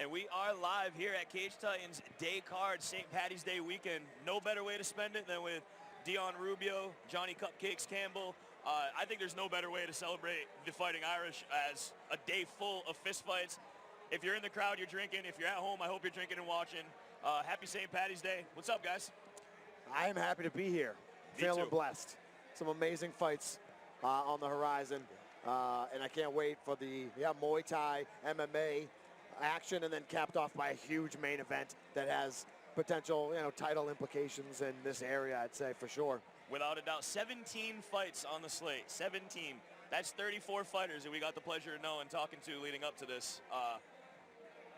And we are live here at Cage Titans Day Card, St. Patty's Day weekend. No better way to spend it than with Dion Rubio, Johnny Cupcakes Campbell. I think there's no better way to celebrate the Fighting Irish as a day full of fistfights. If you're in the crowd, you're drinking. If you're at home, I hope you're drinking and watching. Happy St. Patty's Day. What's up, guys? I am happy to be here. Feeling blessed. Some amazing fights on the horizon. And I can't wait for the Muay Thai, MMA action, and then capped off by a huge main event that has potential, title implications in this area, I'd say, for sure. Without a doubt, 17 fights on the slate. 17. That's 34 fighters that we got the pleasure of knowing, talking to leading up to this.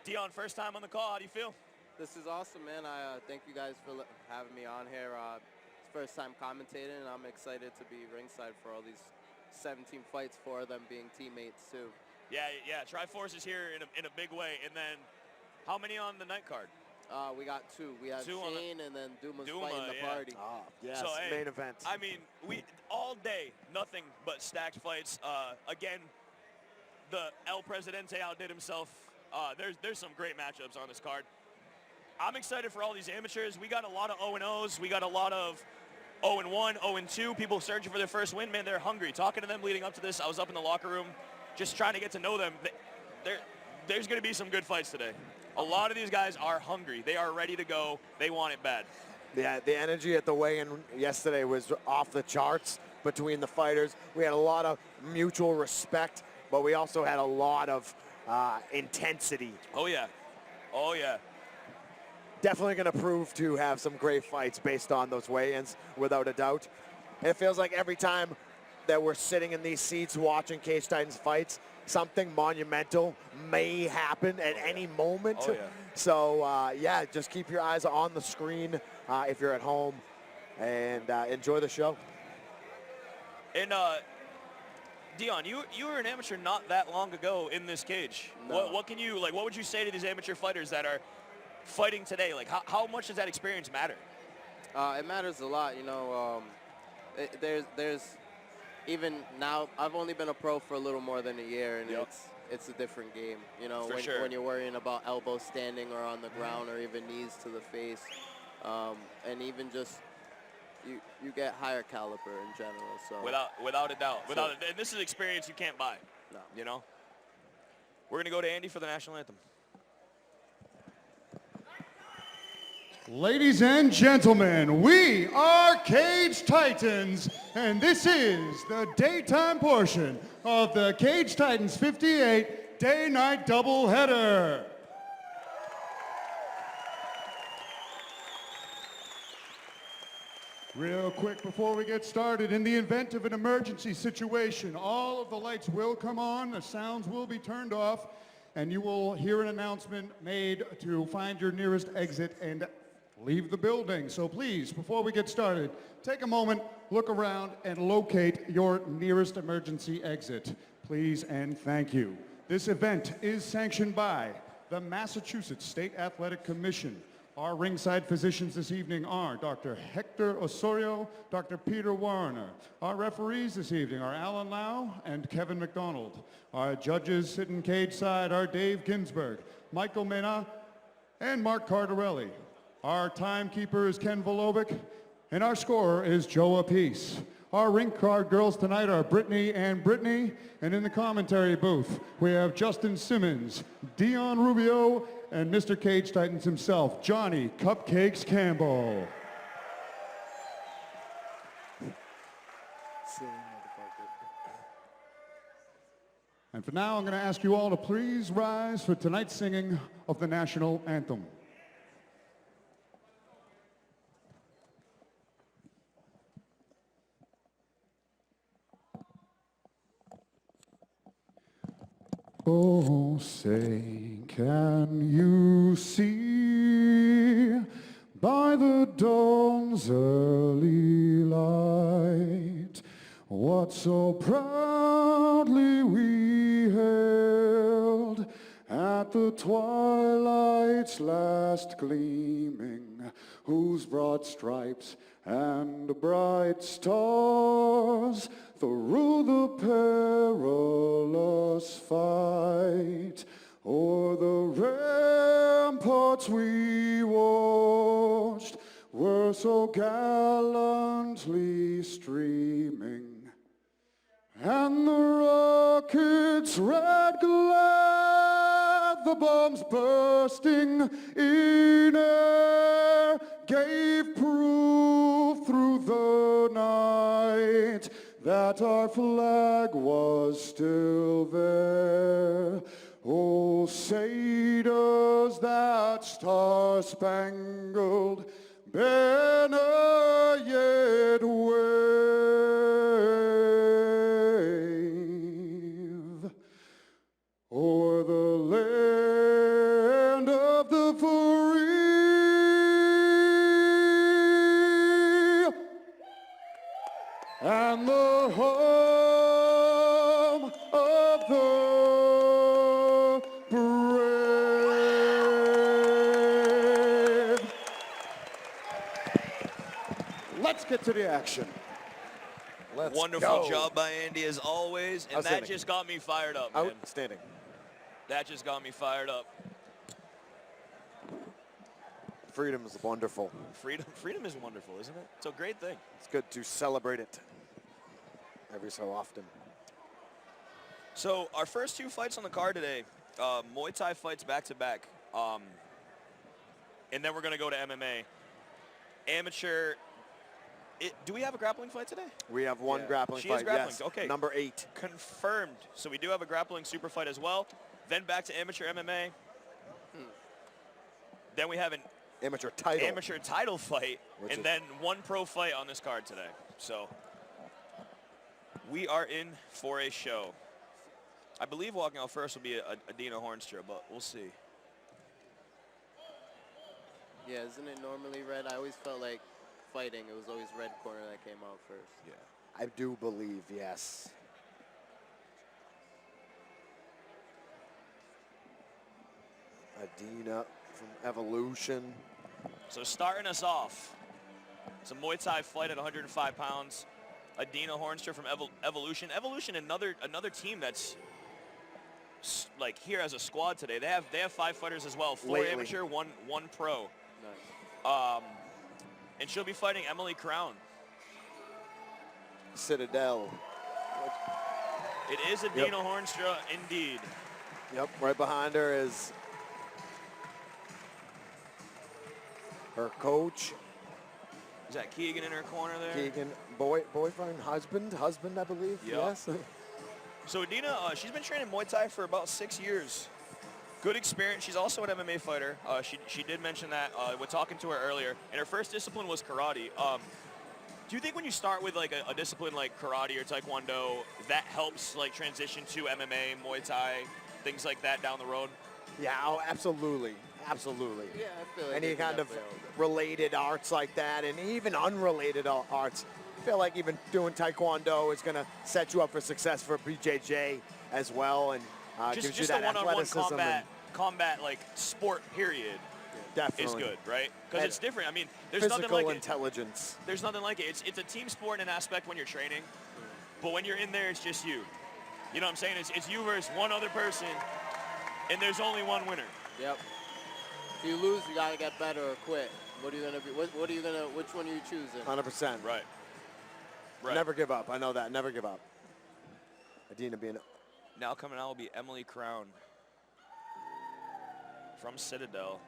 Dion, first time on the call. How do you feel? This is awesome, man. I thank you guys for having me on here. It's first time commentating, and I'm excited to be ringside for all these 17 fights, 4 of them being teammates, too. Yeah, Triforce is here in a big way. And then, how many on the night card? We got 2. We have Shane and then Duma's fighting the party. Oh, yes, so, hey, main event. I mean, we all day, nothing but stacked fights. Again, the El Presidente outdid himself. There's some great matchups on this card. I'm excited for all these amateurs. We got a lot of 0-0s. We got a lot of 0-1, 0-2. People searching for their first win. Man, they're hungry. Talking to them leading up to this, I was up in the locker room just trying to get to know them. There's going to be some good fights today. A lot of these guys are hungry. They are ready to go. They want it bad. Yeah, the energy at the weigh-in yesterday was off the charts between the fighters. We had a lot of mutual respect, but we also had a lot of intensity. Oh, yeah. Oh, yeah. Definitely going to prove to have some great fights based on those weigh-ins, without a doubt. And it feels like every time that we're sitting in these seats watching Cage Titans fights, something monumental may happen at any moment. Oh, yeah. So, just keep your eyes on the screen if you're at home, and enjoy the show. And, Dion, you were an amateur not that long ago in this cage. No. What can you, what would you say to these amateur fighters that are fighting today? How much does that experience matter? It matters a lot, there's even now, I've only been a pro for a little more than a year, and it's a different game, when you're worrying about elbows standing or on the ground or even knees to the face, and even just you get higher caliber in general. So without a doubt, and this is experience you can't buy. No. We're gonna go to Andy for the national anthem. Ladies and gentlemen, we are Cage Titans, and this is the daytime portion of the Cage Titans 58 day-night doubleheader. Real quick before we get started, in the event of an emergency situation, all of the lights will come on, the sounds will be turned off, and you will hear an announcement made to find your nearest exit and leave the building. So please, before we get started, take a moment, look around, and locate your nearest emergency exit. Please and thank you. This event is sanctioned by the Massachusetts State Athletic Commission. Our ringside physicians this evening are Dr. Hector Osorio, Dr. Peter Warner. Our referees this evening are Alan Lau and Kevin McDonald. Our judges sitting cage side are Dave Ginsberg, Michael Mena, and Mark Cardarelli. Our timekeeper is Ken Volovic, and our scorer is Joe Apiece. Our ring card girls tonight are Brittany and Brittany, and in the commentary booth, we have Justin Simmons, Dion Rubio, and Mr. Cage Titans himself, Johnny Cupcakes Campbell. And for now, I'm going to ask you all to please rise for tonight's singing of the national anthem. Oh, say, can you see by the dawn's early light what so proudly we hailed at the twilight's last gleaming, whose broad stripes and bright stars through the perilous fight o'er the red sports we watched were so gallantly streaming, and the rockets' red glare, the bombs bursting in air, gave proof through the night that our flag was still there. Oh, say does that star-spangled banner yet wave o'er the land of the free and the home of the brave. Let's get to the action. Let's Wonderful go. job by Andy as always, and that just got me fired up, man. Outstanding. That just got me fired up. Freedom is wonderful. Freedom is wonderful, isn't it? It's a great thing. It's good to celebrate it every so often. So our first two fights on the card today, Muay Thai fights back-to-back. And then we're going to go to MMA. Amateur. Do we have a grappling fight today? We have one grappling She fight. is grappling. Yes. Okay. Number 8. Confirmed. So we do have a grappling super fight as well. Then back to amateur MMA. Then we have an Amateur title fight, and then one pro fight on this card today. So we are in for a show. I believe walking out first will be Adina Hornstra, but we'll see. Yeah, isn't it normally red? I always felt like fighting, it was always red corner that came out first. Yeah. I do believe, yes. Adina from Evolution. So starting us off, it's a Muay Thai fight at 105 pounds. Adina Hornstra from Evolution. Evolution, another team that's like here as a squad today. They have 5 fighters as well. 4 Lately. amateur, one pro. Nice. And she'll be fighting Emily Crown. Citadel. It is Adina Hornstra, indeed. Yep, right behind her is her coach. Is that Keegan in her corner there? Keegan, boyfriend, husband, I believe. Yep. Yes. So Adina, she's been training Muay Thai for about 6 years. Good experience. She's also an MMA fighter. She did mention that. We're talking to her earlier, and her first discipline was karate. Do you think when you start with like a discipline like karate or taekwondo, that helps like transition to MMA, Muay Thai, things like that down the road? Yeah, oh, absolutely. Absolutely. Yeah, I feel like Any it can kind of definitely help. related arts like that, and even unrelated arts. I feel like even doing taekwondo is going to set you up for success for BJJ as well, and gives you just that a one-on-one athleticism. combat like sport period. Definitely. Is good, right? Because it's different. I mean, there's Physical nothing like intelligence. it. There's nothing like it. It's a team sport in an aspect when you're training, but when you're in there, it's just you. You know what I'm saying? It's you versus one other person, and there's only one winner. Yep. If you lose, you gotta get better or quit. What are you gonna be? What are you gonna? Which one are you choosing? 100%. Right. Right. Never give up. I know that. Never give up. Adina being Now coming out will be Emily Crown from Citadel.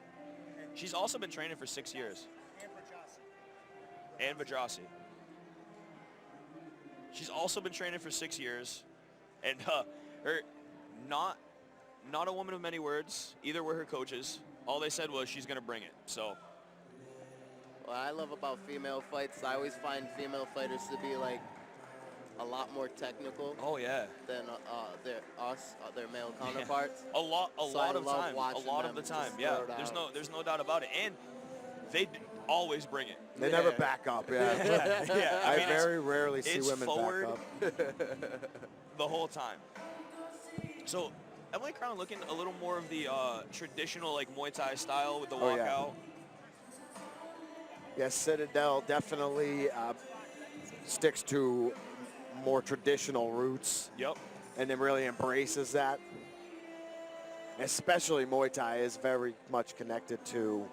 She's also been training for 6 years. And Vadrasi. She's also been training for 6 years. And her not a woman of many words. Either were her coaches. All they said was she's going to bring it. So What I love about female fights, I always find female fighters to be like a lot more technical oh yeah. than their male counterparts. A lot So I of the love time. A watching lot of them the time. just Yeah. throw it out. There's no doubt about it. And they always bring it. They never back up. Yeah. Yeah. I mean, very rarely see it's women forward back up. the whole time. So Emily Crown looking a little more of the traditional like Muay Thai style with the Oh, yeah. walkout. Yes, Citadel definitely sticks to more traditional roots Yep. and then really embraces that. especially Muay Thai, is very much connected to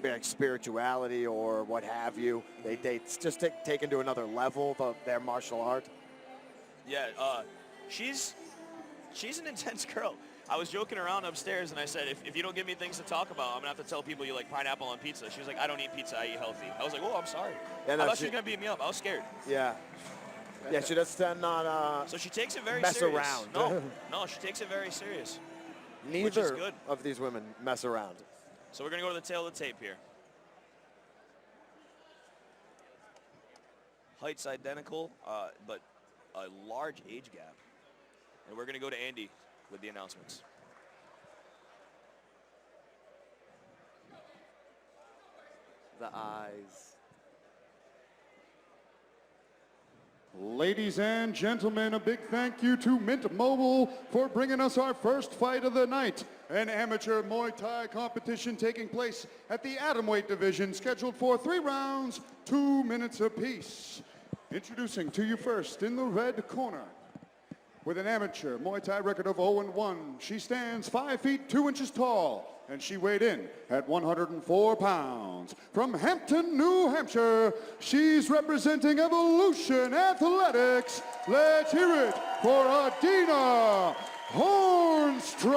like spirituality or what have you. They just taken to another level their martial art. Yeah, she's an intense girl. I was joking around upstairs, and I said, if you don't give me things to talk about, I'm going to have to tell people you like pineapple on pizza. She was like, I don't eat pizza, I eat healthy. I was like, oh, I'm sorry. Yeah, no, I thought she was going to beat me up. I was scared. Yeah. Yeah, she does not so she takes it very mess serious. around. No, she takes it very serious. Neither of these women mess around. So we're going to go to the tail of the tape here. Height's identical, but a large age gap. And we're going to go to Andy with the announcements. The eyes. Ladies and gentlemen, a big thank you to Mint Mobile for bringing us our first fight of the night. An amateur Muay Thai competition taking place at the atomweight division, scheduled for 3 rounds, 2 minutes apiece. Introducing to you first in the red corner, with an amateur Muay Thai record of 0-1, she stands 5 feet 2 inches tall, and she weighed in at 104 pounds. From Hampton, New Hampshire, she's representing Evolution Athletics. Let's hear it for Adina Hornstra.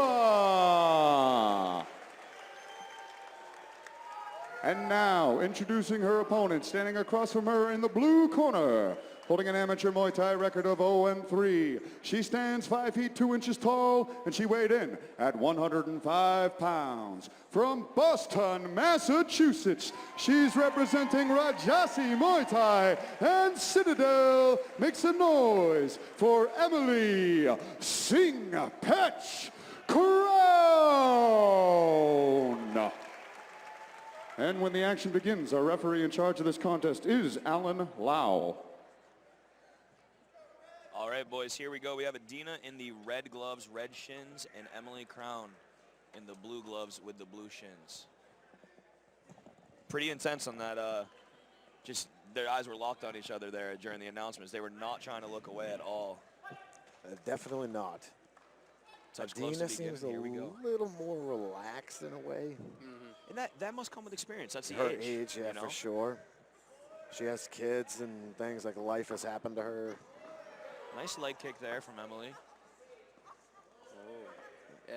And now, introducing her opponent, standing across from her in the blue corner, holding an amateur Muay Thai record of 0-3. She stands 5 feet 2 inches tall, and she weighed in at 105 pounds. From Boston, Massachusetts, she's representing Rajasi Muay Thai and Citadel. Make some noise for Emily Singh-Petch Crown. And when the action begins, our referee in charge of this contest is Alan Lau. All right, boys, here we go. We have Adina in the red gloves, red shins, and Emily Crown in the blue gloves with the blue shins. Pretty intense on that. Just their eyes were locked on each other there during the announcements. They were not trying to look away at all. Definitely not. Adina seems a little more relaxed in a way. And that must come with experience. That's the her age. age, yeah, for sure. She has kids and things, like life has happened to her. Nice leg kick there from Emily. Oh,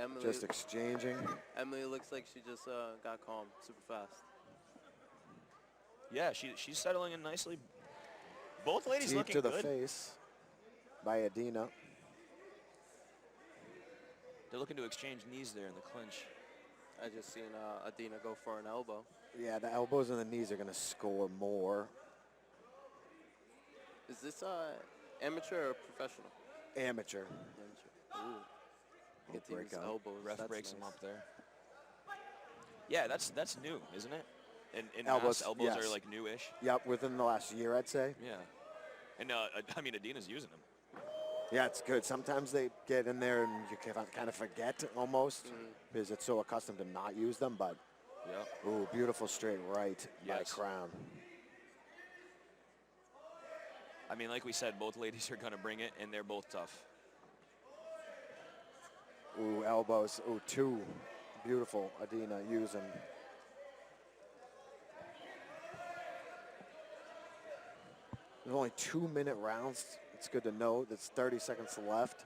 Emily. Just exchanging. Emily looks like she just got calm super fast. Yeah, she's settling in nicely. Both ladies Teep looking to the good. face by Adina. They're looking to exchange knees there in the clinch. I just seen Adina go for an elbow. Yeah, the elbows and the knees are going to score more. Is this amateur or professional? Amateur. Ooh. Get these elbows. Ref breaks him up there. Yeah, that's new, isn't it? And elbows elbows are like newish. Yep, within the last year, I'd say. Yeah. And I mean, Adina's using them. Yeah, it's good. Sometimes they get in there and you kind of forget almost because it's so accustomed to not use them. But ooh, beautiful straight right by Crown. I mean, like we said, both ladies are going to bring it, and they're both tough. Ooh, elbows. Ooh, two. Beautiful. Adina using. There's only 2-minute rounds. It's good to know. There's 30 seconds left.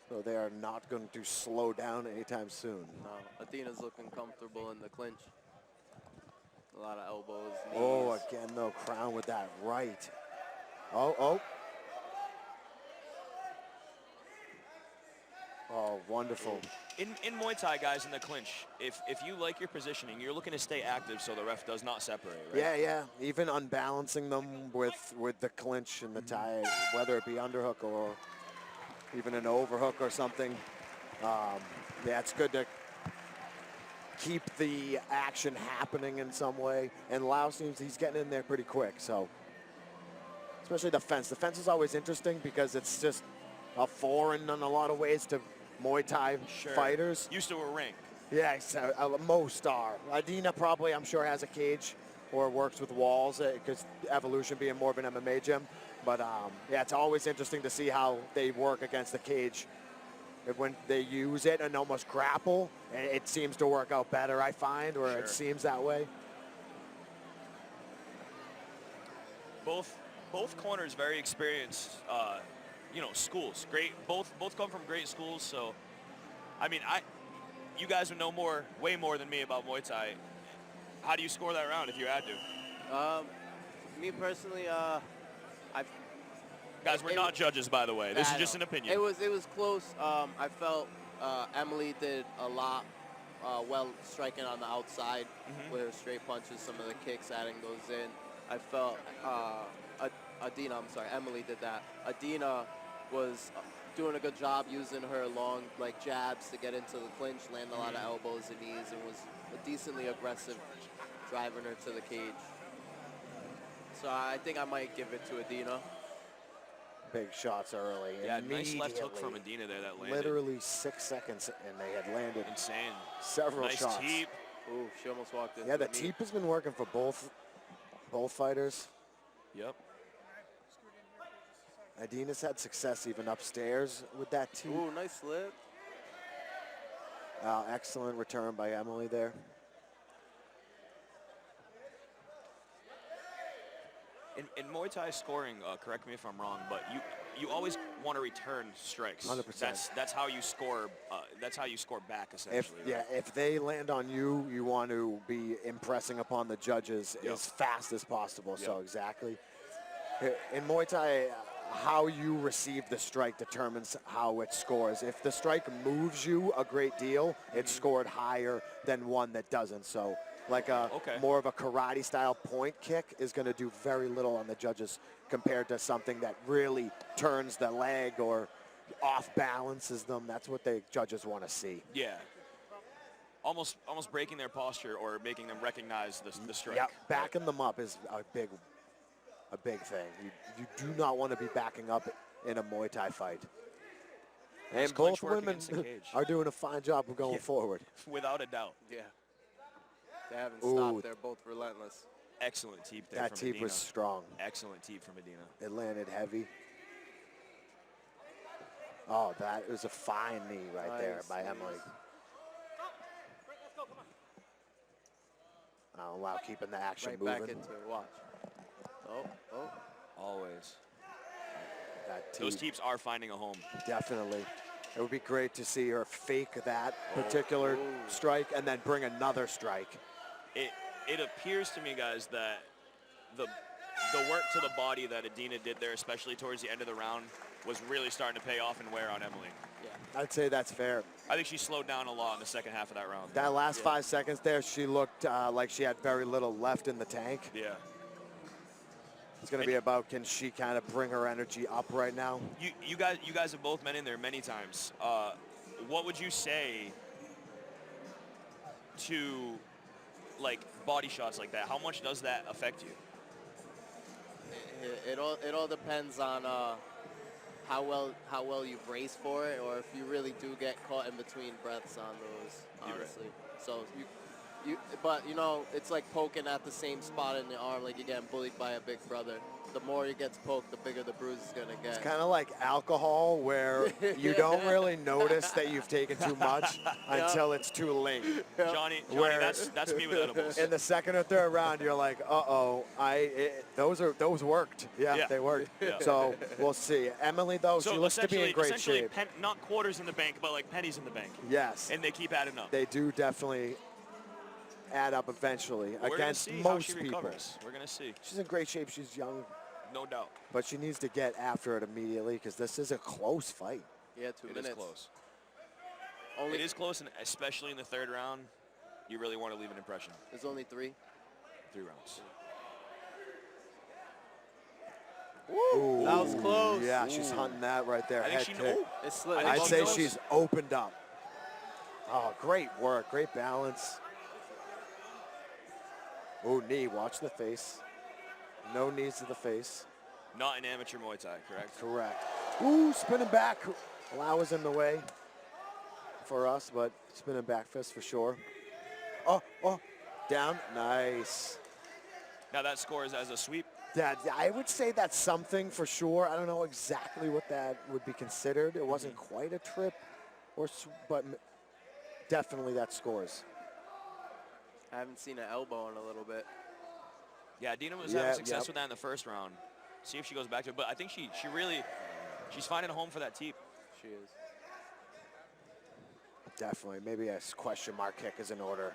So they are not going to slow down anytime soon. No, Adina's looking comfortable in the clinch. A lot of elbows, knees. Oh, again, though, Crown with that right. Oh. Oh, wonderful. In Muay Thai, guys, in the clinch, if you like your positioning, you're looking to stay active so the ref does not separate, right? Yeah. Even unbalancing them with the clinch and the tie, whether it be underhook or even an overhook or something. Yeah, it's good to keep the action happening in some way. And Lau seems he's getting in there pretty quick, so. Especially the fence. The fence is always interesting because it's just a foreign in a lot of ways to Muay Thai fighters. Used to a ring. Yeah, most are. Adina probably, I'm sure, has a cage or works with walls because Evolution being more of an MMA gym. But yeah, it's always interesting to see how they work against the cage. When they use it and almost grapple, it seems to work out better, I find, or it seems that way. Both corners very experienced, you know, schools. Great, both come from great schools. So, I mean, you guys would know way more than me about Muay Thai. How do you score that round if you had to? Me personally, Guys, we're not judges, by the way. This is just an opinion. It was close. I felt Emily did a lot well striking on the outside with her straight punches, some of the kicks, adding those in. I felt Adina, I'm sorry, Emily did that. Adina was doing a good job using her long jabs to get into the clinch, land a lot of elbows and knees, and was decently aggressive driving her to the cage. So I think I might give it to Adina. Big shots early. Yeah, nice left hook from Adina there that landed. Literally 6 seconds, and they had landed insane. Several shots. Nice teep. Ooh, she almost walked in. Yeah, the teep has been working for both fighters. Yep. Adina's had success even upstairs with that teep. Ooh, nice slip. Excellent return by Emily there. In Muay Thai scoring, correct me if I'm wrong, but you always want to return strikes. 100%. That's how you score. That's how you score back, essentially. If they land on you, you want to be impressing upon the judges as fast as possible. So exactly. In Muay Thai, how you receive the strike determines how it scores. If the strike moves you a great deal, it's scored higher than one that doesn't. So like more of a karate style point kick is going to do very little on the judges compared to something that really turns the leg or off balances them. That's what the judges want to see. Yeah. Almost breaking their posture or making them recognize the strike. Yeah, backing them up is a big thing. You do not want to be backing up in a Muay Thai fight. And both women are doing a fine job of going forward. Without a doubt. Yeah. They haven't stopped. They're both relentless. Excellent teep there from Adina. That teep was strong. Excellent teep from Adina. It landed heavy. Oh, that was a fine knee right there by Emily. I'll allow keeping the action moving. Back into it. Watch. Oh. Always. That teep. Those teeps are finding a home. Definitely. It would be great to see her fake that particular strike and then bring another strike. It appears to me, guys, that the work to the body that Adina did there, especially towards the end of the round, was really starting to pay off and wear on Emily. Yeah. I'd say that's fair. I think she slowed down a lot in the second half of that round. That last 5 seconds there, she looked like she had very little left in the tank. Yeah. It's going to be about, can she kind of bring her energy up right now? You guys have both been in there many times. What would you say to body shots like that? How much does that affect you? It all depends on how well you brace for it, or if you really do get caught in between breaths on those. Honestly, so but you know, it's like poking at the same spot in the arm, like you're getting bullied by a big brother. The more you get poked, the bigger the bruise is gonna get. It's kind of like alcohol, where you don't really notice that you've taken too much until it's too late. Johnny, that's me with edibles. In the second or third round, you're like, those worked. Yeah, they worked. Yeah. So we'll see. Emily, though, she looks to be in great shape. Not quarters in the bank, but like pennies in the bank. Yes. And they keep adding up. They do definitely add up eventually against most people. We're going to see. She's in great shape. She's young. No doubt. But she needs to get after it immediately because this is a close fight. Yeah, 2 minutes. It is close. It is close, and especially in the third round, you really want to leave an impression. There's only 3. 3 rounds. Ooh. That was close. Yeah, she's hunting that right there. I think It slipped. I'd say she's opened up. Oh, great work. Great balance. Oh, knee. Watch the face. No knees to the face. Not an amateur Muay Thai, correct? Correct. Ooh, spinning back. Lau was in the way for us, but spinning back fist for sure. Oh, down. Nice. Now that scores as a sweep? Yeah, I would say that's something for sure. I don't know exactly what that would be considered. It wasn't quite a trip, but definitely that scores. I haven't seen an elbow in a little bit. Yeah, Adina was having success with that in the first round. See if she goes back to it. But I think she's finding a home for that teep. She is. Definitely. Maybe a question mark kick is in order.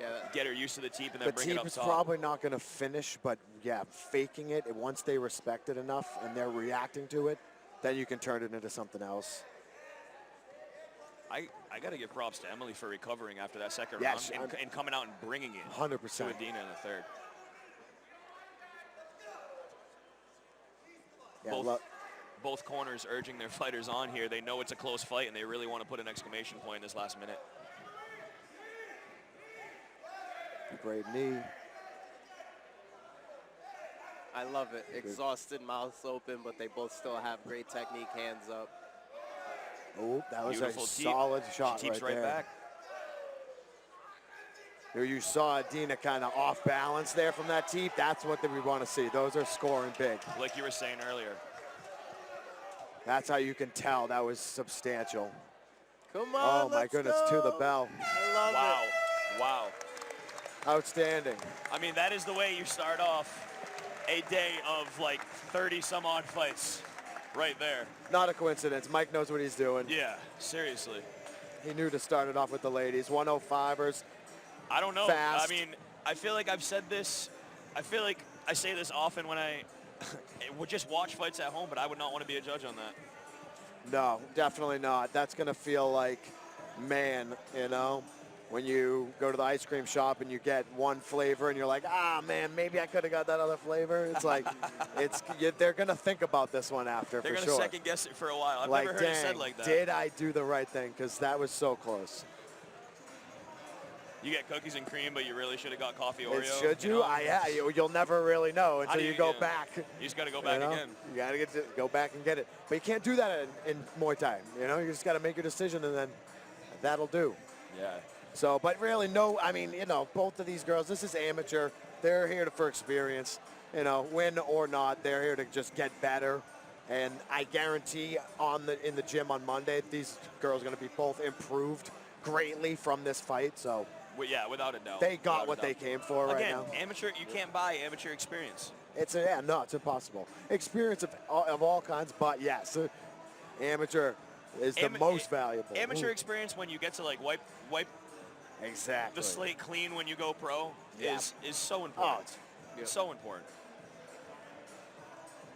Yeah. Get her used to the teep and then bring it up top. The teep is probably not going to finish, but yeah, faking it. And once they respect it enough and they're reacting to it, then you can turn it into something else. I got to give props to Emily for recovering after that second round and coming out and bringing it 100% to Adina in the third. Yeah, both corners urging their fighters on here. They know it's a close fight, and they really want to put an exclamation point in this last minute. Great knee. I love it. Exhausted, mouths open, but they both still have great technique, hands up. Oh, that was beautiful a solid shot she teeps right there. Back. Here you saw Adina kind of off balance there from that teep. That's what we want to see. Those are scoring big. Like you were saying earlier. That's how you can tell that was substantial. Come on, oh my goodness, to the bell. I love it. Wow. Outstanding. I mean, that is the way you start off a day of like 30 some odd fights right there. Not a coincidence. Mike knows what he's doing. Yeah, seriously. He knew to start it off with the ladies. 105ers. I don't know. Fast. I mean, I feel like I've said this. I feel like I say this often when I would just watch fights at home, but I would not want to be a judge on that. No, definitely not. That's going to feel like, man, you know, when you go to the ice cream shop and you get one flavor and you're like, man, maybe I could have got that other flavor. It's like, they're going to think about this one after, they're for sure. They're going to second guess it for a while. I've like, never heard it said like that. Did I do the right thing? Because that was so close. You get cookies and cream, but you really should have got coffee Oreo. Should you? You'll never really know until you go back. You just got to go back again. You got to go back and get it. But you can't do that in Muay Thai. You know, you just got to make your decision, and then that'll do. Yeah. So, but really, no. I mean, you know, both of these girls. This is amateur. They're here for experience. You know, win or not, they're here to just get better. And I guarantee in the gym on Monday, these girls are going to be both improved greatly from this fight. So. Well, yeah, without a doubt. They got what they came for right now. Again, amateur, you can't buy amateur experience. It's impossible. Experience of all kinds, but yes, amateur is the most valuable. Amateur experience when you get to like wipe exactly the slate clean when you go pro is so important. It's so important.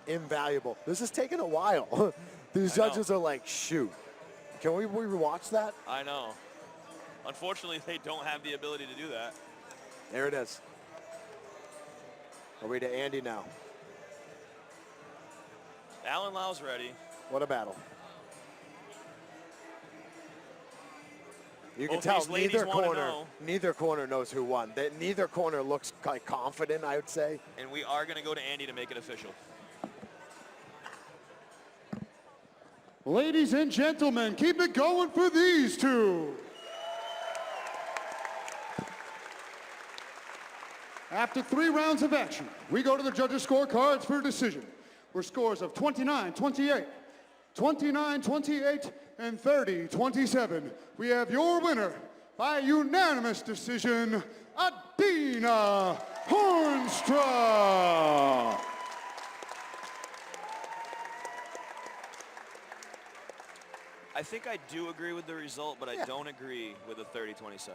Invaluable. This is taking a while. These judges are like, shoot. Can we rewatch that? I know. Unfortunately, they don't have the ability to do that. There it is. Are we to Andy now? Alan Lau's ready. What a battle. You can Both tell neither corner knows who won. Neither corner looks like confident, I would say. And we are going to go to Andy to make it official. Ladies and gentlemen, keep it going for these two. After 3 rounds of action, we go to the judges' scorecards for a decision. We're scores of 29-28, 29-28, and 30-27. We have your winner by unanimous decision, Adina Hornstra. I think I do agree with the result, but I don't agree with the 30-27.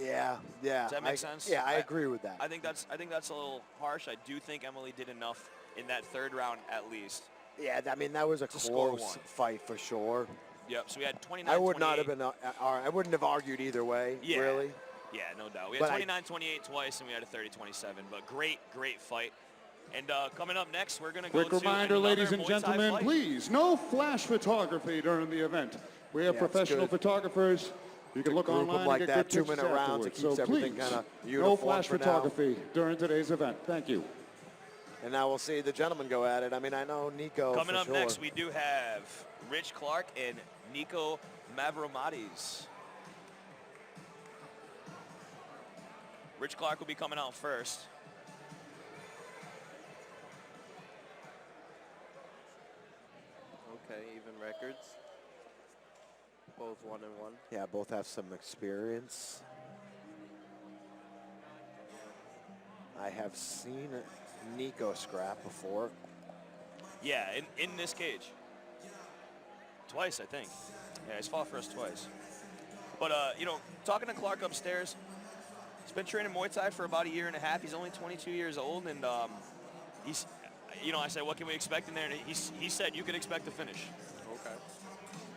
Yeah. Does that make sense? Yeah, I agree with that. I think that's a little harsh. I do think Emily did enough in that third round at least. Yeah, I mean that was a close fight for sure. Yep. So we had 29-28. I would not have been. I wouldn't have argued either way. Yeah. Really. Yeah, no doubt. We had 29-28 twice, and we had a 30-27. But great fight. And coming up next, we're going to go to quick reminder, ladies and gentlemen, please, no flash photography during the event. We have professional photographers. You can look online like and get that good 2-minute rounds. It keeps everything kind of uniform. No flash photography during today's event. Thank you. And now we'll see the gentlemen go at it. I mean, I know Nico. Coming up next, we do have Rich Clark and Nico Mavromatis. Rich Clark will be coming out first. Okay, even records. Both 1-1. Yeah, both have some experience. I have seen Nico scrap before. Yeah, in this cage. Twice, I think. Yeah, he's fought for us twice. But, you know, talking to Clark upstairs, he's been training Muay Thai for about 1.5 years. He's only 22 years old, and he's, you know, I said, what can we expect in there? And he said you can expect a finish. Okay.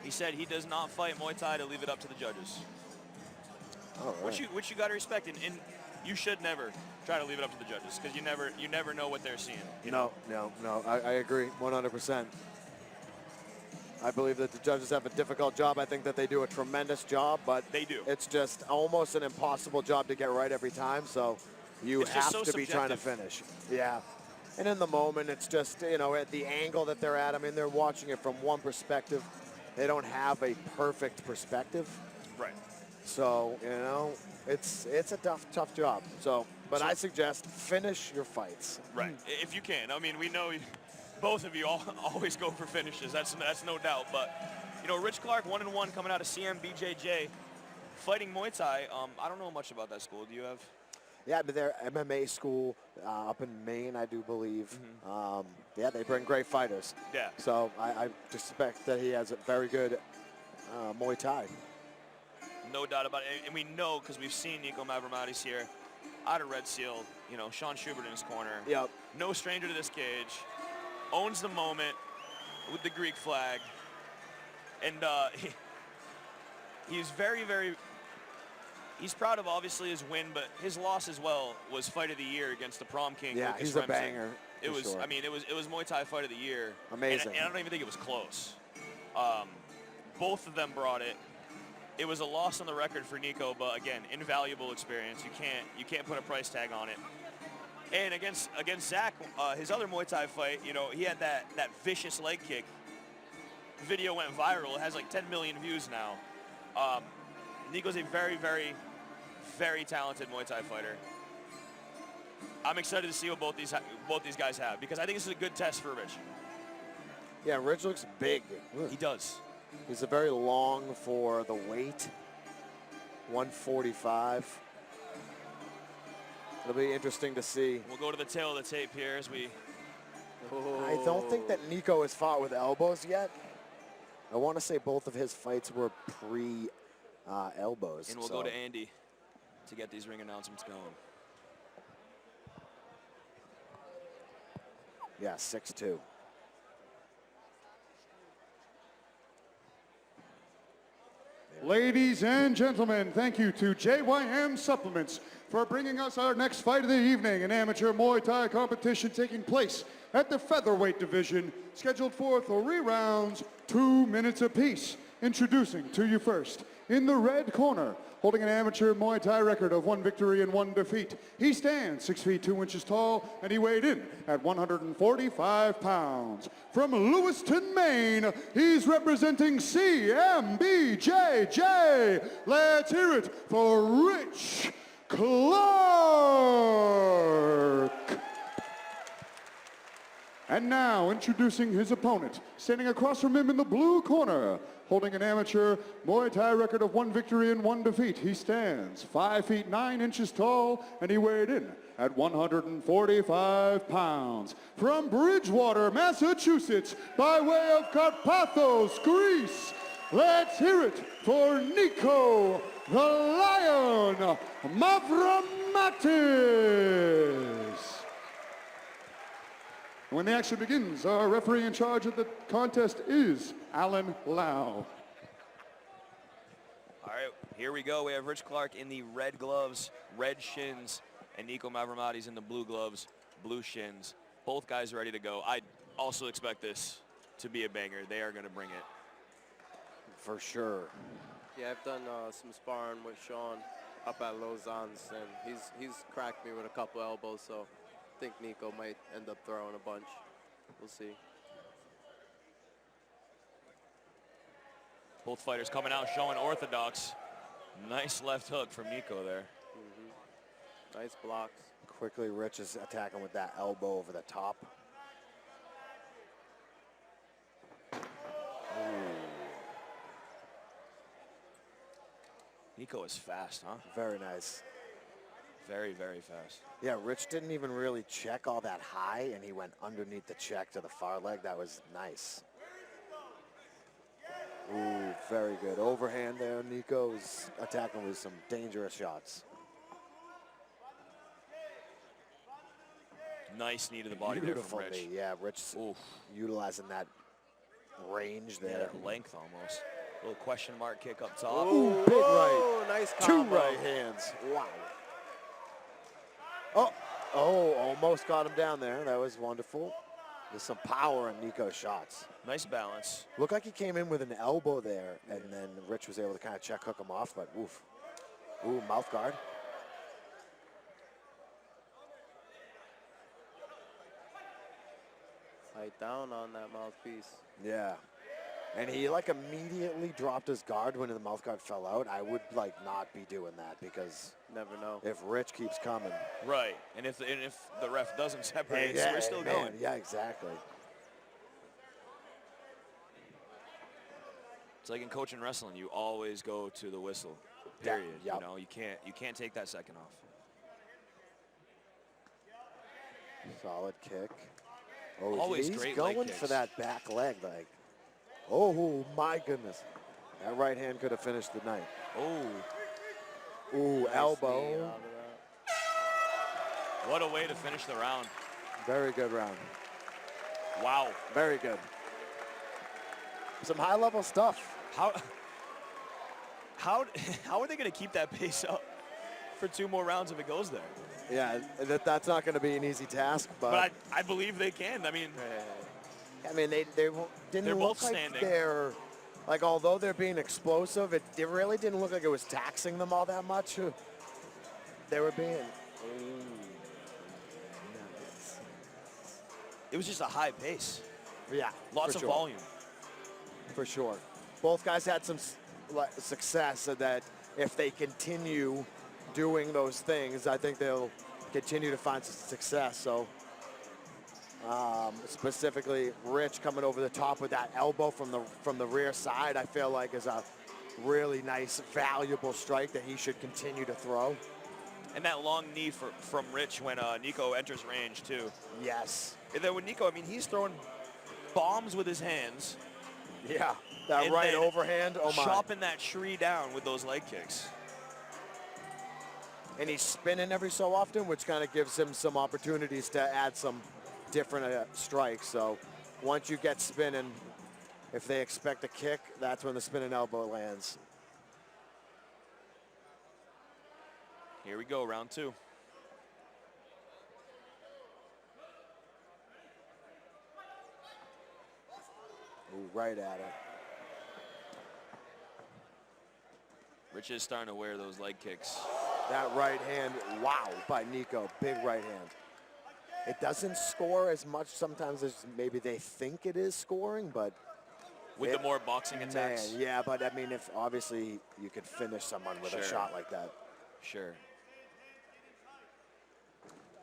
He said he does not fight Muay Thai to leave it up to the judges. Oh, right. Which you got to respect, and you should never try to leave it up to the judges, because you never know what they're seeing. No, I agree 100%. I believe that the judges have a difficult job. I think that they do a tremendous job, but They do. It's just almost an impossible job to get right every time, so you It's just have so to be trying to subjective. finish. Yeah. And in the moment, it's just, you know, at the angle that they're at, I mean, they're watching it from one perspective. They don't have a perfect perspective. Right. So, you know, it's a tough job. So, but I suggest finish your fights. Right, if you can. I mean, we know both of you always go for finishes. That's no doubt. But, you know, Rich Clark, 1-1, coming out of CMBJJ, fighting Muay Thai. I don't know much about that school. Do you have? Yeah, but they're MMA school up in Maine, I do believe. Yeah, they bring great fighters. Yeah. So I suspect that he has a very good Muay Thai. No doubt about it. And we know, because we've seen Nico Mavromatis here out of Red Seal, you know, Sean Schubert in his corner. Yep. No stranger to this cage. Owns the moment with the Greek flag. And he's very, very, he's proud of obviously his win, but his loss as well was Fight of the Year against the Prom King. Yeah, Lucas he's a Remsen. banger. It was, sure. I mean, it was Muay Thai Fight of the Year. Amazing. And I don't even think it was close. Both of them brought it. It was a loss on the record for Nico, but again, invaluable experience. You can't put a price tag on it. And against Zach, his other Muay Thai fight, you know, he had that vicious leg kick. Video went viral. It has like 10 million views now. Nico's a very, very, very talented Muay Thai fighter. I'm excited to see what both these guys have, because I think this is a good test for Rich. Yeah, Rich looks big. He does. He's a very long for the weight. 145. It'll be interesting to see. We'll go to the tail of the tape here as we. I don't think that Nico has fought with elbows yet. I want to say both of his fights were pre-elbows. And we'll go to Andy to get these ring announcements going. Yeah, 6'2". Ladies and gentlemen, thank you to JYM Supplements for bringing us our next fight of the evening, an amateur Muay Thai competition taking place at the featherweight division, scheduled for 3 rounds, 2 minutes apiece. Introducing to you first, in the red corner, holding an amateur Muay Thai record of 1 victory and 1 defeat. He stands 6 feet 2 inches tall, and he weighed in at 145 pounds. From Lewiston, Maine, he's representing CMBJJ. Let's hear it for Rich Clark. And now, introducing his opponent, standing across from him in the blue corner, holding an amateur Muay Thai record of 1 victory and 1 defeat. He stands 5 feet 9 inches tall, and he weighed in at 145 pounds. From Bridgewater, Massachusetts, by way of Carpathos, Greece, let's hear it for Nico the Lion Mavromatis. When the action begins, our referee in charge of the contest is Alan Lau. All right, here we go. We have Rich Clark in the red gloves, red shins, and Nico Mavromatis in the blue gloves, blue shins. Both guys ready to go. I also expect this to be a banger. They are going to bring it. For sure. Yeah, I've done some sparring with Sean up at Lausanne's, and he's cracked me with a couple elbows, so I think Nico might end up throwing a bunch. We'll see. Both fighters coming out showing orthodox. Nice left hook from Nico there. Nice blocks. Quickly, Rich is attacking with that elbow over the top. Nico is fast, huh? Very nice. Very, very fast. Yeah, Rich didn't even really check all that high, and he went underneath the check to the far leg. That was nice. Ooh, very good. Overhand there. Nico's attacking with some dangerous shots. Nice knee to the body Beautiful there from Rich. knee. Yeah, Rich utilizing that range there. Yeah, that length almost. Little question mark kick up top. Ooh, big right. Nice Two combo. right hands. Wow. Oh, almost got him down there. That was wonderful. There's some power in Nico's shots. Nice balance. Looked like he came in with an elbow there, and then Rich was able to kind of check hook him off, but oof. Ooh, mouth guard. Tight down on that mouthpiece. Yeah. And he like immediately dropped his guard when the mouth guard fell out. I would like not be doing that because never know if Rich keeps coming. Right. And if the ref doesn't separate, so we're still going. Yeah, exactly. It's like in coaching wrestling, you always go to the whistle. Period. Yep. You know, you can't take that second off. Solid kick. Oh, Always he's great going leg for kicks. that back leg. Like, oh my goodness. That right hand could have finished the night. Oh. Ooh, Nice knee elbow. out of that. What a way to finish the round. Very good round. Wow. Very good. Some high-level stuff. How are they going to keep that pace up for 2 more rounds if it goes there? Yeah, that's not going to be an easy task, But I believe they can. I mean, they didn't They're look both like standing. they're, like, although they're being explosive, it really didn't look like it was taxing them all that much. They were being, nice. it was just a high pace. Yeah, Lots for of sure. volume. For sure. Both guys had some success, so that if they continue doing those things, I think they'll continue to find some success. So specifically Rich coming over the top with that elbow from the rear side, I feel like is a really nice, valuable strike that he should continue to throw. And that long knee from Rich when Nico enters range too. Yes. And then with Nico, I mean, he's throwing bombs with his hands. Yeah. That And right then overhand, oh my. Chopping that tree down with those leg kicks. And he's spinning every so often, which kind of gives him some opportunities to add some different strikes. So once you get spinning, if they expect a kick, that's when the spinning elbow lands. Here we go, round 2. Ooh, right at it. Rich is starting to wear those leg kicks. That right hand, wow, by Nico, big right hand. It doesn't score as much sometimes as maybe they think it is scoring, but With the more boxing attacks. Man, yeah, but I mean, if obviously you could finish someone with a Sure. shot like that. Sure.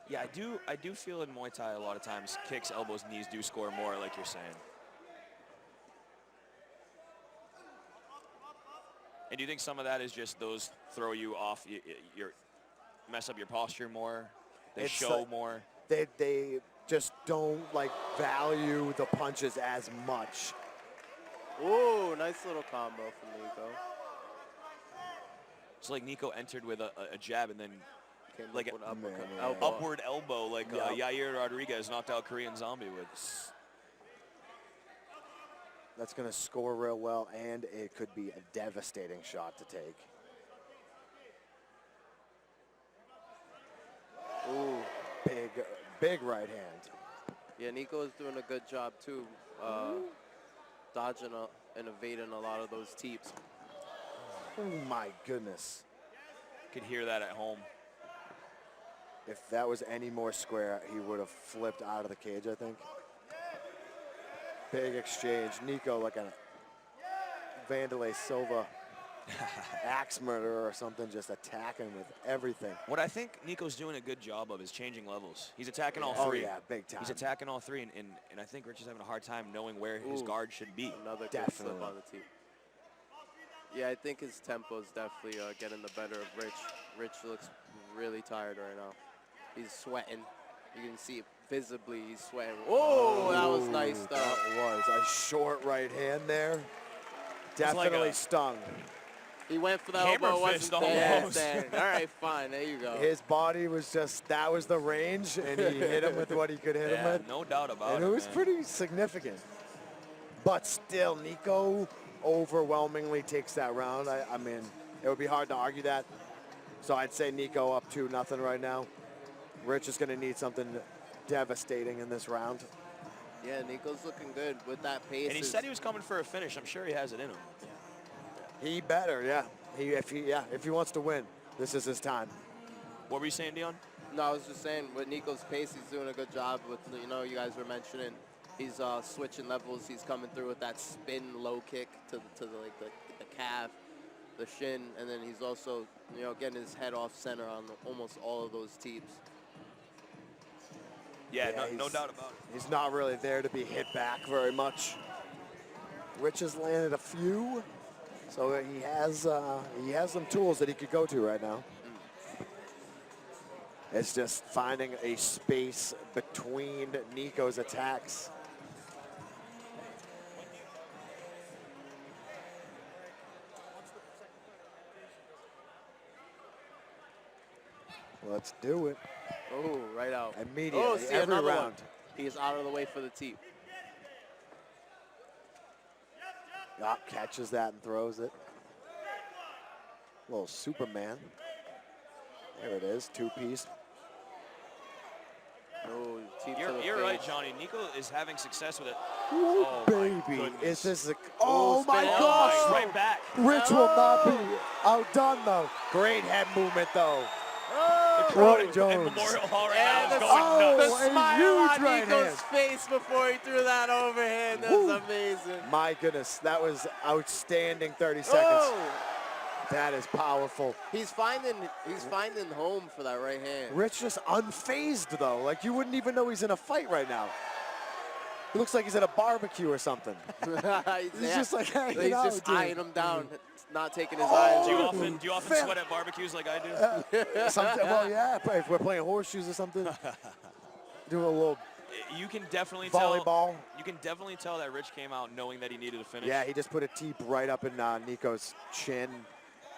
Yeah, I do feel in Muay Thai a lot of times kicks, elbows, knees do score more, like you're saying. And do you think some of that is just those throw you off, you mess up your posture more, they It's show like- more? They just don't like value the punches as much. Ooh, nice little combo from Nico. It's like Nico entered with a jab and then Came like up with uppercut, man. elbow. upward elbow like Yeah. Yair Rodriguez knocked out Korean Zombie with. That's going to score real well, and it could be a devastating shot to take. Ooh. Big right hand. Yeah, Nico is doing a good job too, dodging and evading a lot of those teeps. Oh my goodness. Could hear that at home. If that was any more square, he would have flipped out of the cage, I think. Big exchange. Nico like a Vanderlei Silva axe murderer or something, just attacking with everything. What I think Nico's doing a good job of is changing levels. He's attacking all Oh three. yeah, big time. He's attacking all three, and I think Rich is having a hard time knowing where his Ooh. guard should be. Another good Definitely. slip on the teep. Yeah, I think his tempo is definitely getting the better of Rich. Rich looks really tired right now. He's sweating. You can see it visibly. He's sweating. Oh, that was nice stuff. That was a short right hand there. Definitely like stung. He went for the hammer elbow. fist Wasn't there. almost. All right, fine. There you go. His body was just, that was the range, and he hit him with what he could hit him Yeah, with. no doubt about it, And it was man. pretty significant. But still, Nico overwhelmingly takes that round. I mean, it would be hard to argue that. So I'd say Nico up 2-0 right now. Rich is going to need something devastating in this round. Yeah, Nico's looking good with that pace. And he said he was coming for a finish. I'm sure he has it in him. He better, yeah. If he wants to win, this is his time. What were you saying, Dion? No, I was just saying with Nico's pace, he's doing a good job with, you know, you guys were mentioning, he's switching levels. He's coming through with that spin low kick to the calf, the shin, and then he's also, you know, getting his head off center on almost all of those teeps. Yeah, no doubt about it. He's not really there to be hit back very much. Rich has landed a few, so he has some tools that he could go to right now. It's just finding a space between Nico's attacks. Let's do it. Oh, right out. Immediately, Oh, see, every another round. one. He's out of the way for the teep. Yup, catches that and throws it. Little Superman. There it is, two-piece. Oh, teep to the You're right, face. Johnny. Nico is having success with it. Oh, my baby. goodness. Is this a... Oh, my spin. gosh. Right back. Rich will not be outdone, though. Great head movement, though. The Roy crowd in Jones. Memorial Hall right And now is the, going nuts. the a smile huge on right Nico's hand. face before he threw that overhand. That was amazing. My goodness, that was outstanding 30 seconds. Oh, That is powerful. he's finding home for that right hand. Rich just unfazed, though. Like, you wouldn't even know he's in a fight right now. He looks like he's at a barbecue or something. He's just like hanging He's out, just dude. eyeing him down, not taking his eyes Do you off. often sweat at barbecues like I do? Well, yeah, if we're playing horseshoes or something. Do a little You can definitely volleyball. tell. You can definitely tell that Rich came out knowing that he needed a finish. Yeah, he just put a teep right up in Nico's chin.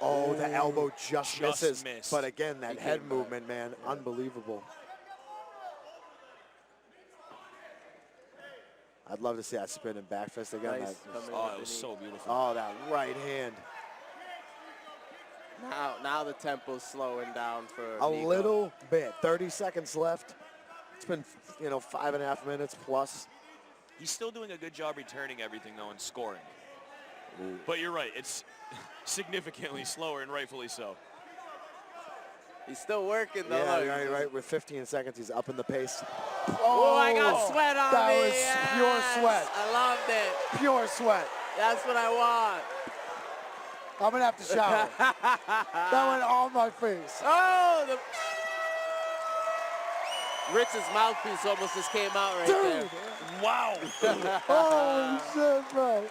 Oh, the elbow just misses. missed. But again, that He head came back. movement, man, unbelievable. I'd love to see that spin and back fist again. Nice. That- Coming Oh, with it was the knee. so beautiful. oh, that right hand. Now the tempo's slowing down for A Nico. little bit. 30 seconds left. It's been, 5.5 minutes plus. He's still doing a good job returning everything, though, and scoring. But you're right. It's significantly slower, and rightfully so. He's still working though. Yeah, Look. right. With 15 seconds, he's up in the pace. Oh, I got sweat on that me. was pure Yes. sweat. I loved it. Pure sweat. That's what I want. I'm going to have to shower. That went on my face. Oh, Rich's mouthpiece almost just came out right there. Dude. Wow. Holy shit, bro.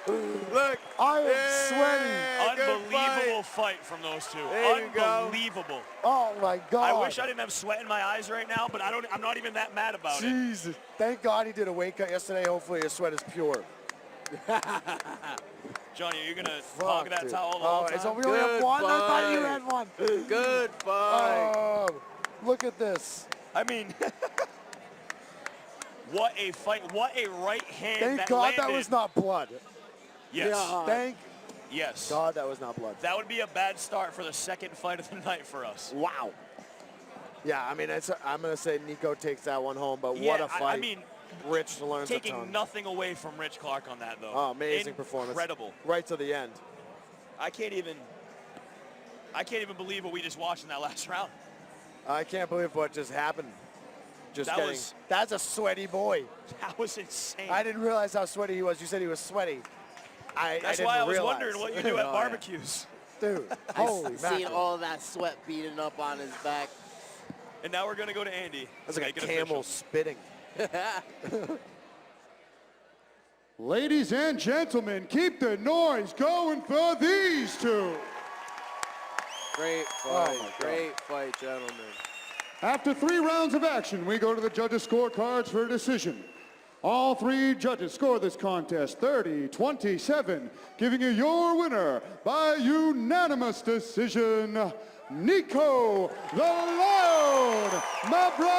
Look. I am Yeah, sweaty. good Unbelievable fight from those two. There you go. Unbelievable. Oh, my God. I wish I didn't have sweat in my eyes right now, but I'm not even that mad about it. Jesus. Thank God he did a weight cut yesterday. Hopefully his sweat is pure. Johnny, are you gonna Fuck, hog that dude. towel the whole It's time? only have Good one. I thought you fight. had one. Good fight. Oh, look at this. I mean, what a fight! What a right hand Thank that God landed. that was not blood. Yes. Yeah. Thank Yes. God that was not blood. That would be a bad start for the second fight of the night for us. Wow. Yeah, I mean, I'm going to say Nico takes that one home, but Yeah, what a fight. I mean, Rich learns a taking ton. nothing away from Rich Clark on that, though. Oh, amazing performance. Incredible. Right to the end. I can't even believe what we just watched in that last round. I can't believe what just happened. That That's a sweaty boy. That was insane. I didn't realize how sweaty he was. You said he was sweaty. That's I why I didn't was realize. wondering what you do at Oh, yeah. barbecues. Dude, holy Seeing mackerel. all that sweat beating up on his back. And now we're gonna go to Andy. That's like Make a it camel official. spitting. Ladies and gentlemen, keep the noise going for these two. Great fight. Great fight, gentlemen. After 3 rounds of action, we go to the judges' scorecards for a decision. All 3 judges score this contest 30-27, giving you your winner by unanimous decision, Nico the Lion Mavromatis.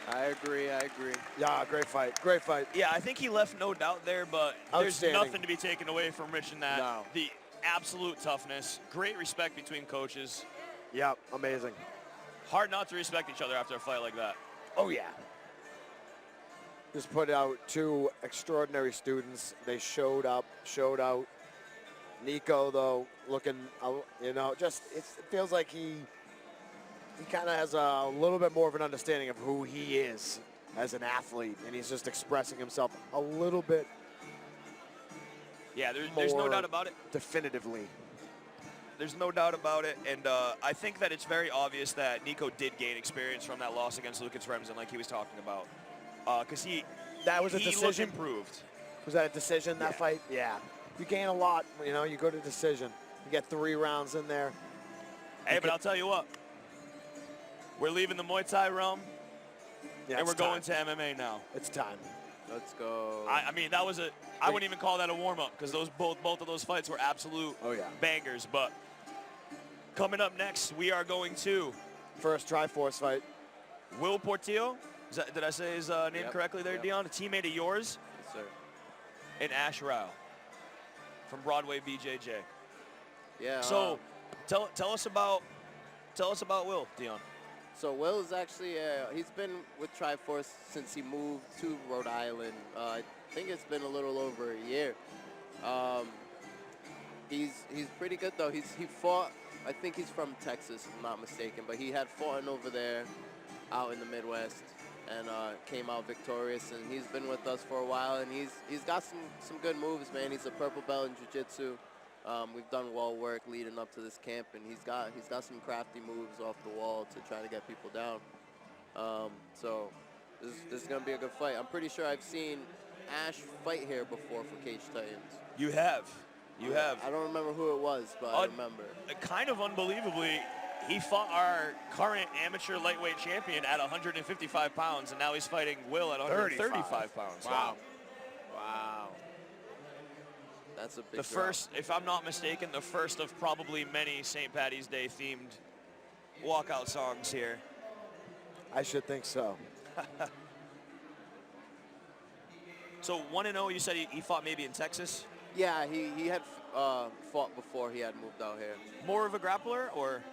I agree. Yeah, great fight. Great fight. Yeah, I think he left no doubt there, but there's nothing to be taken away from Rich in that. No. The absolute toughness, great respect between coaches. Yep, amazing. Hard not to respect each other after a fight like that. Oh, yeah. Just put out 2 extraordinary students. They showed up, showed out. Nico, though, looking, you know, just it feels like he kind of has a little bit more of an understanding of who he is as an athlete, and he's just expressing himself a little bit. Yeah, there's no doubt about it. Definitively. There's no doubt about it, and I think that it's very obvious that Nico did gain experience from that loss against Lucas Remsen, like he was talking about, because that was a he decision. looked improved. Was that a decision, that fight? Yeah. You gain a lot, you know, you go to decision. You get 3 rounds in there. Hey, but I'll tell you what. We're leaving the Muay Thai realm, and we're going to MMA now. It's time. Let's go. I mean, that was I wouldn't even call that a warm-up, because both of those fights were absolute bangers. But coming up next, we are going to first Triforce fight. Will Portillo. Did I say his name correctly there, Dion? A teammate of yours? Yes, sir. And Ash Rao from Broadway BJJ. Yeah. So tell us about Will, Dion. So Will is actually he's been with Triforce since he moved to Rhode Island. I think it's been a little over a year. He's pretty good though. He fought. I think he's from Texas, if I'm not mistaken, but he had fought over there, out in the Midwest, and came out victorious. And he's been with us for a while, and he's got some good moves, man. He's a purple belt in jiu-jitsu. We've done wall work leading up to this camp, and he's got some crafty moves off the wall to try to get people down. So this is gonna be a good fight. I'm pretty sure I've seen Ash fight here before for Cage Titans. You have. I don't remember who it was, but I remember. Kind of unbelievably, he fought our current amateur lightweight champion at 155 pounds, and now he's fighting Will at 135 pounds. Wow. That's a big drop. First, if I'm not mistaken, the first of probably many St. Paddy's Day themed walkout songs here. I should think so. So 1-0, you said he fought maybe in Texas? Yeah, he had fought before he had moved out here. More of a grappler, or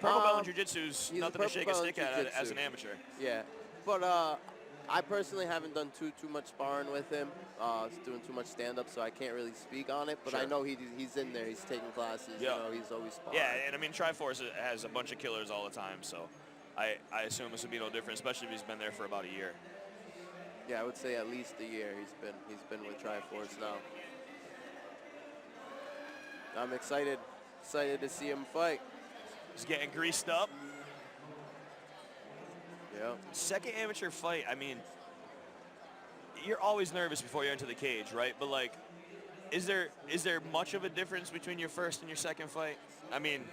purple belt in jiu-jitsu's nothing to shake a stick at as an amateur? Yeah, but I personally haven't done too much sparring with him. Doing too much stand-up, so I can't really speak on it. But I know he's in there. He's taking classes. You know, he's always sparring. Yeah, and I mean Triforce has a bunch of killers all the time, so I assume this would be no different, especially if he's been there for about a year. Yeah, I would say at least a year he's been with Triforce now. I'm excited to see him fight. He's getting greased up. Yeah. Second amateur fight, I mean, you're always nervous before you enter the cage, right? But like, is there much of a difference between your first and your second fight? I mean,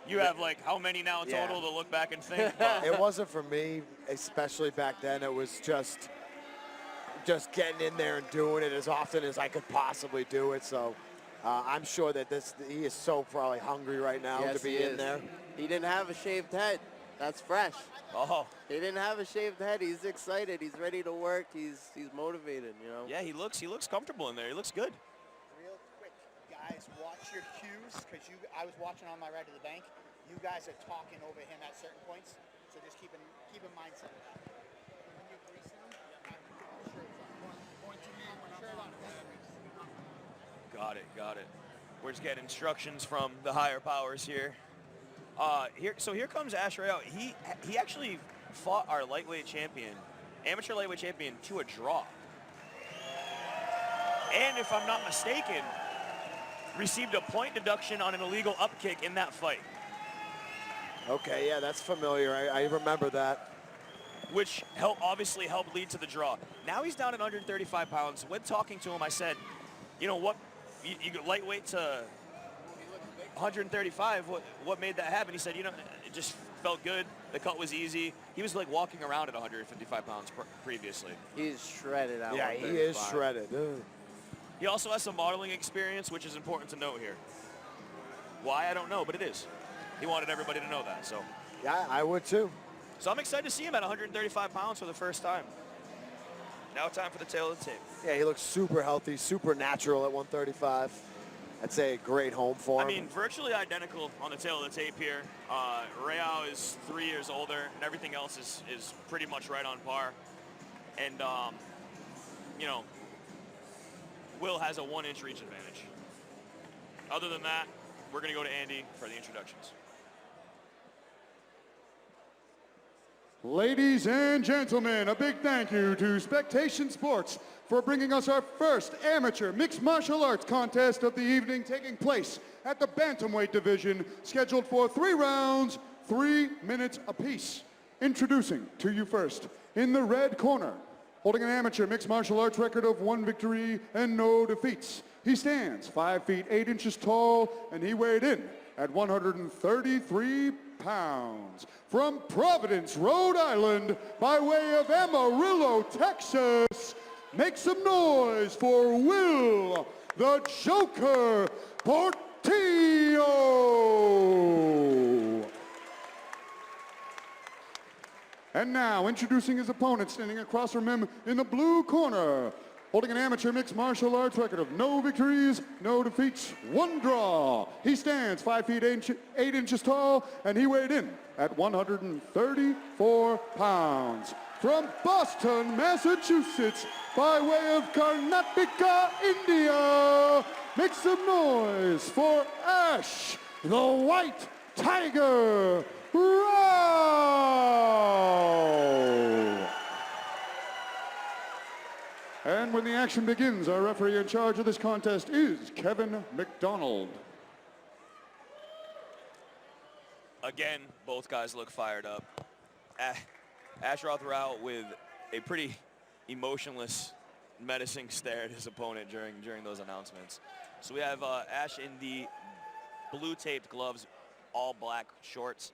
you have like how many now total to look back and think? It wasn't for me, especially back then. It was just getting in there and doing it as often as I could possibly do it. So I'm sure that he is so probably hungry right now to be in there. He didn't have a shaved head. That's fresh. Oh. He didn't have a shaved head. He's excited. He's ready to work. He's motivated, you know. Yeah, he looks comfortable in there. He looks good. Real quick, guys, watch your cues, because I was watching on my ride to the bank. You guys are talking over him at certain points, so just keep in mindset of that. When you're greasing him, Got it. We're just getting instructions from the higher powers here. Here comes Ash Rao. He actually fought our lightweight champion, amateur lightweight champion, to a draw. And if I'm not mistaken, received a point deduction on an illegal upkick in that fight. Okay, yeah, that's familiar. I remember that. which obviously helped lead to the draw. Now he's down at 135 pounds. When talking to him, I said, you know what, you go lightweight to 135, what made that happen? He said, you know, it just felt good. The cut was easy. He was like walking around at 155 pounds previously. He's shredded at Yeah, he is shredded. He also has some modeling experience, which is important to note here. Why, I don't know, but it is. He wanted everybody to know that, so. Yeah, I would too. So I'm excited to see him at 135 pounds for the first time. Now time for the tail of the tape. Yeah, he looks super healthy, super natural at 135. I'd say a great home for him. I mean, virtually identical on the tail of the tape here. Real is 3 years older, and everything else is pretty much right on par. And, you know, Will has a 1-inch reach advantage. Other than that, we're going to go to Andy for the introductions. Ladies and gentlemen, a big thank you to Spectation Sports for bringing us our first amateur mixed martial arts contest of the evening, taking place at the bantamweight division, scheduled for 3 rounds, 3 minutes apiece. Introducing to you first, in the red corner, holding an amateur mixed martial arts record of 1 victory and no defeats. He stands 5 feet 8 inches tall, and he weighed in at 133 pounds. From Providence, Rhode Island, by way of Amarillo, Texas, make some noise for Will the Joker Portillo. And now, introducing his opponent, standing across from him in the blue corner, holding an amateur mixed martial arts record of no victories, no defeats, 1 draw. He stands 5 feet 8 inches tall, and he weighed in at 134 pounds. From Boston, Massachusetts, by way of Karnataka, India, make some noise for Ash, the White Tiger, Rao. And when the action begins, our referee in charge of this contest is Kevin McDonald. Again, both guys look fired up. Asheroth Rao with a pretty emotionless, menacing stare at his opponent during those announcements. So we have Ash in the blue taped gloves, all black shorts.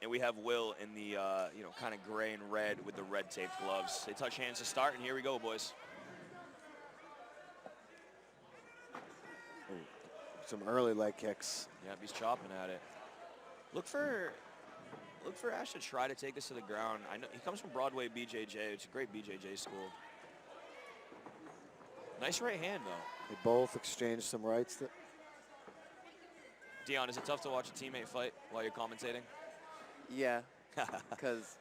And we have Will in the, you know, kind of gray and red with the red taped gloves. They touch hands to start, and here we go, boys. Ooh, some early leg kicks. Yep, he's chopping at it. Look for Ash to try to take this to the ground. I know he comes from Broadway BJJ. It's a great BJJ school. Nice right hand, though. They both exchanged some rights. Dion, is it tough to watch a teammate fight while you're commentating? Yeah, because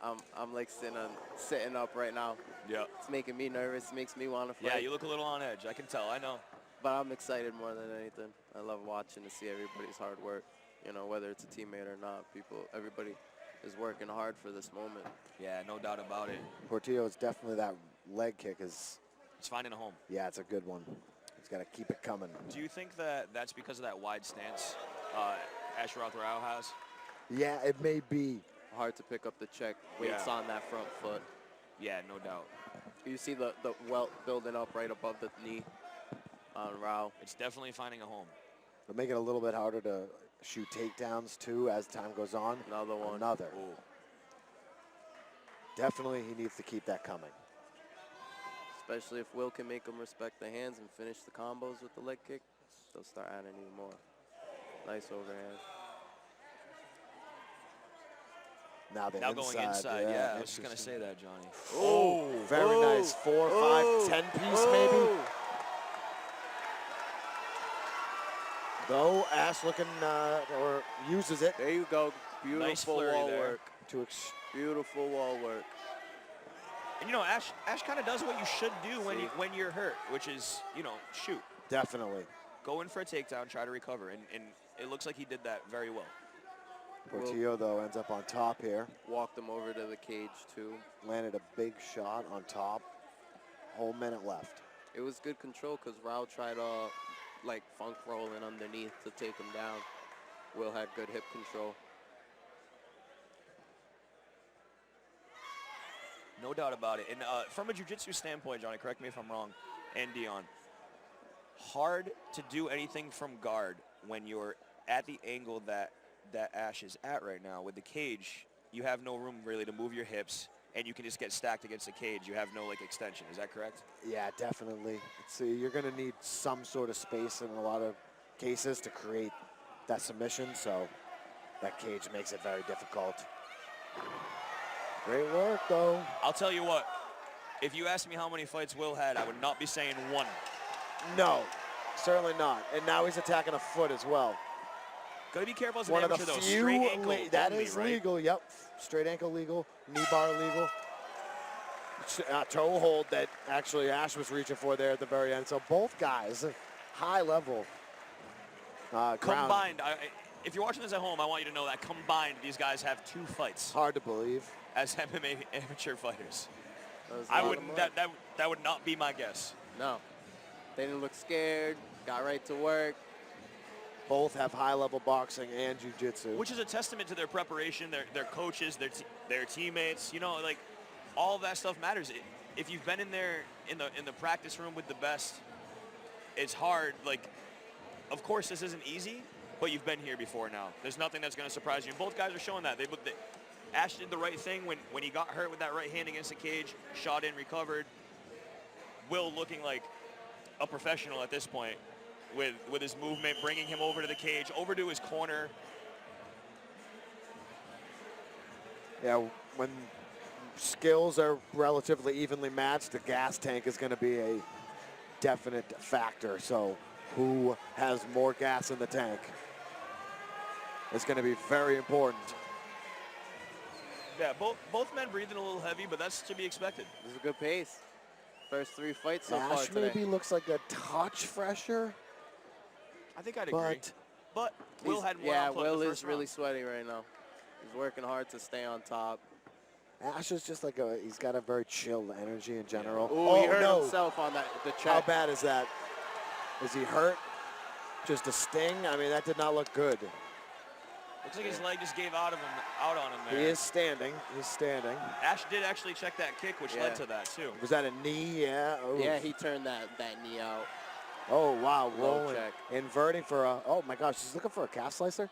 I'm like sitting up right now. Yeah. It's making me nervous. Makes me want to fight. Yeah, you look a little on edge. I can tell. I know. But I'm excited more than anything. I love watching to see everybody's hard work. You know, whether it's a teammate or not, everybody is working hard for this moment. Yeah, no doubt about it. Portillo is definitely that leg kick is. It's finding a home. Yeah, it's a good one. He's got to keep it coming. Do you think that that's because of that wide stance Asheroth Rao has? Yeah, it may be. Hard to pick up the check. Weights on that front foot. Yeah, no doubt. You see the welt building up right above the knee on Rao. It's definitely finding a home. It'll make it a little bit harder to shoot takedowns, too, as time goes on. Another one. Another. Ooh. Definitely he needs to keep that coming. Especially if Will can make him respect the hands and finish the combos with the leg kick, they'll start adding even more. Nice overhand. Now going inside. Yeah, I was just going to say that, Johnny. Oh, very nice. 4, 5, 10 piece maybe. Though Ash looking or uses it. There you go. Beautiful nice flurry wall there. work. Beautiful wall work. And you know, Ash kind of does what you should do when you're hurt, which is, you know, shoot. Definitely. Go in for a takedown, try to recover, and it looks like he did that very well. Portillo, though, ends up on top here. Walked him over to the cage, too. Landed a big shot on top. Whole minute left. It was good control because Rao tried like funk rolling underneath to take him down. Will had good hip control. No doubt about it. And from a jiu-jitsu standpoint, Johnny, correct me if I'm wrong, and Dion, hard to do anything from guard when you're at the angle that Ash is at right now. With the cage, you have no room really to move your hips, and you can just get stacked against the cage. You have no, like, extension. Is that correct? Yeah, definitely. You're going to need some sort of space in a lot of cases to create that submission, so that cage makes it very difficult. Great work, though. I'll tell you what, if you asked me how many fights Will had, I would not be saying one. No, certainly not. And now he's attacking a foot as well. Gotta be careful as an One of the amateur, though. few Straight ankle that only, is right? legal. Yep, straight ankle legal, knee bar legal. Toe hold that actually Ash was reaching for there at the very end. So both guys, high level. Combined, if you're watching this at home, I want you to know that combined, these guys have 2 fights Hard to believe. as MMA amateur fighters. That would not be my guess. No. They didn't look scared, got right to work. Both have high-level boxing and jiu-jitsu. Which is a testament to their preparation, their coaches, their teammates. You know, like, all of that stuff matters. If you've been in there in the practice room with the best, it's hard. Like, of course, this isn't easy, but you've been here before now. There's nothing that's going to surprise you. And both guys are showing that. Ash did the right thing when he got hurt with that right hand against the cage, shot in, recovered. Will looking like a professional at this point with his movement, bringing him over to the cage, over to his corner. Yeah, when skills are relatively evenly matched, the gas tank is going to be a definite factor. So who has more gas in the tank is going to be very important. Yeah, both men breathing a little heavy, but that's to be expected. This is a good pace. First 3 fights so far Ash today. maybe looks like a touch fresher. I think I'd agree. But Will had more Yeah, output in Will the is first really round. sweaty right now. He's working hard to stay on top. Ash is just like he's got a very chill energy in general. Ooh, he hurt no. himself on the check. How bad is that? Is he hurt? Just a sting? I mean, that did not look good. Looks like his leg just gave out on him there. He is standing. He's standing. Ash did actually check that kick, which led to that too. Was that a knee? Yeah. Oof. Yeah, he turned that knee out. Oh, wow. Low Rolling. check. Inverting for a, oh my gosh, he's looking for a calf slicer?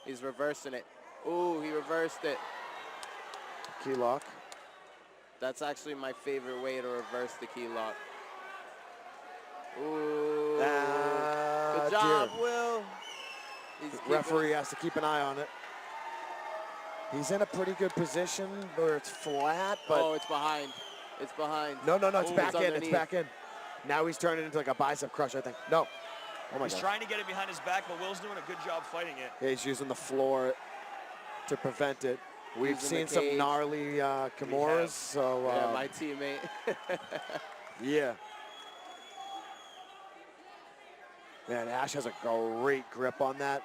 He's reversing it. Ooh, he reversed it. Key lock. That's actually my favorite way to reverse the key lock. Ooh. Good job, dear. Will. Referee has to keep an eye on it. He's in a pretty good position where it's flat, but. Oh, it's behind. It's behind. No, it's Ooh, back in. underneath. It's back in. Now he's turning into like a bicep crush, I think. No. Oh my He's God. trying to get it behind his back, but Will's doing a good job fighting it. Yeah, he's using the floor to prevent it. We've Using seen the some cage. gnarly Kimuras, so. Yeah, my teammate. Yeah. Man, Ash has a great grip on that.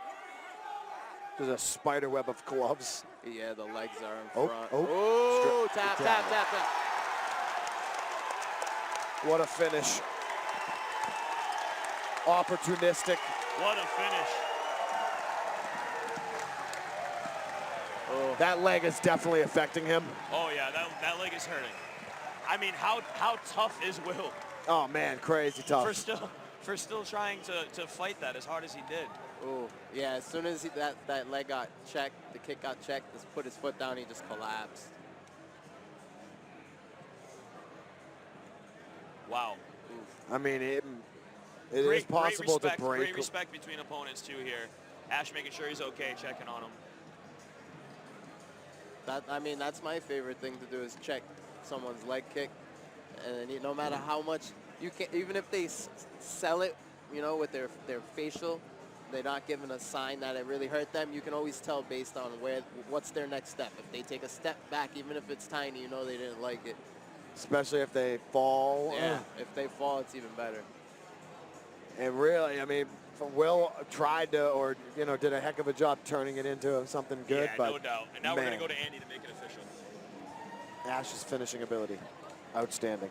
There's a spider web of gloves. Yeah, the legs are in Oh, front. oh. Ooh, Strip. tap, Good tap, tap. tap, tap. What a finish. Opportunistic. What a finish. Oh. That leg is definitely affecting him. Oh yeah, that leg is hurting. I mean, how tough is Will Oh man, crazy tough. for still trying to fight that as hard as he did? Ooh, yeah, as soon as that leg got checked, the kick got checked, just put his foot down, he just collapsed. Wow. I mean, it is possible to break. Great respect between opponents too here. Ash making sure he's okay, checking on him. That's my favorite thing to do is check someone's leg kick, and then no matter how much you can, even if they sell it, with their facial, they're not giving a sign that it really hurt them. You can always tell based on what's their next step. If they take a step back, even if it's tiny, they didn't like it. Especially if they fall. Yeah, if they fall, it's even better. And really, I mean, Will tried to, or did a heck of a job turning it into something good. Yeah, but no doubt. And now we're man, gonna go to Andy to make it official. Ash's finishing ability, outstanding.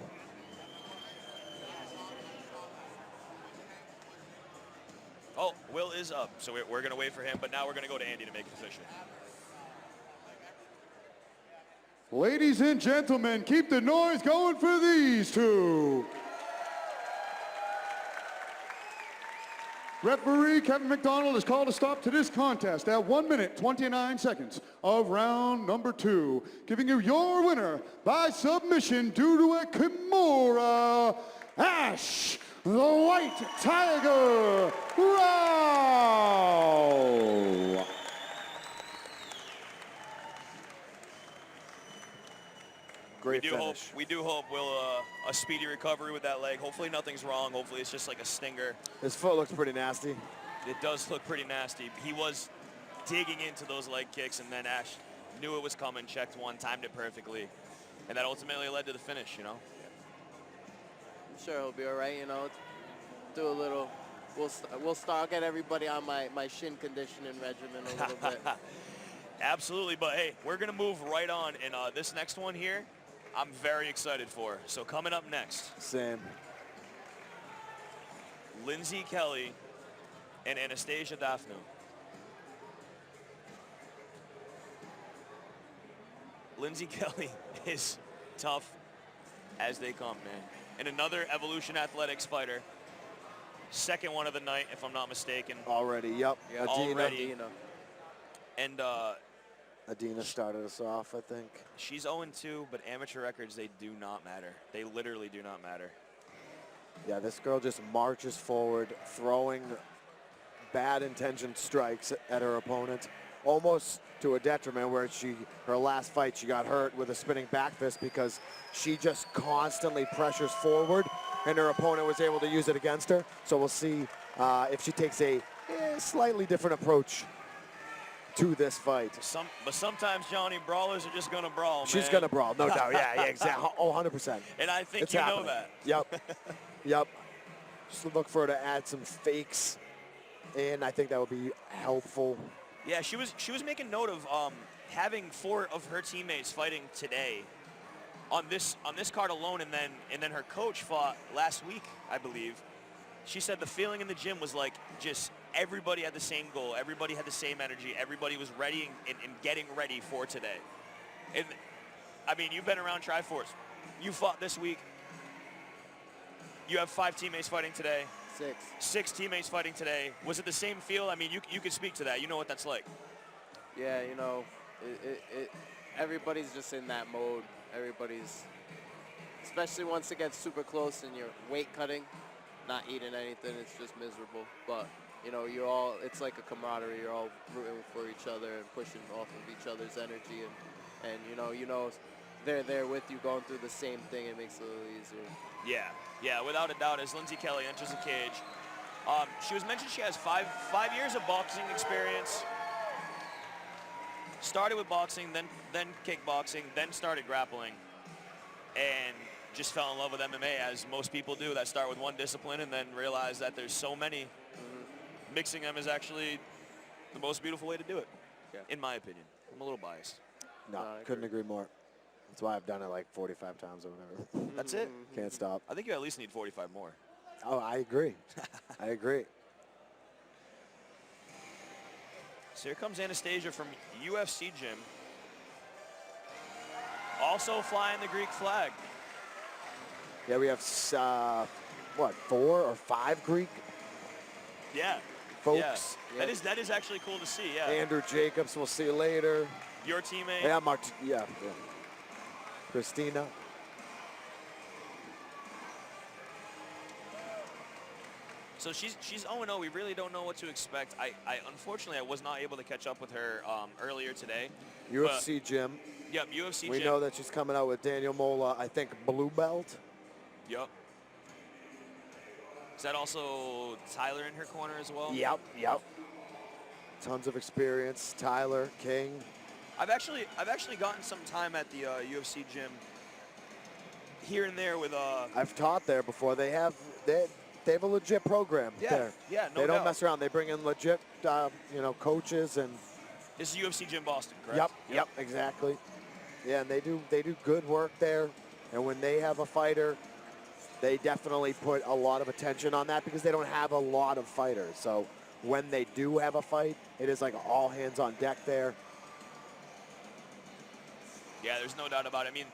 Oh, Will is up, so we're gonna wait for him. But now we're gonna go to Andy to make it official. Ladies and gentlemen, keep the noise going for these two. Referee Kevin McDonald has called a stop to this contest at 1 minute, 29 seconds of round number 2, giving you your winner by submission due to a Kimura, Ash, the White Tiger, Rao. Great finish. We do hope we'll a speedy recovery with that leg. Hopefully nothing's wrong. Hopefully it's just like a stinger. His foot looks pretty nasty. It does look pretty nasty. He was digging into those leg kicks, and then Ash knew it was coming, checked one, timed it perfectly, and that ultimately led to the finish, you know? I'm sure he'll be all right, you know. Do a little, we'll start, get everybody on my shin conditioning regimen a little bit. Absolutely, but hey, we're gonna move right on, and this next one here, I'm very excited for. So coming up next. Same. Lindsay Kelly and Anastasia Daphne. Lindsay Kelly is tough as they come, man. And another Evolution Athletics fighter. Second one of the night, if I'm not mistaken. Already, yep. Yeah, already. And Adina started us off, I think. she's 0-2, but amateur records, they do not matter. They literally do not matter. Yeah, this girl just marches forward, throwing bad intentioned strikes at her opponent, almost to a detriment where her last fight, she got hurt with a spinning back fist because she just constantly pressures forward, and her opponent was able to use it against her. So we'll see if she takes a slightly different approach to this fight. But sometimes, Johnny, brawlers are just going to brawl, man. She's going to brawl, no doubt. Yeah, exactly. Oh, 100%. And I think It's you happening. know that. Yep. Yep. Just look for her to add some fakes, and I think that would be helpful. Yeah, she was making note of having 4 of her teammates fighting today on this card alone, and then her coach fought last week, I believe. She said the feeling in the gym was like just everybody had the same goal, everybody had the same energy, everybody was ready and getting ready for today. And I mean, you've been around Triforce. You fought this week. You have 5 teammates fighting today. 6 teammates fighting today. Was it the same feel? I mean, you could speak to that. You know what that's like. Yeah, you know, everybody's just in that mode. Everybody's, especially once it gets super close and you're weight cutting, not eating anything, it's just miserable. But, you know, it's like a camaraderie. You're all rooting for each other and pushing off of each other's energy. And you know, they're there with you going through the same thing. It makes it a little easier. Yeah, without a doubt, as Lindsay Kelly enters the cage. She was mentioned she has 5 years of boxing experience. Started with boxing, then kickboxing, then started grappling, and just fell in love with MMA, as most people do that start with one discipline and then realize that there's so many. Mixing them is actually the most beautiful way to do it, in my opinion. I'm a little biased. No, couldn't agree more. That's why I've done it like 45 times or whatever. That's it? Can't stop. I think you at least need 45 more. Oh, I agree. I agree. So here comes Anastasia from UFC Gym. Also flying the Greek flag. Yeah, we have, 4 or 5 Greek folks? Yeah. That is actually cool to see, yeah. Andrew Jacobs, we'll see you later. Your teammate. Yeah, Christina. So she's 0-0. We really don't know what to expect. Unfortunately, I was not able to catch up with her earlier today. UFC Gym. Yep, UFC Gym. We know that she's coming out with Daniel Mola, I think, blue belt. Yep. Is that also Tyler in her corner as well? Yep. Tons of experience. Tyler, King. I've actually gotten some time at the UFC Gym here and there with I've taught there before. They have a legit program there. Yeah, no doubt. They don't mess around. They bring in legit coaches, and this is UFC Gym Boston, correct? Yep, exactly. Yeah, and they do good work there. And when they have a fighter, they definitely put a lot of attention on that because they don't have a lot of fighters. So when they do have a fight, it is like all hands on deck there. Yeah, there's no doubt about it. I mean,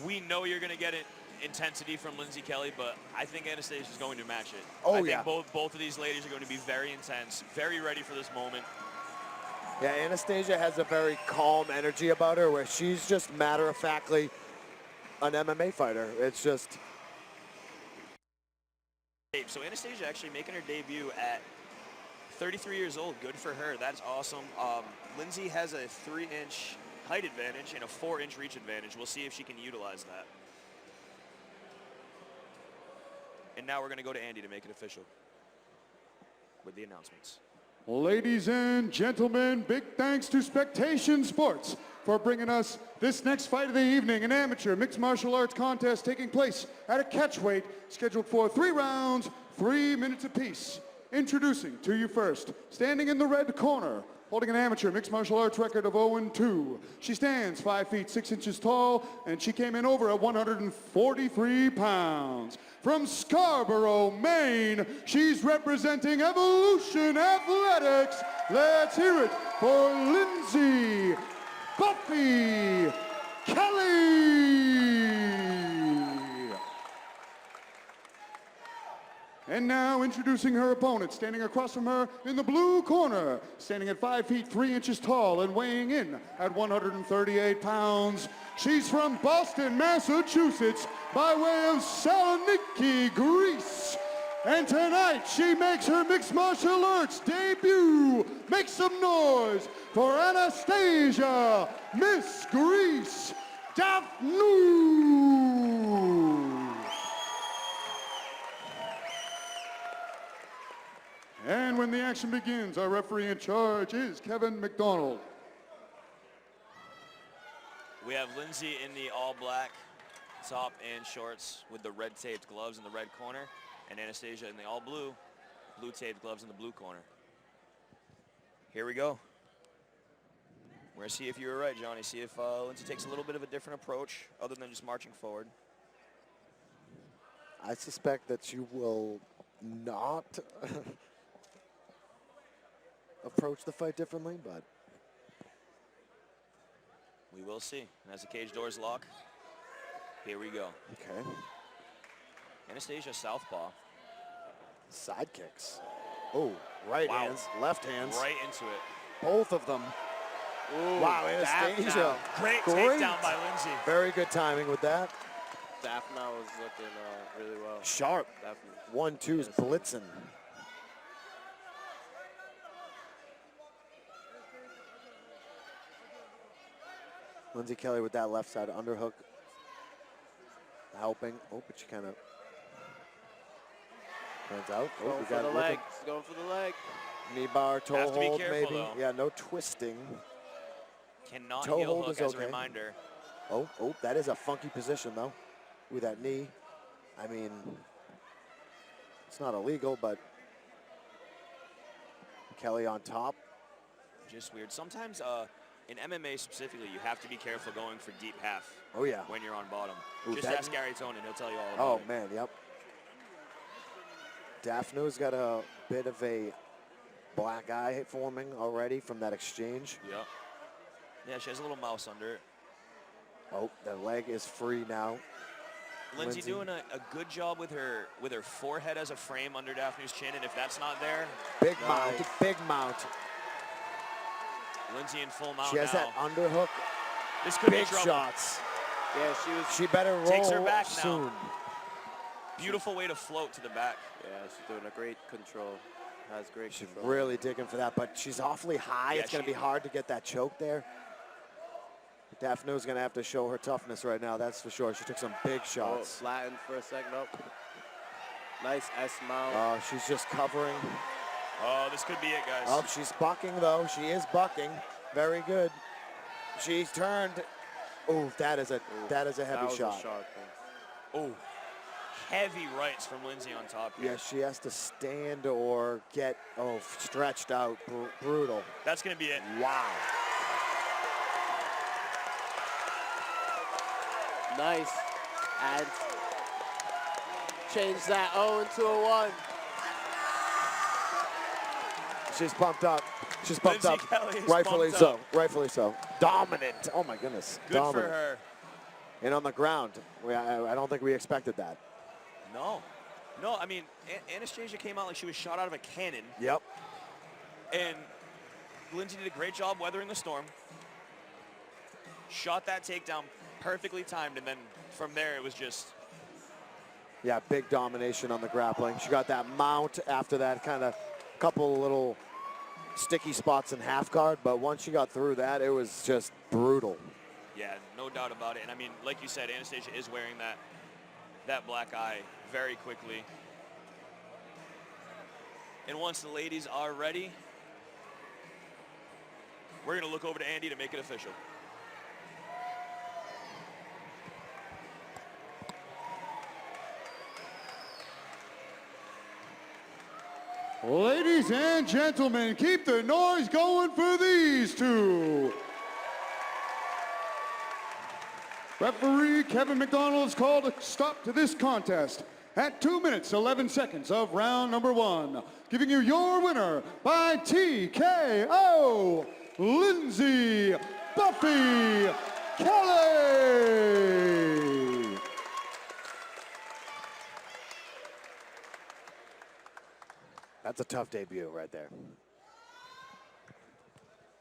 we know you're going to get intensity from Lindsay Kelly, but I think Anastasia is going to match it. Oh, I yeah. think both of these ladies are going to be very intense, very ready for this moment. Yeah, Anastasia has a very calm energy about her where she's just matter-of-factly an MMA fighter. It's just... So Anastasia actually making her debut at 33 years old. Good for her. That's awesome. Lindsay has a 3-inch height advantage and a 4-inch reach advantage. We'll see if she can utilize that. And now we're going to go to Andy to make it official with the announcements. Ladies and gentlemen, big thanks to Spectation Sports for bringing us this next fight of the evening, an amateur mixed martial arts contest taking place at a catchweight scheduled for 3 rounds, 3 minutes apiece. Introducing to you first, standing in the red corner, holding an amateur mixed martial arts record of 0-2. She stands 5 feet 6 inches tall, and she came in over at 143 pounds. From Scarborough, Maine, she's representing Evolution Athletics. Let's hear it for Lindsay Buffy Kelly. And now introducing her opponent, standing across from her in the blue corner, standing at 5 feet 3 inches tall and weighing in at 138 pounds. She's from Boston, Massachusetts, by way of Saloniki, Greece. And tonight she makes her mixed martial arts debut. Make some noise for Anastasia, Miss Greece, Daphne. And when the action begins, our referee in charge is Kevin McDonald. We have Lindsay in the all-black top and shorts with the red taped gloves in the red corner, and Anastasia in the all-blue, blue taped gloves in the blue corner. Here we go. We're going to see if you were right, Johnny. See if Lindsay takes a little bit of a different approach other than just marching forward. I suspect that you will not approach the fight differently, but we will see. And as the cage doors lock, here we go. Okay. Anastasia southpaw. Side kicks. Oh, right hands, left hands. Right into it. Both of them. Ooh, wow, Anastasia. Great takedown by Lindsay. Very good timing with that. Daphne was looking really well. Sharp. Daphne. 1-2's blitzing. Lindsay Kelly with that left side underhook. Helping. Oh, but she kind of hands out. Oh, going we for got the leg. He's going for the leg. Knee bar, toe Have to be hold, careful, maybe. though. Yeah, no twisting. Cannot Toe heel hold hook is as okay. a reminder. Oh, that is a funky position, though, with that knee. I mean, it's not illegal, but Kelly on top. Just weird. Sometimes in MMA specifically, you have to be careful going for deep half. Oh, yeah. When you're on bottom. Ooh, Just ask Gary Tonin. He'll tell you all about it. Oh, man, yep. Daphne's got a bit of a black eye forming already from that exchange. Yep. Yeah, she has a little mouse under it. Oh, the leg is free now. Lindsay doing a good job with her forehead as a frame under Daphne's chin, and if that's not there, big mount, big mount. Lindsay in full mount She has now. that underhook. This could big be trouble. shots. Yeah, She better roll Takes her back soon. now. Beautiful way to float to the back. Yeah, she's doing a great control. Has great She's control. really digging for that, but she's awfully high. Yeah, it's going to be hard to get that choke there. Daphne's going to have to show her toughness right now, that's for sure. She took some big shots. Oh, flattened for a second. Nope. Nice S-mount. She's just covering. Oh, this could be it, guys. Oh, she's bucking, though. She is bucking. Very good. She's turned. Oh, that is a heavy shot. Oh, heavy rights from Lindsay on top here. Yeah, she has to stand or get, stretched out. Brutal. That's going to be it. Wow. Nice. And change that 0 to a 1. She's pumped up. She's pumped Lindsay up. Kelly is Rightfully pumped so. up. Rightfully so. dominant. Oh my goodness. Good dominant. for her. And on the ground, I don't think we expected that. No. No, I mean, Anastasia came out like she was shot out of a cannon. Yep. And Lindsay did a great job weathering the storm. Shot that takedown perfectly timed, and then from there it was just... Yeah, big domination on the grappling. She got that mount after that kind of couple little sticky spots in half guard, but once she got through that, it was just brutal. Yeah, no doubt about it. And I mean, like you said, Anastasia is wearing that black eye very quickly. And once the ladies are ready, we're going to look over to Andy to make it official. Ladies and gentlemen, keep the noise going for these two. Referee Kevin McDonald has called a stop to this contest at 2 minutes, 11 seconds of round number 1. Giving you your winner by TKO, Lindsay Buffy Kelly. That's a tough debut right there.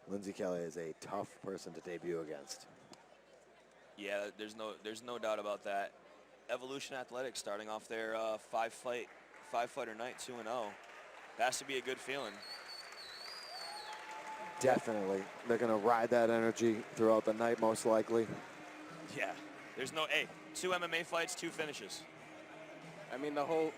Lindsay Kelly is a tough person to debut against. Yeah, there's no doubt about that. Evolution Athletics starting off their five-fighter night 2-0. That has to be a good feeling. Definitely. They're going to ride that energy throughout the night, most likely. Yeah, there's no, hey, 2 MMA fights, 2 finishes. I mean, the whole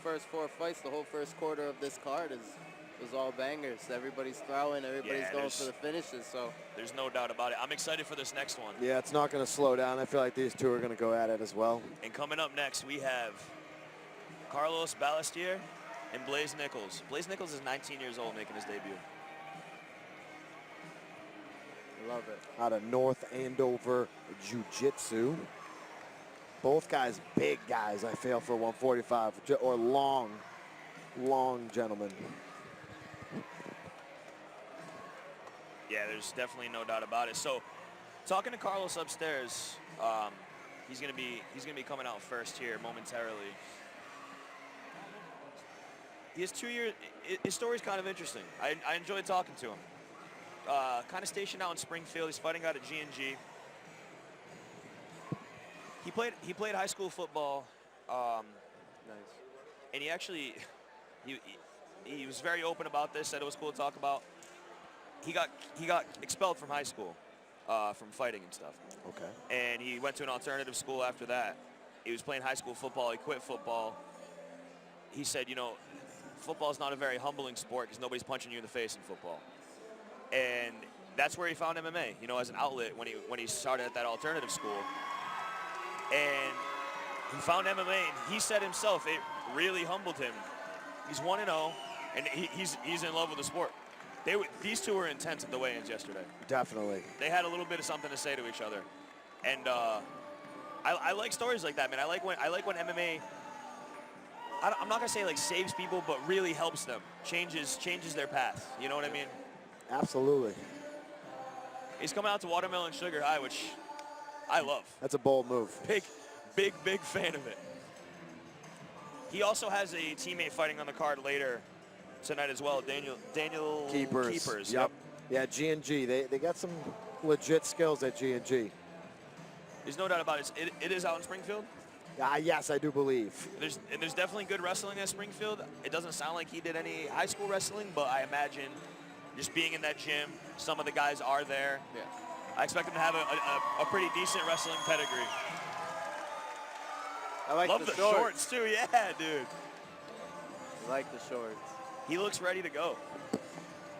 first 4 fights, the whole first quarter of this card was all bangers. Everybody's throwing, everybody's going for the finishes. So there's no doubt about it. I'm excited for this next one. Yeah, it's not going to slow down. I feel like these two are going to go at it as well. And coming up next, we have Carlos Balestier and Blaze Nichols. Blaze Nichols is 19 years old, making his debut. Love it. Out of North Andover Jiu-Jitsu. Both guys, big guys, I feel, for 145, or long gentlemen. Yeah, there's definitely no doubt about it. So, talking to Carlos upstairs, he's gonna be coming out first here momentarily. He has 2 years. His story's kind of interesting. I enjoyed talking to him. Kind of stationed out in Springfield. He's fighting out at G&G. He played high school football. Nice. And he actually he was very open about this. Said it was cool to talk about. He got expelled from high school from fighting and stuff. Okay. And he went to an alternative school after that. He was playing high school football. He quit football. He said, you know, football is not a very humbling sport because nobody's punching you in the face in football. And that's where he found MMA, you know, as an outlet when he started at that alternative school. And he found MMA, and he said himself, it really humbled him. He's 1-0, and he's in love with the sport. These two were intense at the weigh-ins yesterday. Definitely. They had a little bit of something to say to each other, and I like stories like that, man. I like when MMA. I'm not gonna say like saves people, but really helps them, changes their path. You know what I mean? Absolutely. He's coming out to Watermelon Sugar High, which I love. That's a bold move. Big fan of it. He also has a teammate fighting on the card later tonight as well, Daniel Keepers. Yep. Yeah, G&G. They got some legit skills at G&G. There's no doubt about it. It is out in Springfield. Yes, I do believe. There's definitely good wrestling at Springfield. It doesn't sound like he did any high school wrestling, but I imagine just being in that gym, some of the guys are there. Yeah. I expect him to have a pretty decent wrestling pedigree. I like Love the shorts too, yeah, dude. I like the shorts. He looks ready to go.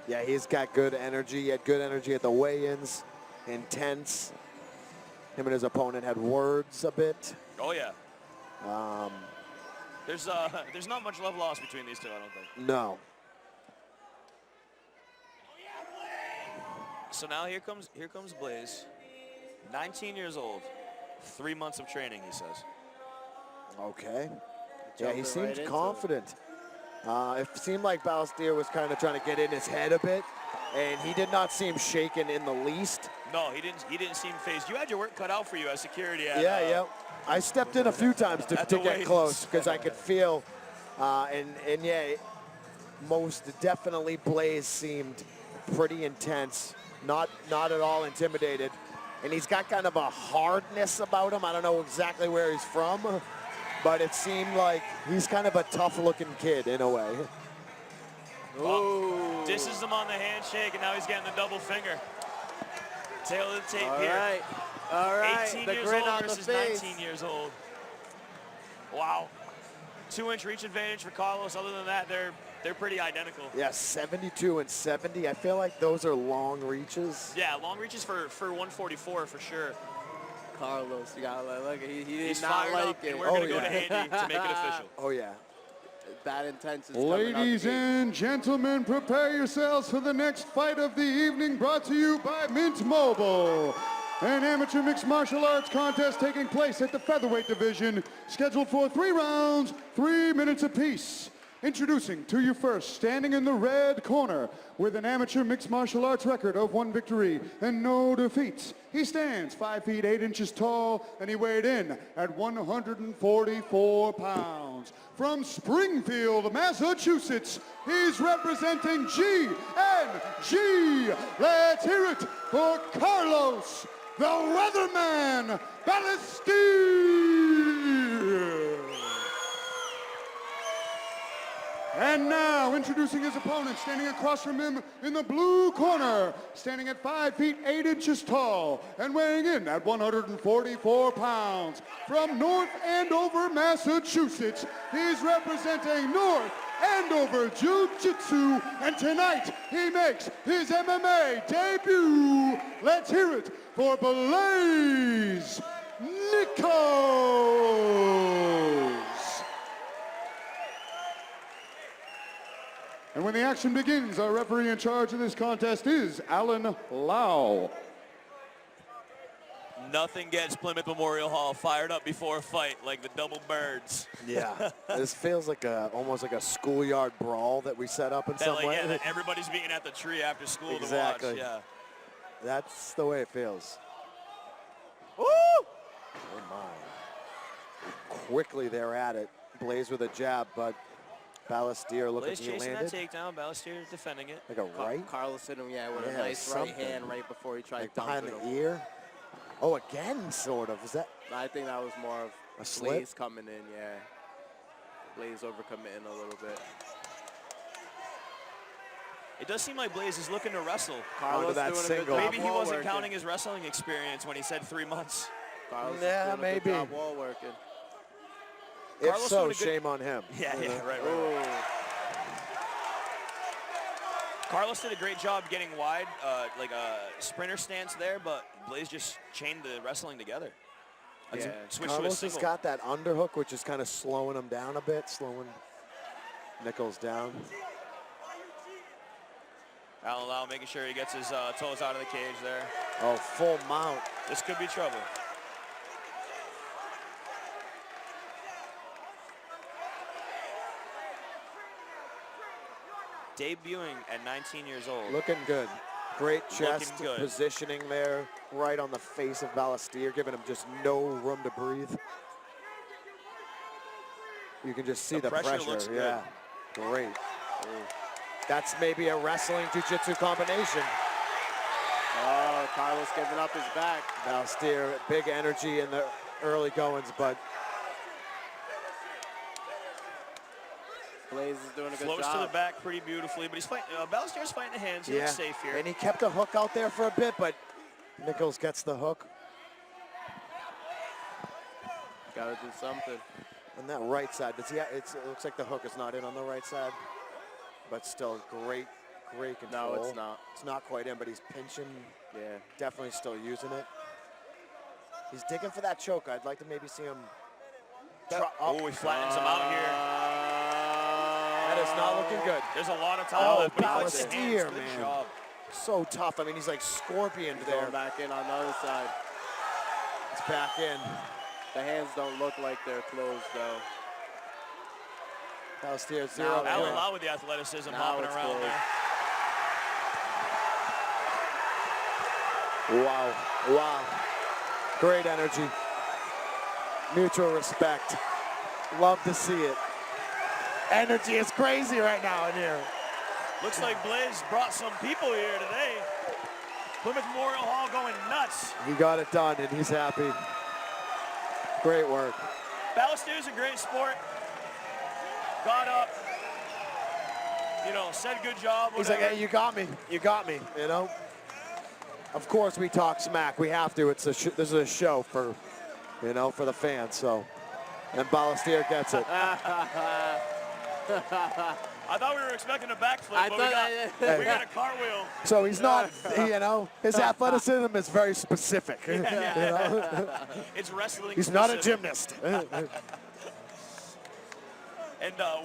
Yeah, he's got good energy. He had good energy at the weigh-ins. Intense. Him and his opponent had words a bit. Oh yeah. There's not much love lost between these two, I don't think. No. So now here comes Blaze. 19 years old. 3 months of training, he says. Okay. Yeah, he Jumping seemed right confident. It seemed like Balestier was kind of trying to get in his head a bit. and he did not seem shaken in the least. No, he didn't seem phased. You had your work cut out for you as security. At, Yeah. I stepped in a few times to get close because I could feel, and yeah, most definitely Blaze seemed pretty intense, not at all intimidated. And he's got kind of a hardness about him. I don't know exactly where he's from, but it seemed like he's kind of a tough-looking kid in a way. Oh, disses him on the handshake, and now he's getting the double finger. Tail of the tape here. All right. 18 the years grin old on versus the face. 19 years old. Wow. 2-inch reach advantage for Carlos. Other than that, they're pretty identical. Yeah, 72 and 70. I feel like those are long reaches. Yeah, long reaches for 144 for sure. Carlos, you gotta look. He did He's not fired like up, it. and we're going to go to Handy to make it official. Oh, yeah. That intense is Ladies coming up. and gentlemen, prepare yourselves for the next fight of the evening, brought to you by Mint Mobile. An amateur mixed martial arts contest taking place at the featherweight division, scheduled for 3 rounds, 3 minutes apiece. Introducing to you first, standing in the red corner, with an amateur mixed martial arts record of 1 victory and no defeats. He stands 5 feet 8 inches tall, and he weighed in at 144 pounds. From Springfield, Massachusetts, he's representing GNG. Let's hear it for Carlos, the Weatherman Balestier. And now, introducing his opponent, standing across from him in the blue corner, standing at 5 feet 8 inches tall and weighing in at 144 pounds. From North Andover, Massachusetts, he's representing North Andover Jiu-Jitsu, and tonight he makes his MMA debut. Let's hear it for Blaze Nico. And when the action begins, our referee in charge of this contest is Alan Lau. Nothing gets Plymouth Memorial Hall fired up before a fight like the double birds. Yeah, this feels like almost like a schoolyard brawl that we set up in some way. Yeah, that everybody's being at the tree after school Exactly. to watch. Yeah. That's the way it feels. Woo! Oh my. Quickly they're at it. Blaze with a jab, but Balestier looking Blaze to be chasing landed. that takedown. Balestier defending it. Like a right? Carlos hit him, with a Yeah, nice right something. hand right before he tried Like dumping behind the him. ear. Oh, again, sort of. Is that? I think that was more of A slip? Blaze coming in, yeah. Blaze overcommitting a little bit. It does seem like Blaze is looking to wrestle. Carlos that doing a single. good job Maybe he wall wasn't working. counting his wrestling experience when he said 3 months. Carlos is Yeah, doing a good maybe. job wall working. If Carlos so, doing a good- shame on him. Yeah, You know? right. Ooh. Carlos did a great job getting wide, like a sprinter stance there, but Blaze just chained the wrestling together. Yeah. Switched to a Carlos has single. got that underhook, which is kind of slowing him down a bit, slowing Nichols down. Alan Lau making sure he gets his toes out of the cage there. Oh, full mount. This could be trouble. Debuting at 19 years old. Looking good. Great chest Looking good. positioning there, right on the face of Balestier, giving him just no room to breathe. You can just see The the pressure pressure. looks good. Yeah, great. That's maybe a wrestling jiu-jitsu combination. Oh, Carlos giving up his back. Balestier, big energy in the early goings, but Blaze is doing a good Floats job. to the back pretty beautifully, but he's fighting. Balestier's fighting the hands. He yeah. looks safe here. And he kept the hook out there for a bit, but Nichols gets the hook. Gotta do something. On that right side, does he? It looks like the hook is not in on the right side, but still great control. No, it's not. It's not quite in, but he's pinching. Yeah. Definitely still using it. He's digging for that choke. I'd like to maybe see him. Oh, he flattens him out here. That is not looking good. There's a lot of time Oh, left, but he fights the Balestier, hands. Good man. job. So tough. I mean, he's like scorpion there. Going back in on the other side. It's back in. The hands don't look like they're closed, though. Balestier Now zero. Alan Alan Lau with the athleticism Now hopping it's around close. there. Wow, wow. Great energy. Mutual respect. Love to see it. Energy is crazy right now in here. Looks like Blaze brought some people here today. Plymouth Memorial Hall going nuts. He got it done, and he's happy. Great work. Balestier is a great sport. Got up, you know, said good job. He's Whatever. like, hey, you got me. You got me, you know? Of course we talk smack. We have to. It's this is a show for, you know, for the fans, so. And Balestier gets it. I thought we were expecting a backflip, but we got a cartwheel. So he's not, you know, his athleticism is very specific. You know? It's wrestling. He's not a gymnast. And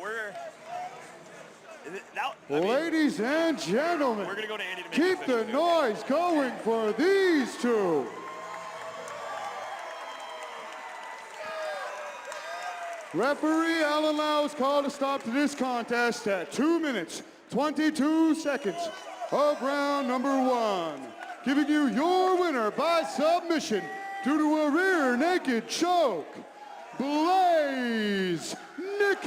we're now. Ladies and gentlemen, we're gonna go to Andy to make keep the noise going for these two. Referee Alan Lau's called a stop to this contest at 2 minutes, 22 seconds of round number 1. Giving you your winner by submission due to a rear naked choke, Blaze Nico's.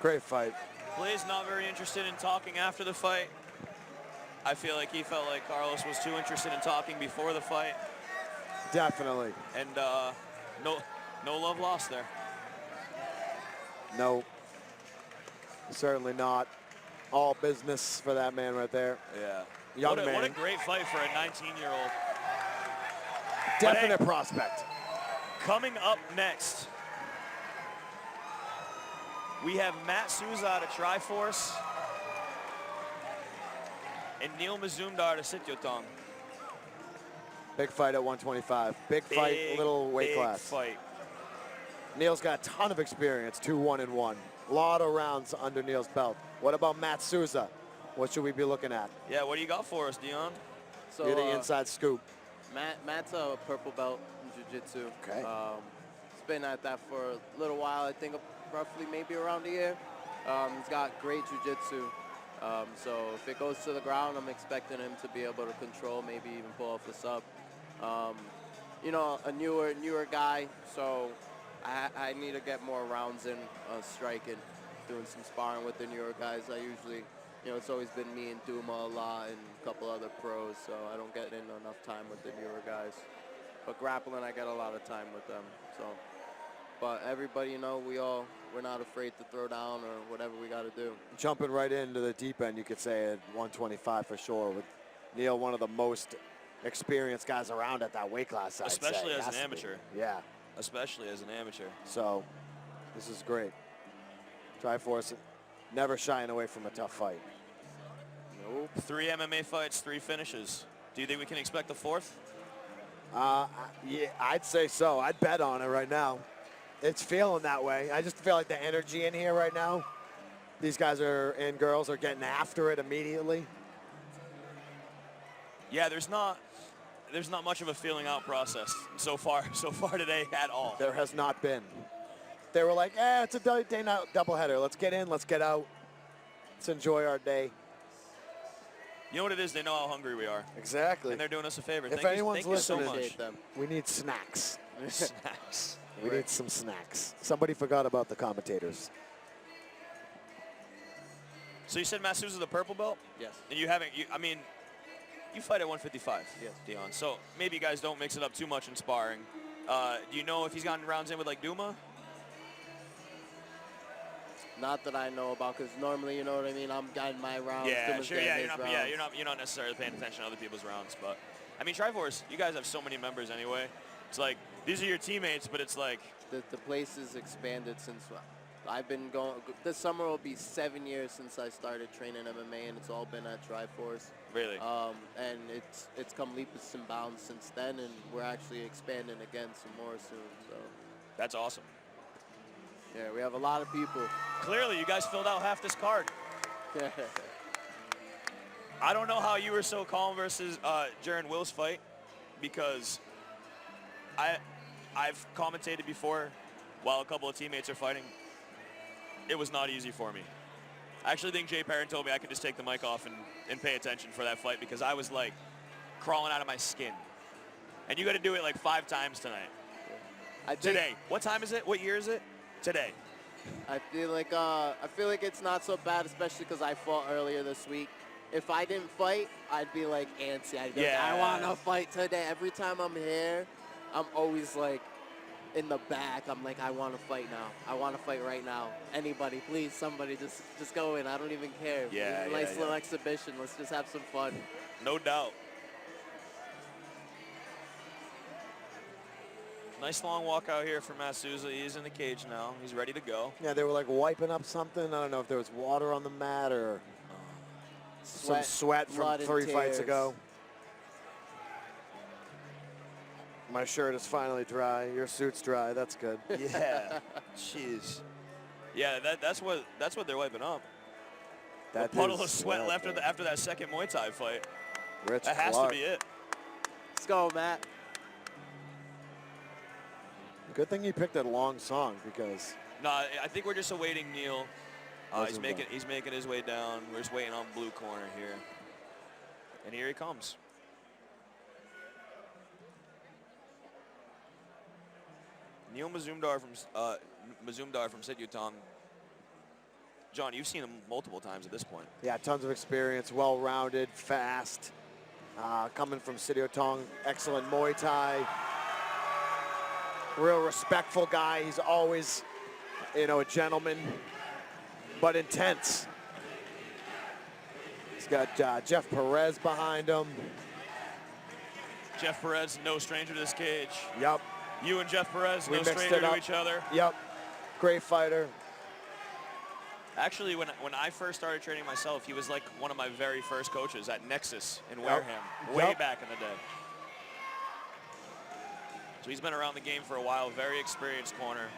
Great fight. Blaze not very interested in talking after the fight. I feel like he felt like Carlos was too interested in talking before the fight. Definitely. And no love lost there. No. Certainly not. All business for that man right there. Yeah. Young man. What a great fight for a 19-year-old. Definite prospect. Coming up next, we have Matt Souza out of Triforce and Neil Mazumdar to Sityoton. Big fight at 125. Big fight, little weight class. Fight. Neil's got a ton of experience, 2-1-1. A lot of rounds under Neil's belt. What about Matt Souza? What should we be looking at? Yeah, what do you got for us, Dion? So You're the inside scoop. Matt's a purple belt in jiu-jitsu. Okay. He's been at that for a little while, I think roughly maybe around a year. He's got great jiu-jitsu. So if it goes to the ground, I'm expecting him to be able to control, maybe even pull off a sub. You know, a newer guy, so I need to get more rounds in striking, doing some sparring with the newer guys. I usually, you know, it's always been me and Duma a lot and a couple other pros, so I don't get in enough time with the newer guys. But grappling, I get a lot of time with them. So, but everybody, you know, we're not afraid to throw down or whatever we got to do. Jumping right into the deep end, you could say at 125 for sure. With Neil, one of the most experienced guys around at that weight class, I'd Especially say. as an amateur. Yeah. Especially as an amateur. So, this is great. Triforce, never shying away from a tough fight. Nope. 3 MMA fights, 3 finishes. Do you think we can expect the 4th? Yeah, I'd say so. I'd bet on it right now. It's feeling that way. I just feel like the energy in here right now. These guys and girls are getting after it immediately. Yeah, there's not much of a feeling out process so far today at all. There has not been. They were like, it's a day night doubleheader. Let's get in, let's get out. Let's enjoy our day. You know what it is? They know how hungry we are. Exactly. And they're doing us a favor. If Thank anyone's you so listening, much. we need snacks. Snacks. We need some snacks. Somebody forgot about the commentators. So you said Matt Souza's the purple belt? Yes. And you fight at 155. Yes. Dion. So maybe you guys don't mix it up too much in sparring. Do you know if he's gotten rounds in with like Duma? Not that I know about, because normally, you know what I mean, I'm getting my rounds. Yeah, Duma's sure. getting Yeah, his rounds. you're not necessarily paying attention to other people's rounds, but I mean, Triforce, you guys have so many members anyway. It's like these are your teammates, but it's like The place has expanded since I've been going. This summer will be 7 years since I started training MMA, and it's all been at Triforce. Really? And it's come leaps and bounds since then, and we're actually expanding again some more soon. So that's awesome. yeah, we have a lot of people. Clearly, you guys filled out half this card. I don't know how you were so calm versus Jaron Will's fight, because I've commentated before while a couple of teammates are fighting, it was not easy for me. I actually think Jay Perrin told me I could just take the mic off and pay attention for that fight because I was like crawling out of my skin. And you got to do it like 5 times tonight. Today. What time is it? What year is it? Today. I feel like it's not so bad, especially because I fought earlier this week. If I didn't fight, I'd be like antsy. I'd be like, I want to fight today. Every time I'm here, I'm always like in the back. I'm like, I want to fight now. I want to fight right now. Anybody, please, somebody, just go in. I don't even care. Yeah, nice little exhibition. Let's just have some fun. No doubt. Nice long walk out here for Souza. He's in the cage now. He's ready to go. Yeah, they were like wiping up something. I don't know if there was water on the mat or some sweat from 3 fights ago. My shirt is finally dry. Your suit's dry. That's good. Yeah. Jeez. Yeah, that's what they're wiping up. That a puddle of sweat left after that second Muay Thai fight. That has to be it. Let's go, Matt. Good thing you picked that long song because. No, I think we're just awaiting Neil. He's making his way down. We're just waiting on blue corner here. And here he comes. Neil Mazumdar from Sityodtong. John, you've seen him multiple times at this point. Yeah, tons of experience, well-rounded, fast. Coming from Sityodtong, excellent Muay Thai. Real respectful guy. He's always, a gentleman, but intense. He's got Jeff Perez behind him. Jeff Perez, no stranger to this cage. Yep. You and Jeff Perez, no stranger to each other. Yep. Great fighter. Actually, when I first started training myself, he was like one of my very first coaches at Nexus in Wareham, way back in the day. So he's been around the game for a while, very experienced corner.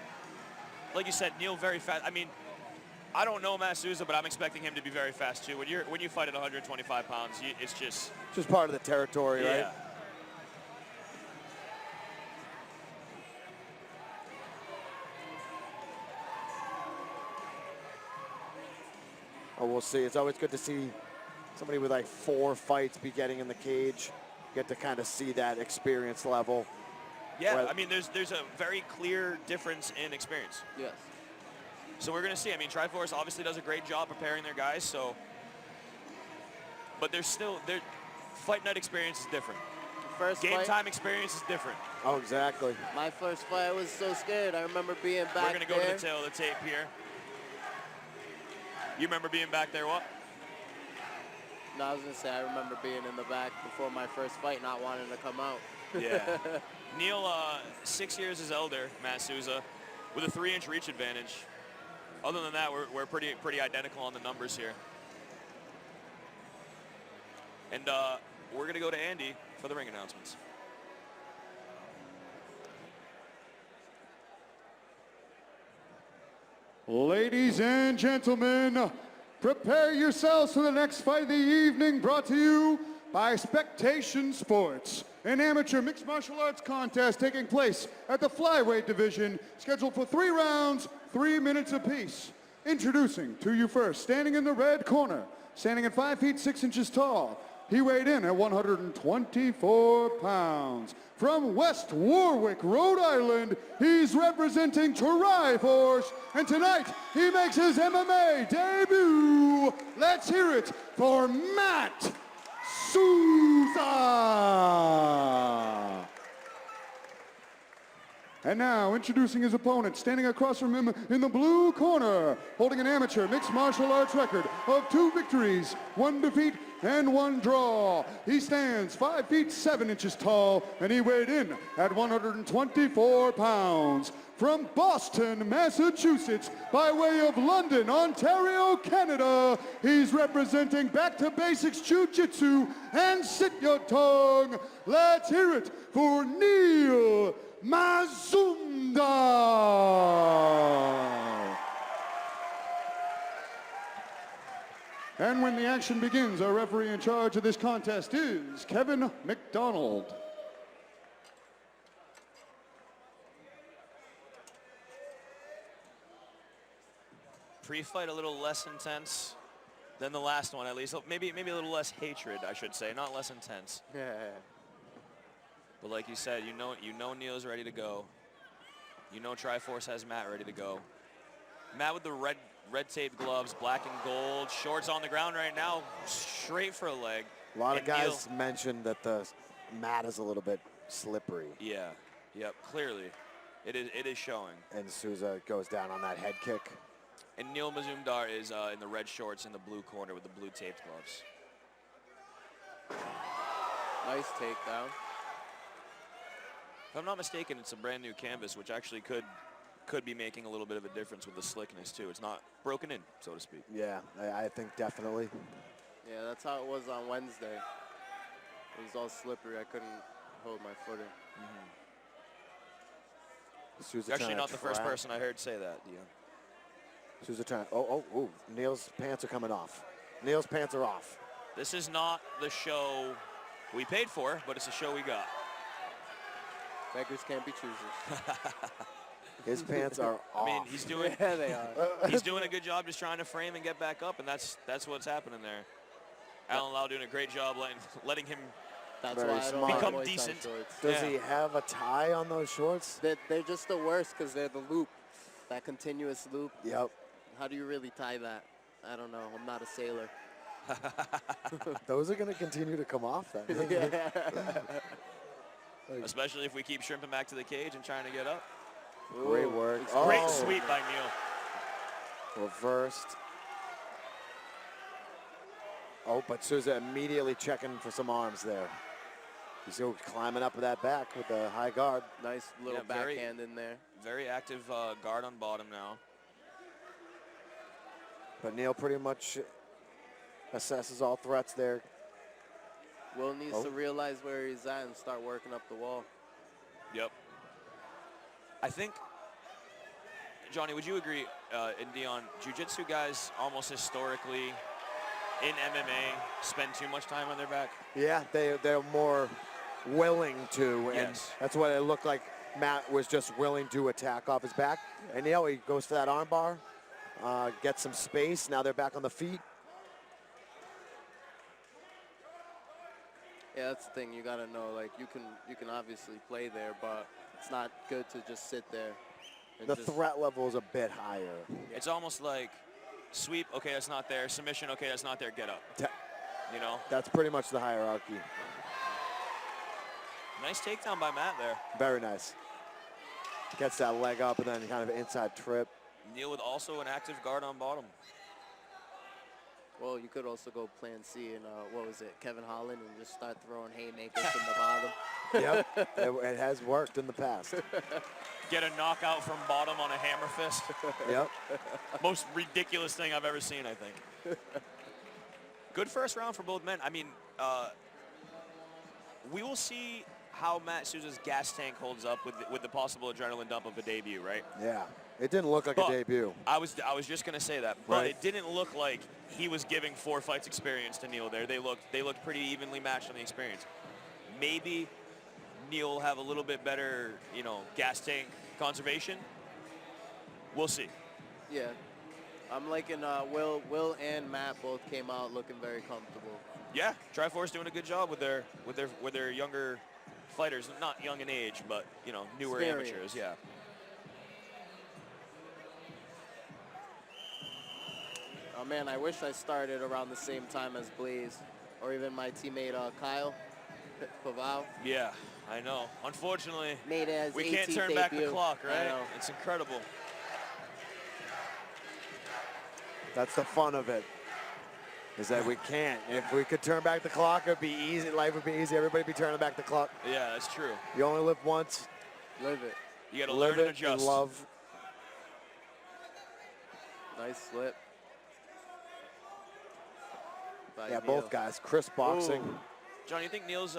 Like you said, Neil, very fast. I mean, I don't know Souza, but I'm expecting him to be very fast too. When you fight at 125 pounds, it's just part of the territory, right? Yeah. Oh, we'll see. It's always good to see somebody with like 4 fights be getting in the cage. Get to kind of see that experience level. Yeah, I mean, there's a very clear difference in experience. Yes. So we're going to see. I mean, Triforce obviously does a great job preparing their guys, so. But their fight night experience is different. Game time experience is different. Oh, exactly. My first fight, I was so scared. I remember being back there. We're going to go to the tail of the tape here. You remember being back there, what? No, I was going to say I remember being in the back before my first fight, not wanting to come out. Yeah. Neil, 6 years his elder, Souza, with a 3-inch reach advantage. Other than that, we're pretty identical on the numbers here. And we're going to go to Andy for the ring announcements. Ladies and gentlemen, prepare yourselves for the next fight of the evening, brought to you by Spectation Sports, an amateur mixed martial arts contest taking place at the flyweight division, scheduled for 3 rounds, 3 minutes apiece. Introducing to you first, standing in the red corner, standing at 5 feet 6 inches tall. He weighed in at 124 pounds. From West Warwick, Rhode Island, he's representing Triforce, and tonight he makes his MMA debut. Let's hear it for Matt Souza. And now, introducing his opponent, standing across from him in the blue corner, holding an amateur mixed martial arts record of 2 victories, 1 defeat, and 1 draw. He stands 5 feet 7 inches tall, and he weighed in at 124 pounds. From Boston, Massachusetts, by way of London, Ontario, Canada, he's representing Back to Basics Jiu-Jitsu and Sityodtong. Let's hear it for Neil Mazumdar. And when the action begins, our referee in charge of this contest is Kevin McDonald. pre-fight a little less intense than the last one, at least. Maybe a little less hatred, I should say, not less intense. Yeah. But like you said, you know Neil's ready to go. You know Triforce has Matt ready to go. Matt with the red tape gloves, black and gold, shorts on the ground right now, straight for a leg. A lot of guys mentioned that the mat is a little bit slippery. Yeah, yep, clearly. It is showing. And Souza goes down on that head kick. And Neil Mazumdar is in the red shorts in the blue corner with the blue taped gloves. Nice takedown. If I'm not mistaken, it's a brand new canvas, which actually could be making a little bit of a difference with the slickness too. It's not broken in, so to speak. Yeah, I think definitely. Yeah, that's how it was on Wednesday. It was all slippery. I couldn't hold my footing. Souza Actually not the first person I heard say that, Dion. Souza trying. Oh, Neil's pants are coming off. Neil's pants are off. This is not the show we paid for, but it's a show we got. Beggars can't be choosers. His pants are off. I mean, he's doing Yeah, they are. he's doing a good job just trying to frame and get back up, and that's what's happening there. Alan Lau doing a great job letting him That's Very why I don't smart. like Become boys on decent. shorts. Does he have a tie on those shorts? They're just the worst because they're the loop, that continuous loop. Yep. How do you really tie that? I don't know. I'm not a sailor. Those are going to continue to come off then. Yeah. especially if we keep shrimping back to the cage and trying to get up. Great work. Great sweep by Neil. Reversed. Oh, but Souza immediately checking for some arms there. He's still climbing up with that back with the high guard. Nice little backhand in there. Very active guard on bottom now. But Neil pretty much assesses all threats there. Will needs to realize where he's at and start working up the wall. Yep. I think, Johnny, would you agree, and Dion, jiu-jitsu guys almost historically in MMA spend too much time on their back? Yeah, they're more willing to, and Yes. that's what it looked like. Matt was just willing to attack off his back. And Neil, he goes for that arm bar, gets some space. Now they're back on the feet. Yeah, that's the thing. You gotta know, like, you can obviously play there, but it's not good to just sit there. And The threat level is a bit higher. It's almost like sweep, okay, that's not there. Submission, okay, that's not there. Get up. You know? That's pretty much the hierarchy. Nice takedown by Matt there. Very nice. Gets that leg up and then kind of an inside trip. Neil with also an active guard on bottom. Well, you could also go plan C and, what was it, Kevin Holland, and just start throwing haymakers from the bottom. Yep, it has worked in the past. Get a knockout from bottom on a hammer fist. Yep. Most ridiculous thing I've ever seen, I think. Good first round for both men. I mean, we will see how Matt Souza's gas tank holds up with the possible adrenaline dump of a debut, right? Yeah, it didn't look like a debut. I was just gonna say that, but Right. it didn't look like he was giving 4 fights experience to Neil there. They looked pretty evenly matched on the experience. Maybe Neil will have a little bit better, you know, gas tank conservation. We'll see. Yeah. I'm liking Will and Matt both came out looking very comfortable. Yeah, Triforce doing a good job with their younger fighters, not young in age, but you know, newer Experience. amateurs. Yeah. Oh man, I wish I started around the same time as Blaze, or even my teammate Kyle Pavao. Yeah, I know. Unfortunately, Made as we can't 18th turn back the debut. clock, I right? know. It's incredible. That's the fun of it, is that we can't. If we could turn back the clock, it would be easy. Life would be easy. Everybody would be turning back the clock. Yeah, that's true. You only live once. Live it. You got to Live learn and it adjust. and love. Nice slip. By Yeah, Neil. both guys. Crisp boxing. Ooh. John, you think Neil's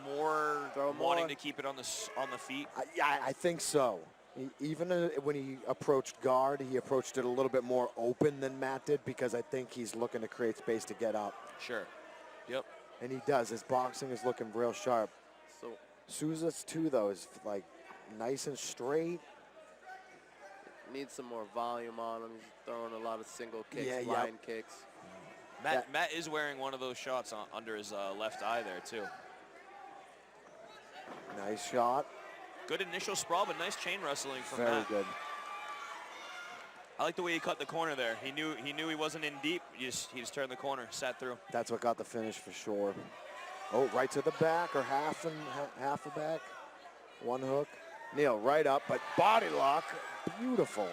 more Throw wanting more. to keep it on the feet? I think so. Even when he approached guard, he approached it a little bit more open than Matt did, because I think he's looking to create space to get up. Sure. Yep. And he does. His boxing is looking real sharp. So Souza's too, though, is like nice and straight. Needs some more volume on him. He's throwing a lot of single kicks, line kicks. Matt is wearing one of those shots under his left eye there, too. Nice shot. Good initial sprawl, but nice chain wrestling from Very Matt. good. I like the way he cut the corner there. He knew he wasn't in deep. He just turned the corner, sat through. That's what got the finish for sure. Oh, right to the back or half a back. One hook. Neil right up, but body lock. Beautiful.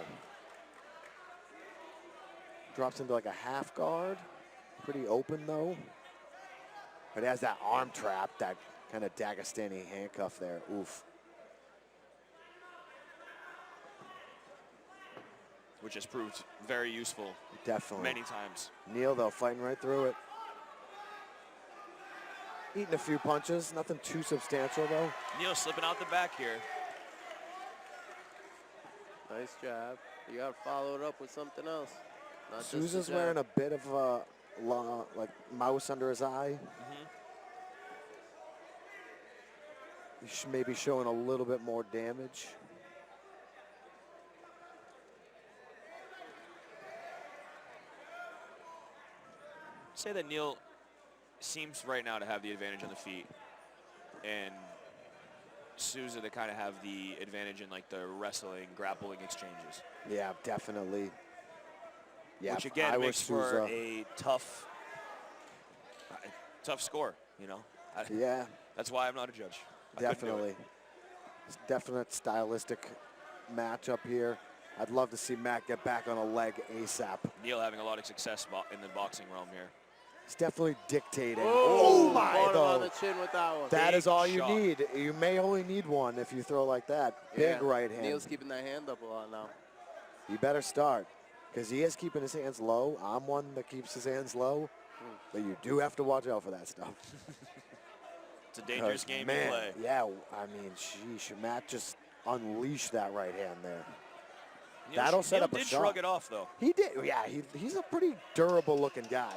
Drops into like a half guard. Pretty open though. But he has that arm trap, that kind of Dagestani handcuff there. Oof. Which has proved very useful. Definitely. Many times. Neil, though, fighting right through it. Eating a few punches. Nothing too substantial, though. Neil slipping out the back here. Nice jab. You got to follow it up with something else. Not Souza's wearing a bit of a like mouse under his eye. He's maybe showing a little bit more damage. Say that Neil seems right now to have the advantage on the feet, and Souza to kind of have the advantage in like the wrestling, grappling exchanges. Yeah, definitely. Yeah, which again makes for a tough score, you know. Yeah. That's why I'm not a judge. Definitely. It's definite stylistic matchup here. I'd love to see Matt get back on a leg ASAP. Neil having a lot of success in the boxing realm here. He's definitely dictating. Oh my, on the chin with that one. That is all shot. you need. You may only need one if you throw like that. Big right hand. Neil's keeping that hand up a lot now. You better start, because he is keeping his hands low. I'm one that keeps his hands low, but you do have to watch out for that stuff. It's a dangerous game to play. Yeah, I mean, sheesh, Matt just unleashed that right hand there. Neil, That'll set up a did shot. shrug it off, though. He did, yeah, he's a pretty durable-looking guy.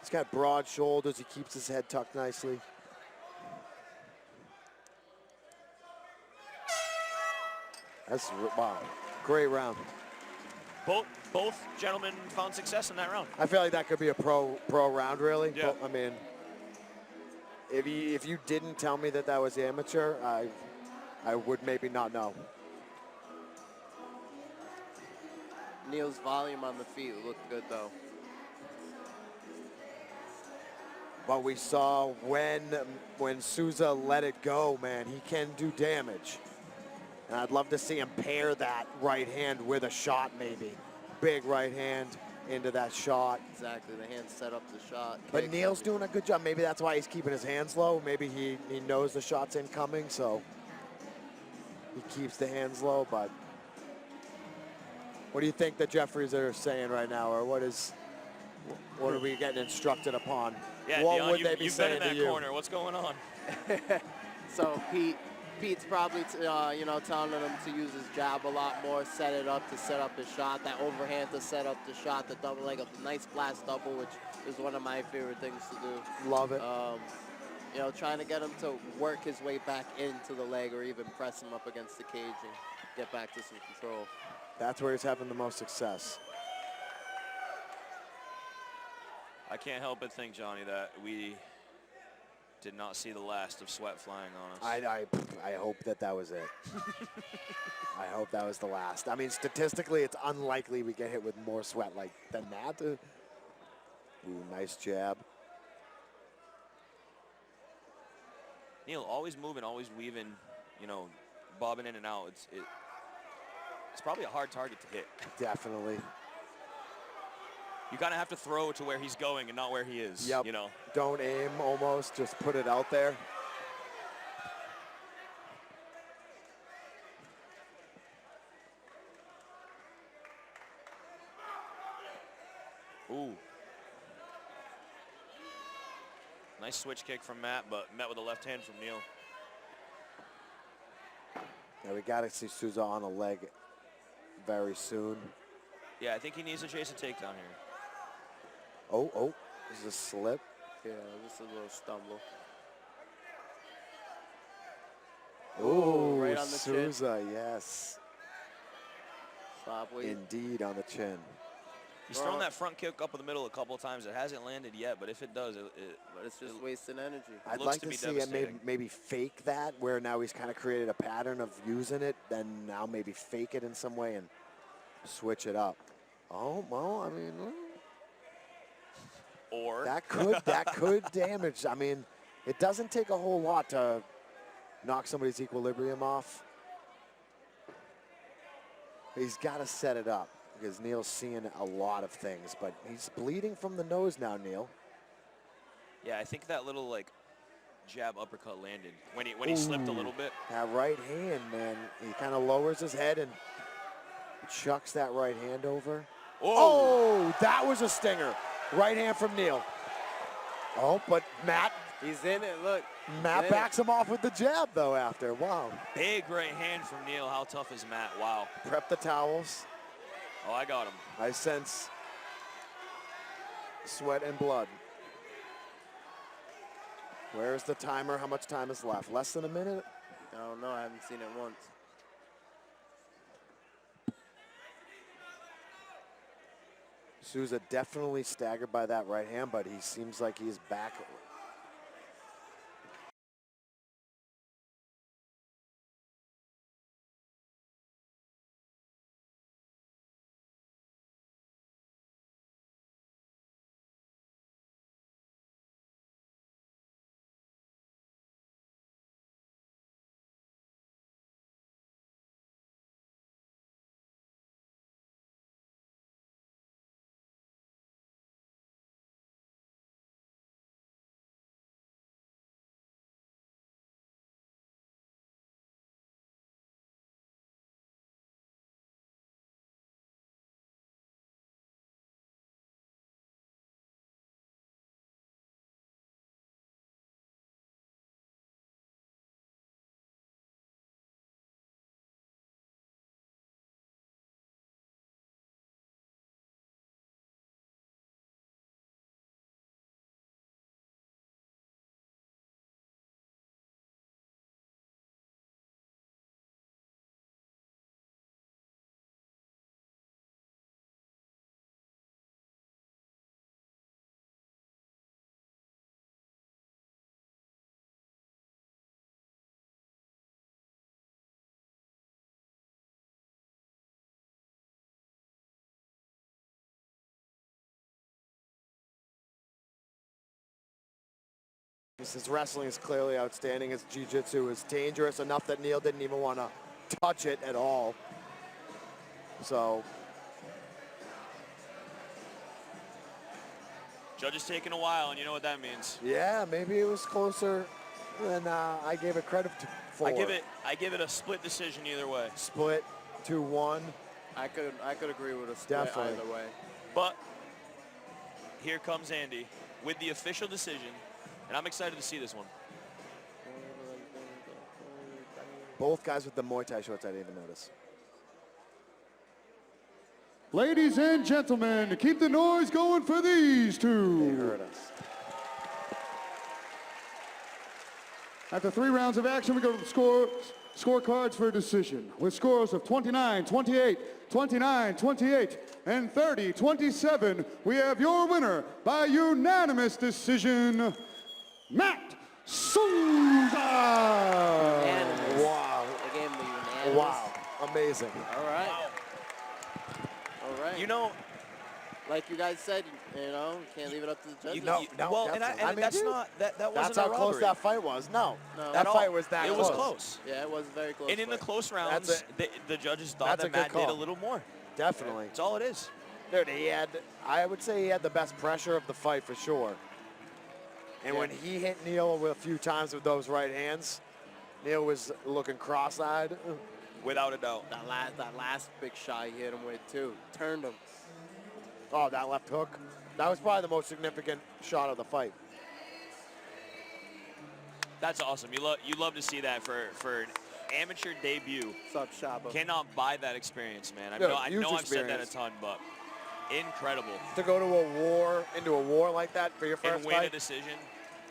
He's got broad shoulders. He keeps his head tucked nicely. That's, wow, great round. Both gentlemen found success in that round. I feel like that could be a pro round, really. Yeah. I mean, if you didn't tell me that was amateur, I would maybe not know. Neil's volume on the feet looked good, though. But we saw when Souza let it go, man, he can do damage. And I'd love to see him pair that right hand with a shot, maybe. Big right hand into that shot. Exactly, the hand set up the shot. But Neil's doing a good job. Maybe that's why he's keeping his hands low. Maybe he knows the shot's incoming, so he keeps the hands low. But what do you think the Jeffries are saying right now, or what are we getting instructed upon? Yeah, what Dion, would they be you've saying been in to that you? corner. What's going on? So Pete's probably telling him to use his jab a lot more, set it up to set up his shot, that overhand to set up the shot, the double leg, a nice blast double, which is one of my favorite things to do. Love it. Trying to get him to work his way back into the leg or even press him up against the cage and get back to some control. That's where he's having the most success. I can't help but think, Johnny, that we did not see the last of sweat flying on us. I hope that was it. I hope that was the last. I mean, statistically, it's unlikely we get hit with more sweat than that. Ooh, nice jab. Neil, always moving, always weaving, bobbing in and out. It's probably a hard target to hit. Definitely. You kind of have to throw to where he's going and not where he is. Yep. Don't aim almost, just put it out there. Ooh. Nice switch kick from Matt, but met with a left hand from Neil. Yeah, we got to see Souza on a leg very soon. Yeah, I think he needs to chase a takedown here. Oh, this is a slip. Yeah, just a little stumble. Ooh, Right on the chin. Souza, yes. Stop weight. Indeed, on the chin. He's thrown that front kick up in the middle a couple of times. It hasn't landed yet, but if it does, but it's just wasting energy. I'd like to see him maybe fake that, where now he's kind of created a pattern of using it, then now maybe fake it in some way and switch it up. Oh, well, I mean, or that could damage. I mean, it doesn't take a whole lot to knock somebody's equilibrium off. He's got to set it up because Neil's seeing a lot of things, but he's bleeding from the nose now, Neil. Yeah, I think that little like jab uppercut landed when he slipped a little bit. That right hand, man, he kind of lowers his head and chucks that right hand over. Oh, that was a stinger. Right hand from Neil. Oh, but Matt. He's in it, look. Matt backs him off with the jab, though, after. Wow. Big right hand from Neil. How tough is Matt? Wow. Prep the towels. Oh, I got him. I sense sweat and blood. Where's the timer? How much time is left? Less than a minute? I don't know. I haven't seen it once. Souza definitely staggered by that right hand, but he seems like he's back. His wrestling is clearly outstanding. His jiu-jitsu is dangerous enough that Neil didn't even want to touch it at all. So. Judge is taking a while, and you know what that means. Yeah, maybe it was closer than I gave it credit for. I give it a split decision either way. Split 2-1. I could agree with a split either way. But here comes Andy with the official decision. And I'm excited to see this one. Both guys with the Muay Thai shorts, I didn't even notice. Ladies and gentlemen, keep the noise going for these two. They heard us. After 3 rounds of action, we go to the scorecards for a decision. With scores of 29-28, 29-28, and 30-27, we have your winner by unanimous decision, Matt Souza. Wow. They gave him the unanimous. Wow. Amazing. All right. All right. You know, like you guys said, you know, can't leave it up to the judges. Well, and that's not that wasn't that's how close that fight was. No, that fight was that close. It was close. Yeah, it was very close. And in the close rounds, the judges thought that Matt did a little more. Definitely. That's all it is. Dude, I would say he had the best pressure of the fight for sure. And when he hit Neil a few times with those right hands, Neil was looking cross-eyed. Without a doubt. That last big shot he hit him with, too. Turned him. Oh, that left hook. That was probably the most significant shot of the fight. That's awesome. You love to see that for an amateur debut. What's up, Shaba? Cannot buy that experience, man. Dude, I know I've said that a ton, but incredible. To go to into a war like that for your first and win fight. a decision.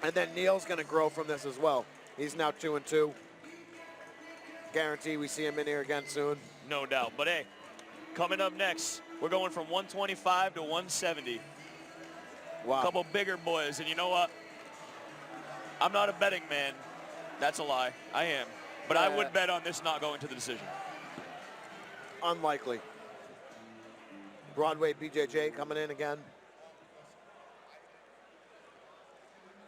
And then Neil's going to grow from this as well. He's now 2-2. guarantee we see him in here again soon. No doubt. But hey, coming up next, we're going from 125 to 170. Wow. A couple bigger boys, and you know what? I'm not a betting man. That's a lie. I am. But I would bet on this not going to the decision. Unlikely. Broadway BJJ coming in again.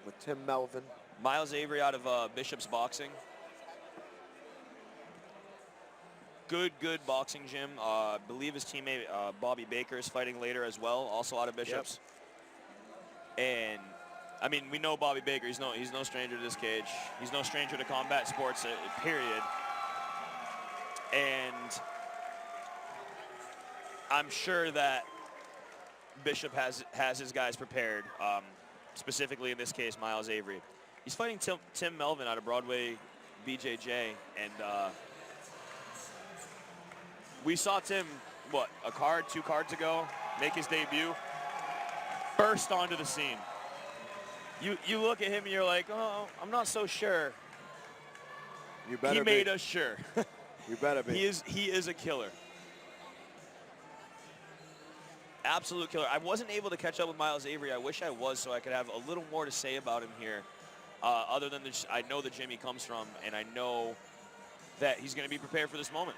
With Tim Melvin. Miles Avery out of Bishop's Boxing. Good boxing gym. I believe his teammate Bobby Baker is fighting later as well, also out of Bishop's. Yep. And I mean, we know Bobby Baker. He's no stranger to this cage. He's no stranger to combat sports, period. And I'm sure that Bishop has his guys prepared. Specifically in this case, Miles Avery. He's fighting Tim Melvin out of Broadway BJJ, and we saw Tim, what, two cards ago, make his debut, burst onto the scene. You look at him and you're like, oh, I'm not so sure. You better He made us sure. You better be. He is a killer. Absolute killer. I wasn't able to catch up with Miles Avery. I wish I was, so I could have a little more to say about him here. Other than this, I know the gym he comes from, and I know that he's going to be prepared for this moment.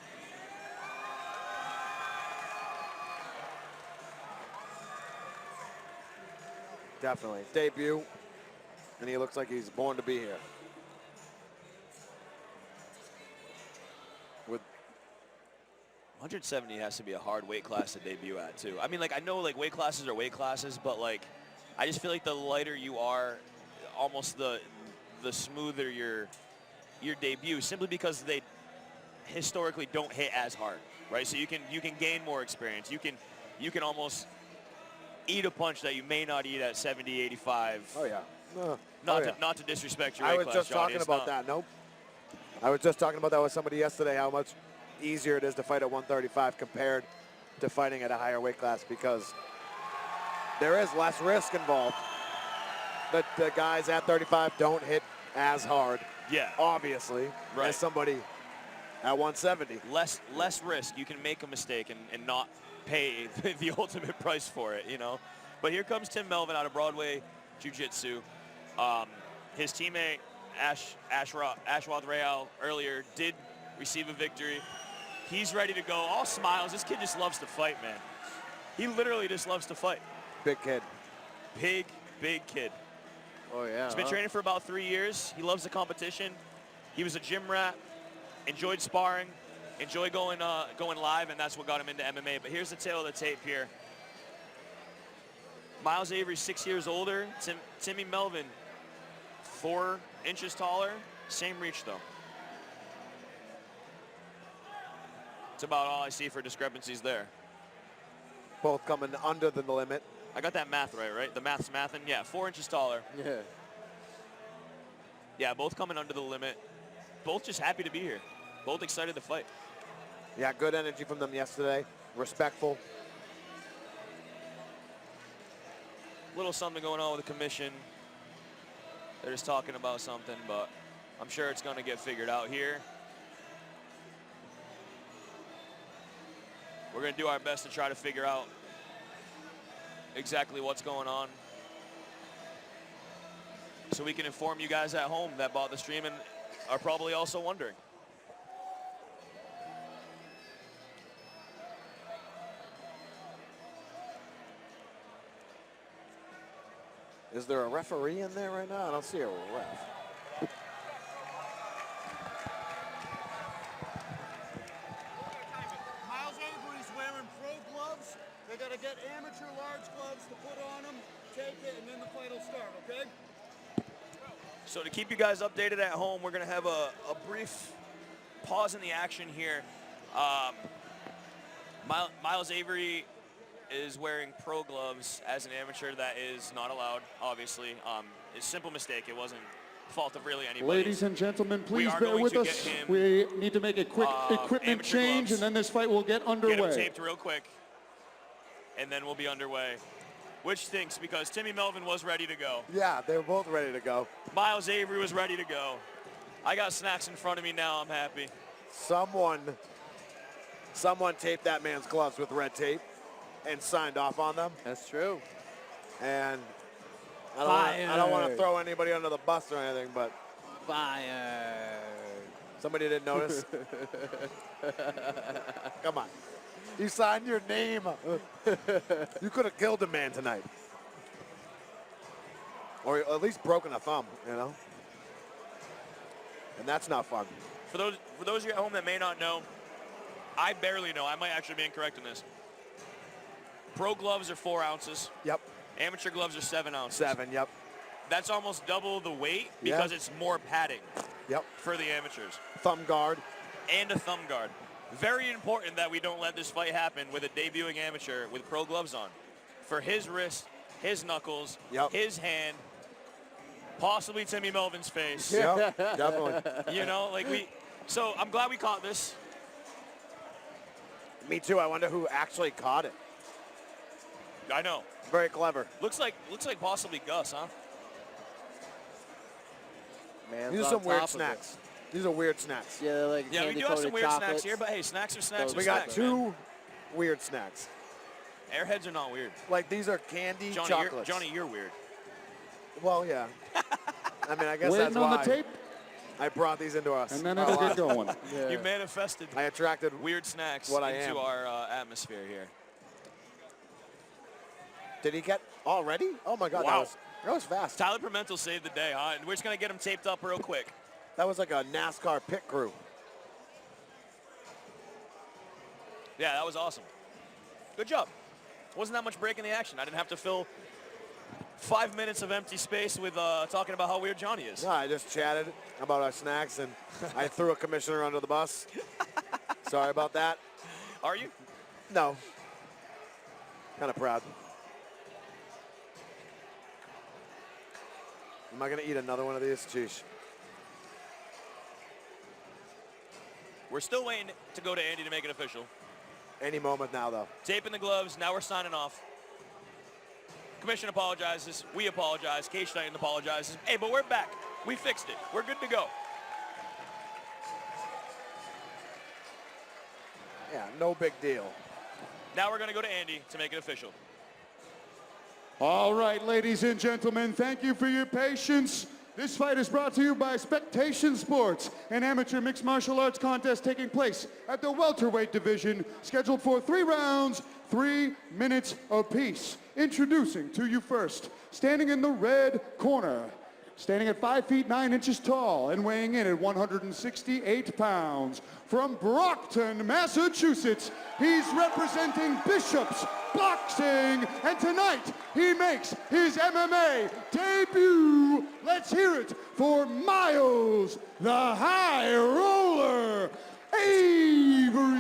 Definitely. Debut, and he looks like he's born to be here. With 170 has to be a hard weight class to debut at, too. I mean, like, I know, like, weight classes are weight classes, but, like, I just feel like the lighter you are, almost the smoother your debut, simply because they historically don't hit as hard, right? So you can gain more experience. You can almost eat a punch that you may not eat at 70, 85. Oh, yeah. Not to disrespect your weight class, I was just talking about that. Nope. I was just talking about that with somebody yesterday, how much easier it is to fight at 135 compared to fighting at a higher weight class, because there is less risk involved. The guys at 35 don't hit as hard, obviously, as somebody at 170. Less risk. You can make a mistake and not pay the ultimate price for it, you know. But here comes Tim Melvin out of Broadway Jiu-Jitsu. His teammate Ashwath Real earlier did receive a victory. He's ready to go. All smiles. This kid just loves to fight, man. He literally just loves to fight. Big kid. Big kid. Oh, yeah. He's been training for about 3 years. He loves the competition. He was a gym rat, enjoyed sparring, enjoyed going live, and that's what got him into MMA. But here's the tail of the tape here. Miles Avery, 6 years older. Timmy Melvin, 4 inches taller. Same reach, though. That's about all I see for discrepancies there. Both coming under the limit. I got that math right? The math's mathing? Yeah, 4 inches taller. Yeah. Yeah, both coming under the limit. Both just happy to be here. Both excited to fight. Yeah, good energy from them yesterday. Respectful. Little something going on with the commission. They're just talking about something, but I'm sure it's going to get figured out here. We're going to do our best to try to figure out exactly what's going on, so we can inform you guys at home that bought the stream and are probably also wondering. Is there a referee in there right now? I don't see a ref. Miles Avery's wearing pro gloves. They got to get amateur large gloves to put on them, take it, and then the fight will start, okay? So to keep you guys updated at home, we're going to have a brief pause in the action here. Miles Avery is wearing pro gloves as an amateur. That is not allowed, obviously. It's a simple mistake. It wasn't fault of really anybody. Ladies and gentlemen, please bear with us. We need to make a quick equipment change, and then this fight will get underway. Get him taped real quick, and then we'll be underway. Which stinks, because Timmy Melvin was ready to go. Yeah, they were both ready to go. Miles Avery was ready to go. I got snacks in front of me now. I'm happy. Someone taped that man's gloves with red tape and signed off on them. That's true. And I don't want to throw anybody under the bus or anything, but Fire. somebody didn't notice. Come on. You signed your name. You could have killed a man tonight. Or at least broken a thumb, you know? And that's not fun. For those of you at home that may not know, I barely know. I might actually be incorrect in this. Pro gloves are 4 ounces. Yep. Amateur gloves are 7 ounces. 7, yep. That's almost double the weight because it's more padding. Yep. For the amateurs. Thumb guard. And a thumb guard. Very important that we don't let this fight happen with a debuting amateur with pro gloves on. For his wrist, his knuckles, his hand, possibly Timmy Melvin's face. Yeah, definitely. You know, like so I'm glad we caught this. Me too. I wonder who actually caught it. I know. Very clever. Looks like possibly Gus, huh? Man's These are some weird snacks. These are weird snacks. Yeah, like we do have some weird snacks here, but hey, snacks are snacks. We got 2 weird snacks. Airheads are not weird. Like these are candy Johnny, chocolates. You're weird. Well, yeah. I mean, I guess Waiting that's on why the tape, I brought these into us. and then it'll get going. Yeah. You manifested I attracted weird snacks what I into am. our atmosphere here. Did he get already? Oh my God, Wow. that was fast. Tyler Pimentel saved the day, huh? And we're just gonna get him taped up real quick. That was like a NASCAR pit crew. Yeah, that was awesome. Good job. Wasn't that much break in the action. I didn't have to fill 5 minutes of empty space with talking about how weird Johnny is. No, I just chatted about our snacks, and I threw a commissioner under the bus. Sorry about that. Are you? No. Kind of proud. Am I going to eat another one of these? Jeez. We're still waiting to go to Andy to make it official. Any moment now, though. Taping the gloves. Now we're signing off. Commission apologizes. We apologize. Cage Titan apologizes. Hey, but we're back. We fixed it. We're good to go. Yeah, no big deal. Now we're going to go to Andy to make it official. All right, ladies and gentlemen, thank you for your patience. This fight is brought to you by Spectation Sports, an amateur mixed martial arts contest taking place at the welterweight division, scheduled for 3 rounds, 3 minutes apiece. Introducing to you first, standing in the red corner, standing at 5 feet 9 inches tall and weighing in at 168 pounds. From Brockton, Massachusetts, he's representing Bishop's Boxing, and tonight he makes his MMA debut. Let's hear it for Miles, the High Roller, Avery.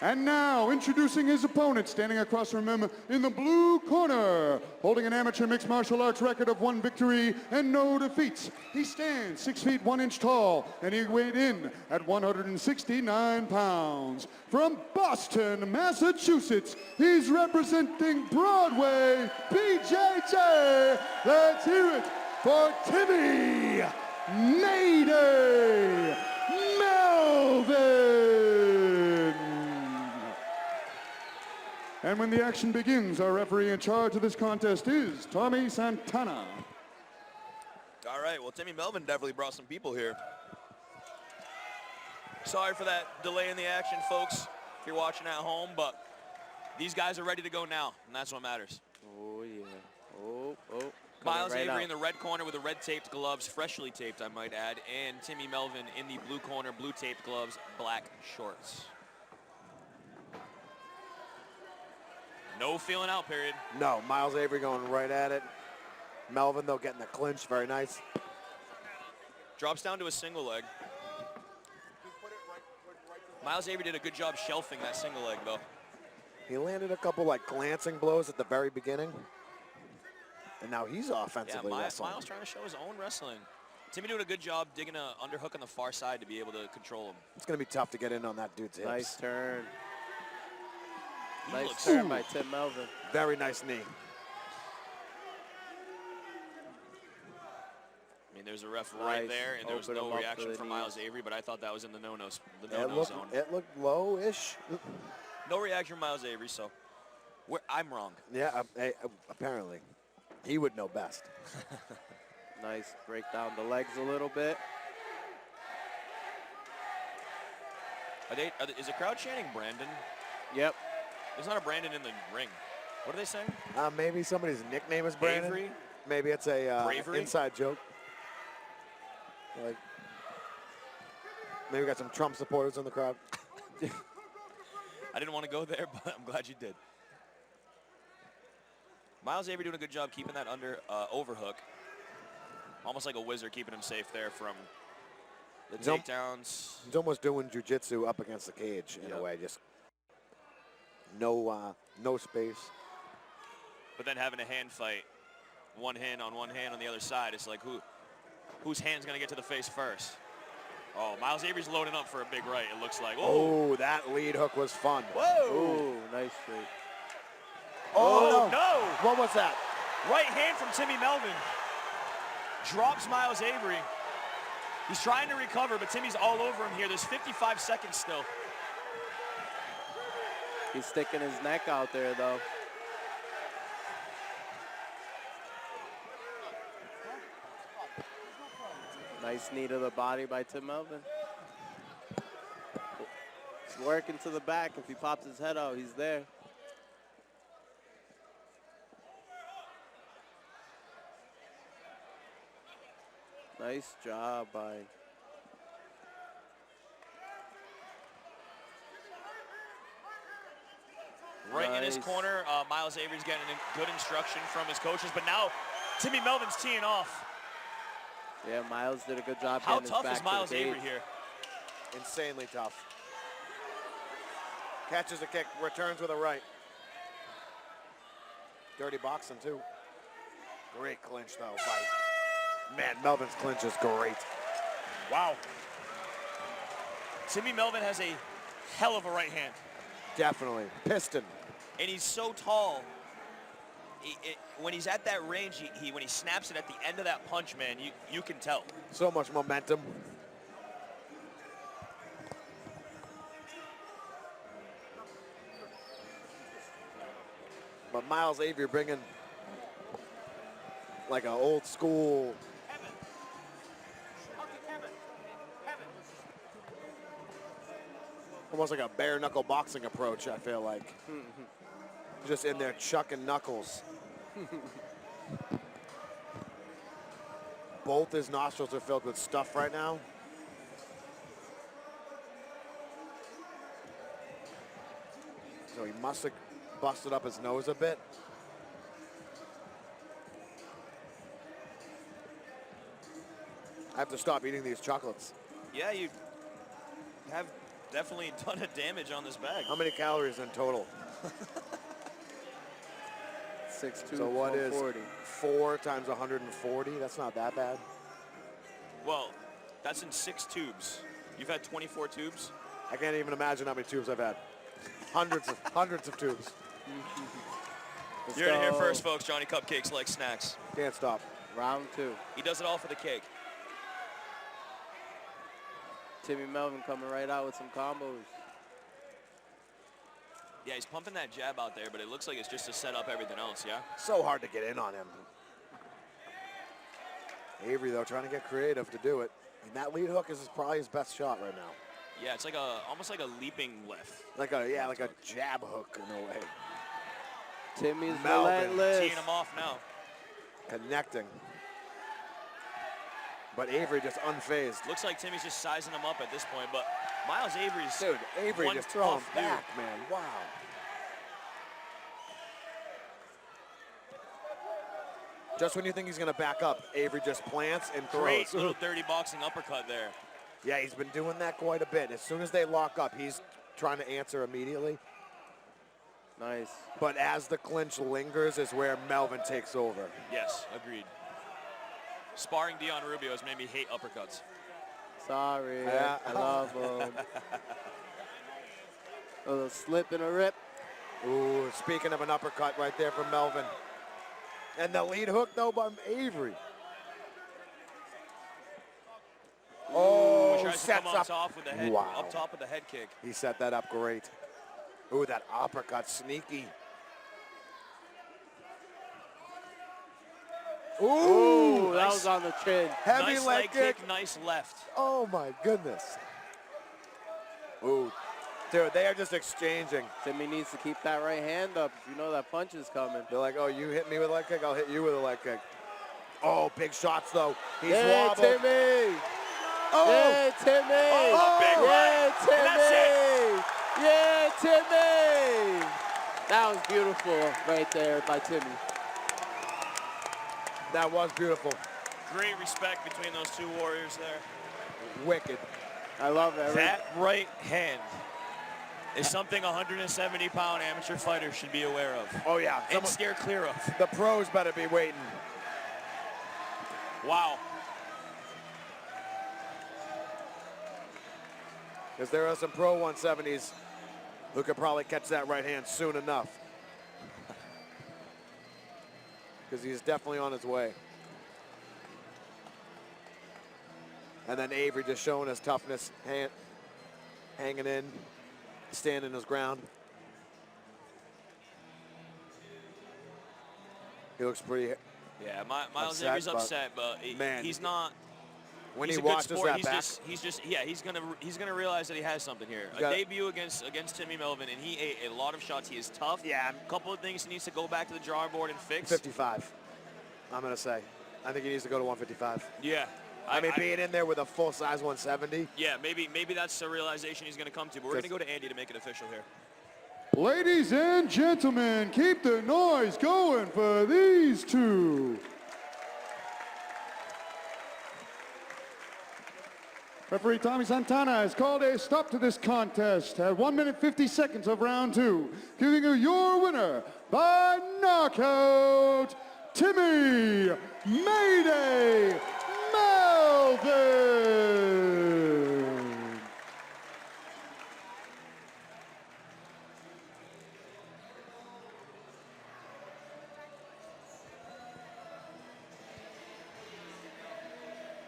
And now, introducing his opponent, standing across from him in the blue corner, holding an amateur mixed martial arts record of 1 victory and no defeats. He stands 6 feet 1 inch tall, and he weighed in at 169 pounds. From Boston, Massachusetts, he's representing Broadway, BJJ. Let's hear it for Timmy Mayday Melvin. And when the action begins, our referee in charge of this contest is Tommy Santana. All right, well, Timmy Melvin definitely brought some people here. Sorry for that delay in the action, folks, if you're watching at home, but these guys are ready to go now, and that's what matters. Oh, yeah. Oh. Miles right Avery out. in the red corner with the red taped gloves, freshly taped, I might add, and Timmy Melvin in the blue corner, blue taped gloves, black shorts. No feeling out period. No, Miles Avery going right at it. Melvin, though, getting the clinch. Very nice. Drops down to a single leg. Miles Avery did a good job shelving that single leg, though. He landed a couple, like, glancing blows at the very beginning. And now he's offensively wrestling. Miles trying to show his own wrestling. Timmy doing a good job digging an underhook on the far side to be able to control him. It's going to be tough to get in on that dude's hips. Nice turn. He Nice looks turn by Tim Melvin. Very nice knee. And there's a ref right there, and there was no reaction from Miles Avery, but I thought that was in the no-no zone. It looked low-ish. No reaction from Miles Avery, so I'm wrong. Yeah, apparently. He would know best. Nice, break down the legs a little bit. Is the crowd chanting Brandon? Yep. There's not a Brandon in the ring. What are they saying? Maybe somebody's nickname is Brandon. Avery? Maybe it's a Bravery? inside joke. Like, maybe we got some Trump supporters in the crowd. I didn't want to go there, but I'm glad you did. Miles Avery doing a good job keeping that under overhook. Almost like a wizard, keeping him safe there from the takedowns. He's almost doing jiu-jitsu up against the cage in a way. Just no space. But then having a hand fight, one hand on the other side, it's like whose hand's going to get to the face first? Oh, Miles Avery's loading up for a big right, it looks like. Oh, that lead hook was fun. Whoa! Ooh, nice straight. Oh, no! What was that? Right hand from Timmy Melvin. Drops Miles Avery. He's trying to recover, but Timmy's all over him here. There's 55 seconds still. He's sticking his neck out there, though. Nice knee to the body by Tim Melvin. He's working to the back. If he pops his head out, he's there. Nice job by... Right in his corner, Miles Avery's getting good instruction from his coaches, but now Timmy Melvin's teeing off. Yeah, Miles did a good job. How tough is Miles Avery here? Insanely tough. Catches a kick, returns with a right. Dirty boxing, too. Great clinch, though, fight. Man, Melvin's clinch is great. Wow. Timmy Melvin has a hell of a right hand. Definitely. Piston. And he's so tall. When he's at that range, when he snaps it at the end of that punch, man, you can tell. So much momentum. But Miles Avery bringing like an old school. Almost like a bare knuckle boxing approach, I feel like. Just in there chucking knuckles. Both his nostrils are filled with stuff right now. So he must have busted up his nose a bit. I have to stop eating these chocolates. Yeah, you have definitely done a damage on this bag. How many calories in total? 6'2", so what is 140. 4 times 140? That's not that bad. Well, that's in 6 tubes. You've had 24 tubes? I can't even imagine how many tubes I've had. Hundreds of tubes. You're in here first, folks. Johnny Cupcakes like snacks. Can't stop. Round 2. He does it all for the cake. Timmy Melvin coming right out with some combos. Yeah, he's pumping that jab out there, but it looks like it's just to set up everything else, yeah? So hard to get in on him. Avery, though, trying to get creative to do it. And that lead hook is probably his best shot right now. Yeah, it's like almost like a leaping left. Like a jab hook in a way. Timmy's Melvin relentless. Teeing him off now. Connecting. But Avery just unfazed. Looks like Timmy's just sizing him up at this point, but Miles Avery's Dude, Avery one just throwing tough dude. back, man. Wow. Just when you think he's going to back up, Avery just plants and throws. Great little dirty boxing uppercut there. Yeah, he's been doing that quite a bit. As soon as they lock up, he's trying to answer immediately. Nice. But as the clinch lingers is where Melvin takes over. Yes, agreed. Sparring Dion Rubio has made me hate uppercuts. Sorry, Yeah. I love him. A little slip and a rip. Ooh, speaking of an uppercut right there from Melvin. And the lead hook, though, by Avery. Oh, tries to sets come up up. top with the head, Wow. up top with the head kick. He set that up great. Ooh, that uppercut, sneaky. Ooh, that nice. was on the chin. Heavy Nice leg kick. nice left. Oh my goodness. Ooh, dude, they are just exchanging. Timmy needs to keep that right hand up if you know that punch is coming. They're like, oh, you hit me with a leg kick, I'll hit you with a leg kick. Oh, big shots though. He's Yeah, wobbled. Timmy! Oh! Yeah, Timmy! Oh, big right. Yeah, And that's Timmy! Yeah, Timmy! That was beautiful right there by Timmy. That was beautiful. Great respect between those two warriors there. Wicked. I love it. That right hand is something a 170-pound amateur fighter should be aware of. Oh yeah. And steer clear of. The pros better be waiting. Wow. Because there are some pro 170s who could probably catch that right hand soon enough. Because he's definitely on his way. And then Avery just showing his toughness, hanging in, standing his ground. He looks pretty. Yeah, Miles Upset, Avery's upset, but man, he's not. When he's he a good watches sport. that he's back, he's gonna realize that he has something here. A debut against Timmy Melvin, and he ate a lot of shots. He is tough. Yeah. A couple of things he needs to go back to the drawing board and fix. 55. I'm gonna say. I think he needs to go to 155. Yeah. I mean, being in there with a full-size 170. Yeah, maybe that's a realization he's going to come to. But we're going to go to Andy to make it official here. Ladies and gentlemen, keep the noise going for these two. Referee Tommy Santana has called a stop to this contest at 1 minute 50 seconds of round 2, giving you your winner by knockout, Timmy Mayday Melvin.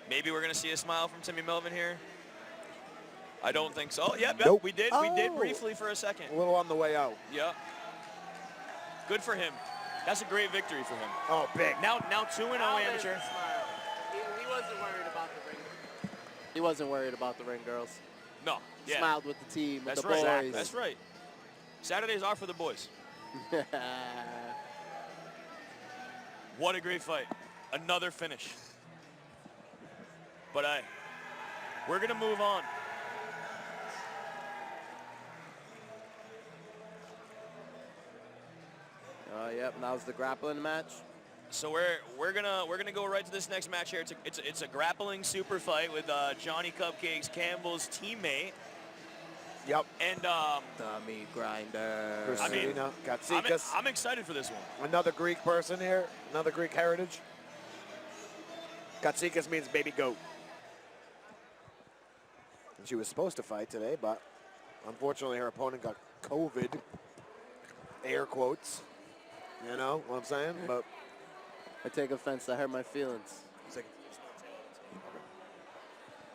Maybe we're going to see a smile from Timmy Melvin here. I don't think so. Oh, yep, Nope. we did. We did briefly for a second. A little on the way out. Yeah. Good for him. That's a great victory for him. Oh, big. Now 2-0 amateur. He wasn't worried about the ring. He wasn't worried about the ring girls. No. Yeah. Smiled with the team, with That's the right. boys. That's right. Saturdays are for the boys. What a great fight. Another finish. But we're going to move on. Yep, now's the grappling match. So we're gonna go right to this next match here. It's a grappling super fight with Johnny Cupcakes Campbell's teammate. Yep. And Dummy grinder. Christina, Katsikas. I'm excited for this one. Another Greek person here. Another Greek heritage. Katsikas means baby goat. And she was supposed to fight today, but unfortunately her opponent got COVID. Air quotes. You know what I'm saying? But I take offense. I hurt my feelings.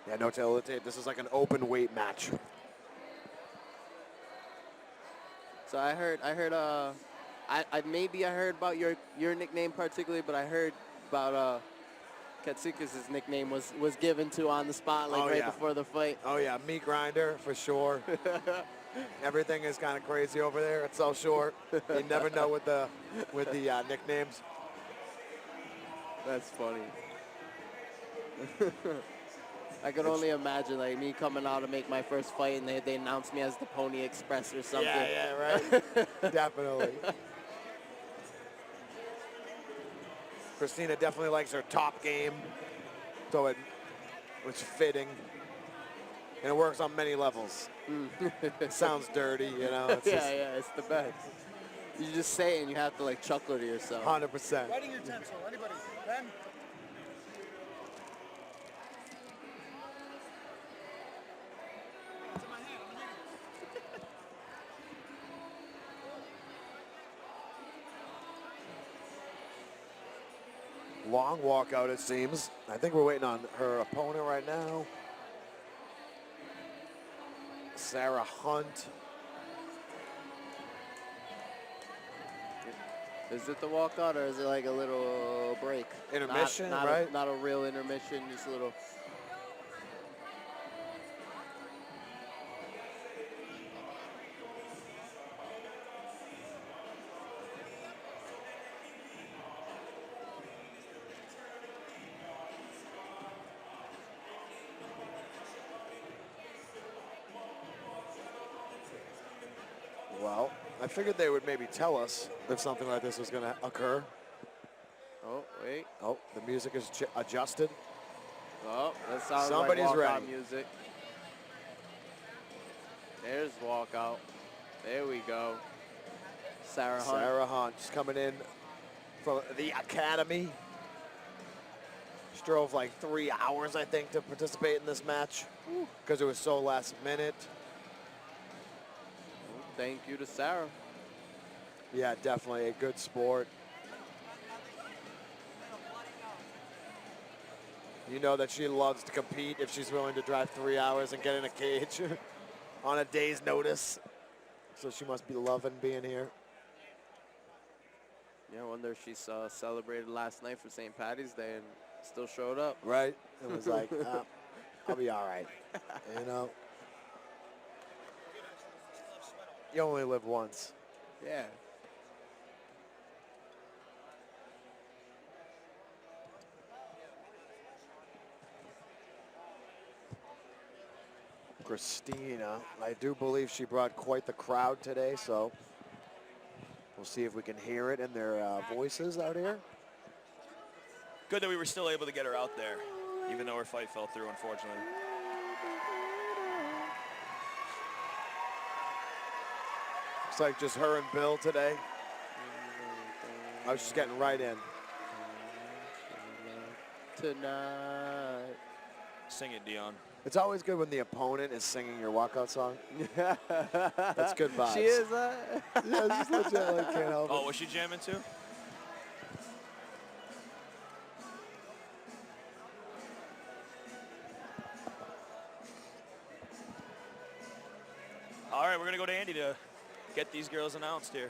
yeah, no tail of the tape. This is like an open weight match. So I heard maybe I heard about your nickname particularly, but I heard about Katsikas' nickname was given to on the spot before the fight. Oh yeah, meat grinder for sure. Everything is kind of crazy over there. It's so short. You never know with the nicknames. That's funny. I could only imagine like me coming out to make my first fight and they announced me as the Pony Express or something. Yeah, right. Definitely. Christina definitely likes her top game, so it's fitting. And it works on many levels. It sounds dirty, you know. It's yeah, it's the best. You just say it and you have to like chuckle to yourself. 100%. Writing utensil, anybody? Ben? It's in my hand, I'm reading. Long walkout, it seems. I think we're waiting on her opponent right now. Sarah Hunt. Is it the walkout or is it like a little break? Intermission, not right? Not a real intermission, just a little. Well, I figured they would maybe tell us if something like this was going to occur. Oh, wait. Oh, the music is adjusted. Oh, that sounds Somebody's like walkout ready. music. There's walkout. There we go. Sarah Hunt. Sarah Hunt just coming in from the academy. She drove like 3 hours, I think, to participate in this match because it was so last minute. Thank you to Sarah. Yeah, definitely a good sport. You know that she loves to compete if she's willing to drive 3 hours and get in a cage on a day's notice. So she must be loving being here. Yeah, I wonder if she celebrated last night for St. Patty's Day and still showed up. Right? It was like, I'll be all right, you know? You only live once. Yeah. Christina, I do believe she brought quite the crowd today, so we'll see if we can hear it in their voices out here. Good that we were still able to get her out there, even though her fight fell through, unfortunately. Looks like just her and Bill today. I was just getting right in. Tonight. Sing it, Dion. It's always good when the opponent is singing your walkout song. That's good vibes. She is, Yeah, just legit, like, can't help it. Oh, was she jamming too? All right, we're going to go to Andy to get these girls announced here.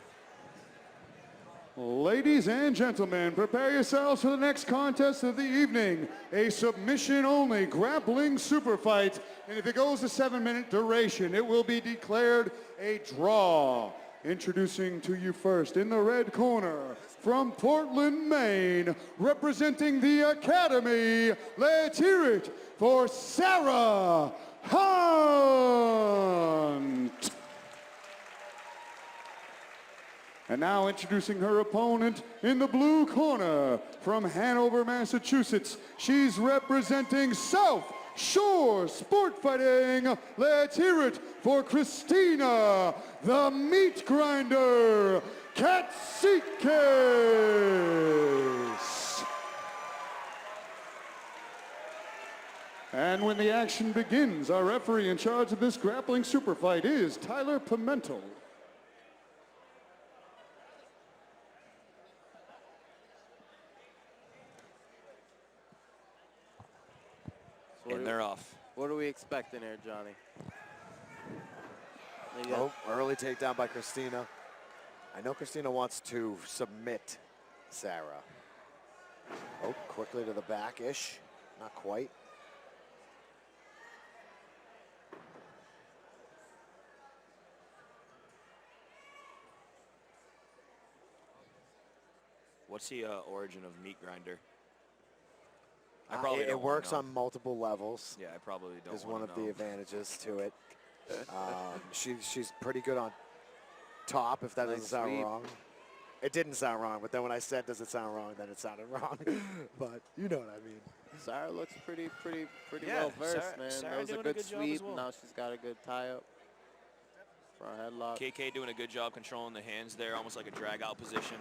Ladies and gentlemen, prepare yourselves for the next contest of the evening. A submission-only grappling super fight. And if it goes to 7-minute duration, it will be declared a draw. Introducing to you first in the red corner, from Portland, Maine, representing the Academy, let's hear it for Sarah Hunt. And now introducing her opponent in the blue corner, from Hanover, Massachusetts. She's representing South Shore Sport Fighting. Let's hear it for Christina, the Meat Grinder Katsikis. And when the action begins, our referee in charge of this grappling super fight is Tyler Pimentel. And they're off. What are we expecting here, Johnny? Oh, early takedown by Christina. I know Christina wants to submit Sarah. Oh, quickly to the back-ish. Not quite. What's the origin of Meat Grinder? It works on multiple levels. Yeah, I probably don't. Is one of the advantages to it. She's pretty good on top, if that doesn't sound wrong. It didn't sound wrong, but then when I said does it sound wrong, then it sounded wrong. But you know what I mean. Sarah looks pretty Yeah, well versed, man. Sarah That was a doing a good good job sweep. as well. Now she's got a good tie up. Front headlock. KK doing a good job controlling the hands there, almost like a drag out position.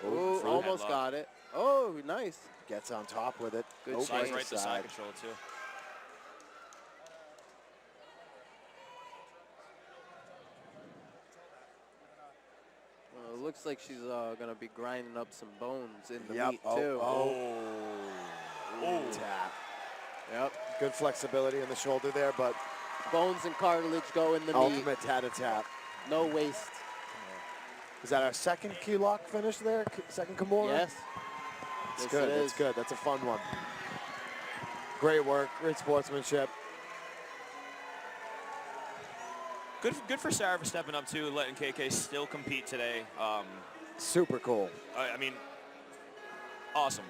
Oh, front almost headlock. got it. Oh, nice. Gets on top with it. Good Oh, Slides change. right to side control too. It looks like she's gonna be grinding up some bones in the Yep. meat too. Tap. Yep. Good flexibility in the shoulder there, but bones and cartilage go in the meat. Ultimate tat-a-tat. No waste. Is that our second key lock finish there? Second Kimura? Yes. That's good. That's good. That's a fun one. Great work. Great sportsmanship. Good for Sarah for stepping up too, letting KK still compete today. Super cool. I mean, awesome.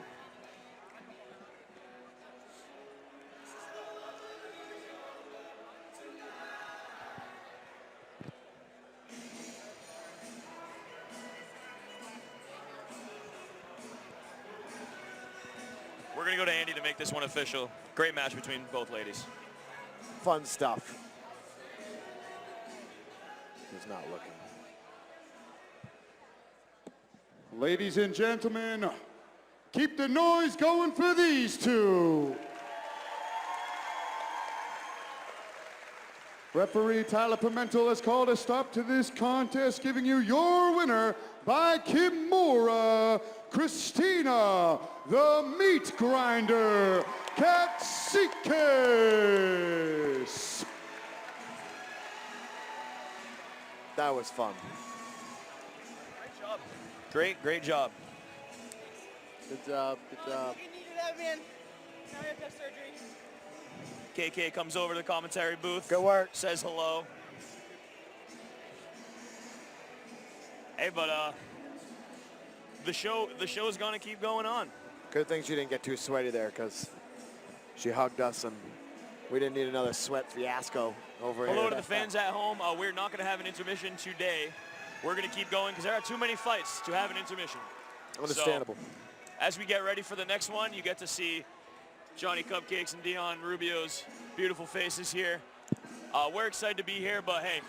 We're going to go to Andy to make this one official. Great match between both ladies. Fun stuff. He's not looking. Ladies and gentlemen, keep the noise going for these two. Referee Tyler Pimentel has called a stop to this contest, giving you your winner by Kimura, Christina, the meat grinder, Katsikis. That was fun. Great job. Great job. Good job, good job. You needed that, man. Now you have to have surgery. KK comes over to the commentary booth. Good work. Says hello. Hey, but the show is gonna keep going on. Good thing she didn't get too sweaty there, because she hugged us and we didn't need another sweat fiasco over here. Hello to the fans at home. We're not gonna have an intermission today. We're gonna keep going because there are too many fights to have an intermission. Understandable. So, as we get ready for the next one, you get to see Johnny Cupcakes and Dion Rubio's beautiful faces here. We're excited to be here, but hey,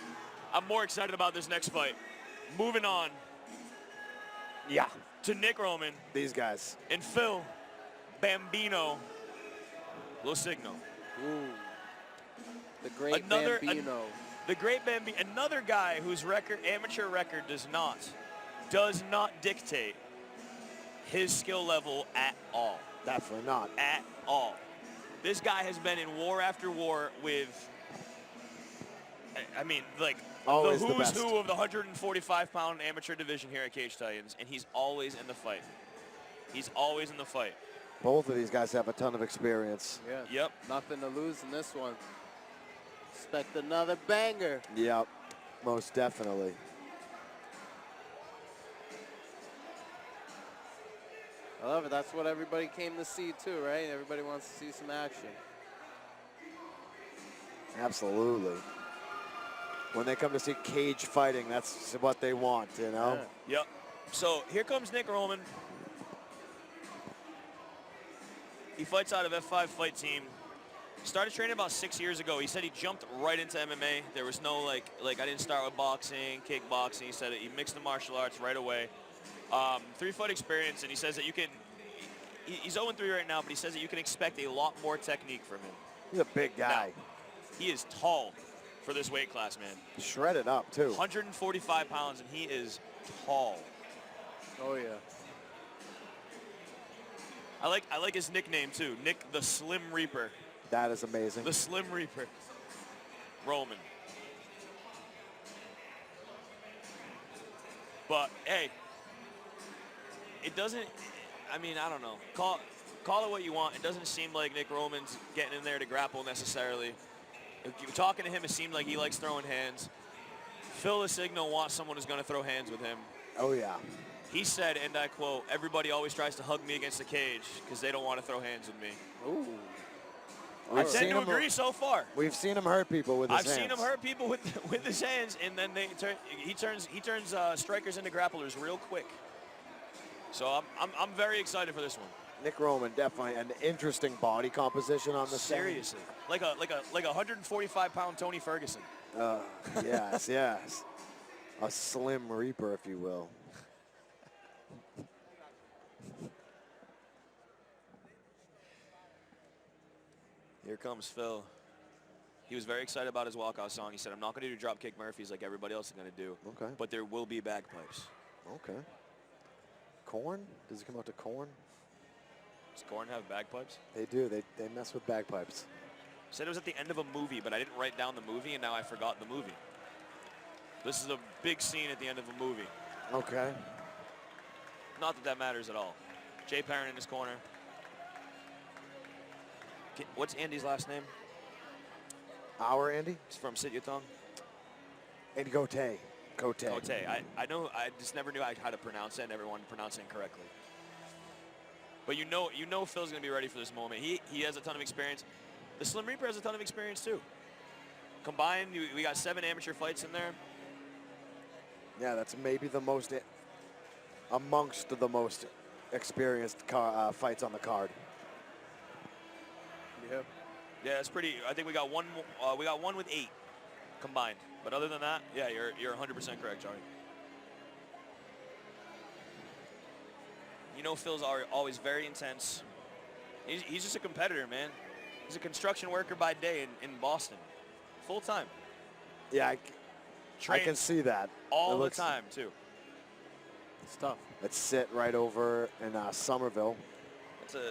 I'm more excited about this next fight. Moving on. Yeah. To Nick Roman. These guys. And Phil Bambino Lucido. Ooh. The great Bambino. The great Bambino. Another guy whose amateur record does not dictate his skill level at all. Definitely not. At all. This guy has been in war after war with, I mean, like, always the the who's best. who of the 145-pound amateur division here at Cage Titans, and he's always in the fight. He's always in the fight. Both of these guys have a ton of experience. Yeah. Yep. Nothing to lose in this one. Expect another banger. Yep. Most definitely. I love it. That's what everybody came to see too, right? Everybody wants to see some action. Absolutely. When they come to see cage fighting, that's what they want, you know? Yeah. Yep. So here comes Nick Roman. He fights out of F5 Fight Team. Started training about 6 years ago. He said he jumped right into MMA. There was no like I didn't start with boxing, kickboxing. He said he mixed the martial arts right away. 3-fight experience, and he says that you can. He's 0-3 right now, but he says that you can expect a lot more technique from him. He's a big guy. Now, he is tall for this weight class, man. Shredded up, too. 145 pounds, and he is tall. Oh, yeah. I like his nickname, too. Nick the Slim Reaper. That is amazing. The Slim Reaper. Roman. But, hey, it doesn't, I mean, I don't know. Call it what you want. It doesn't seem like Nick Roman's getting in there to grapple necessarily. If you're talking to him, it seemed like he likes throwing hands. Phil Lucido wants someone who's going to throw hands with him. Oh, yeah. He said, and I quote, "Everybody always tries to hug me against the cage because they don't want to throw hands with me." Ooh. I tend to agree so far. We've seen him hurt people with his hands. I've seen him hurt people with his hands, and then he turns strikers into grapplers real quick. So I'm very excited for this one. Nick Roman, definitely an interesting body composition on the Seriously, like a 145-pound Tony Ferguson. Yes, yes. A Slim Reaper, if you will. Here comes Phil. He was very excited about his walkout song. He said, "I'm not going to do dropkick Murphys like everybody else is going to do. Okay. But there will be bagpipes." Okay. Corn? Does it come out to corn? Does Corn have bagpipes? They do. They mess with bagpipes. Said it was at the end of a movie, but I didn't write down the movie, and now I forgot the movie. This is a big scene at the end of a movie. Okay. Not that that matters at all. Jay Perrin in his corner. What's Andy's last name? Our Andy? He's from Sityodtong. Andy Gote. Gote. I know. I just never knew how to pronounce it, and everyone pronouncing it correctly. But you know Phil's gonna be ready for this moment. He has a ton of experience. The Slim Reaper has a ton of experience too. Combined, we got 7 amateur fights in there. Yeah, that's maybe the most, amongst the most experienced fights on the card. Yeah. Yeah, it's pretty. I think we got one. We got one with 8 combined. But other than that, yeah, you're 100% correct, Charlie. You know, Phil's always very intense. He's just a competitor, man. He's a construction worker by day in Boston, full time. Yeah, I can see that. All the time too. It's tough. Let's sit right over in Somerville.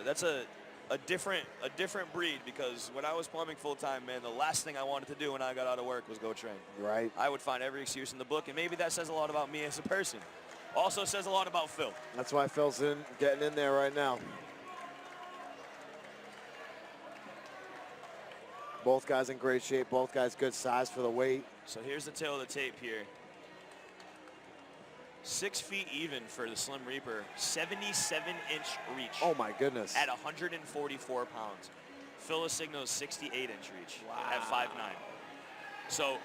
That's a different breed, because when I was plumbing full time, man, the last thing I wanted to do when I got out of work was go train. Right. I would find every excuse in the book, and maybe that says a lot about me as a person. Also says a lot about Phil. That's why Phil's getting in there right now. Both guys in great shape. Both guys good size for the weight. So here's the tail of the tape here. 6 feet even for the Slim Reaper. 77-inch reach. Oh my goodness. At 144 pounds. Phil Signo's 68-inch reach at 5'9". So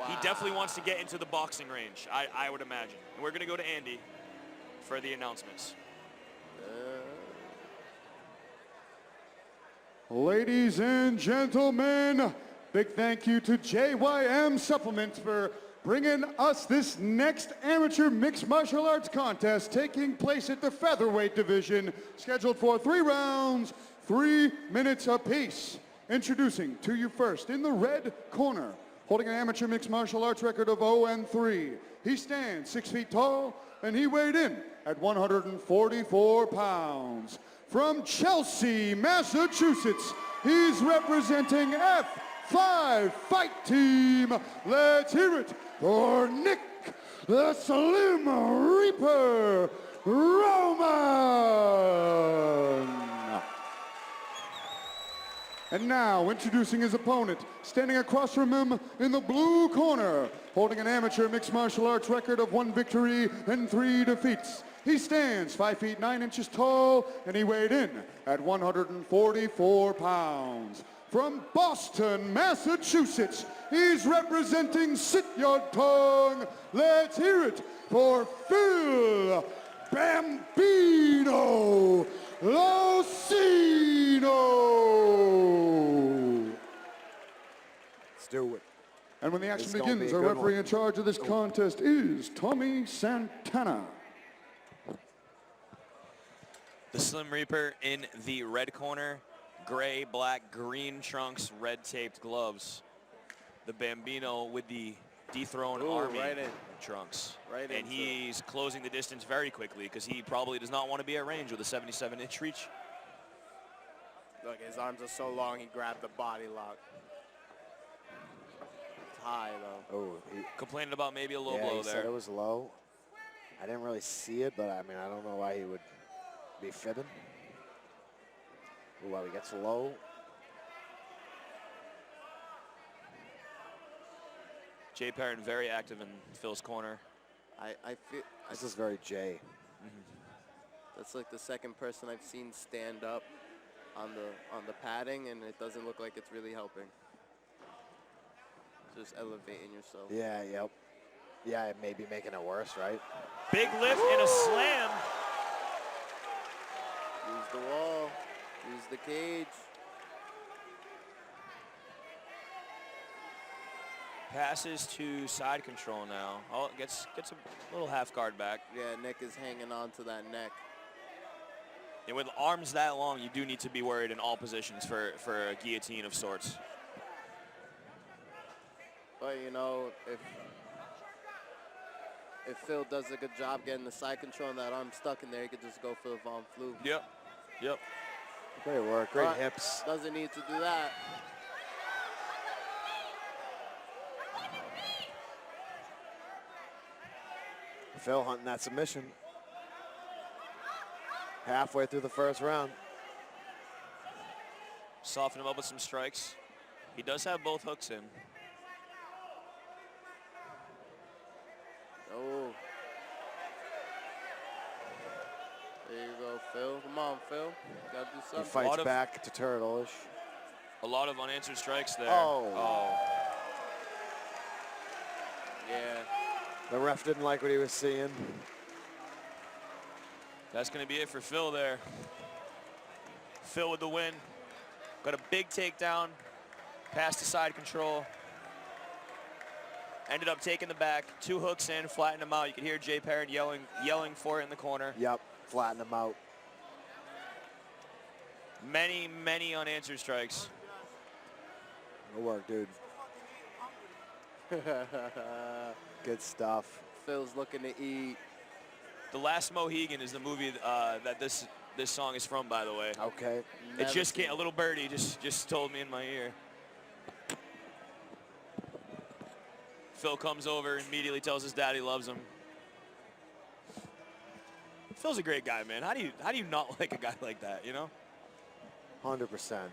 he definitely wants to get into the boxing range, I would imagine. And we're going to go to Andy for the announcements. Ladies and gentlemen, big thank you to JYM Supplements for bringing us this next amateur mixed martial arts contest taking place at the featherweight division, scheduled for 3 rounds, 3 minutes apiece. Introducing to you first in the red corner, holding an amateur mixed martial arts record of 0-3. He stands 6 feet tall, and he weighed in at 144 pounds. From Chelsea, Massachusetts, he's representing F5 Fight Team. Let's hear it for Nick, the Slim Reaper Roman. And now, introducing his opponent, standing across from him in the blue corner, holding an amateur mixed martial arts record of 1 victory and 3 defeats. He stands 5 feet 9 inches tall, and he weighed in at 144 pounds. From Boston, Massachusetts, he's representing Sityodtong. Let's hear it for Phil Bambino Lucino. Let's do it. And when the action begins, our referee in charge of this contest is Tommy Santana. The Slim Reaper in the red corner, gray, black, green trunks, red taped gloves. The Bambino with the dethroned army trunks. And he's closing the distance very quickly, because he probably does not want to be at range with a 77-inch reach. Look, his arms are so long, he grabbed the body lock. It's high, though. Oh, he complaining about maybe a low blow he there. said it was low. I didn't really see it, but I mean, I don't know why he would be fibbing. Ooh, while he gets low. Jay Perrin very active in Phil's corner. I feel this is very Jay. That's like the second person I've seen stand up on the padding, and it doesn't look like it's really helping. Just elevating yourself. Yeah, yep. Yeah, it may be making it worse, right? Big lift and a slam. Use the wall. Use the cage. Passes to side control now. Oh, gets a little half guard back. Yeah, Nick is hanging on to that neck. And with arms that long, you do need to be worried in all positions for a guillotine of sorts. But you know, if Phil does a good job getting the side control and that arm stuck in there, he could just go for the Von Flue. Yep. Great work, great hips. Doesn't need to do that. Phil hunting that submission. Halfway through the first round. Soften him up with some strikes. He does have both hooks in. Oh. There you go, Phil. Come on, Phil. You gotta do something. He fights back to turtle-ish. A lot of unanswered strikes there. Oh. Yeah. The ref didn't like what he was seeing. That's going to be it for Phil there. Phil with the win. Got a big takedown. Passed to side control. Ended up taking the back. 2 hooks in, flattened him out. You can hear Jay Perrin yelling for it in the corner. Yep, flattened him out. Many, many unanswered strikes. Good work, dude. Good stuff. Phil's looking to eat. The Last Mohegan is the movie that this song is from, by the way. Okay. It just came, a little birdie just told me in my ear. Phil comes over, immediately tells his dad he loves him. Phil's a great guy, man. How do you not like a guy like that, you know? 100%.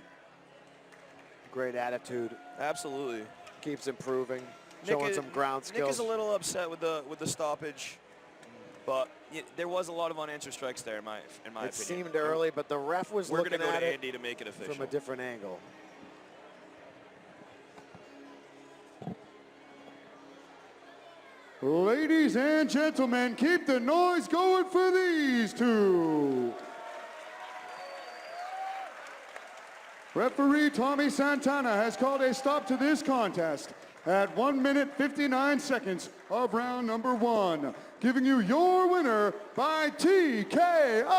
Great attitude. Absolutely. Keeps improving. Showing some ground skills. Nick is a little upset with the stoppage, but there was a lot of unanswered strikes there in my opinion. It seemed early, but the ref was looking We're going to go at to it Andy to make it official. from a different angle. Ladies and gentlemen, keep the noise going for these two. Referee Tommy Santana has called a stop to this contest at 1 minute 59 seconds of round number 1, giving you your winner by TKO,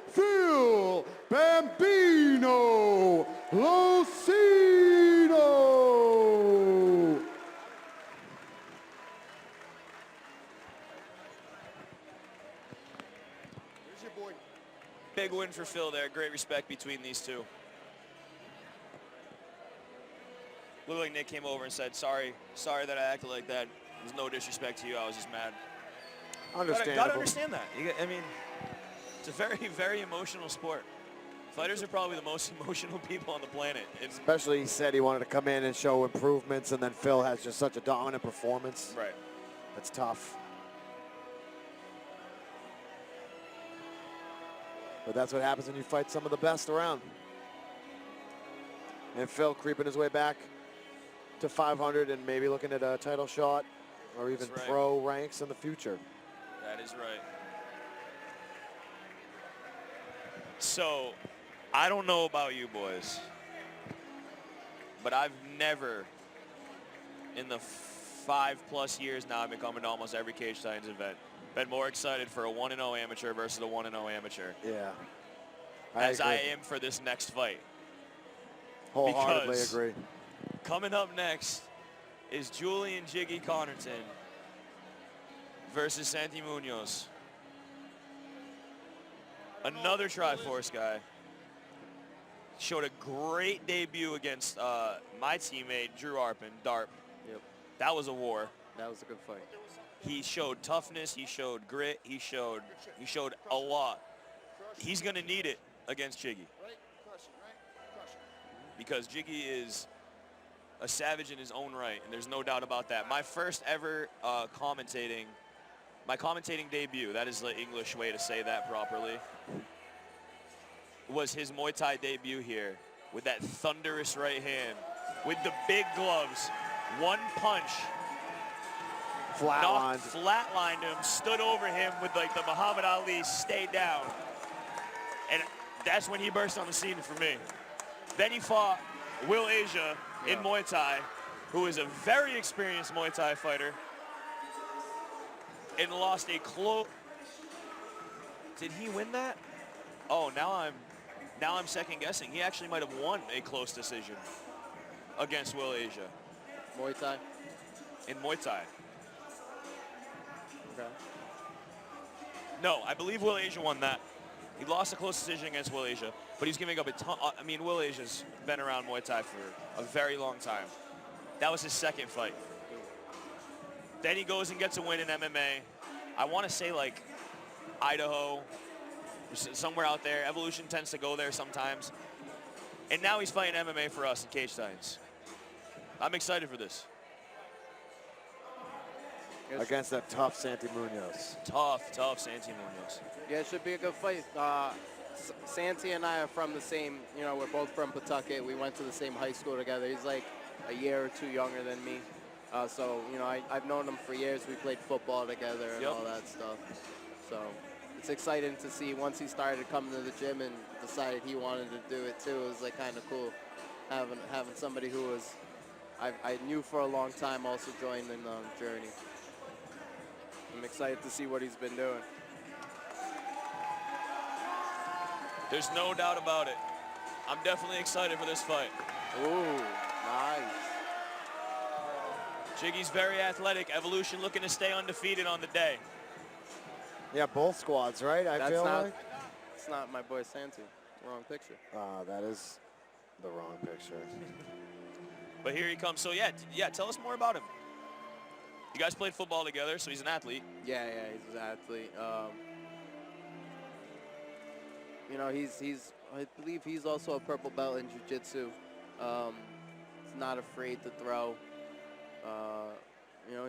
Phil Bambino Lucido. Here's your boy. Big win for Phil there. Great respect between these two. Looked like Nick came over and said, sorry that I acted like that. There's no disrespect to you. I was just mad. Understandable. Gotta understand that. I mean, it's a very, very emotional sport. Fighters are probably the most emotional people on the planet. Especially he said he wanted to come in and show improvements, and then Phil has just such a dominant performance. Right. That's tough. But that's what happens when you fight some of the best around. And Phil creeping his way back to 500 and maybe looking at a title shot or even That's right. pro ranks in the future. That is right. So, I don't know about you boys, but I've never, in the 5+ years now I've been coming to almost every Cage Titans event, been more excited for a 1-0 amateur versus a 1-0 amateur. Yeah. As I am for this next fight. Wholeheartedly Because agree. coming up next is Julian Jiggy Connerton versus Santi Munoz. Another Triforce guy. Showed a great debut against my teammate, Drew Arpin, Darp. Yep. That was a war. That was a good fight. He showed toughness, he showed grit, he showed a lot. He's gonna need it against Jiggy. Because Jiggy is a savage in his own right, and there's no doubt about that. My first ever commentating debut, that is the English way to say that properly, was his Muay Thai debut here with that thunderous right hand, with the big gloves, one punch, flatlined him, stood over him with like the Muhammad Ali stay down. And that's when he burst on the scene for me. Then he fought Will Asia in Muay Thai, who is a very experienced Muay Thai fighter, and lost a close. Did he win that? Oh, now I'm second guessing. He actually might have won a close decision against Will Asia. Muay Thai? In Muay Thai. Okay. No, I believe Will Asia won that. He lost a close decision against Will Asia, but he's giving up a ton. I mean, Will Asia's been around Muay Thai for a very long time. That was his second fight. Then he goes and gets a win in MMA I want to say like Idaho, somewhere out there. Evolution tends to go there sometimes. And now he's fighting MMA for us in Cage Titans. I'm excited for this. Against that tough Santi Munoz. Tough Santi Munoz. Yeah, it should be a good fight. Santi and I are from the same, you know, we're both from Pawtucket. We went to the same high school together. He's like a year or two younger than me. So, you know, I've known him for years. We played football together and all that stuff. So it's exciting to see once he started coming to the gym and decided he wanted to do it too. It was like kind of cool having somebody who was I knew for a long time also join in the journey. I'm excited to see what he's been doing. There's no doubt about it. I'm definitely excited for this fight. Ooh, nice. Jiggy's very athletic. Evolution looking to stay undefeated on the day. Yeah, both squads, right? I feel like. It's not my boy Santi. Wrong picture. That is the wrong picture. But here he comes. So yeah, tell us more about him. You guys played football together, so he's an athlete. Yeah, he's an athlete. You know, I believe he's also a purple belt in jiu-jitsu. He's not afraid to throw. You know,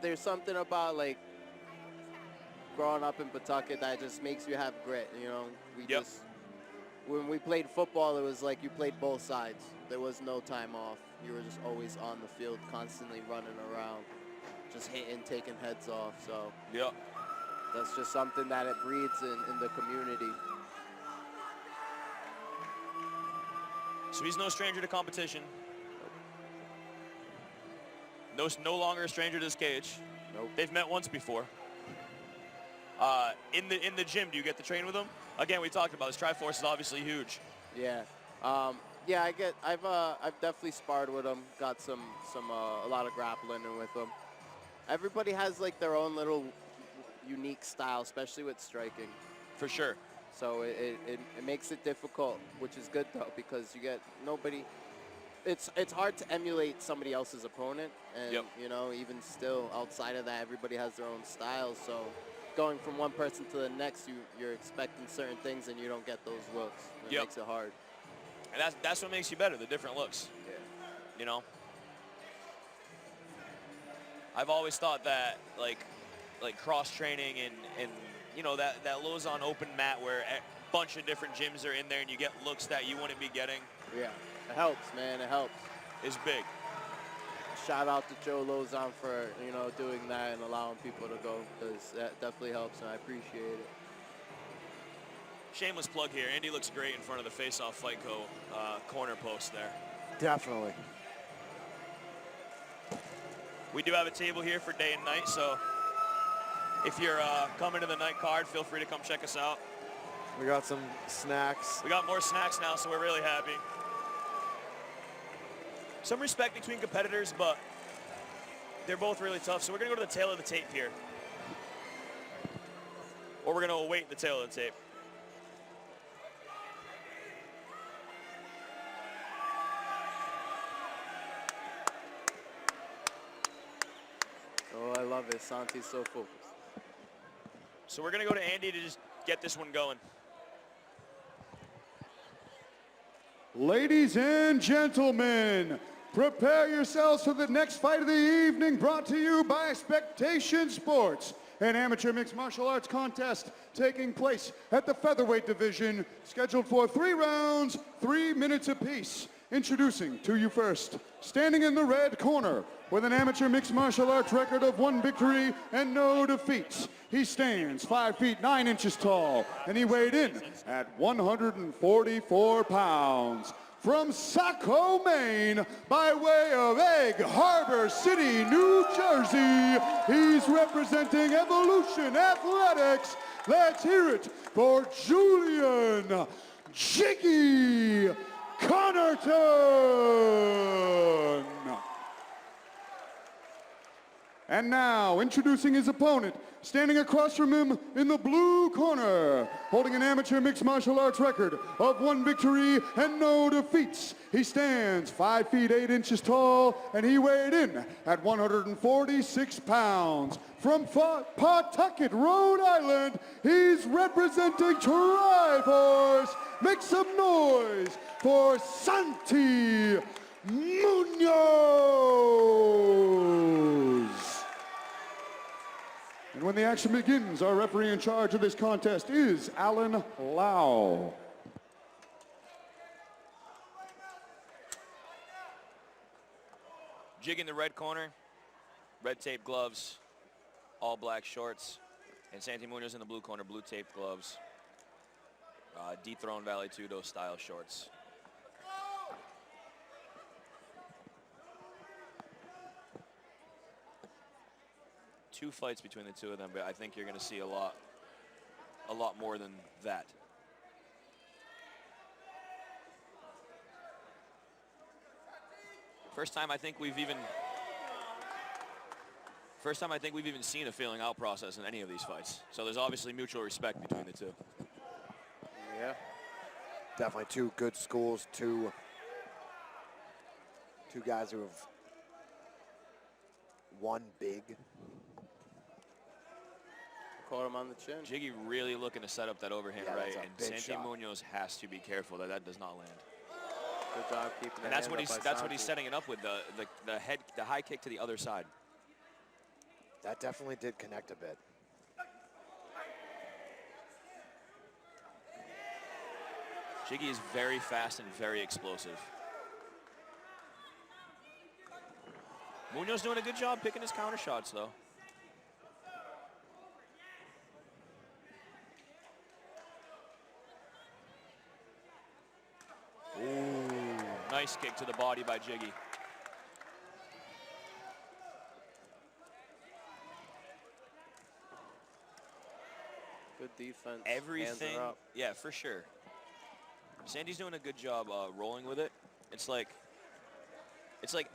there's something about like growing up in Pawtucket that just makes you have grit. You know, when we played football, it was like you played both sides. There was no time off. You were just always on the field, constantly running around, just hitting, taking heads off. So that's just something that it breeds in the community. So he's no stranger to competition. No longer a stranger to this cage. Nope. They've met once before. In the gym, do you get to train with him? Again, we talked about this. Triforce is obviously huge. Yeah. I've definitely sparred with him. Got a lot of grappling with him. Everybody has like their own little unique style, especially with striking. For sure. So it makes it difficult, which is good though, because you get nobody. It's hard to emulate somebody else's opponent, and you know, even still outside of that, everybody has their own style. So going from one person to the next, you're expecting certain things, and you don't get those looks. It makes it hard. And that's what makes you better, the different looks. Yeah. You know? I've always thought that like cross-training and you know, that Lausanne open mat where a bunch of different gyms are in there and you get looks that you wouldn't be getting. Yeah, it helps, man. It helps. Is big. Shout out to Joe Lausanne for, you know, doing that and allowing people to go, because that definitely helps, and I appreciate it. Shameless plug here. Andy looks great in front of the Face-Off Fight Co. Corner post there. Definitely. We do have a table here for day and night, so if you're coming to the night card, feel free to come check us out. We got some snacks. We got more snacks now, so we're really happy. Some respect between competitors, but they're both really tough. So we're going to go to the tail of the tape here. Or we're going to await the tail of the tape. Oh, I love it. Santi's so focused. So we're going to go to Andy to just get this one going. Ladies and gentlemen, prepare yourselves for the next fight of the evening, brought to you by Expectation Sports, an amateur mixed martial arts contest taking place at the featherweight division, scheduled for 3 rounds, 3 minutes apiece. Introducing to you first, standing in the red corner, with an amateur mixed martial arts record of 1 victory and no defeats. He stands 5 feet 9 inches tall, and he weighed in at 144 pounds. From Saco, Maine, by way of Egg Harbor City, New Jersey, he's representing Evolution Athletics. Let's hear it for Julian Jiggy Connerton. And now, introducing his opponent, standing across from him in the blue corner, holding an amateur mixed martial arts record of 1 victory and no defeats. He stands 5 feet 8 inches tall, and he weighed in at 146 pounds. From Pawtucket, Rhode Island, he's representing Triforce. Make some noise for Santi Munoz. And when the action begins, our referee in charge of this contest is Alan Lau. Jig in the red corner, red tape gloves, all black shorts, and Santi Munoz in the blue corner, blue tape gloves, dethroned Vale Tudo style shorts. Two fights between the two of them, but I think you're going to see a lot more than that. First time I think we've even seen a feeling out process in any of these fights. So there's obviously mutual respect between the two. Yeah. Definitely two good schools, two guys who have won big. Caught him on the chin. Jiggy really looking to set up that overhand right, and Santi Munoz has to be careful that does not land. Good job keeping And that's what he's setting it up with, the high kick to the other side. That definitely did connect a bit. Jiggy is very fast and very explosive. Munoz doing a good job picking his counter shots, though. Ooh, nice kick to the body by Jiggy. Good defense. Everything, yeah, for sure. Sandy's doing a good job rolling with it. It's like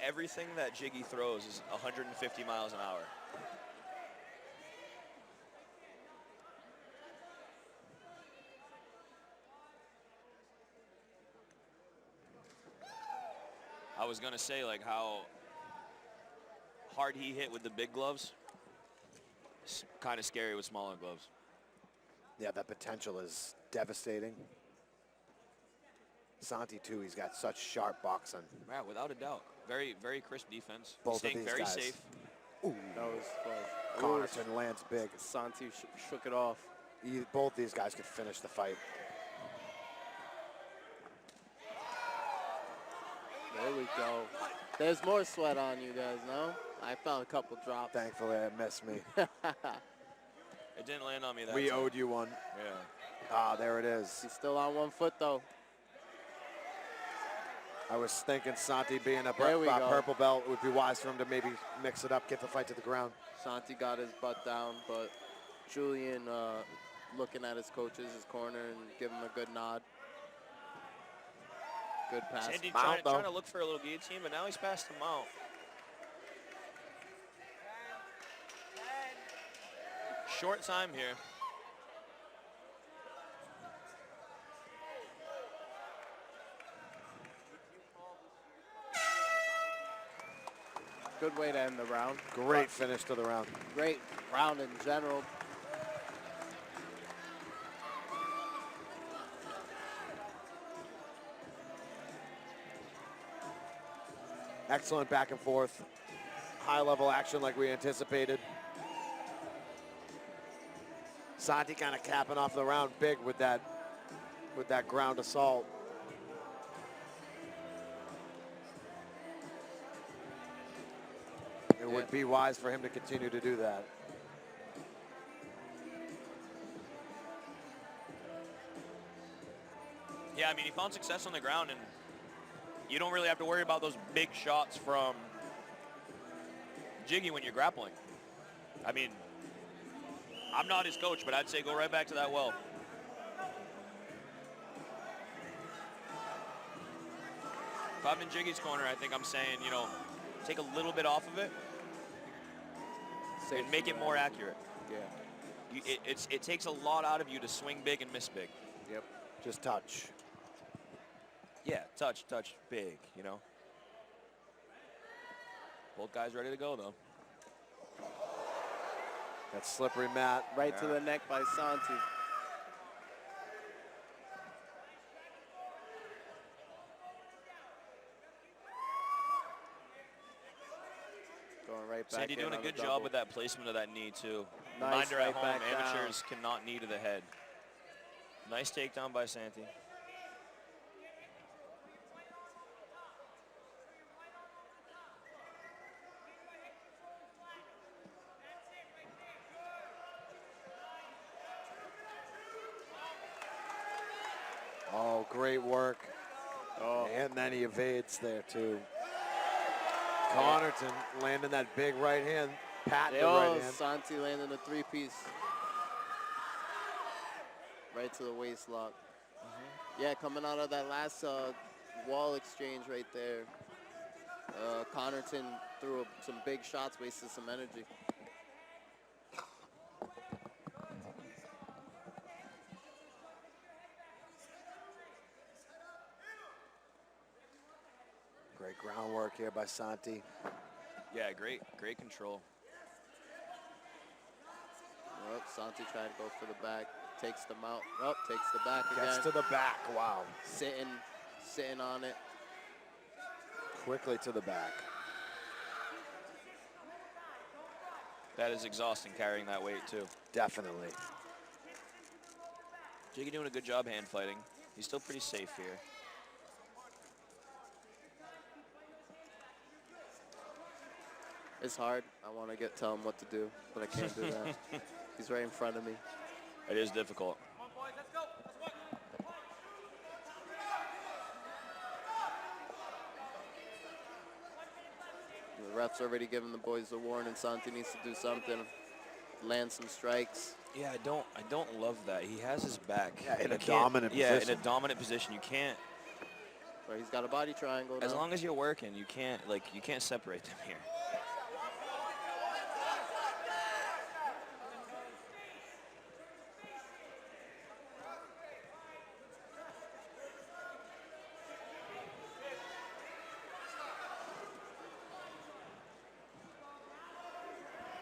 everything that Jiggy throws is 150 miles an hour. I was gonna say, like, how hard he hit with the big gloves. It's kind of scary with smaller gloves. Yeah, that potential is devastating. Santi too, he's got such sharp boxing. Yeah, without a doubt. Very, very crisp defense. Both Staying of these very guys. safe. Ooh. That was close. Connerton lands big. Santi shook it off. Both these guys could finish the fight. There we go. There's more sweat on you guys, no? I felt a couple drops. Thankfully, it missed me. It didn't land on me that We time. owed you one. Yeah. Ah, there it is. He's still on 1 foot, though. I was thinking Santi being a There we go. purple belt, it would be wise for him to maybe mix it up, get the fight to the ground. Santi got his butt down, but Julian looking at his coaches, his corner, and giving him a good nod. Good pass. Sandy Mount, trying to look for a little guillotine, but now he's passed him out. Short time here. Good way to end the round. Great finish to the round. Great round in general. Excellent back and forth. High level action like we anticipated. Santi kind of capping off the round big with that ground assault. It would be wise for him to continue to do that. Yeah, I mean, he found success on the ground, and you don't really have to worry about those big shots from Jiggy when you're grappling. I mean, I'm not his coach, but I'd say go right back to that well. If I'm in Jiggy's corner, I think I'm saying, you know, take a little bit off of it. safe. And make it more accurate. Yeah. It takes a lot out of you to swing big and miss big. Yep. Just touch. Yeah, touch big, you know. Both guys ready to go, though. That slippery mat. Right to the neck by Santi. Going right back. Santi doing a good job with that placement of that knee, too. Nice. Reminder Right at home, back amateurs cannot knee to the head. Nice takedown by Santi. Oh, great work. Oh. And then he evades there, too. Connerton landing that big right hand. Pat the right hand. Santi landing a three-piece. Right to the waist lock. Yeah, coming out of that last wall exchange right there. Connerton threw some big shots, wasted some energy. Great groundwork here by Santi. Yeah, great control. Oh, Santi trying to go for the back. Takes them out. Oh, takes the back again. Gets to the back. Wow. Sitting on it. Quickly to the back. That is exhausting carrying that weight, too. Definitely. Jiggy doing a good job hand fighting. He's still pretty safe here. It's hard. I want to tell him what to do, but I can't do that. He's right in front of me. It is difficult. The ref's already given the boys a warning. Santi needs to do something. Land some strikes. Yeah, I don't love that. He has his back. Yeah, in You a can't- dominant Yeah, position. in a dominant position. You can't. Right, he's got a body triangle. As now. long as you're working, you can't separate them here.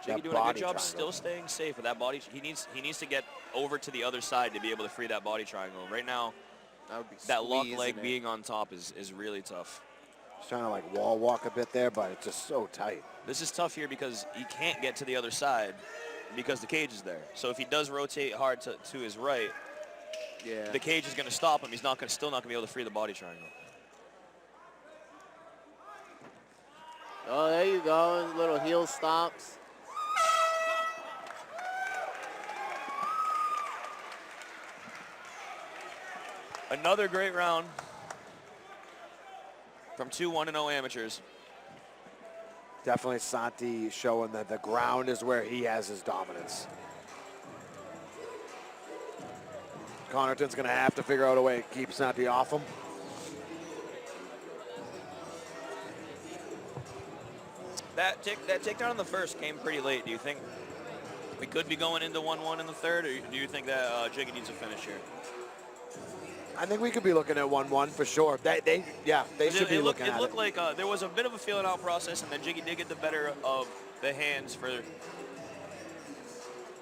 Jiggy doing a good job still staying safe with that body. He needs to get over to the other side to be able to free that body triangle. Right now, that lock leg being on top is really tough. He's trying to like wall walk a bit there, but it's just so tight. This is tough here because he can't get to the other side because the cage is there. So if he does rotate hard to his right, yeah, the cage is going to stop him. He's still not going to be able to free the body triangle. Oh, there you go. His little heel stops. Another great round from two 1-0 amateurs. Definitely Santi showing that the ground is where he has his dominance. Connerton's going to have to figure out a way to keep Santi off him. That takedown in the first came pretty late. Do you think we could be going into 1-1 in the third, or do you think that Jiggy needs a finish here? I think we could be looking at 1-1 for sure. They should be looking at it. It looked like there was a bit of a feeling out process, and then Jiggy did get the better of the hands for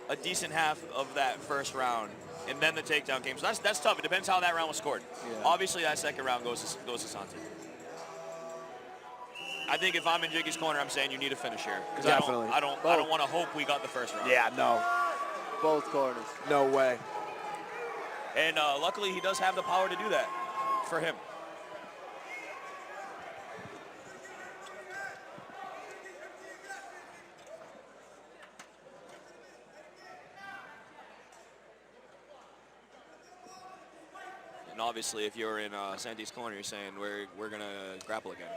a decent half of that first round, and then the takedown came. So that's tough. It depends how that round was scored. Yeah. Obviously, that second round goes to Santi. I think if I'm in Jiggy's corner, I'm saying you need a finish here because I don't want to hope we got the first round. Yeah, no. Both corners. No way. And luckily, he does have the power to do that for him. And obviously, if you're in Santi's corner, you're saying we're going to grapple again.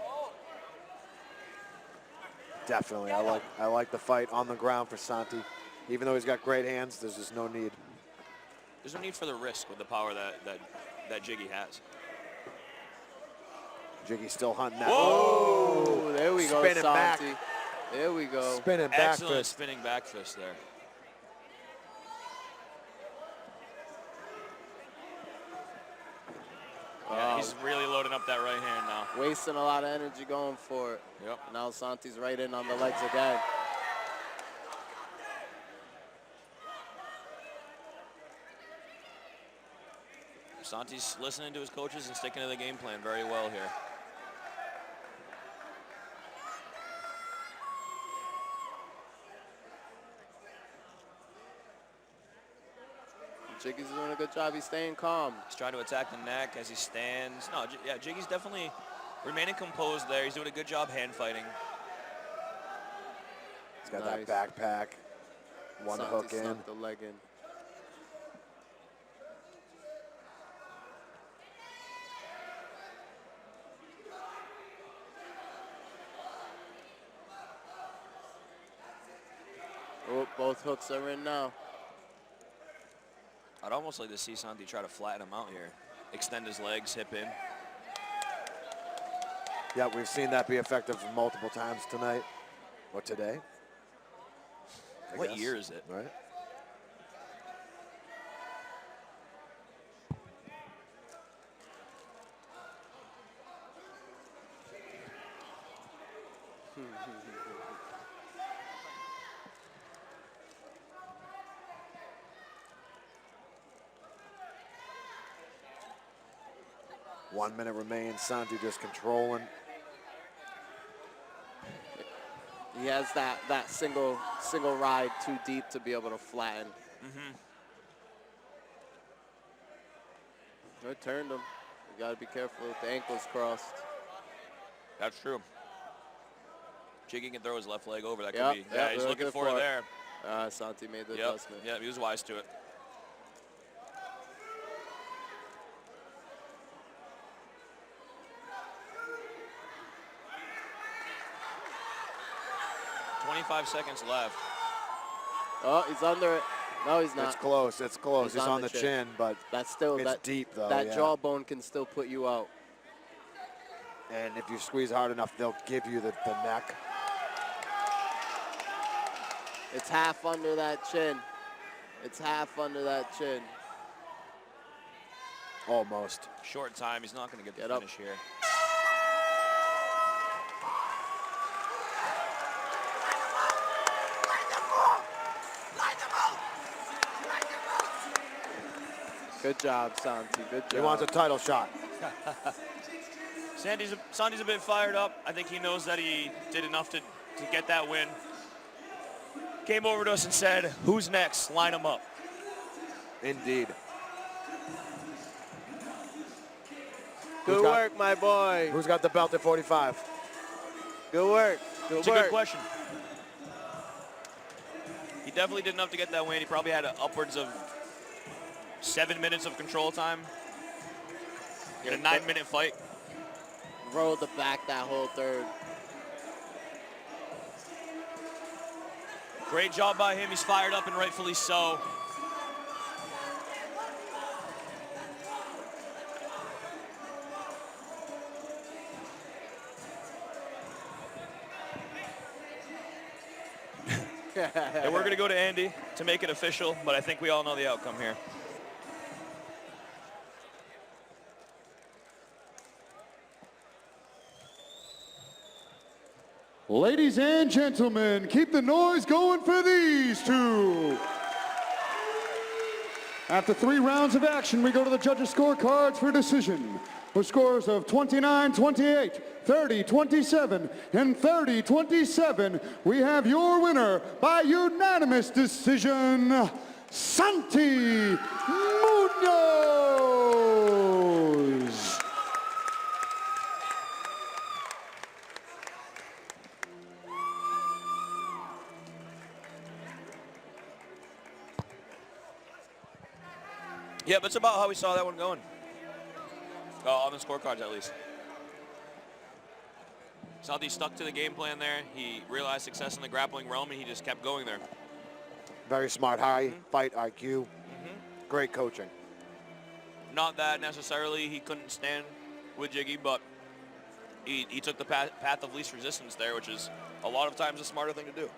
Definitely. I like the fight on the ground for Santi. Even though he's got great hands, there's just no need. There's no need for the risk with the power that Jiggy has. Jiggy's still hunting that. Whoa! There we go, Spinning back. Santi. There we go. Spinning back Excellent fist. spinning back fist there. Yeah, he's really loading up that right hand now. Wasting a lot of energy going for it. Yep. Now Santi's right in on the legs again. Santi's listening to his coaches and sticking to the game plan very well here. Jiggy's doing a good job. He's staying calm. He's trying to attack the neck as he stands. No, yeah, Jiggy's definitely remaining composed there. He's doing a good job hand fighting. He's got Nice. that backpack. One Santi hook in. snuck the leg in. Oh, both hooks are in now. I'd almost like to see Santi try to flatten him out here. Extend his legs, hip in. Yeah, we've seen that be effective multiple times tonight. Or today. I What guess. year is it? Right? One minute remains. Santi just controlling. He has that single ride too deep to be able to flatten. I turned him. You got to be careful with the ankles crossed. That's true. Jiggy can throw his left leg over. That could Yep, be. yep, Yeah, he's they're looking good for it for it. there. Santi made the Yep. adjustment. Yeah, he was wise to it. "25 seconds left." Oh, he's under it. No, he's not. It's close. It's close. He's on the chin, but that's still it's deep though. That yeah. jawbone can still put you out. And if you squeeze hard enough, they'll give you the neck. It's half under that chin. It's half under that chin. Almost. Short time. He's not going to get the Get up. finish here. Good job, Santi. Good job. He wants a title shot. Santi's a bit fired up. I think he knows that he did enough to get that win. Came over to us and said, "Who's next? Line him up." Indeed. Good work, my boy. Who's got the belt at 45? Good work. Good It's work. a good question. He definitely did enough to get that win. He probably had upwards of 7 minutes of control time in a 9-minute fight. Rolled the back that whole third. Great job by him. He's fired up and rightfully so. And we're going to go to Andy to make it official, but I think we all know the outcome here. Ladies and gentlemen, keep the noise going for these two. After 3 rounds of action, we go to the judges' scorecards for decision. With scores of 29-28, 30-27, and 30-27, we have your winner by unanimous decision, Santi Munoz. Yeah, that's about how we saw that one going. On the scorecards, at least. Santi stuck to the game plan there. He realized success in the grappling realm, and he just kept going there. Very smart, high fight IQ. Great coaching. Not that necessarily he couldn't stand with Jiggy, but He took the path of least resistance there, which is a lot of times a smarter thing to do.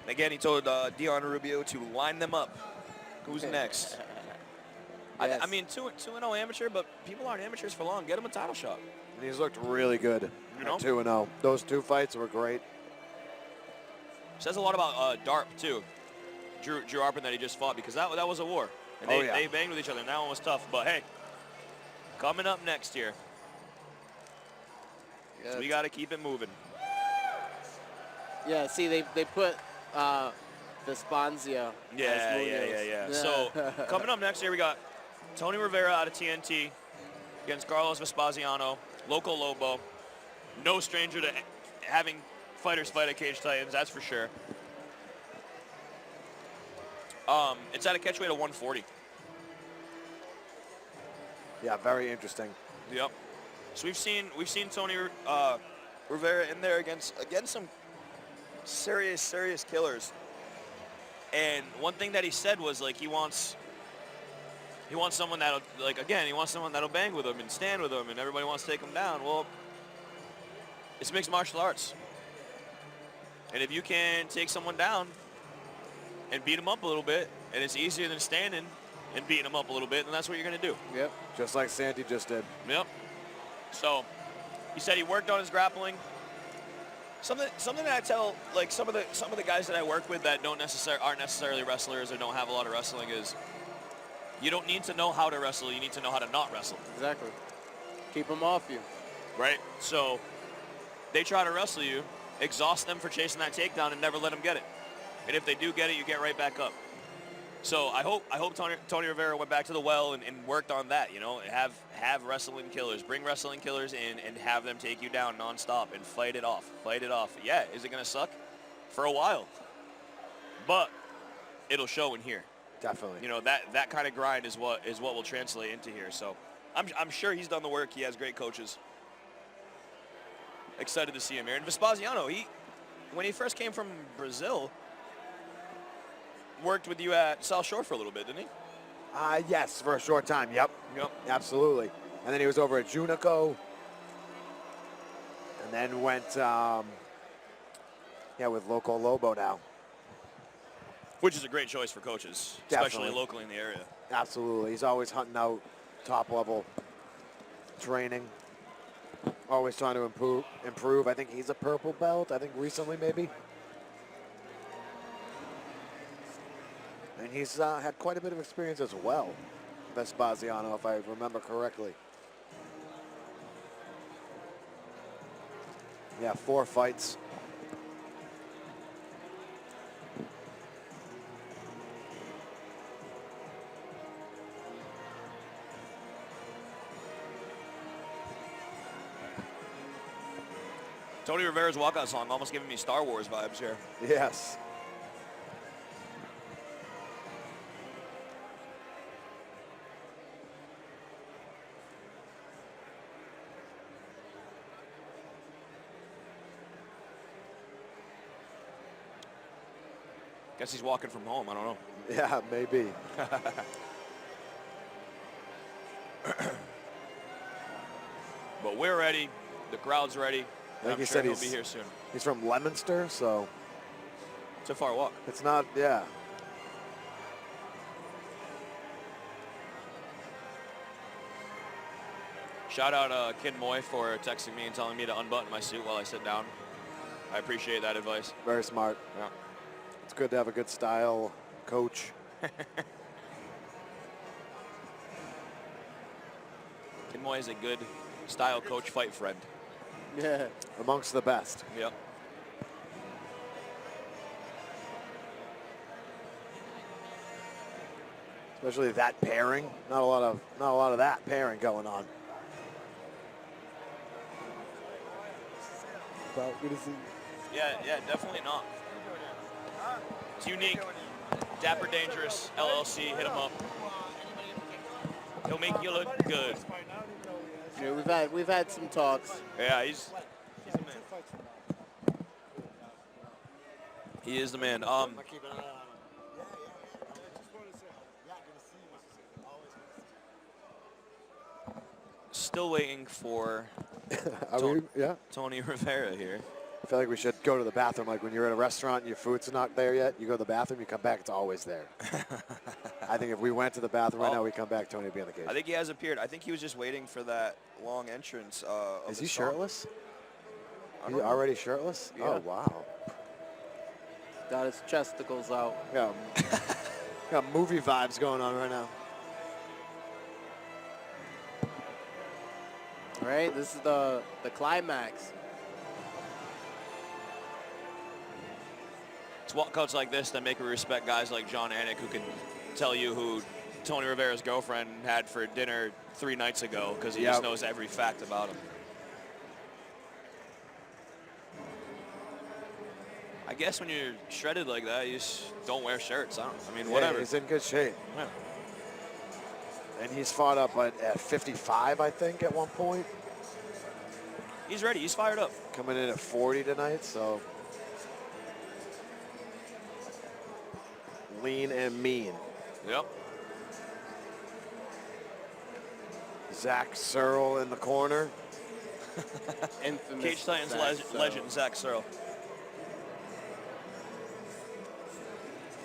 Again, he told Dion Rubio to line them up. Who's next? Yes. I mean, 2-0 amateur, but people aren't amateurs for long. Get him a title shot. And he's looked really good. You know? 2-0. Those 2 fights were great. Says a lot about Darp, too. Drew Arpin that he just fought, because that was a war. And they banged with each other, and that one was tough. But, hey, coming up next year, so we got to keep it moving. Yeah, see, they put Vespasiano as Munoz. Yeah. So, coming up next year, we got Tony Rivera out of TNT against Carlos Vespasiano, local Lobo. No stranger to having fighters fight at Cage Titans, that's for sure. It's at a catchweight of 140. Yeah, very interesting. Yep. So we've seen Tony Rivera in there against some serious killers. And one thing that he said was, like, he wants someone that'll, like, again, he wants someone that'll bang with him and stand with him, and everybody wants to take him down. Well, it's mixed martial arts. And if you can take someone down and beat him up a little bit, and it's easier than standing and beating him up a little bit, then that's what you're going to do. Yep, just like Santi just did. Yep. So he said he worked on his grappling. Something that I tell, like, some of the guys that I work with that aren't necessarily wrestlers or don't have a lot of wrestling is, you don't need to know how to wrestle. You need to know how to not wrestle. Exactly. Keep them off you. Right? So they try to wrestle you, exhaust them for chasing that takedown, and never let them get it. And if they do get it, you get right back up. So I hope Tony Rivera went back to the well and worked on that. You know, have wrestling killers, bring wrestling killers in, and have them take you down nonstop and fight it off. Yeah, is it gonna suck? For a while, but it'll show in here. Definitely. You know, that kind of grind is what will translate into here. So I'm sure he's done the work. He has great coaches. Excited to see him here. And Vespasiano, when he first came from Brazil, worked with you at South Shore for a little bit, didn't he? Yes, for a short time. Yep. Absolutely. And then he was over at Junico. And then went, with Loco Lobo now. Which is a great choice for coaches, especially locally in the area. Absolutely. He's always hunting out top-level training. Always trying to improve. I think he's a purple belt. I think recently, maybe. And he's had quite a bit of experience as well, Vespasiano, if I remember correctly. Yeah, 4 fights. Tony Rivera's walkout song almost giving me Star Wars vibes here. Yes. Guess he's walking from home. I don't know. Yeah, maybe. But we're ready. The crowd's ready. I think he said he'll be here soon. He's from Leominster, so it's a far walk. It's not, yeah. Shout out Kid Moy for texting me and telling me to unbutton my suit while I sit down. I appreciate that advice. Very smart. Yeah. It's good to have a good style coach. Kid Moy is a good style coach fight friend. Yeah. Amongst the best. Yep. Especially that pairing. Not a lot of that pairing going on. Well, good to see you. Yeah, definitely not. It's unique. Dapper Dangerous, LLC, hit him up. He'll make you look good. Yeah, we've had some talks. Yeah, he's the man. He is the man. still waiting for Tony Rivera here. I feel like we should go to the bathroom. Like when you're at a restaurant and your food's not there yet, you go to the bathroom, you come back, it's always there. I think if we went to the bathroom right now, we come back, Tony would be on the cage. I think he has appeared. I think he was just waiting for that long entrance. Is he shirtless? He know. already shirtless? Yeah. Oh, wow. Got his chesticles out. Yeah. Got movie vibes going on right now. All right, this is the climax. It's walkouts like this that make me respect guys like John Anik, who can tell you who Tony Rivera's girlfriend had for dinner 3 nights ago, because he just knows every fact about him. I guess when you're shredded like that, you just don't wear shirts. I mean, whatever. He's in good shape. Yeah. And he's fought up at 55, I think, at one point. He's ready. He's fired up. Coming in at 40 tonight, so. Lean and mean. Yep. Zach Searle in the corner. Infamous Cage Titans legend Zach Searle.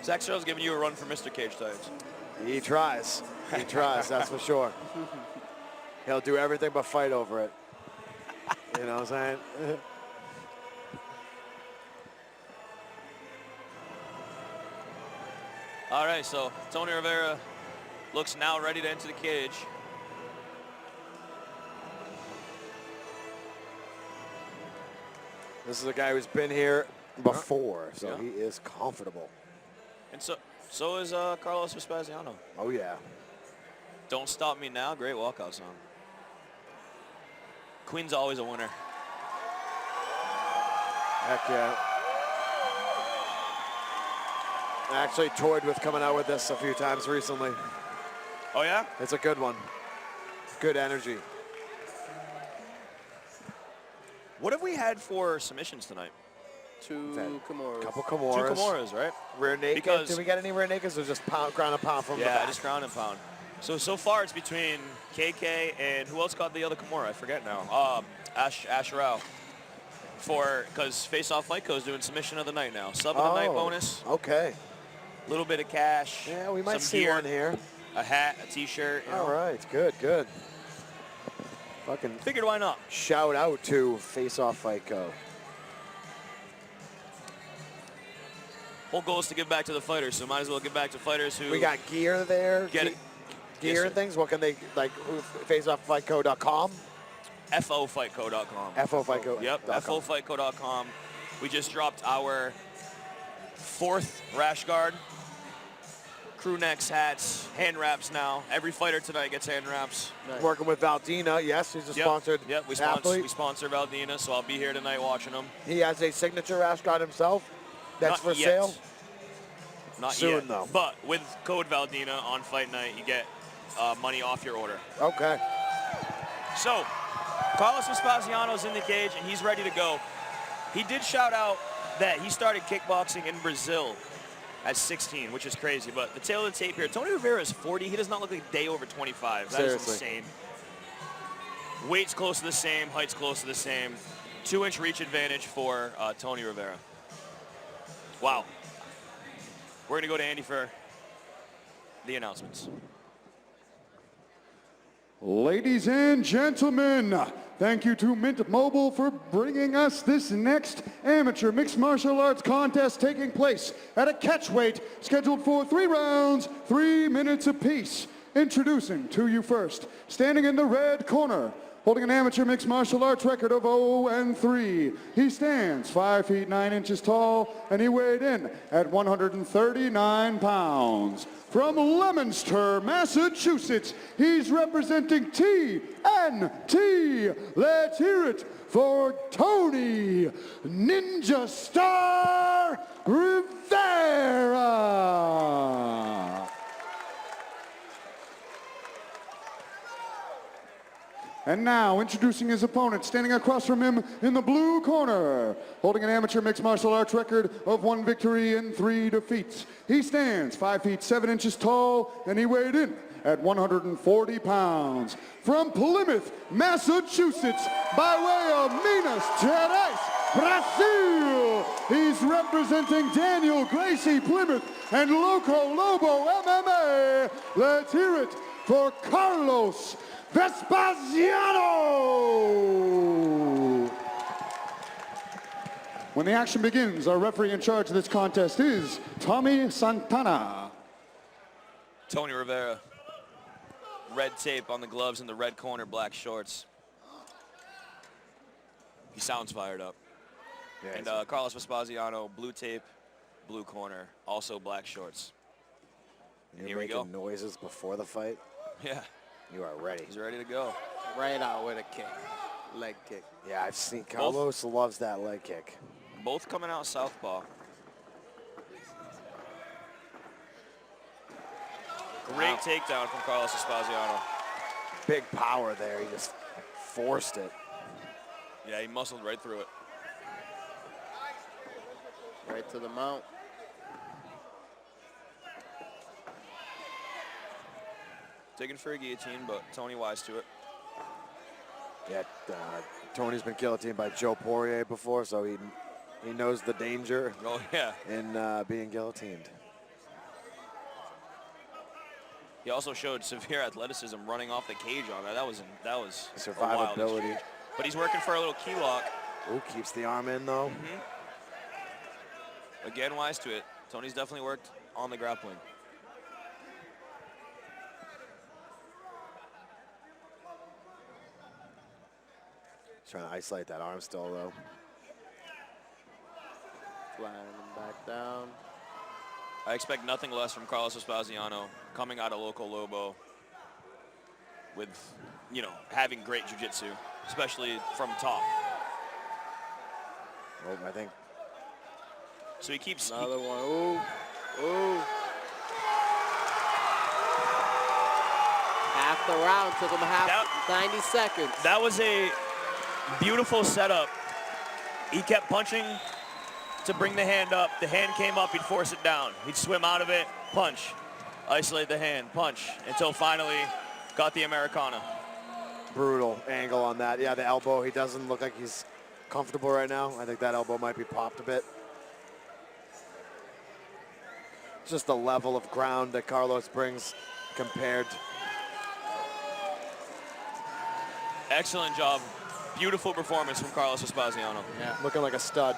Zach Searle's giving you a run for Mr. Cage Titans. He tries. He tries, that's for sure. He'll do everything but fight over it. You know what I'm saying? All right, so Tony Rivera looks now ready to enter the cage. This is a guy who's been here before, so he is comfortable. And so is Carlos Vespasiano. Oh, yeah. Don't stop me now. Great walkout song. Queen's always a winner. Heck yeah. I actually toyed with coming out with this a few times recently. Oh, yeah? It's a good one. Good energy. What have we had for submissions tonight? 2 Kimuras. Couple Kimuras. 2 Kimuras, right? Rear naked. Because Did we get any rear nakeds or just ground and pound from the back? Yeah, just ground and pound. So far it's between KK and who else got the other Kimura? I forget now. Ash Rao. Because Face Off Fight Co is doing submission of the night now. Sub of the night bonus. Okay. A little bit of cash. Yeah, we might some see gear, one here. A hat, a T-shirt. All right, good, good. Fucking figured why not? Shout out to Face Off Fight Co. Whole goal is to give back to the fighters, so might as well give back to fighters who. We got gear there. Get it. Gear and things. What can they like? FaceOffFightCo.com. FOFightCo.com. FOFightCo. Yep. FOFightCo.com. We just dropped our 4th rash guard. Crew necks, hats, hand wraps now. Every fighter tonight gets hand wraps. Nice. Working with Valdina. Yes, he's a sponsored we athlete. we sponsor Valdina, so I'll be here tonight watching him. He has a signature rash guard himself. That's Not for yet. sale. Not soon, yet. though. But with code Valdina on fight night, you get money off your order. Okay. So, Carlos Vespasiano's in the cage, and he's ready to go. He did shout out that he started kickboxing in Brazil at 16, which is crazy. But the tail of the tape here, Tony Rivera is 40. He does not look like a day over 25. That is insane. Weight's close to the same. Height's close to the same. 2-inch reach advantage for Tony Rivera. Wow. We're going to go to Andy for the announcements. Ladies and gentlemen, thank you to Mint Mobile for bringing us this next amateur mixed martial arts contest taking place at a catchweight scheduled for 3 rounds, 3 minutes apiece. Introducing to you first, standing in the red corner, holding an amateur mixed martial arts record of 0-3. He stands 5 feet 9 inches tall, and he weighed in at 139 pounds. From Leominster, Massachusetts, he's representing TNT. Let's hear it for Tony Ninja Star Rivera. And now, introducing his opponent, standing across from him in the blue corner, holding an amateur mixed martial arts record of 1 victory and 3 defeats. He stands 5 feet 7 inches tall, and he weighed in at 140 pounds. From Plymouth, Massachusetts, by way of Minas Gerais, Brazil, he's representing Daniel Gracie Plymouth and Loco Lobo MMA. Let's hear it for Carlos Vespasiano. When the action begins, our referee in charge of this contest is Tommy Santana. Tony Rivera. Red tape on the gloves in the red corner, black shorts. He sounds fired up. Yeah, and Carlos Vespasiano, blue tape, blue corner, also black shorts. You're here we making go. noises before the fight. Yeah. You are ready. He's ready to go. Right out with a kick, leg kick. Yeah, I've seen Carlos loves that leg kick. Both coming out southpaw. Great takedown from Carlos Vespasiano. Big power there. He just forced it. Yeah, he muscled right through it. Right to the mount. Taking for a guillotine, but Tony wise to it. Yeah, Tony's been guillotined by Joe Poirier before, so he knows the danger in being guillotined. He also showed severe athleticism running off the cage on that. That was Survivability. But he's working for a little key lock. Ooh, keeps the arm in though. Again, wise to it. Tony's definitely worked on the grappling. Trying to isolate that arm still though. Flying him back down. I expect nothing less from Carlos Vespasiano coming out of Loco Lobo with, you know, having great jiu-jitsu, especially from top. Oh, I think. So he keeps... Another one. Ooh. Ooh. Half the round. Took him 90 seconds. That was a beautiful setup. He kept punching to bring the hand up. The hand came up, he'd force it down. He'd swim out of it, punch, isolate the hand, punch, until finally got the Americana. Brutal angle on that. Yeah, the elbow, he doesn't look like he's comfortable right now. I think that elbow might be popped a bit. Just the level of ground that Carlos brings compared. Excellent job. Beautiful performance from Carlos Vespasiano. Yeah, looking like a stud.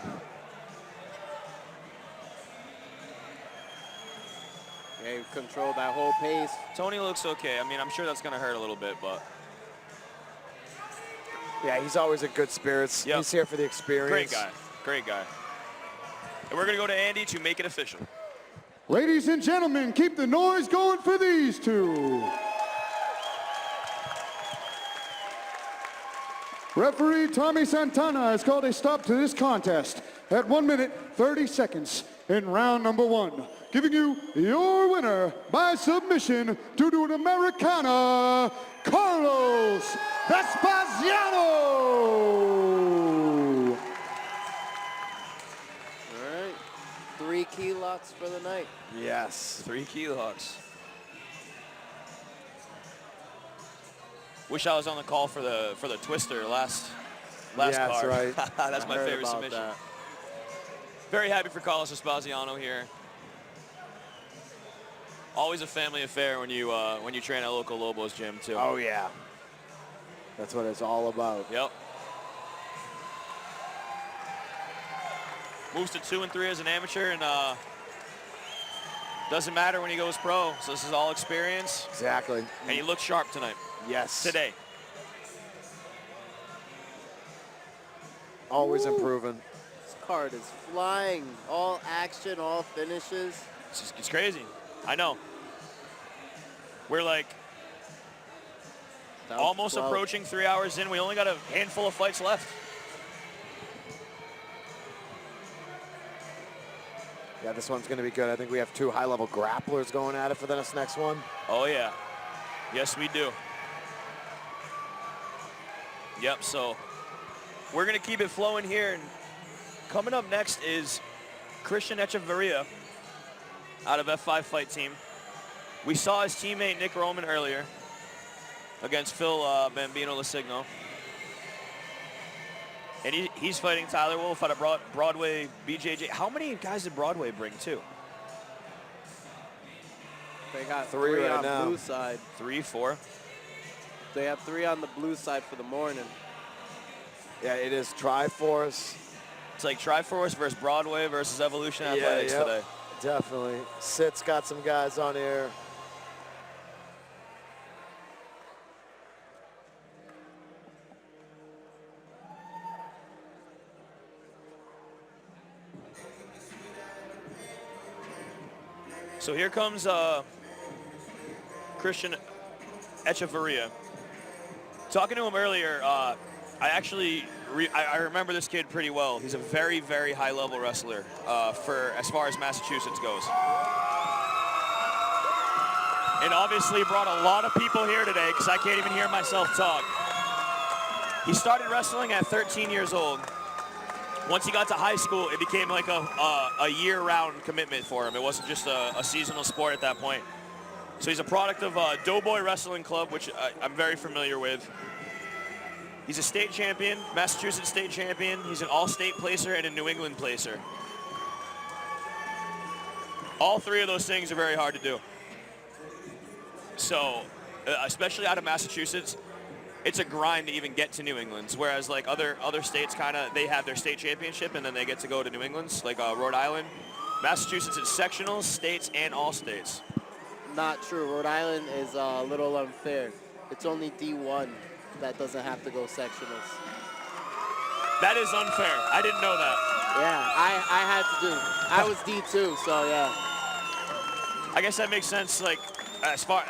Yeah, he controlled that whole pace. Tony looks okay. I mean, I'm sure that's going to hurt a little bit, but... Yeah, he's always in good spirits. Yep. He's here for the experience. Great guy. Great guy. And we're going to go to Andy to make it official. Ladies and gentlemen, keep the noise going for these two. Referee Tommy Santana has called a stop to this contest at 1 minute 30 seconds in round number 1. Giving you your winner by submission due to an Americana, Carlos Vespasiano. All right, 3 key locks for the night. Yes. 3 key locks. Wish I was on the call for the twister last yeah, card. That's right. That's my favorite submission. That. Very happy for Carlos Vespasiano here. Always a family affair when you train at Loco Lobo's gym too. Oh yeah. That's what it's all about. Yep. Moves to 2-3 as an amateur, and doesn't matter when he goes pro. So this is all experience. Exactly. And he looks sharp tonight. Yes. Today. Always improving. This card is flying. All action, all finishes. It's crazy. I know. We're like almost 12. approaching 3 hours in. We only got a handful of fights left. Yeah, this one's going to be good. I think we have 2 high-level grapplers going at it for this next one. Oh, yeah. Yes, we do. Yep, so we're going to keep it flowing here. And coming up next is Christian Echeveria out of F5 Fight Team. We saw his teammate Nick Roman earlier against Phil Bambino Lasigno. And he's fighting Tyler Wolf out of Broadway BJJ. How many guys did Broadway bring, too? They got 3 3 right on now. blue side. 3, 4. They have 3 on the blue side for the morning. Yeah, it is Triforce. It's like Triforce versus Broadway versus Evolution Athletics today. Definitely. Sit's got some guys on here. So here comes Christian Echeveria. Talking to him earlier, I remember this kid pretty well. He's a very, very high-level wrestler for as far as Massachusetts goes. And obviously brought a lot of people here today because I can't even hear myself talk. He started wrestling at 13 years old. Once he got to high school, it became like a year-round commitment for him. It wasn't just a seasonal sport at that point. So he's a product of Doughboy Wrestling Club, which I'm very familiar with. He's a state champion, Massachusetts state champion. He's an all-state placer and a New England placer. All 3 of those things are very hard to do. So, especially out of Massachusetts, it's a grind to even get to New England's, whereas like other states they have their state championship and then they get to go to New England's, like Rhode Island. Massachusetts is sectionals, states, and all states. Not true. Rhode Island is a little unfair. It's only D1 that doesn't have to go sectionals. That is unfair. I didn't know that. Yeah, I had to do. I was D2, so yeah. I guess that makes sense. Like as far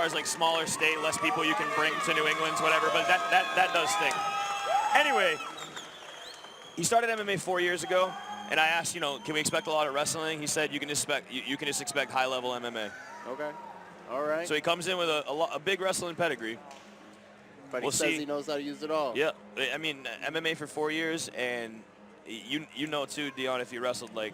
as like smaller state, less people you can bring to New England's, whatever. But that does sting. Anyway, he started MMA 4 years ago, and I asked, can we expect a lot of wrestling? He said you can just expect high-level MMA. Okay. All right. So he comes in with a big wrestling pedigree. But he says he knows how to use it all. Yeah. I mean, MMA for 4 years, and you know too, Dion, if you wrestled, like,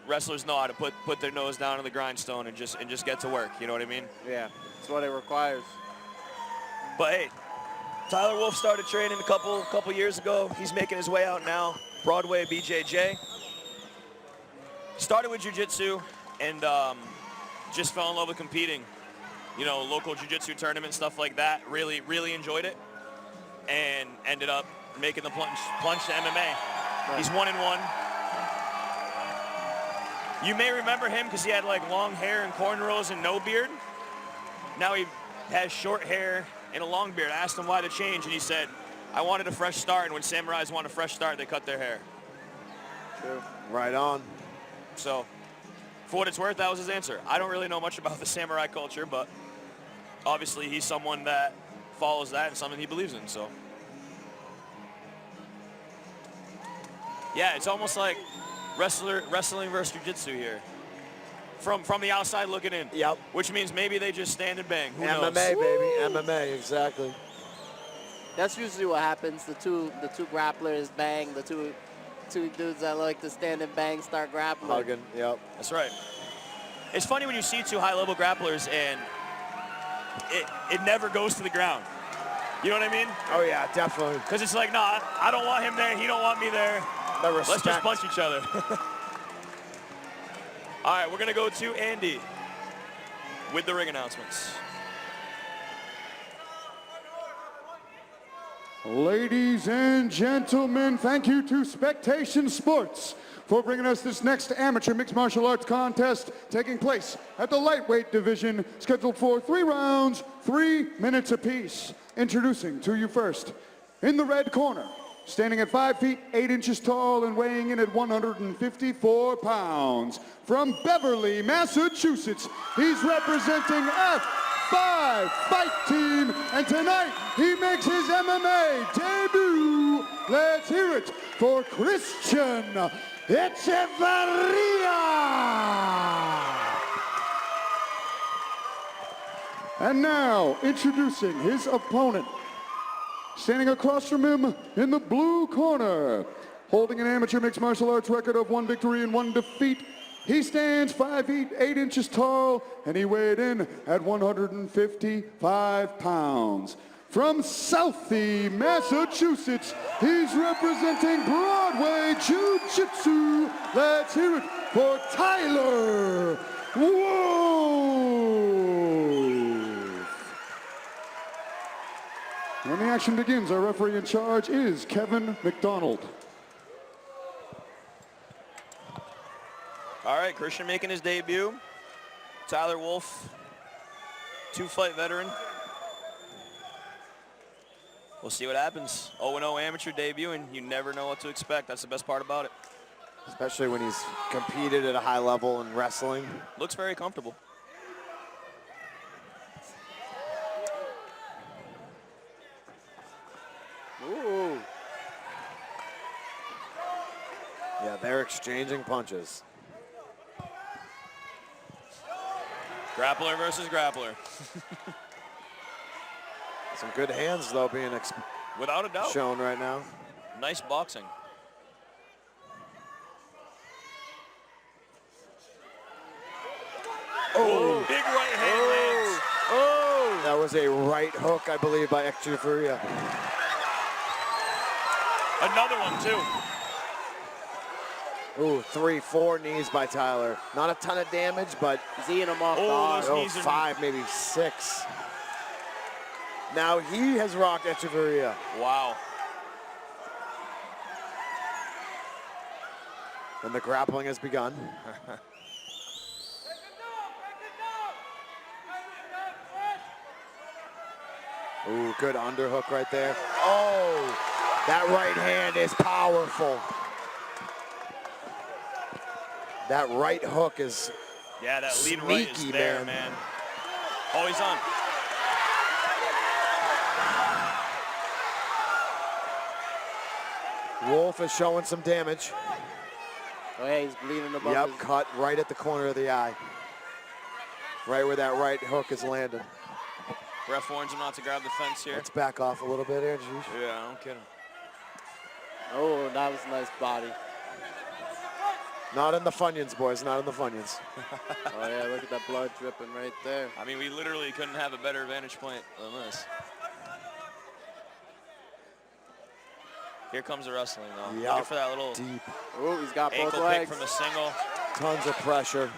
wrestlers know how to put their nose down on the grindstone and just get to work. You know what I mean? Yeah. That's what it requires. But hey, Tyler Wolf started training a couple years ago. He's making his way out now. Broadway BJJ. Started with jiu-jitsu and just fell in love with competing. Local jiu-jitsu tournament, stuff like that. Really, really enjoyed it. And ended up making the plunge to MMA. Right. He's 1-1. You may remember him because he had like long hair and cornrows and no beard. Now he has short hair and a long beard. I asked him why the change, and he said, I wanted a fresh start, and when samurais want a fresh start, they cut their hair. True. Right on. So, for what it's worth, that was his answer. I don't really know much about the samurai culture, but obviously he's someone that follows that and something he believes in, so. Yeah, it's almost like wrestling versus jiu-jitsu here. From the outside looking in. Yep. Which means maybe they just stand and bang. Who MMA, knows? baby. MMA, exactly. That's usually what happens. The two grapplers bang. The two dudes that like to stand and bang start grappling. Hugging, yep. That's right. It's funny when you see 2 high-level grapplers and it never goes to the ground. You know what I mean? Oh, yeah, definitely. Because it's like, nah, I don't want him there. He don't want me there. Let's just punch each other. All right, we're going to go to Andy with the ring announcements. Ladies and gentlemen, thank you to Spectation Sports for bringing us this next amateur mixed martial arts contest taking place at the lightweight division, scheduled for 3 rounds, 3 minutes apiece. Introducing to you first, in the red corner, standing at 5 feet 8 inches tall and weighing in at 154 pounds, from Beverly, Massachusetts, he's representing F5 Fight Team, and tonight he makes his MMA debut. Let's hear it for Christian Echeveria. And now, introducing his opponent, standing across from him in the blue corner, holding an amateur mixed martial arts record of 1 victory and 1 defeat, He stands 5 feet 8 inches tall, and he weighed in at 155 pounds. From Southie, Massachusetts, he's representing Broadway Jiu-Jitsu. Let's hear it for Tyler Wolf. When the action begins, our referee in charge is Kevin McDonald. All right, Christian making his debut. Tyler Wolf, 2-fight veteran. We'll see what happens. 0-0 amateur debut, and you never know what to expect. That's the best part about it. Especially when he's competed at a high level in wrestling. Looks very comfortable. Ooh. Yeah, they're exchanging punches. Grappler versus grappler. Some good hands, though, being Without a doubt. shown right now. Nice boxing. Oh, big right hand lands. oh! That was a right hook, I believe, by Echeveria. Another one, too. Ooh, 3, 4 knees by Tyler. Not a ton of damage, but He's eating them off the Oh, arm. those oh, knees are 5, maybe 6. Now he has rocked Echeveria. Wow. And the grappling has begun. Ooh, good underhook right there. Oh, that right hand is powerful. That right hook is Yeah, that lead right is sneaky, there, man. man. Oh, he's on. Wolf is showing some damage. Oh, yeah, he's bleeding above Yep, his... cut right at the corner of the eye. Right where that right hook is landing. Ref warns him not to grab the fence here. Let's back off a little bit here, Juice. Yeah, I don't kid him. Oh, that was a nice body. Not in the Funyuns, boys, not in the Funyuns. Oh, yeah, look at that blood dripping right there. I mean, we literally couldn't have a better vantage point than this. Here comes the wrestling, though. Yep. Looking for that little Deep. Oh, he's got both ankle legs. kick from the single. Tons of pressure.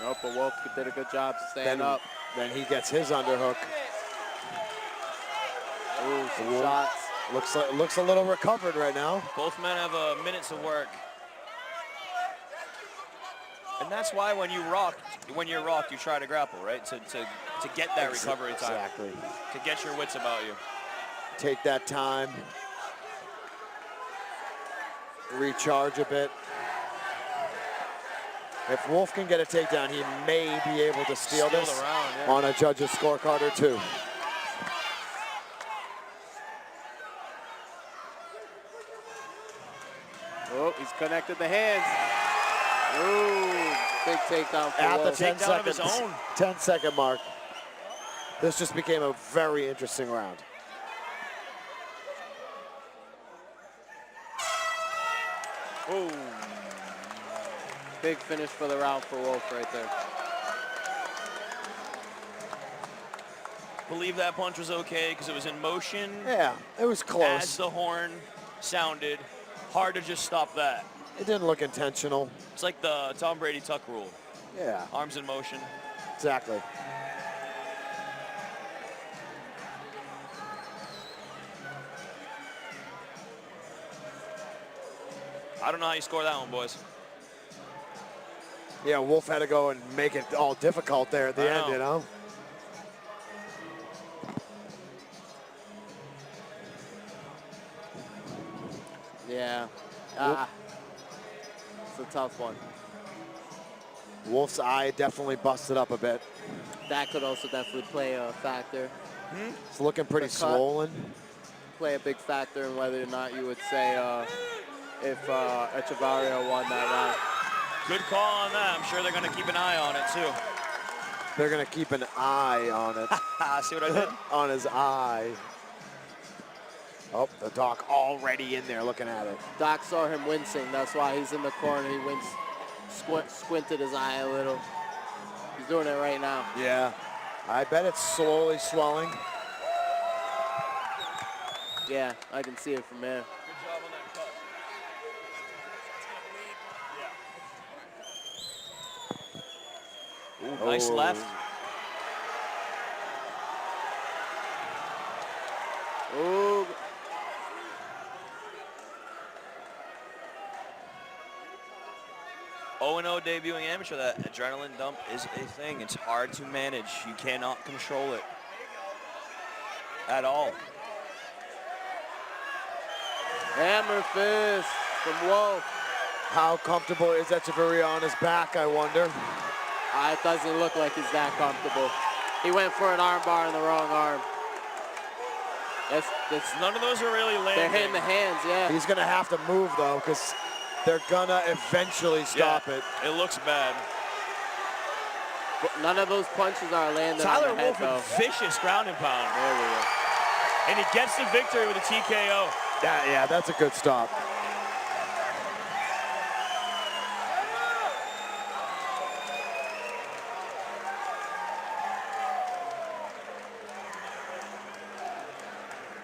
Nope, but Wolf did a good job staying up. Then he gets his underhook. Ooh, some Wolf. shots. Looks a little recovered right now. Both men have a minute to work. And that's why when you're rocked, you try to grapple, right? To get that recovery time. Exactly. To get your wits about you. Take that time. Recharge a bit. If Wolf can get a takedown, he may be able to steal this the round, yeah. on a judge's scorecard or two. Oh, he's connected the hands. Ooh, big takedown for At the Wolf. 10 Takedown of his seconds, own. 10-second mark. This just became a very interesting round. Ooh. Big finish for the round for Wolf right there. Believe that punch was okay because it was in motion. Yeah, it was As close. the horn sounded, hard to just stop that. It didn't look intentional. It's like the Tom Brady tuck rule. Yeah, Arms in motion. exactly. I don't know how you score that one, boys. Yeah, Wolf had to go and make it all difficult there at the I end, know. you know? Yeah. It's a tough one. Wolf's eye definitely busted up a bit. That could also definitely play a factor. It's looking pretty The cut. swollen. Play a big factor in whether or not you would say if Echeveria won that round. Good call on that. I'm sure they're going to keep an eye on it, too. They're going to keep an eye on it. See what I did? On his eye. Oh, the Doc already in there looking at it. Doc saw him wincing. That's why he's in the corner. He winced, squinted his eye a little. He's doing it right now. Yeah. I bet it's slowly swelling. Yeah, I can see it from there. Good job on that cut. Ooh, nice left. Ooh. 0-0 debuting amateur. That adrenaline dump is a thing. It's hard to manage. You cannot control it at all. Hammer fist from Wolf. How comfortable is Echeveria on his back, I wonder? It doesn't look like he's that comfortable. He went for an arm bar in the wrong arm. None of those are really landing. They're hitting the hands, yeah. He's going to have to move, though, because they're going to eventually stop it. It looks bad. But none of those punches are landing Tyler on the head, Wolf, though. vicious ground and pound. There we go. And he gets the victory with a TKO. Yeah, that's a good stop.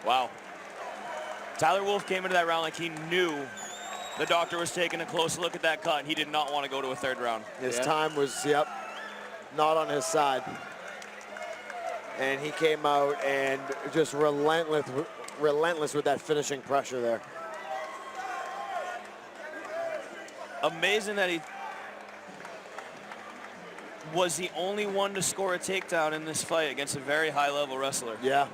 Wow. Tyler Wolf came into that round like he knew the doctor was taking a close look at that cut, and he did not want to go to a third round. His time was, not on his side. And he came out and just relentless with that finishing pressure there. Amazing that he was the only one to score a takedown in this fight against a very high-level wrestler. Yeah.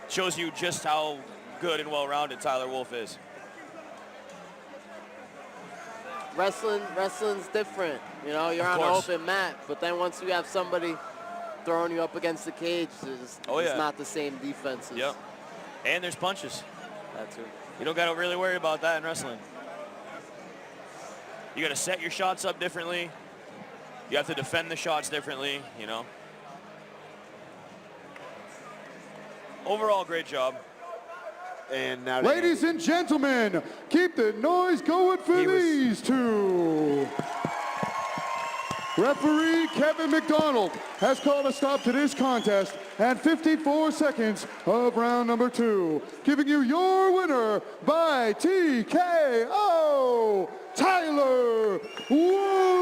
Shows you just how good and well-rounded Tyler Wolf is. Wrestling's different. You know, you're on an open mat, but then once you have somebody throwing you up against the cage, it's not the same defenses. Yep. And there's punches. That too. You don't got to really worry about that in wrestling. You got to set your shots up differently. You have to defend the shots differently, you know. Overall, great job. And now, ladies and gentlemen, keep the noise going for these two. Referee Kevin McDonald has called a stop to this contest at 54 seconds of round number 2, giving you your winner by TKO, Tyler Wolf.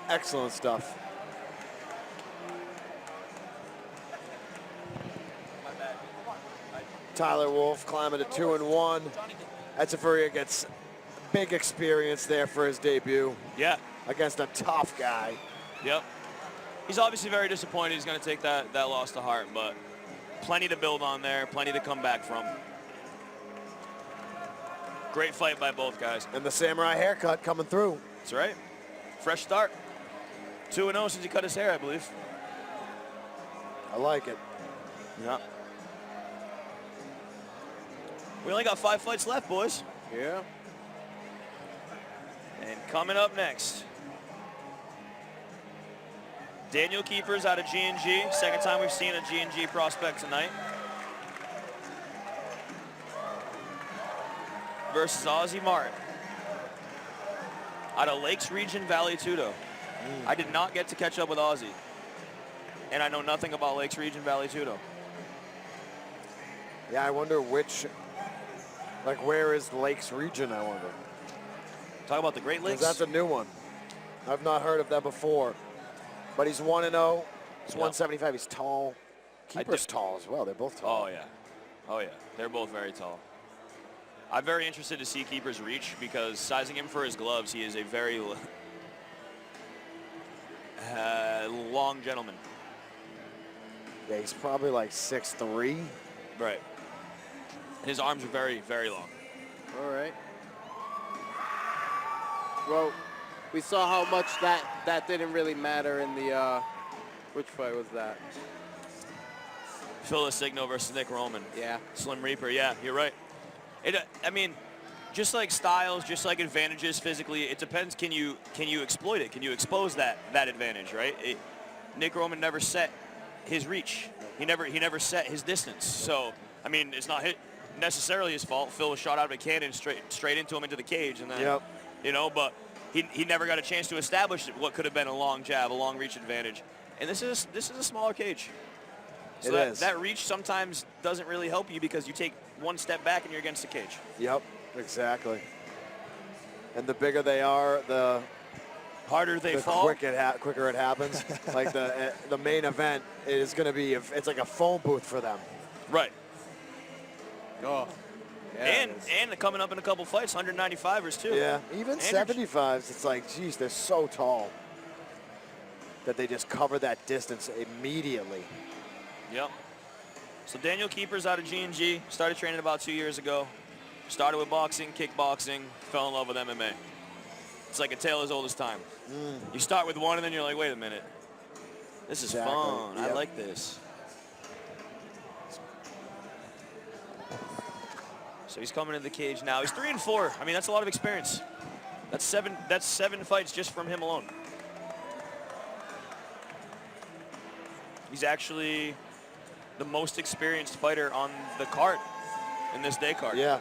Excellent stuff. Tyler Wolf climbing to 2-1. Echeveria gets big experience there for his debut. Yeah. Against a tough guy. Yep. He's obviously very disappointed. He's going to take that loss to heart, but plenty to build on there, plenty to come back from. Great fight by both guys. And the samurai haircut coming through. That's right. Fresh start. 2-0 since he cut his hair, I believe. I like it. Yeah. We only got 5 fights left, boys. Yeah. And coming up next, Daniel Keepers out of G&G. Second time we've seen a G&G prospect tonight. Versus Ozzy Martin out of Lakes Region, Valley Tudo. I did not get to catch up with Ozzy, and I know nothing about Lakes Region, Valley Tudo. Yeah, I wonder which, where is Lakes Region, I wonder. Talk about the Great Lakes. That's a new one. I've not heard of that before. But he's 1-0. He's 175. He's tall. Keeper's tall as well. They're both tall. Oh, yeah. Oh, yeah. They're both very tall. I'm very interested to see Keeper's reach because sizing him for his gloves, he is a very long gentleman. Yeah, he's probably like 6'3". Right. His arms are very, very long. All right. Well, we saw how much that didn't really matter in the, which fight was that? Phil Signo versus Nick Roman. Yeah. Slim Reaper, yeah, you're right. I mean, just like styles, just like advantages physically, it depends. Can you exploit it? Can you expose that advantage, right? Nick Roman never set his reach. He never set his distance. So I mean, it's not necessarily his fault. Phil was shot out of a cannon straight into him into the cage, and then you know, but he never got a chance to establish what could have been a long jab, a long reach advantage. And this is a smaller cage. So that reach sometimes doesn't really help you because you take one step back and you're against the cage. Yep, exactly. And the bigger they are, the harder they fall. Quicker it happens. Like the main event is going to be, it's like a phone booth for them. Right. Oh. Yeah, and coming up in a couple fights, 195ers too. Yeah, even 75s, it's like, geez, they're so tall that they just cover that distance immediately. Yep. So Daniel Keeper's out of G&G, started training about 2 years ago. Started with boxing, kickboxing, fell in love with MMA. It's like a tale as old as time. You start with one and then you're like, wait a minute. This is fun. Yep. I like this. So he's coming into the cage now. He's 3-4. I mean, that's a lot of experience. That's seven fights just from him alone. He's actually the most experienced fighter on the card in this day card. Yeah.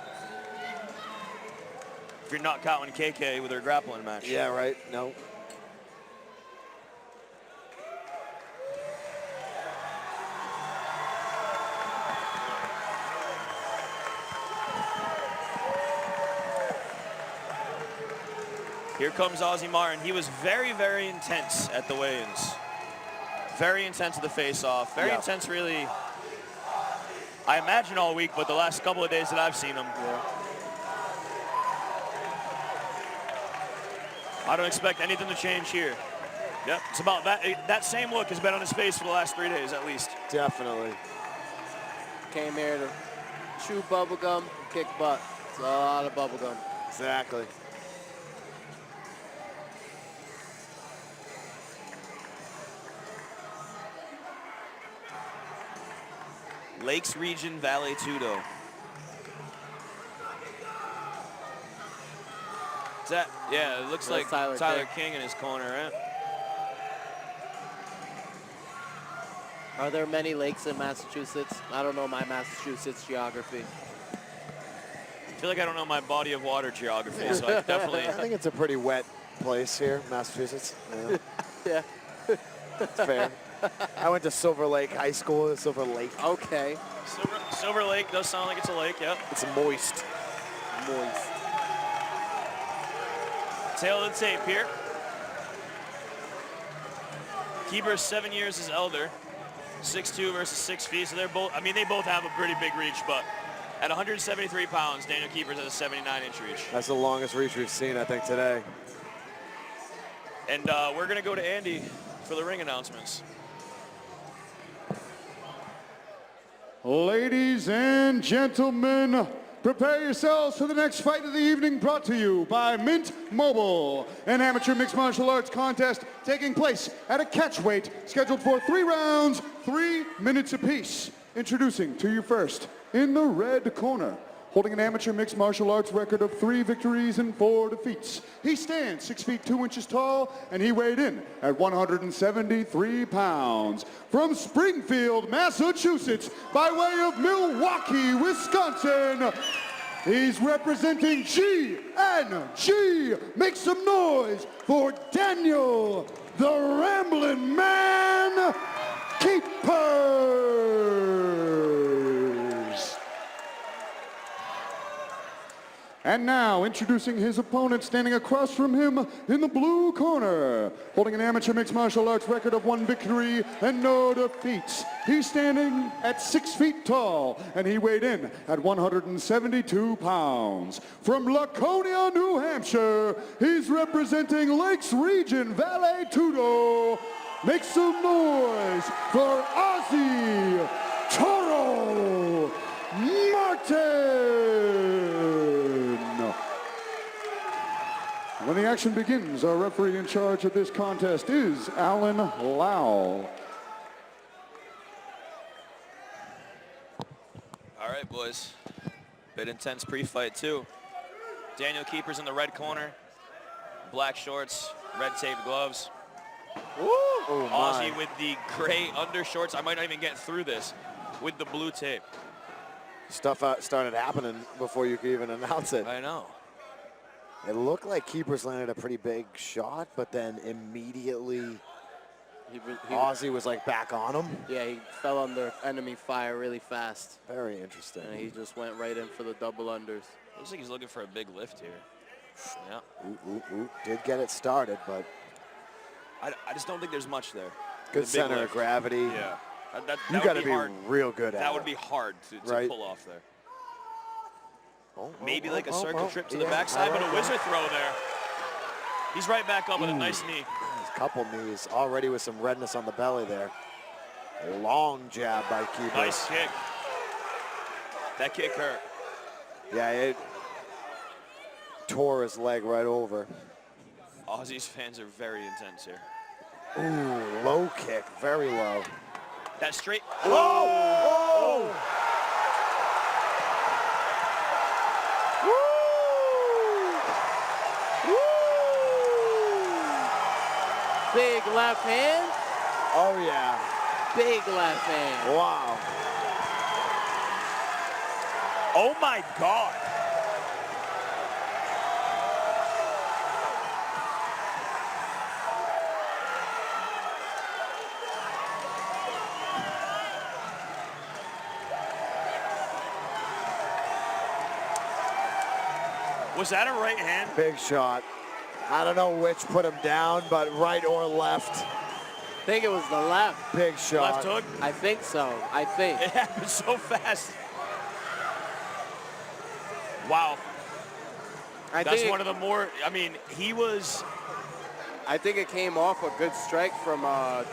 If you're not counting KK with her grappling match. Yeah, right. No. Here comes Ozzy Martin. He was very, very intense at the weigh-ins. Very intense at the face-off. Very intense, really. I imagine all week, but the last couple of days that I've seen him. Yeah. I don't expect anything to change here. Yep, it's about that. That same look has been on his face for the last 3 days, at least. Definitely. Came here to chew bubblegum, kick butt. It's a lot of bubblegum. Exactly. Lakes Region Valley Tudo. Is that, yeah, it looks like Tyler King in his corner, right? Are there many lakes in Massachusetts? I don't know my Massachusetts geography. I feel like I don't know my body of water geography, so I definitely... I think it's a pretty wet place here, Massachusetts. Yeah. Yeah. It's fair. I went to Silver Lake High School, Silver Lake. Okay. Silver Lake does sound like it's a lake, yep. It's moist. Moist. Tail of the tape here. Keeper's 7 years his elder. 6'2" versus 6 feet, so they're both, I mean, they both have a pretty big reach, but at 173 pounds, Daniel Keeper's has a 79-inch reach. That's the longest reach we've seen, I think, today. And we're going to go to Andy for the ring announcements. Ladies and gentlemen, prepare yourselves for the next fight of the evening, brought to you by Mint Mobile, an amateur mixed martial arts contest taking place at a catchweight scheduled for 3 rounds, 3 minutes apiece. Introducing to you first, in the red corner, holding an amateur mixed martial arts record of 3 victories and 4 defeats. He stands 6 feet 2 inches tall, and he weighed in at 173 pounds. From Springfield, Massachusetts, by way of Milwaukee, Wisconsin, he's representing G&G. Make some noise for Daniel, the Ramblin' Man Keepers. And now, introducing his opponent, standing across from him in the blue corner, holding an amateur mixed martial arts record of 1 victory and no defeats. He's standing at 6 feet tall, and he weighed in at 172 pounds. From Laconia, New Hampshire, he's representing Lakes Region Valley Tudo. Make some noise for Ozzy Toro Martin. When the action begins, our referee in charge of this contest is Alan Lau. All right, boys. Bit intense pre-fight, too. Daniel Keeper's in the red corner. Black shorts, red taped gloves. Ooh, oh Ozzy with the gray undershorts. I might not even get through this with the blue tape. Stuff started happening before you could even announce it. I know. It looked like Keepers landed a pretty big shot, but then immediately Ozzy was like back on him. Yeah, he fell under enemy fire really fast. Very interesting. And he just went right in for the double unders. Looks like he's looking for a big lift here. Yeah. Ooh. Did get it started, but I just don't think there's much there. good center of gravity. Yeah. That You got to be hard. real good at That it. would be hard to Right. pull off there. Oh, Maybe like a circle trip to the yeah, backside, I but like a wizard throw there. He's right back up with a nice knee. Nice couple knees, already with some redness on the belly there. A long jab by Keeper. Nice kick. That kick hurt. Yeah, it tore his leg right over. Ozzy's fans are very intense here. Ooh, low kick, very low. That straight. Oh! Big left hand. Oh, yeah. Big left hand. Wow. Oh my God. Was that a right hand? Big shot. I don't know which put him down, but right or left. I think it was the left. Big shot. Left hook? I think so. I think. It happened so fast. Wow. That's one of the more, I mean, he was. I think it came off a good strike from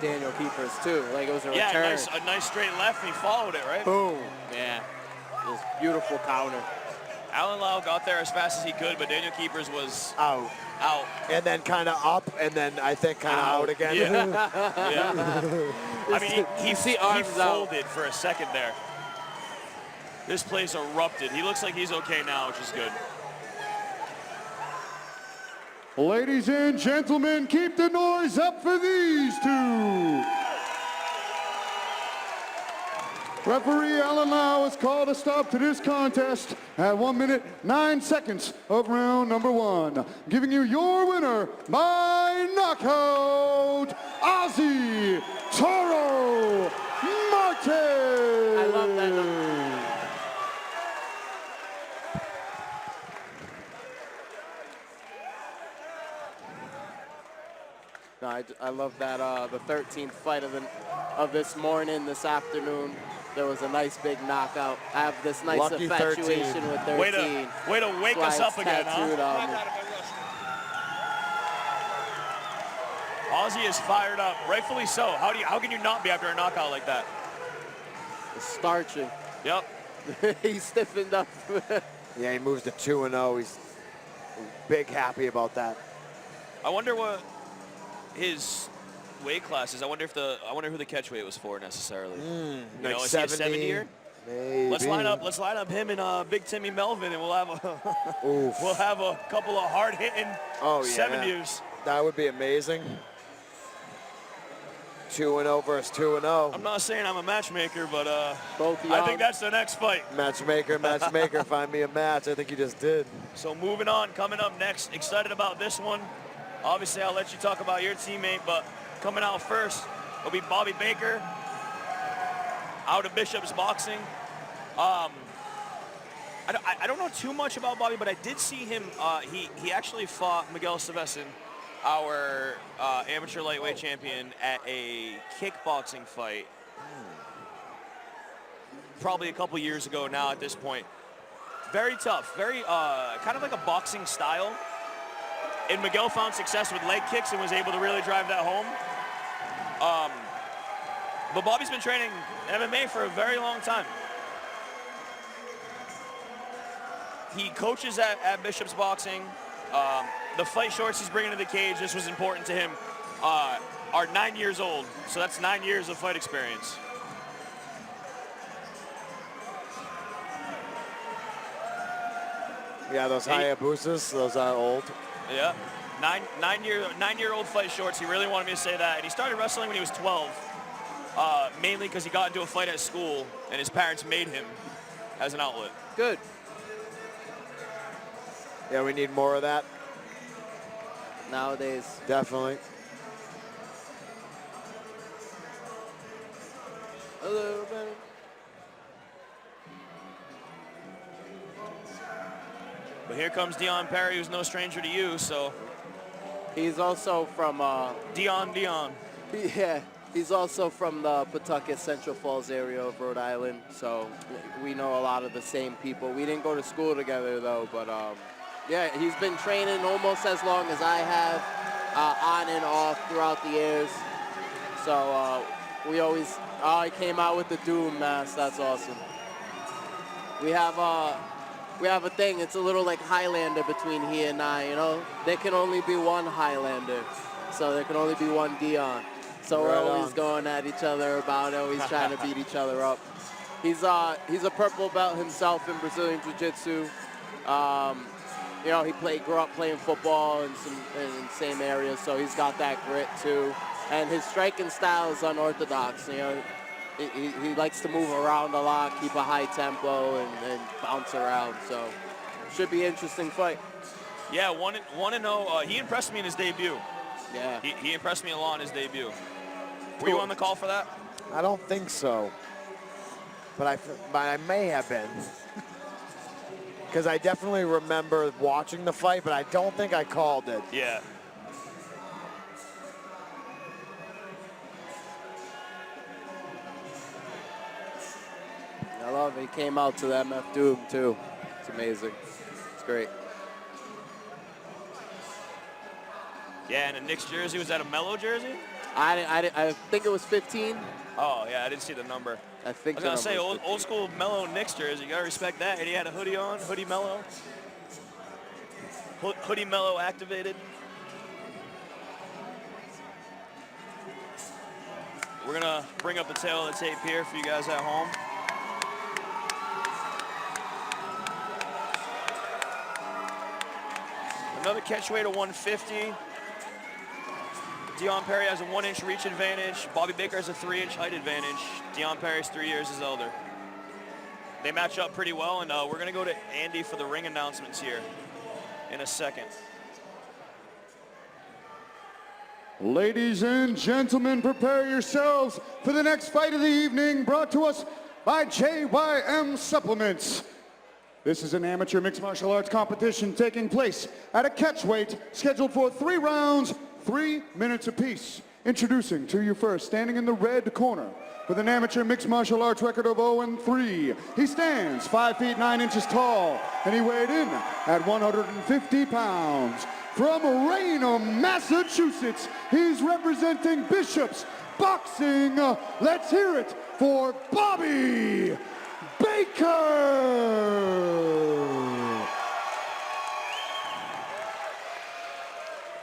Daniel Keepers too. Like it was a return. A nice straight left, and he followed it, right? Boom. Yeah. It was beautiful counter. Alan Lau got there as fast as he could, but Daniel Keepers was out. And then kind of up, and then I think kind of out again. Yeah. Yeah. I mean, he folded for a second there. This place erupted. He looks like he's okay now, which is good. Ladies and gentlemen, keep the noise up for these two. Referee Alan Lau has called a stop to this contest at 1 minute 9 seconds of round number 1. Giving you your winner by knockout, Ozzy Toro Martin. I love that number. No, I love that the 13th fight of this morning, this afternoon. There was a nice big knockout. I have this nice Lucky infatuation 13. with 13. Way to wake us up again, huh? Ozzy is fired up, rightfully so. How can you not be after a knockout like that? It's starching. Yep. He stiffened up. Yeah, he moves to 2-0. He's big happy about that. I wonder what his weight class is. I wonder who the catch weight was for necessarily. You like know, is 70, he a 70-er? Maybe. Let's line up him and Big Timmy Melvin, and we'll have a couple of hard-hitting 70ers. That would be amazing. 2-0 versus 2-0. I'm not saying I'm a matchmaker, but Both I think that's the next fight. Matchmaker, find me a match. I think you just did. So moving on, coming up next, excited about this one. Obviously, I'll let you talk about your teammate, but coming out first will be Bobby Baker, out of Bishop's Boxing. I don't know too much about Bobby, but I did see him. He actually fought Miguel Savesin, our amateur lightweight champion, at a kickboxing fight. Probably a couple years ago now at this point. Very tough, very kind of like a boxing style. And Miguel found success with leg kicks and was able to really drive that home. But Bobby's been training MMA for a very long time. He coaches at Bishop's Boxing. The fight shorts he's bringing to the cage, this was important to him, are 9 years old. So that's 9 years of fight experience. Yeah, those Hayabusas, those are old. Yeah, nine-year-old fight shorts. He really wanted me to say that. And he started wrestling when he was 12, mainly because he got into a fight at school, and his parents made him as an outlet. Good. Yeah, we need more of that. Nowadays. Definitely. A little bit. But here comes Dion Perry, who's no stranger to you, so. He's also from... Dion. Yeah, he's also from the Pawtucket Central Falls area of Rhode Island, so we know a lot of the same people. We didn't go to school together, though, but yeah, he's been training almost as long as I have, on and off throughout the years. So we always... Oh, he came out with the Doom mask. That's awesome. We have a thing. It's a little like Highlander between he and I, you know? There can only be one Highlander, so there can only be one Dion. So we're always going at each other about it, always trying to beat each other up. He's a purple belt himself in Brazilian Jiu-Jitsu. You know, he grew up playing football in the same area, so he's got that grit too. And his striking style is unorthodox. You know, he likes to move around a lot, keep a high tempo, and bounce around. So, should be an interesting fight. Yeah, 1-0. He impressed me in his debut. Yeah. He impressed me a lot in his debut. Were you on the call for that? I don't think so, but I may have been. Because I definitely remember watching the fight, but I don't think I called it. Yeah. I love it. He came out to the MF Doom, too. It's amazing. It's great. Yeah, and a Knicks jersey. Was that a Mellow jersey? I think it was 15. Oh, yeah, I didn't see the number. I think I was going to say, old school Mellow Knicks jersey. You got to respect that. And he had a hoodie on, hoodie Mellow. Hoodie Mellow activated. We're going to bring up the tail of the tape here for you guys at home. Another catchweight of 150. Dion Perry has a 1-inch reach advantage. Bobby Baker has a 3-inch height advantage. Dion Perry's 3 years his elder. They match up pretty well, and we're going to go to Andy for the ring announcements here in a second. Ladies and gentlemen, prepare yourselves for the next fight of the evening, brought to us by JYM Supplements. This is an amateur mixed martial arts competition taking place at a catchweight scheduled for 3 rounds, 3 minutes apiece. Introducing to you first, standing in the red corner with an amateur mixed martial arts record of 0-3. He stands 5 feet 9 inches tall, and he weighed in at 150 pounds. From Raynham, Massachusetts, he's representing Bishop's Boxing. Let's hear it for Bobby Baker!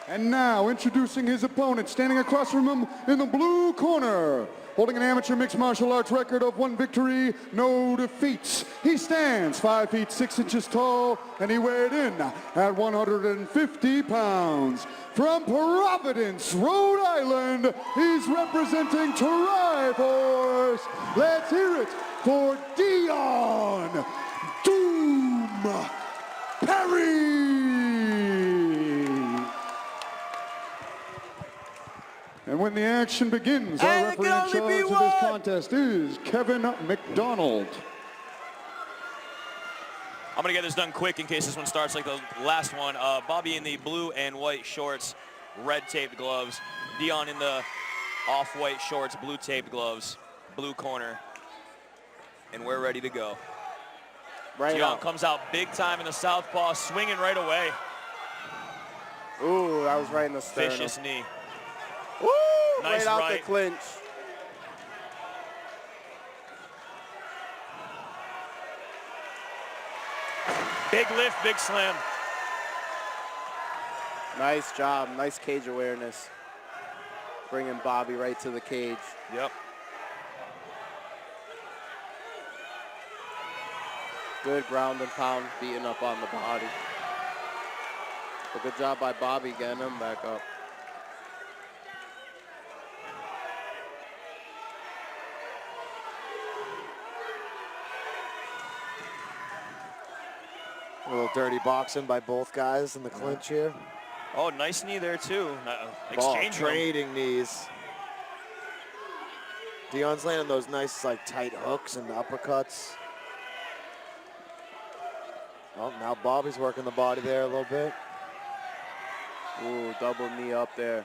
And now, introducing his opponent, standing across from him in the blue corner, holding an amateur mixed martial arts record of 1 victory, no defeats. He stands 5 feet 6 inches tall, and he weighed in at 150 pounds. From Providence, Rhode Island, he's representing Triforce. Let's hear it for Dion Doom Perry. And when the action begins, our referee in charge of this contest is Kevin McDonald. I'm going to get this done quick in case this one starts like the last one. Bobby in the blue and white shorts, red taped gloves. Dion in the off-white shorts, blue taped gloves, blue corner. And we're ready to go. Dion comes out big time in the southpaw, swinging right away. Ooh, that was right in the sternum. Vicious knee. Woo! Nice right out right. the clinch. Big lift, big slam. Nice job. Nice cage awareness. Bringing Bobby right to the cage. Yep. Good ground and pound, beating up on the body. But good job by Bobby getting him back up. A little dirty boxing by both guys in the clinch here. Oh, nice knee there too. Exchange trading knees. Dion's landing those nice like tight hooks and uppercuts. Oh, now Bobby's working the body there a little bit. Ooh, double knee up there.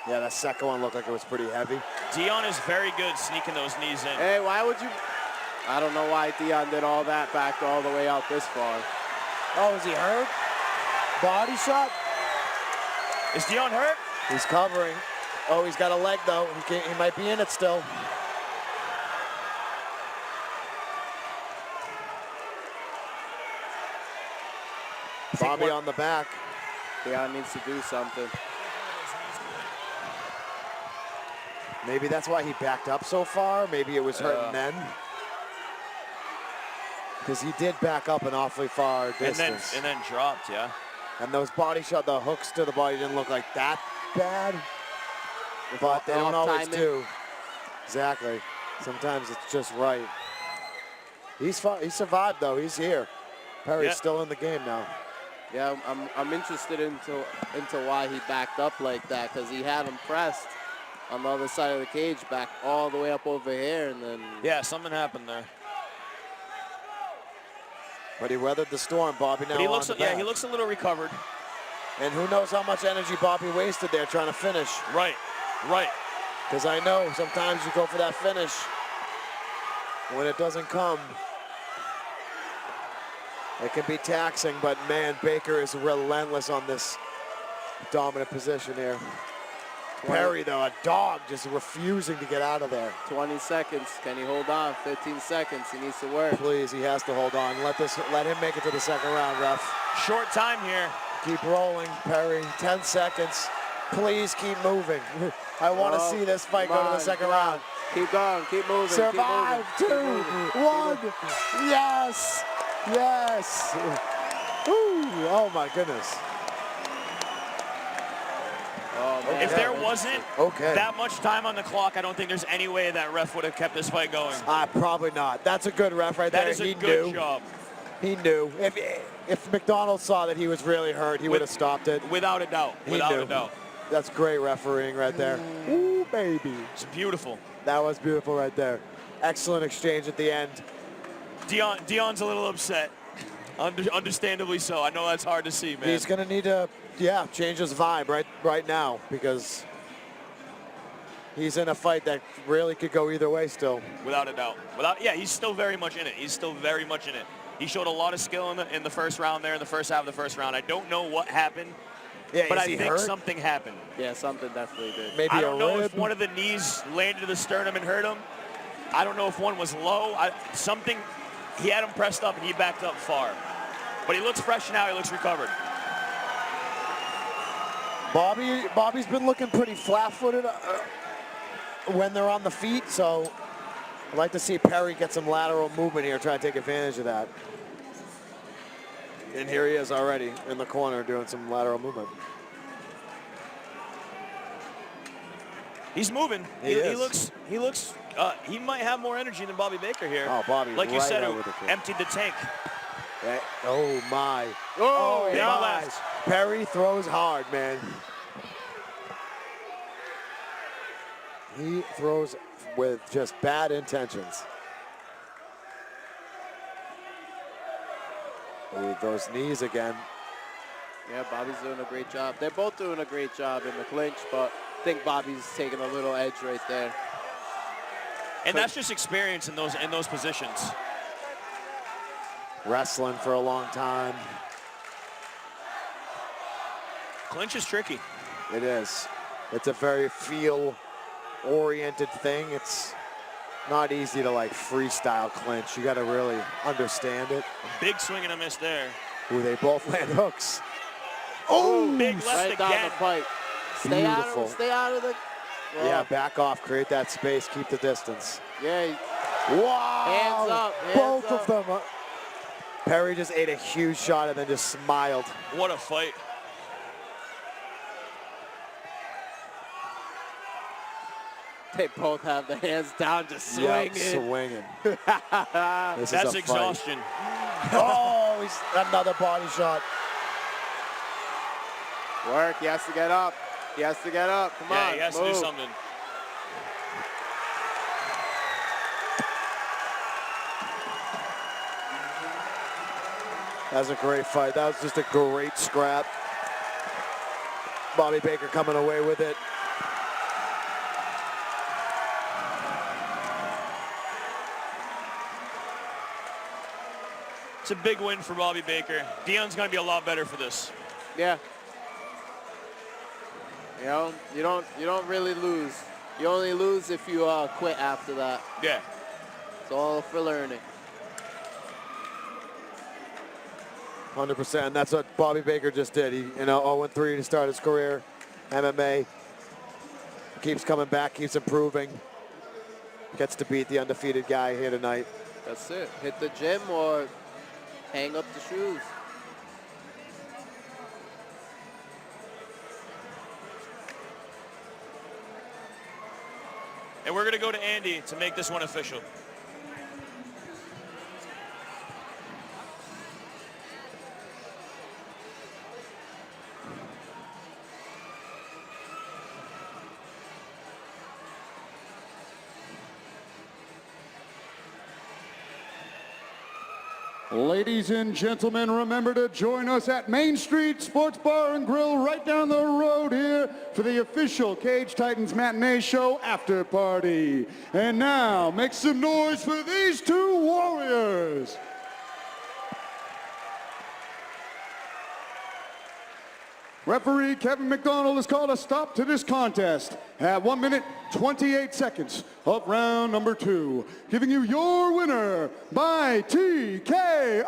Yeah, that second one looked like it was pretty heavy. Dion is very good sneaking those knees in. Hey, why would you? I don't know why Dion did all that, backed all the way out this far. Oh, is he hurt? Body shot? Is Dion hurt? He's covering. Oh, he's got a leg though. He might be in it still. Bobby on the back. Dion needs to do something. Maybe that's why he backed up so far. Maybe it was hurting then. Because he did back up an awfully far distance. And then dropped, yeah. And those body shot, the hooks to the body didn't look like that bad. But they don't always do. Exactly. Sometimes it's just right. He survived though. He's here. Perry's still in the game now. Yeah, I'm interested into why he backed up like that, because he had him pressed on the other side of the cage, back all the way up over here, and then... Yeah, something happened there. But he weathered the storm, Bobby. Now he looks, on the back. he looks a little recovered. And who knows how much energy Bobby wasted there trying to finish. Right, right. Because I know sometimes you go for that finish. When it doesn't come, it can be taxing, but man, Baker is relentless on this dominant position here. Perry, though, a dog, just refusing to get out of there. 20 seconds. Can he hold on? 15 seconds. He needs to work. Please, he has to hold on. Let him make it to the second round, ref. Short time here. Keep rolling, Perry. 10 seconds. Please keep moving. I want to see this fight go to the second round. Keep going. Keep moving. Survive. Keep 2, moving. 1. Yes. Yes. Ooh, oh, my goodness. Oh, if there wasn't that much time on the clock, I don't think there's any way that ref would have kept this fight going. Probably not. That's a good ref right there. That is a good job. He knew. If McDonald saw that he was really hurt, he would have stopped it. Without a doubt. Without a doubt. That's great refereeing right there. Ooh, baby. It's beautiful. That was beautiful right there. Excellent exchange at the end. Dion's a little upset. Understandably so. I know that's hard to see, man. He's going to need to, change his vibe right now, because he's in a fight that really could go either way still. Without a doubt. He's still very much in it. He's still very much in it. He showed a lot of skill in the first round there, in the first half of the first round. I don't know what happened, but I think something happened. Yeah, something definitely did. Maybe I don't know if one of the knees landed to the sternum and hurt him. I don't know if one was low. He had him pressed up and he backed up far. But he looks fresh now. He looks recovered. Bobby's been looking pretty flat-footed when they're on the feet, so I'd like to see Perry get some lateral movement here, try to take advantage of that. And here he is already in the corner doing some lateral movement. He's moving. He looks. He might have more energy than Bobby Baker here. Oh, Bobby! Like you said, who emptied the tank. Oh my! Oh, big left. Perry throws hard, man. He throws with just bad intentions. Ooh, those knees again. Yeah, Bobby's doing a great job. They're both doing a great job in the clinch, but I think Bobby's taking a little edge right there. And that's just experience in those positions. Wrestling for a long time. Clinch is tricky. It is. It's a very feel-oriented thing. It's not easy to like freestyle clinch. You got to really understand it. A big swing and a miss there. Ooh, they both land hooks. Oh, big left right again. down the pipe. Stay out of the. Oh. Yeah, back off. Create that space. Keep the distance. Yeah. Wow. Hands up. Both of them. Perry just ate a huge shot and then just smiled. What a fight. They both have the hands down, just swinging. Yep, swinging. That's exhaustion. Oh, another body shot. Work, he has to get up. He has to get up, come on, Yeah, he has to do move. something. That was a great fight. That was just a great scrap. Bobby Baker coming away with it. It's a big win for Bobby Baker. Dion's going to be a lot better for this. Yeah. You know, you don't really lose. You only lose if you quit after that. Yeah. It's all for learning. 100%, and that's what Bobby Baker just did. He, 0-3 to start his career, MMA. Keeps coming back, keeps improving. Gets to beat the undefeated guy here tonight. That's it. Hit the gym or hang up the shoes. And we're going to go to Andy to make this one official. Ladies and gentlemen, remember to join us at Main Street Sports Bar and Grill right down the road here for the official Cage Titans Matinee Show after party. And now, make some noise for these two warriors. Referee Kevin McDonald has called a stop to this contest at 1 minute 28 seconds of round number 2, giving you your winner by TKO,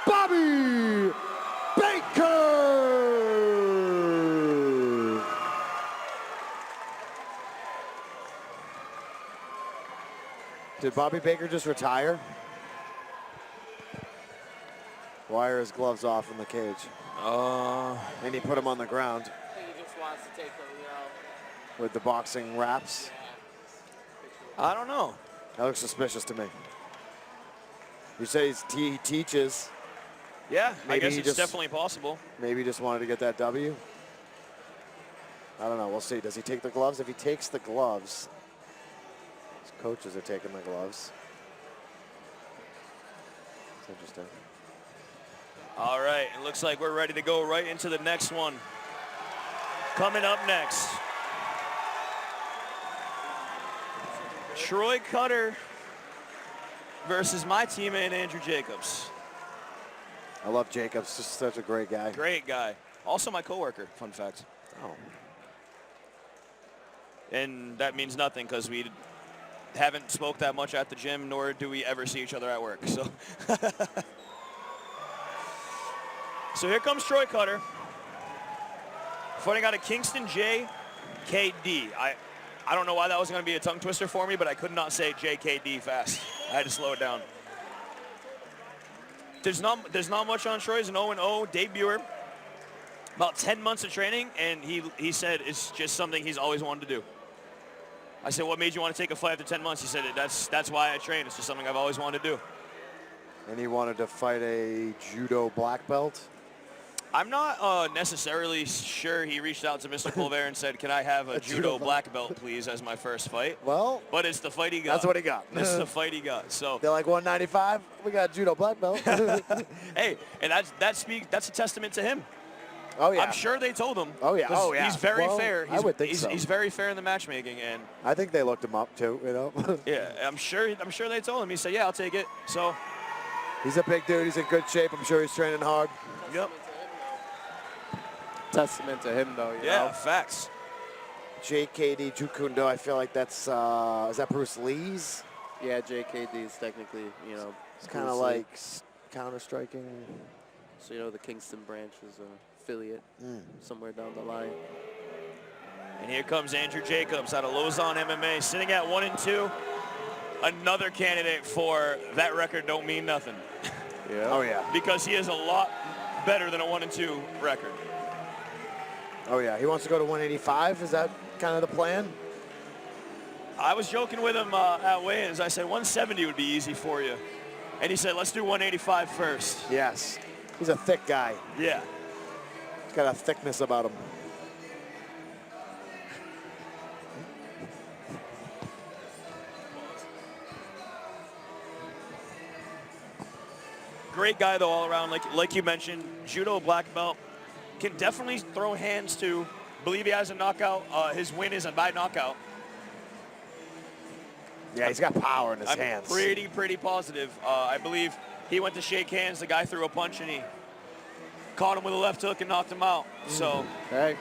Bobby Baker. Did Bobby Baker just retire? Why are his gloves off in the cage? And he put him on the ground. I think he just wants to take them, with the boxing wraps. I don't know. That looks suspicious to me. You say he teaches. Yeah, I Maybe guess he it's just- definitely possible. Maybe he just wanted to get that W. I don't know. We'll see. Does he take the gloves? If he takes the gloves, his coaches are taking the gloves. It's interesting. All right, it looks like we're ready to go right into the next one. Coming up next, Troy Cutter versus my teammate Andrew Jacobs. I love Jacobs. Just such a great guy. Great guy. Also my coworker, fun fact. Oh. And that means nothing because we haven't spoke that much at the gym, nor do we ever see each other at work. So, so here comes Troy Cutter, fighting out of Kingston, JKD. I don't know why that was going to be a tongue twister for me, but I could not say JKD fast. I had to slow it down. There's not much on Troy. He's an 0-0 debuter. About 10 months of training, and he said it's just something he's always wanted to do. I said, what made you want to take a fight after 10 months? He said, that's why I train. It's just something I've always wanted to do. And he wanted to fight a judo black belt. I'm not necessarily sure he reached out to Mr. Colbert and said, can I have a judo black belt, please, as my first fight? Well, but it's the fight he got. That's what he got. This is the fight he got. So they're like 195. We got judo black belt. hey, and that's a testament to him. Oh yeah. I'm sure they told him. Oh yeah. Oh yeah. He's very Well, fair. I would think he's, so. He's very fair in the matchmaking, and I think they looked him up too. yeah, I'm sure they told him. He said, yeah, I'll take it. So he's a big dude. He's in good shape. I'm sure he's training hard. Yep. Testament to him, though. You Yeah, know? facts. JKD Jukundo. I feel like that's is that Bruce Lee's? Yeah, JKD is technically, It's kind of like counter-striking. So, the Kingston branch is an affiliate somewhere down the line. And here comes Andrew Jacobs out of Lausanne MMA, sitting at 1-2. Another candidate for that record don't mean nothing. Yeah. Oh, yeah. Because he is a lot better than a 1-2 record. Oh, yeah. He wants to go to 185? Is that kind of the plan? I was joking with him at weigh-ins. I said 170 would be easy for you. And he said, let's do 185 first. Yes. He's a thick guy. Yeah. He's got a thickness about him. Great guy, though, all around. Like you mentioned, judo black belt. Can definitely throw hands, too. Believe he has a knockout. His win is by knockout. Yeah, he's got power in his hands. Pretty positive. I believe he went to shake hands. The guy threw a punch, and he caught him with a left hook and knocked him out. So, hey,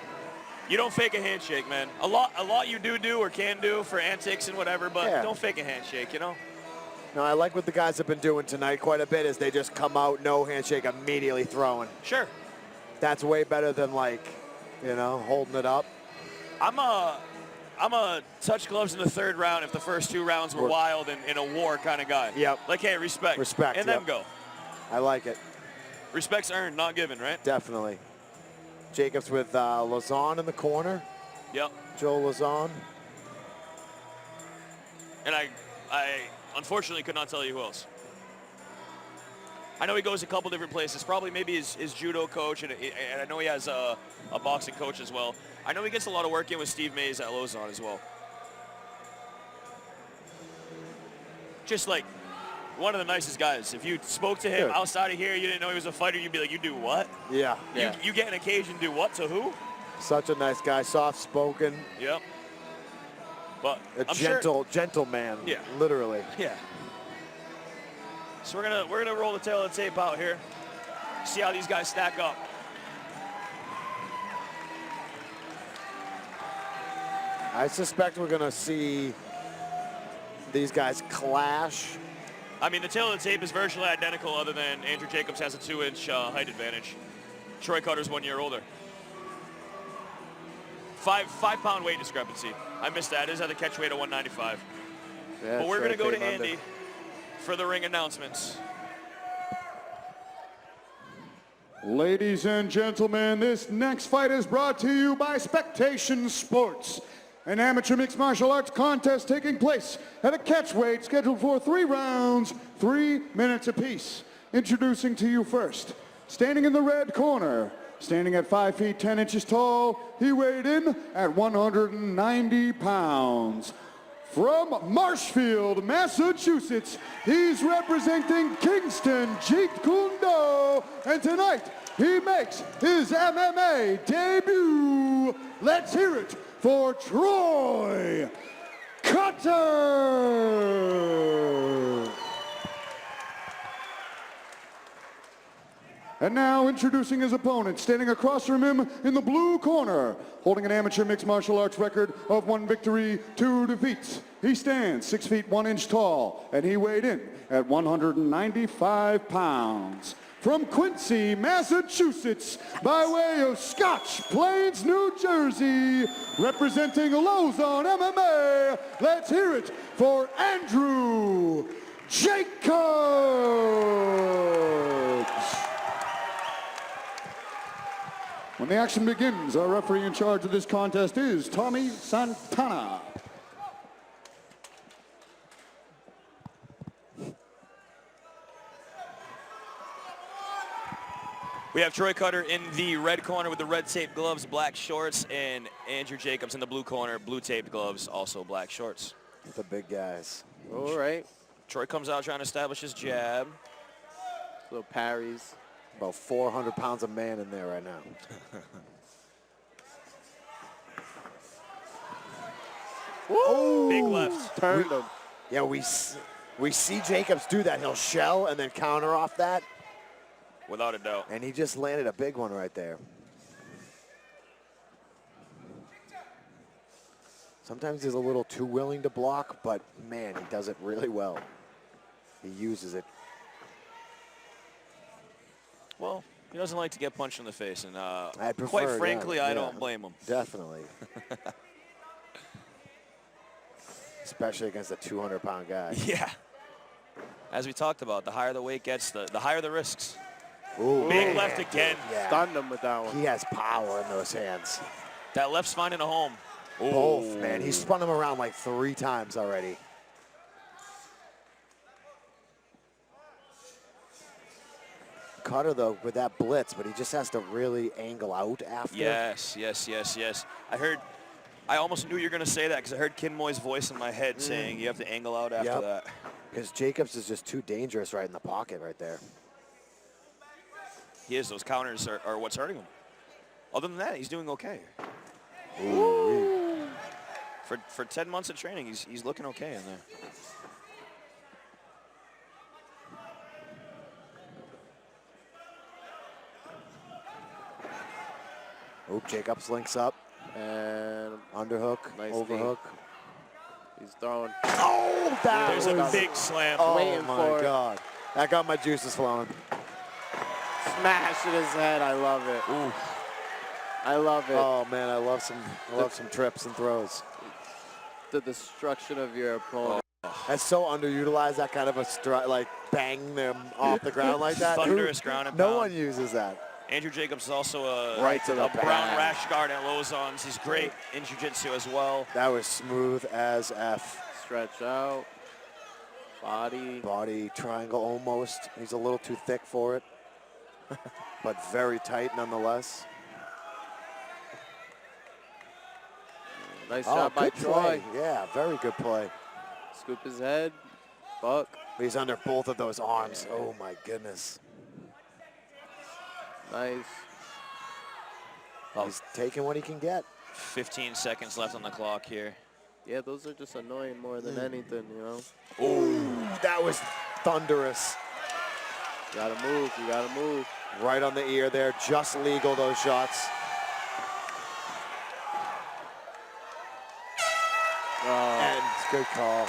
you don't fake a handshake, man. A lot you do or can do for antics and whatever, but don't fake a handshake, you know? No, I like what the guys have been doing tonight quite a bit is they just come out, no handshake, immediately throwing. Sure. That's way better than, like, you know, holding it up. I'm a touch gloves in the third round if the first 2 rounds were wild and in a war kind of guy. Yep. Like, hey, respect. Respect, And then go. I like it. Respect's earned, not given, right? Definitely. Jacobs with Lazon in the corner. Yep. Joel Lazon. And I unfortunately could not tell you who else. I know he goes a couple different places. Probably maybe his judo coach, and I know he has a boxing coach as well. I know he gets a lot of work in with Steve Mays at Lausanne as well. Just like one of the nicest guys. If you spoke to him outside of here, you didn't know he was a fighter, you'd be like, you do what? Yeah. You get an occasion to do what to who? Such a nice guy, soft-spoken. Yep. But a gentle man. Yeah. Literally. Yeah. So we're gonna roll the tail of the tape out here. See how these guys stack up. I suspect we're gonna see these guys clash. I mean, the tail of the tape is virtually identical other than Andrew Jacobs has a 2-inch height advantage. Troy Cutter's 1 year older. 5-pound weight discrepancy. I missed that. It is at the catch weight of 195. Yeah, but we're going to go to Andy for the ring announcements. Ladies and gentlemen, this next fight is brought to you by Spectation Sports, an amateur mixed martial arts contest taking place at a catchweight scheduled for 3 rounds, 3 minutes apiece. Introducing to you first, standing in the red corner, standing at 5 feet 10 inches tall, he weighed in at 190 pounds. From Marshfield, Massachusetts, he's representing Kingston Jeet Kune Do, and tonight he makes his MMA debut. Let's hear it for Troy Cutter. And now introducing his opponent, standing across from him in the blue corner, holding an amateur mixed martial arts record of 1 victory, 2 defeats. He stands 6 feet 1 inch tall, and he weighed in at 195 pounds. From Quincy, Massachusetts, by way of Scotch Plains, New Jersey, representing Lausanne MMA, let's hear it for Andrew Jacobs. When the action begins, our referee in charge of this contest is Tommy Santana. We have Troy Cutter in the red corner with the red taped gloves, black shorts, and Andrew Jacobs in the blue corner, blue taped gloves, also black shorts. The big guys. All right. Troy comes out trying to establish his jab. Little parries. About 400 pounds of man in there right now. Woo! Big left. Turned him. Yeah, we see Jacobs do that. He'll shell and then counter off that. Without a doubt. And he just landed a big one right there. Sometimes he's a little too willing to block, but man, he does it really well. He uses it. Well, he doesn't like to get punched in the face, and prefer, quite frankly, yeah, I don't blame him. Definitely. Especially against a 200-pound guy. Yeah. As we talked about, the higher the weight gets, the higher the risks. Ooh, Big left again. Yeah. Stunned him with that one. He has power in those hands. That left's finding a home. Both, man. He spun him around like 3 times already. Cutter, though, with that blitz, but he just has to really angle out after. Yes. I almost knew you were going to say that because I heard Kinmoy's voice in my head saying you have to angle out after that. Because Jacobs is just too dangerous right in the pocket right there. He is. Those counters are what's hurting him. Other than that, he's doing okay. Ooh. For 10 months of training, he's looking okay in there. Oh, Jacobs links up. And Underhook, nice overhook. He's throwing. Oh, There's a big slam. Oh, Waiting my for it. God. That got my juices flowing. Smash in his head. I love it. Ooh. I love it. Oh, man, I love some trips and throws. The destruction of your opponent. That's so underutilized, that kind of a like bang them off the ground like that. Thunderous ground and No pound. one uses that. Andrew Jacobs is also a the brown back. rash guard at Lozons. He's great in jiu-jitsu as well. That was smooth as F. Stretch out. Body. Body triangle almost. He's a little too thick for it, but very tight nonetheless. Nice shot by good Troy. play. Yeah, very good play. Scoop his head. Buck. He's under both of those arms. Oh, my goodness. Nice. He's taking what he can get. 15 seconds left on the clock here. Yeah, those are just annoying more than anything, you know. Ooh, that was thunderous. You gotta move. You gotta move. Right on the ear there. Just legal, those shots. Oh. And good call.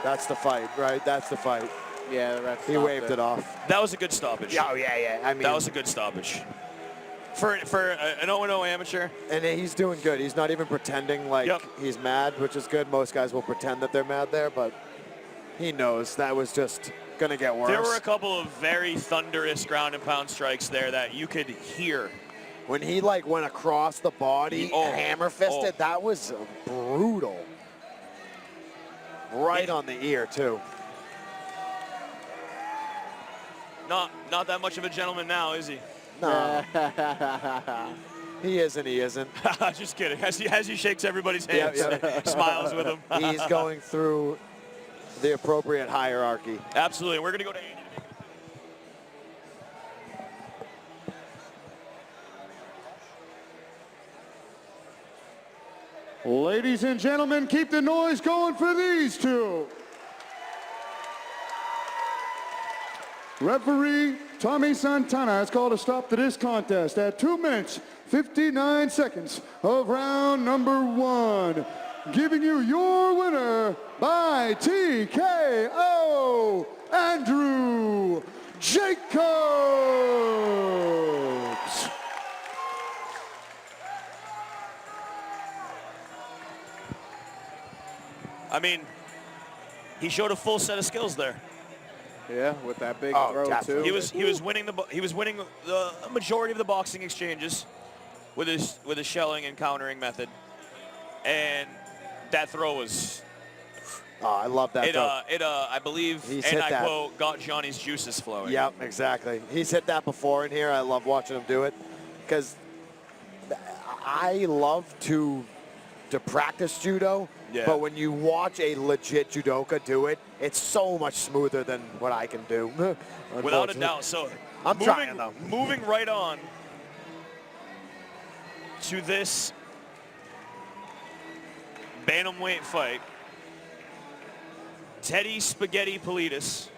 That's the fight, right? That's the fight. Yeah, the ref He stopped waved it off. That was a good stoppage. Oh, yeah. I mean, That was a good stoppage. For an 0-0 amateur. and he's doing good. He's not even pretending like he's mad, which is good. Most guys will pretend that they're mad there, but he knows that was just going to get worse. There were a couple of very thunderous ground and pound strikes there that you could hear. When he like went across the body, hammer fisted, that was brutal. Right on the ear too. Not that much of a gentleman now, is he? No. He is and he isn't. Just kidding. As he shakes everybody's hands, smiles with them. He's going through the appropriate hierarchy. Absolutely. We're going to go to Andy. Ladies and gentlemen, keep the noise going for these two. Referee Tommy Santana has called a stop to this contest at 2 minutes, 59 seconds of round number 1. Giving you your winner by TKO, Andrew Jacobs. I mean, he showed a full set of skills there. Yeah, with that big throw too. He was winning the majority of the boxing exchanges with his shelling and countering method, and that throw was. Oh, I love that throw. I believe, He's and hit I that. quote, got Johnny's juices flowing. Yep, exactly. He's hit that before in here. I love watching him do it because I love to practice judo. Yeah. But when you watch a legit judoka do it, it's so much smoother than what I can do. Without a doubt. So I'm trying though. Moving right on to this bantamweight fight. Teddy Spaghetti Politis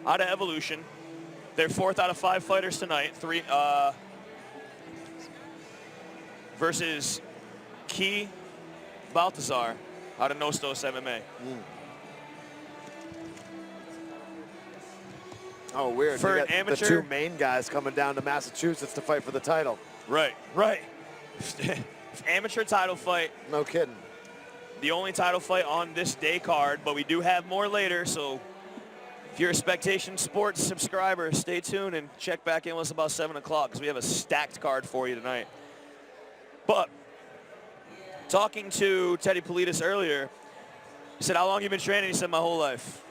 out of Evolution. Their 4th out of 5 fighters tonight. Versus Key Balthazar out of Nostos MMA. Oh, weird. For You an got amateur- the 2 main guys coming down to Massachusetts to fight for the title. Right. Amateur title fight. No kidding. the only title fight on this day card, but we do have more later, so if you're a Spectation Sports subscriber, stay tuned and check back in with us about 7 o'clock because we have a stacked card for you tonight. But talking to Teddy Politis earlier, he said, how long you been training? He said, my whole life.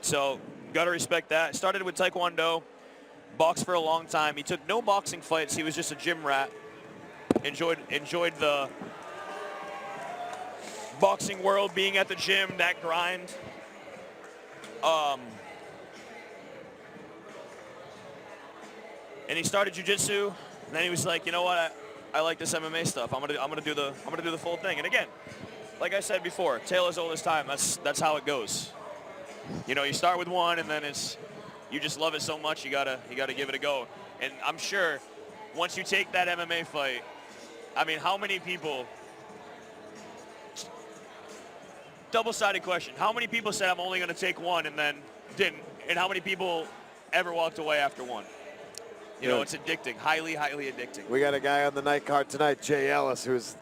So got to respect that. Started with Taekwondo, boxed for a long time. He took no boxing fights. He was just a gym rat. Enjoyed the boxing world, being at the gym, that grind. And he started jiu-jitsu, and then he was like, you know what, I like this MMA stuff. I'm gonna do the full thing. And again, like I said before, tale as old as time. That's how it goes. You know, you start with one, and then you just love it so much you gotta give it a go. And I'm sure once you take that MMA fight, I mean, how many people? Double-sided question. How many people said I'm only going to take one and then didn't? And how many people ever walked away after one? You know, it's addicting. Highly, highly addicting. We got a guy on the night card tonight, Jay Ellis, who's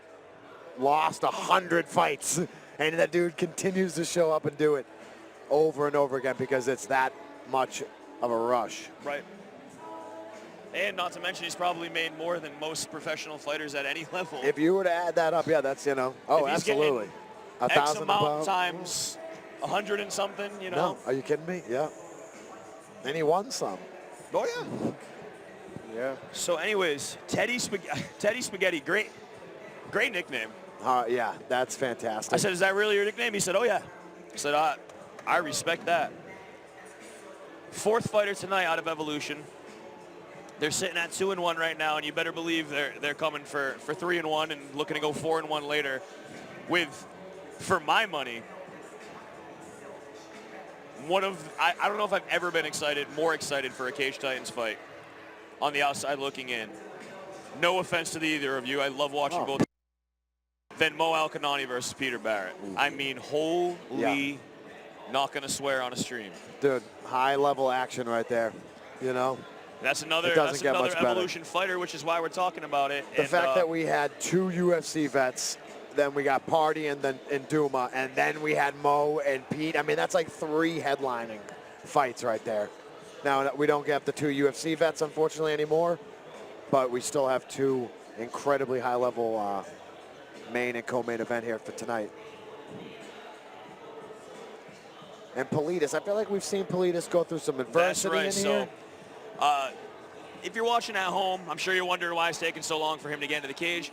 lost 100 fights. And that dude continues to show up and do it over and over again because it's that much of a rush. Right. And not to mention, he's probably made more than most professional fighters at any level. If you were to add that up, yeah, that's, you know. Oh, absolutely. X amount times 100 and something, you know. No, are you kidding me? Yeah. And he won some. Oh, yeah. Yeah. So anyways, Teddy Spaghetti, great nickname. Yeah, that's fantastic. I said, is that really your nickname? He said, oh, yeah. I said, I respect that. Fourth fighter tonight out of Evolution. They're sitting at 2-1 right now, and you better believe they're coming for 3-1 and looking to go 4-1 later with, for my money, I don't know if I've ever been more excited for a Cage Titans fight on the outside looking in. No offense to either of you. I love watching both. Than Mo Alkanani versus Peter Barrett. I mean, holy, not going to swear on a stream. Dude, high-level action right there, you know. That's another Evolution fighter, which is why we're talking about it. The fact that we had 2 UFC vets, then we got Party and Duma, and then we had Mo and Pete. I mean, that's like 3 headlining fights right there. Now, we don't get the 2 UFC vets, unfortunately, anymore, but we still have 2 incredibly high-level main and co-main event here for tonight. And Politis, I feel like we've seen Politis go through some adversity in here. If you're watching at home, I'm sure you're wondering why it's taking so long for him to get into the cage.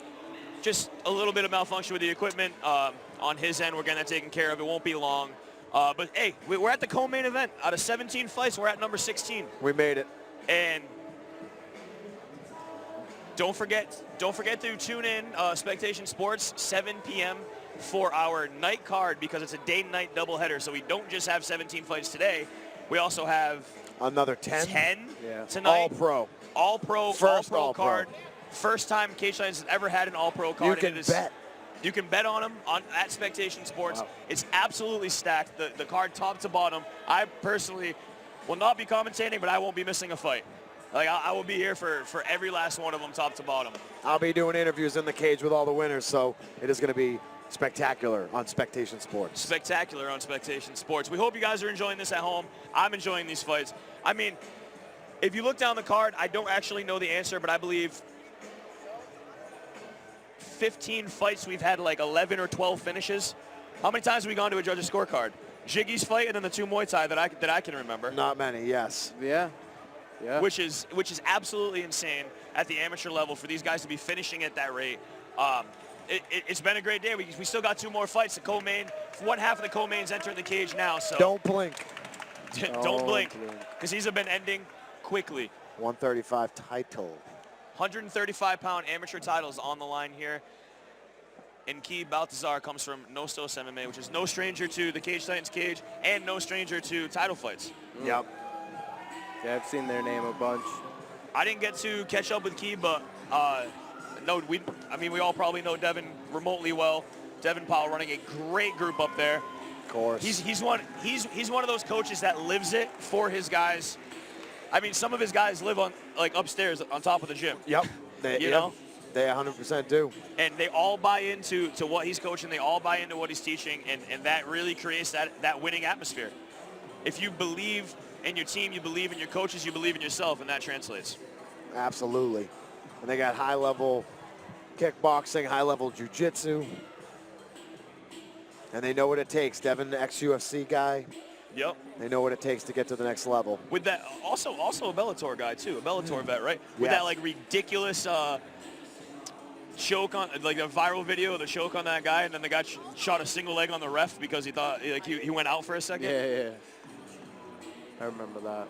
Just a little bit of malfunction with the equipment on his end. We're getting that taken care of. It won't be long. But hey, we're at the co-main event. Out of 17 fights, we're at number 16. We made it. And don't forget to tune in Spectation Sports 7 p.m. for our night card because it's a day-night doubleheader. So we don't just have 17 fights today. We also have another 10 tonight. All-pro. First all-pro card. First time Cage Titans has ever had an all-pro card. You can bet. You can bet on them at Spectation Sports. Wow. It's absolutely stacked. The card top to bottom. I personally will not be commentating, but I won't be missing a fight. Like I will be here for every last one of them, top to bottom. I'll be doing interviews in the cage with all the winners, so it is going to be spectacular on Spectation Sports. Spectacular on Spectation Sports. We hope you guys are enjoying this at home. I'm enjoying these fights. I mean, if you look down the card, I don't actually know the answer, but I believe 15 fights we've had like 11 or 12 finishes. How many times have we gone to a judge's scorecard? Jiggy's fight and then the 2 Muay Thai that I can remember. Not many, yes. Yeah. Yeah. Which is absolutely insane at the amateur level for these guys to be finishing at that rate. It's been a great day. We still got 2 more fights. The co-main, one half of the co-main's entering the cage now. So don't blink. Don't blink, because these have been ending quickly. 135 title. 135-pound amateur titles on the line here. And Key Balthazar comes from Nostos MMA, which is no stranger to the Cage Titans cage and no stranger to title fights. Yep. Yeah, I've seen their name a bunch. I didn't get to catch up with Key, but we all probably know Devin remotely well. Devin Powell running a great group up there. Of course. He's one of those coaches that lives it for his guys. I mean, some of his guys live on upstairs on top of the gym. Yep. You know? They 100% do. And they all buy into what he's coaching. They all buy into what he's teaching, and that really creates that winning atmosphere. If you believe in your team, you believe in your coaches, you believe in yourself, and that translates. Absolutely. And they got high-level kickboxing, high-level jiu-jitsu. And they know what it takes. Devin, the ex-UFC guy. Yep. They know what it takes to get to the next level. With that, also a Bellator guy too, a Bellator vet, right? With Yes. that like ridiculous choke on, like a viral video of the choke on that guy, and then the guy shot a single leg on the ref because he thought like he went out for a second. Yeah. I remember that.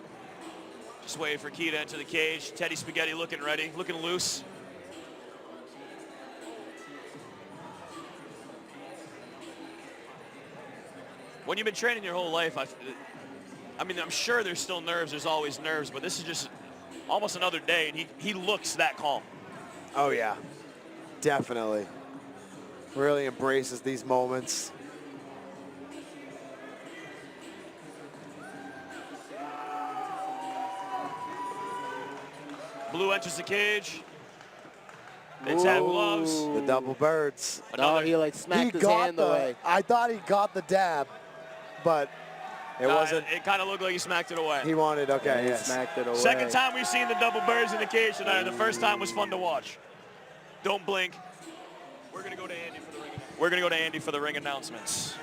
Just waiting for Key to enter the cage. Teddy Spaghetti looking ready, looking loose. When you've been training your whole life, I mean, I'm sure there's still nerves. There's always nerves, but this is just almost another day, and he looks that calm. Oh, yeah. Definitely. Really embraces these moments. Blue enters the cage. It's had gloves. The double birds. No, he like smacked his hand away. I thought he got the dab, but it wasn't. It kind of looked like he smacked it away. He wanted, okay, He yes. smacked it away. Second time we've seen the double birds in the cage tonight, and the first time was fun to watch. Don't blink. We're gonna go to Andy for the ring. We're gonna go to Andy for the ring announcements.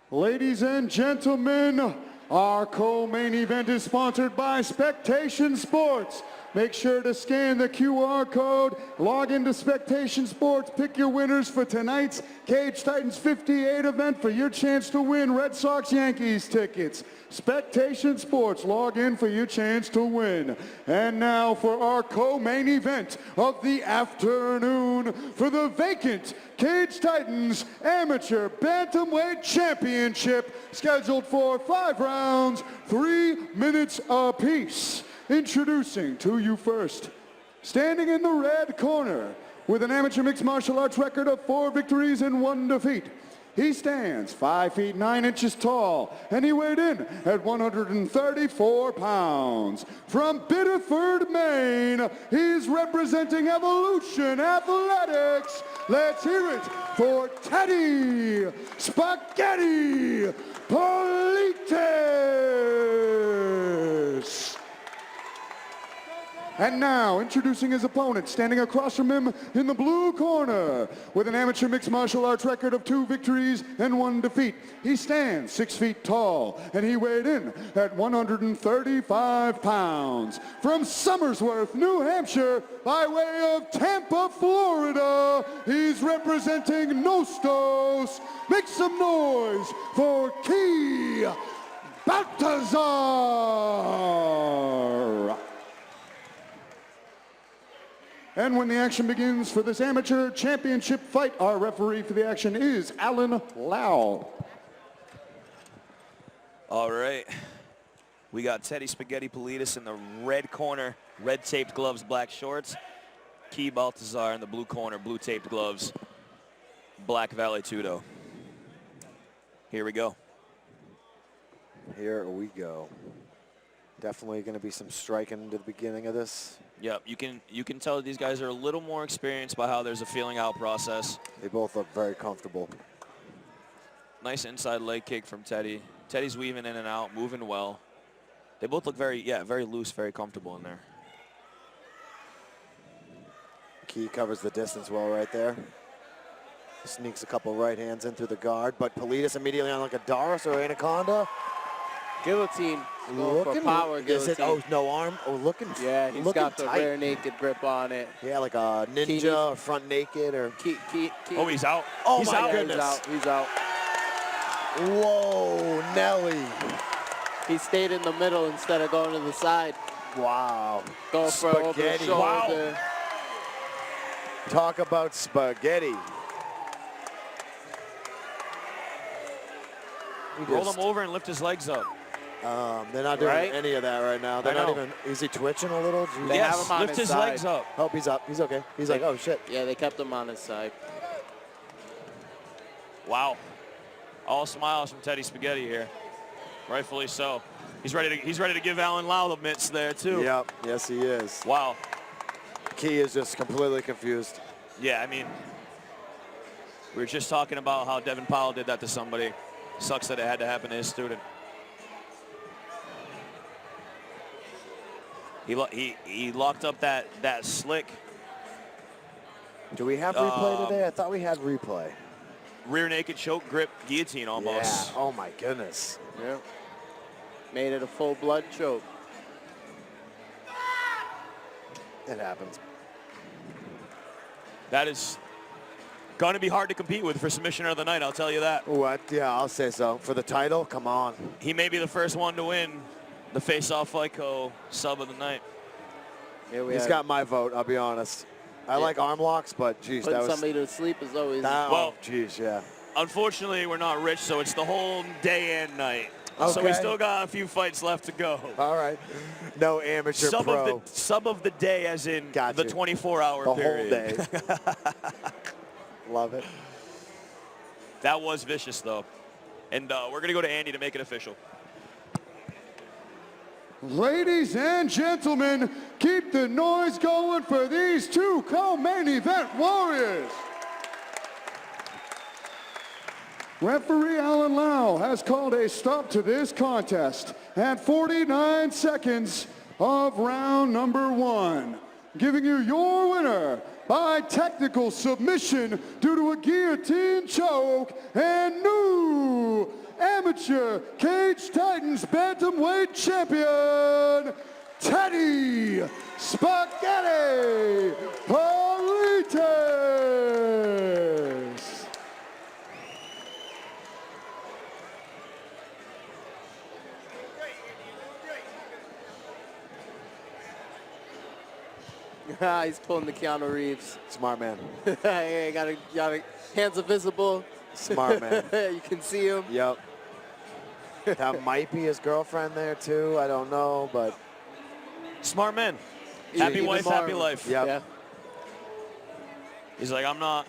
Ladies and gentlemen, our co-main event is sponsored by Spectation Sports. Make sure to scan the QR code, log into Spectation Sports, pick your winners for tonight's Cage Titans 58 event for your chance to win Red Sox Yankees tickets. Spectation Sports, log in for your chance to win. And now for our co-main event of the afternoon for the vacant Cage Titans Amateur Bantamweight Championship, scheduled for 5 rounds, 3 minutes apiece. Introducing to you first, standing in the red corner with an amateur mixed martial arts record of 4 victories and 1 defeat. He stands 5 feet 9 inches tall, and he weighed in at 134 pounds. From Biddeford, Maine, he's representing Evolution Athletics. Let's hear it for Teddy Spaghetti Politis. And now, introducing his opponent, standing across from him in the blue corner, with an amateur mixed martial arts record of 2 victories and 1 defeat. He stands 6 feet tall, and he weighed in at 135 pounds. From Somersworth, New Hampshire, by way of Tampa, Florida, he's representing Nostos. Make some noise for Key Balthazar. And when the action begins for this amateur championship fight, our referee for the action is Alan Lau. All right. We got Teddy Spaghetti Politis in the red corner, red taped gloves, black shorts. Key Balthazar in the blue corner, blue taped gloves, black Valetudo. Here we go. Here we go. Definitely going to be some striking to the beginning of this. Yep, you can tell these guys are a little more experienced by how there's a feeling out process. They both look very comfortable. Nice inside leg kick from Teddy. Teddy's weaving in and out, moving well. They both look very loose, very comfortable in there. Key covers the distance well right there. Sneaks a couple right hands in through the guard, but Politis immediately on like a Doris or Anaconda. Guillotine. Going for power guillotine. Oh, no arm. Oh, looking. Yeah, he's got the rear naked grip on it. Yeah, like a ninja or front naked or. Oh, he's out. Oh, he's my out. goodness. He's out. Whoa, Nelly. He stayed in the middle instead of going to the side. Wow. Go for over the shoulder. Wow. Talk about spaghetti. Roll him over and lift his legs up. They're not doing any of that right now. They're not even. Is he twitching a little? They have him on lift his side. legs up. Oh, he's up. He's okay. He's like, oh shit. Yeah, they kept him on his side. Wow. All smiles from Teddy Spaghetti here. Rightfully so. He's ready to give Alan Lau the mitts there too. Yep. Yes, he is. Wow. Key is just completely confused. Yeah, I mean, we were just talking about how Devin Powell did that to somebody. Sucks that it had to happen to his student. He locked up that slick. Do we have replay today? I thought we had replay. Rear naked choke grip guillotine almost. Yeah. Oh my goodness. Yeah. Made it a full blood choke. It happens. That is going to be hard to compete with for submissioner of the night, I'll tell you that. What? Yeah, I'll say so. For the title, come on. He may be the first one to win the face-off FICO sub of the night. He's got my vote, I'll be honest. I like arm locks, but geez, Putting that was... somebody to sleep is always... well, geez, yeah. Unfortunately, we're not rich, so it's the whole day and night. Okay. So we still got a few fights left to go. All right. No amateur pro. Sub of the day, as in the 24-hour period. The whole day. Love it. That was vicious, though. And we're going to go to Andy to make it official. Ladies and gentlemen, keep the noise going for these two co-main event warriors. Referee Alan Lau has called a stop to this contest at 49 seconds of round number 1. Giving you your winner by technical submission due to a guillotine choke and new Amateur Cage Titans Bantamweight Champion, Teddy Spaghetti Politis. He's pulling the Keanu Reeves. Smart man. Yeah, got hands are visible. Smart man. You can see him. Yep. That might be his girlfriend there too. I don't know, but smart man. Happy wife, happy life. Yep. Yeah. He's like, I'm not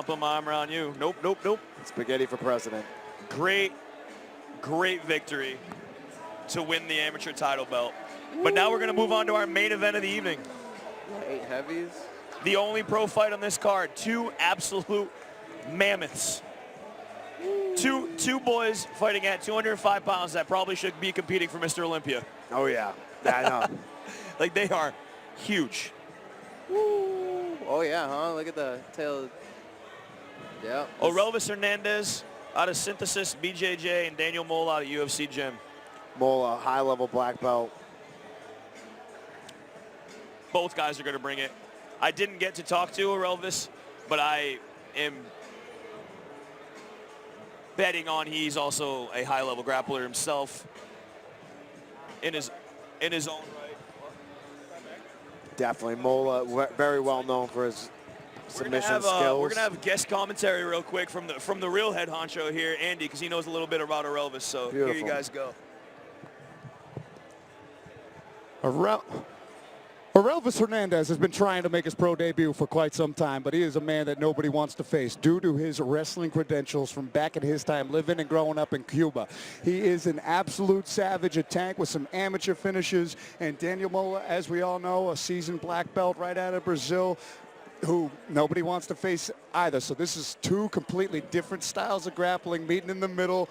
putting my arm around you. Nope, nope, nope. Spaghetti for president. Great victory to win the amateur title belt. But now we're going to move on to our main event of the evening. 8 heavies. The only pro fight on this card. 2 absolute mammoths. Two boys fighting at 205 pounds that probably should be competing for Mr. Olympia. Oh, yeah. I know. Like, they are huge. Woo. Oh, yeah, huh? Look at the tail. Yeah. Orelvis Hernandez out of Synthesis BJJ and Daniel Mola out of UFC Gym. Mola, high-level black belt. Both guys are going to bring it. I didn't get to talk to Orelvis, but I am betting on he's also a high-level grappler himself in his own right. Definitely. Mola, very well known for his submission skills. We're going to have guest commentary real quick from the real head honcho here, Andy, because he knows a little bit about Orelvis. So Beautiful. Here you guys go. Orelvis Hernandez has been trying to make his pro debut for quite some time, but he is a man that nobody wants to face due to his wrestling credentials from back in his time living and growing up in Cuba. He is an absolute savage, a tank with some amateur finishes, and Daniel Mola, as we all know, a seasoned black belt right out of Brazil, who nobody wants to face either. So this is 2 completely different styles of grappling meeting in the middle.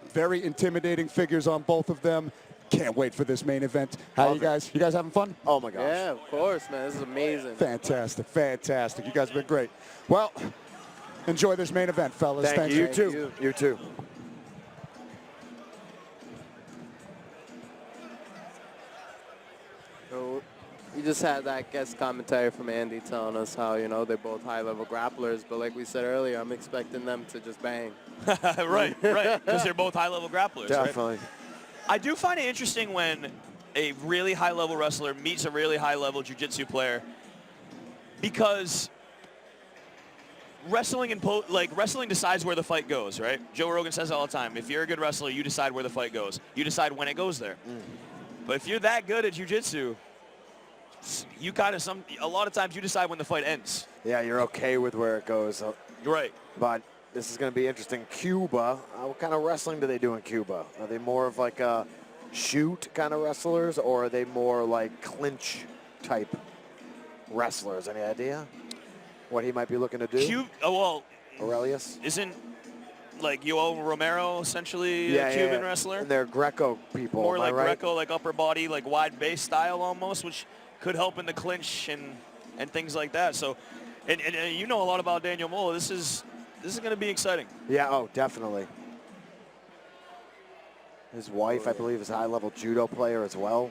Very intimidating figures on both of them. Can't wait for this main event. How you guys? You guys having fun? Oh my gosh. Yeah, of course, man. This is amazing. Fantastic, fantastic. You guys have been great. Well, enjoy this main event, fellas. Thank you. You too. You too. So you just had that guest commentary from Andy telling us how, you know, they're both high-level grapplers, but like we said earlier, I'm expecting them to just bang. right, because they're both high-level grapplers. Definitely. Right? I do find it interesting when a really high-level wrestler meets a really high-level jiu-jitsu player, because wrestling wrestling decides where the fight goes, right? Joe Rogan says it all the time. If you're a good wrestler, you decide where the fight goes. You decide when it goes there. But if you're that good at jiu-jitsu, you a lot of times you decide when the fight ends. Yeah, you're okay with where it goes. Right. But this is going to be interesting. Cuba, what kind of wrestling do they do in Cuba? Are they more of like a shoot kind of wrestlers, or are they more like clinch type wrestlers? Any idea what he might be looking to do? Aurelius? Isn't like Yoel Romero essentially a Cuban wrestler? And they're Greco people. More like right? Greco, like upper body, like wide base style almost, which could help in the clinch and things like that. So, and you know a lot about Daniel Mola. This is going to be exciting. Yeah. Oh, definitely. His wife, I believe, is a high-level judo player as well.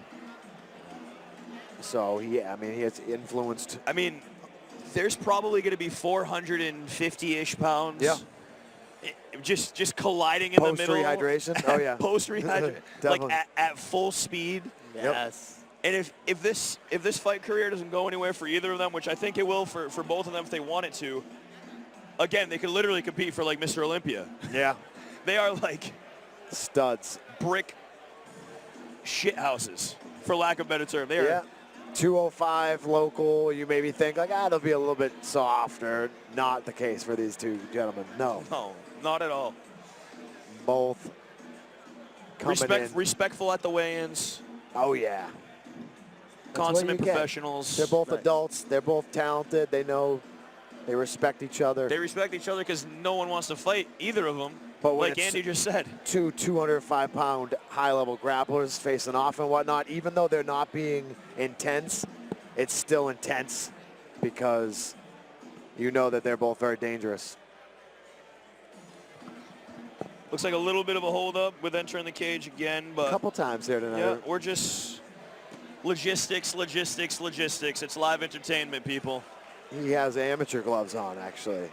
So he has influenced. I mean, there's probably going to be 450-ish pounds. Yeah. Just colliding in the middle. Post-rehydration? Oh, yeah. Post-rehydration. Like at full speed. Yes. And if this fight career doesn't go anywhere for either of them, which I think it will for both of them if they want it to, again, they could literally compete for like Mr. Olympia. Yeah. They are like studs. Brick shit houses, for lack of a better term. They are 205 local. You maybe think like, it'll be a little bit softer. Not the case for these two gentlemen. No. No, not at all. Both coming in. Respectful at the weigh-ins. Oh, yeah. Consummate professionals. They're both adults. They're both talented. They know they respect each other. They respect each other because no one wants to fight either of them. But like Andy just said. Two 205-pound high-level grapplers facing off and whatnot, even though they're not being intense, it's still intense because you know that they're both very dangerous. Looks like a little bit of a hold-up with entering the cage again, but a couple times there tonight. Yeah, we're just logistics. It's live entertainment, people. He has amateur gloves on, actually.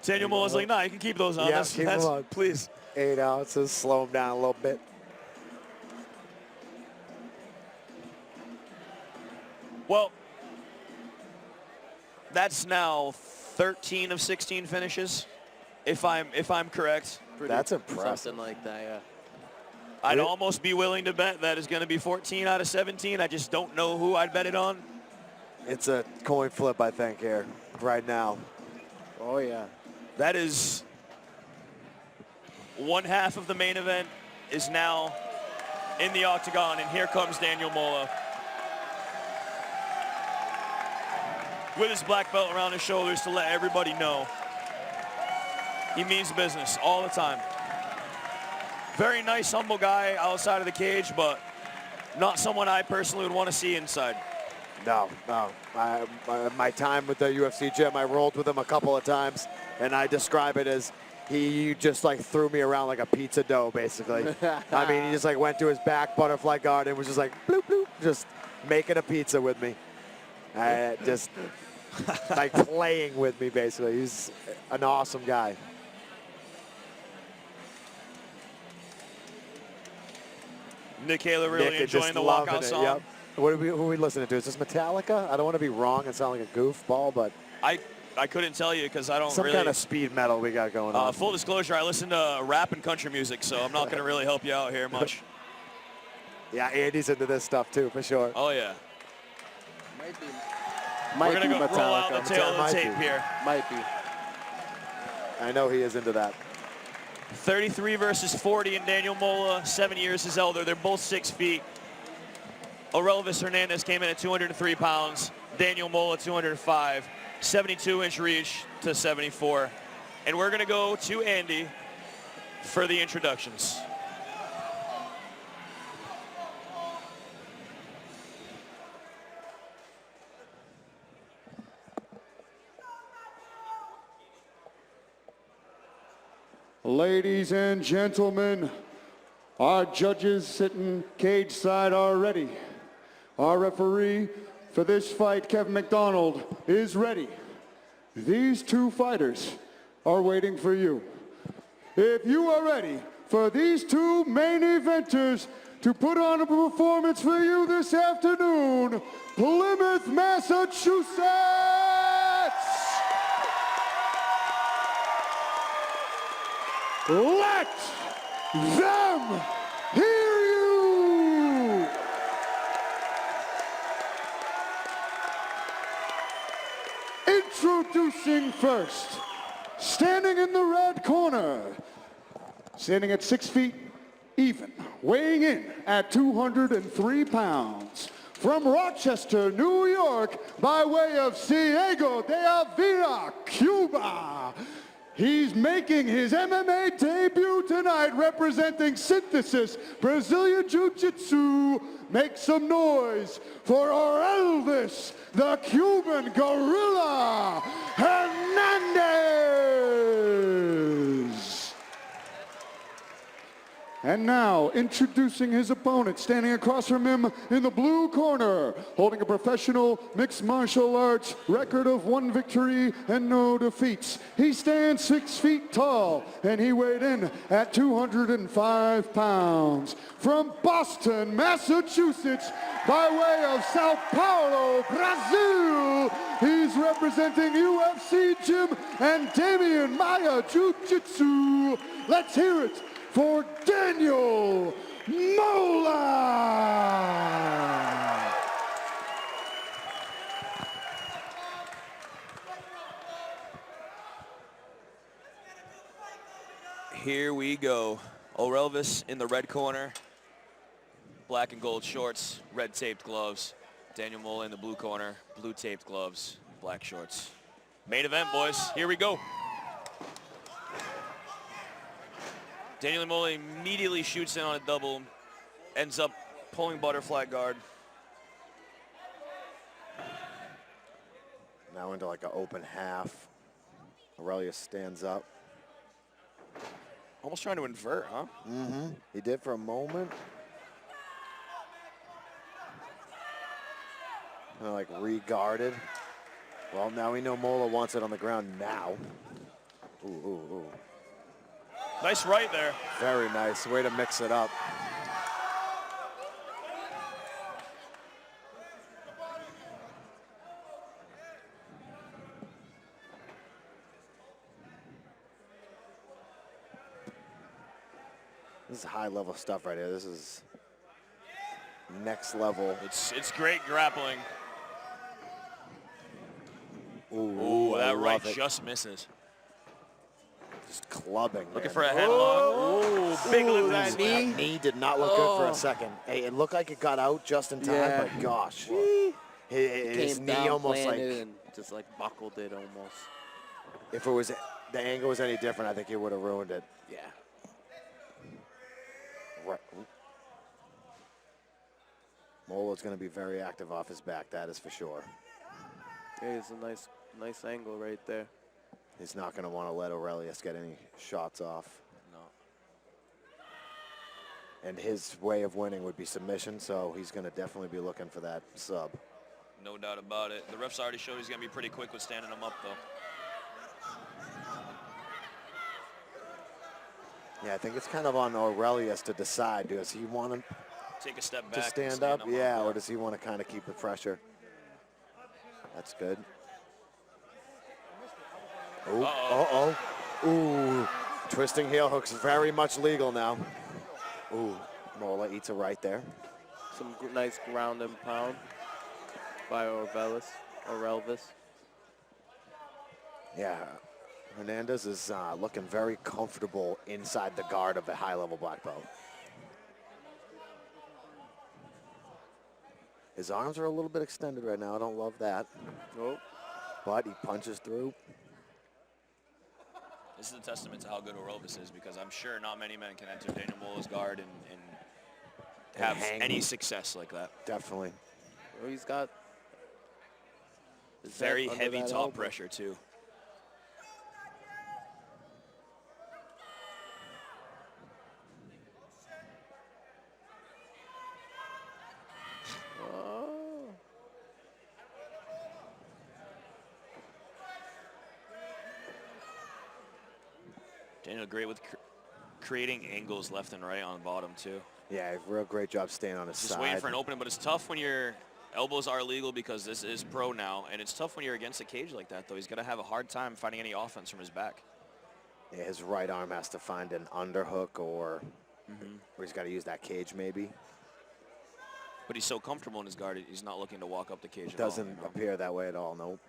Daniel Mola's like, nah, you can keep those on. Yeah, keep them on. Please. 8 ounces, slow him down a little bit. Well, that's now 13 of 16 finishes, if I'm correct. That's impressive. Something like that, yeah. I'd almost be willing to bet that is going to be 14 out of 17. I just don't know who I'd bet it on. It's a coin flip, I think, here, right now. Oh, yeah. That is one half of the main event is now in the octagon, and here comes Daniel Mola. With his black belt around his shoulders to let everybody know he means business all the time. Very nice, humble guy outside of the cage, but not someone I personally would want to see inside. No. My time with the UFC gym, I rolled with him a couple of times, and I describe it as he just like threw me around like a pizza dough, basically. I mean, he just like went to his back butterfly guard and was just like bloop, bloop, just making a pizza with me. Just like playing with me, basically. He's an awesome guy. Nick Haley really enjoying the walkout song. Yep. Who are we listening to? Is this Metallica? I don't want to be wrong and sound like a goofball, but I couldn't tell you because I don't some kind of speed metal we got going on. Full disclosure, I listen to rap and country music, so I'm not going to really help you out here much. Yeah, Andy's into this stuff too, for sure. Oh yeah. We're going to roll out the tail of the tape here. Might be. I know he is into that. 33 versus 40 in Daniel Mola, 7 years his elder. They're both 6 feet. Aurelius Hernandez came in at 203 pounds. Daniel Mola, 205. 72-inch reach to 74. And we're going to go to Andy for the introductions. Ladies and gentlemen, our judges sitting cage side are ready. Our referee for this fight, Kevin McDonald, is ready. These two fighters are waiting for you. If you are ready for these two main eventers to put on a performance for you this afternoon, Plymouth, Massachusetts! Let them hear you! Introducing first, standing in the red corner, Standing at 6 feet even, weighing in at 203 pounds, from Rochester, New York, by way of Ciego de Avila, Cuba. He's making his MMA debut tonight, representing Synthesis Brazilian Jiu-Jitsu. Make some noise for our Elvis, the Cuban Gorilla, Hernandez. And now, introducing his opponent, standing across from him in the blue corner, holding a professional mixed martial arts record of 1 victory and no defeats. He stands 6 feet tall, and he weighed in at 205 pounds. From Boston, Massachusetts, by way of Sao Paulo, Brazil, he's representing UFC Gym and Damian Maya Jiu-Jitsu. Let's hear it for Daniel Mola. Here we go. Elvis in the red corner, black and gold shorts, red taped gloves. Daniel Mola in the blue corner, blue taped gloves, black shorts. Main event, boys. Here we go. Daniel Mola immediately shoots in on a double, ends up pulling butterfly guard. Now into like an open half. Aurelius stands up. Almost trying to invert, huh? Mm-hmm. He did for a moment. Kind of like re-guarded. Well, now we know Mola wants it on the ground now. Ooh, ooh, ooh. Nice right there. Very nice. Way to mix it up. This is high-level stuff right here. This is next level. It's great grappling. Ooh, that right just misses. Just clubbing. Looking man. for a headlock. Ooh, big lift that knee. That knee did not look good for a second. Hey, it looked like it got out just in time, but gosh. His knee almost like, and just like buckled it almost. if it was, the angle was any different, I think it would have ruined it. Yeah. Right. Mola's going to be very active off his back, that is for sure. Yeah, it's a nice angle right there. He's not going to want to let Aurelius get any shots off. No. And his way of winning would be submission, so he's going to definitely be looking for that sub. No doubt about it. The ref's already showed he's going to be pretty quick with standing him up, though. Yeah, I think it's kind of on Aurelius to decide. Does he want him Take a step to back. stand up? Yeah, or does he want to kind of keep the pressure? That's good. Ooh, uh-oh. Ooh, twisting heel hooks is very much legal now. Ooh, Mola eats a right there. Some nice ground and pound by Elvis. Yeah, Hernandez is looking very comfortable inside the guard of a high-level black belt. His arms are a little bit extended right now. I don't love that. Nope. But he punches through. This is a testament to how good Elvis is, because I'm sure not many men can enter Daniel Mola's guard and have any success like that. Definitely. Well, he's got very heavy top pressure, too. Daniel great with creating angles left and right on the bottom, too. Yeah, real great job staying on his side. Just waiting for an opening, but it's tough when your elbows are illegal because this is pro now, and it's tough when you're against a cage like that, though. He's going to have a hard time finding any offense from his back. Yeah, his right arm has to find an underhook or he's got to use that cage maybe. But he's so comfortable in his guard, he's not looking to walk up the cage at all. Doesn't appear that way at all, nope.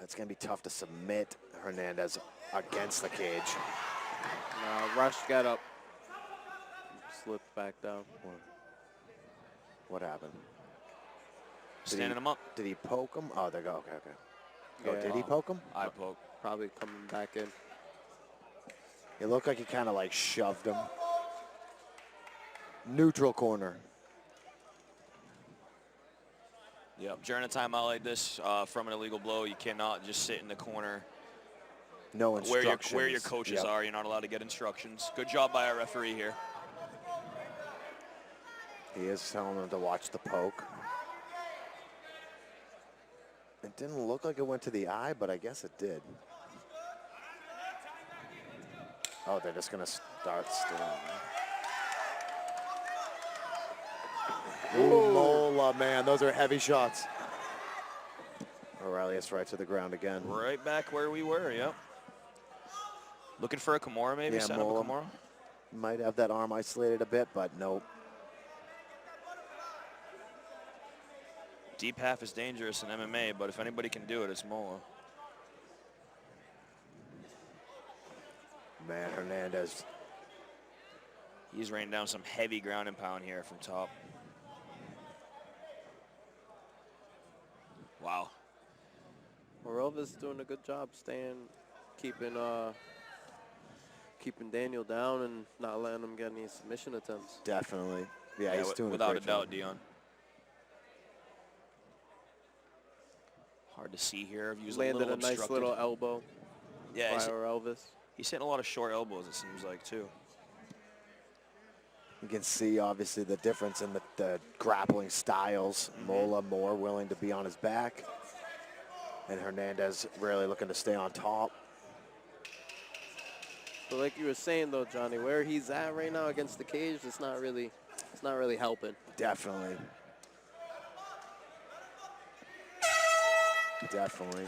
It's going to be tough to submit Hernandez against the cage. Rush get up. Slipped back down. What happened? Standing him up. Did he poke him? Oh, there you go. Okay, okay. Oh, Yeah. did he poke him? I poke. Probably coming back in. It looked like he kind of like shoved him. Neutral corner. Yep. During a timeout like this, from an illegal blow, you cannot just sit in the corner. No instructions. Where your coaches are. You're not allowed to get instructions. Good job by our referee here. He is telling him to watch the poke. It didn't look like it went to the eye, but I guess it did. Oh, they're just going to start stealing. Ooh, Mola, man. Those are heavy shots. Aurelius right to the ground again. Right back where we were, yep. Looking for a Kimura maybe? Yeah, Set up a Mola Kimura? might have that arm isolated a bit, but nope. Deep half is dangerous in MMA, but if anybody can do it, it's Mola. Man, Hernandez. He's raining down some heavy ground and pound here from top. Wow. Moreova's doing a good job keeping Daniel down and not letting him get any submission attempts. Definitely. Yeah, he's doing without a a great doubt, job. Dion. Hard to see here. He was Landed a a nice little elbow. Yeah, by Elvis. He's hitting a lot of short elbows, it seems like, too. You can see, obviously, the difference in the grappling styles. Mola more willing to be on his back. And Hernandez really looking to stay on top. But like you were saying, though, Johnny, where he's at right now against the cage, it's not really helping. Definitely. Definitely.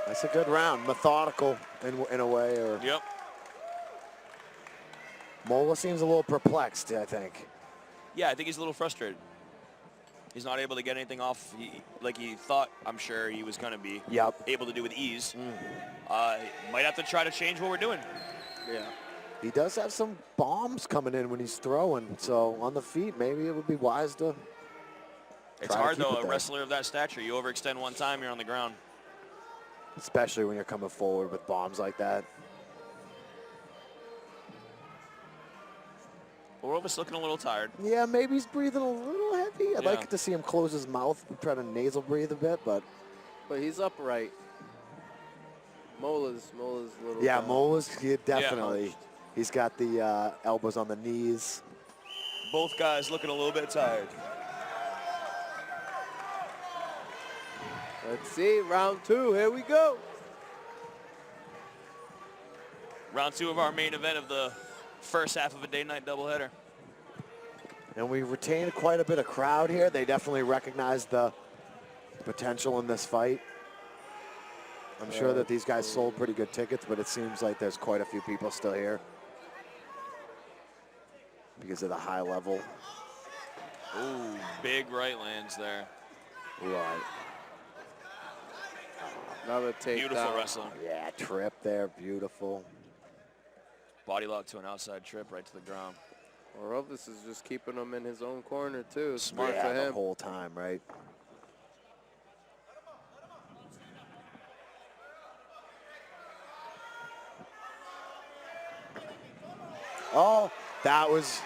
That's a good round. Methodical in a way. Or Yep. Mola seems a little perplexed, I think. Yeah, I think he's a little frustrated. He's not able to get anything off like he thought, I'm sure he was going to be able to do with ease. Might have to try to change what we're doing. Yeah. He does have some bombs coming in when he's throwing, so on the feet, maybe it would be wise to It's try to hard, keep though, it a there. wrestler of that stature. You overextend one time, you're on the ground. Especially when you're coming forward with bombs like that. Orova's looking a little tired. Yeah, maybe he's breathing a little heavy. I'd Yeah. like to see him close his mouth and try to nasal breathe a bit, but he's upright. Mola's a little yeah, down. Mola's definitely. Yeah. He's got the elbows on the knees. Both guys looking a little bit tired. Let's see, round 2, here we go. Round 2 of our main event of the first half of a day-night doubleheader. And we retained quite a bit of crowd here. They definitely recognize the potential in this fight. I'm sure that these guys sold pretty good tickets, but it seems like there's quite a few people still here because of the high level. Ooh, big right lands there. Right. Another takedown. Beautiful wrestling. Yeah, trip there, beautiful. Body lock to an outside trip right to the ground. Elvis is just keeping him in his own corner, too. Smart Yeah, for him. the whole time, right? Oh, that was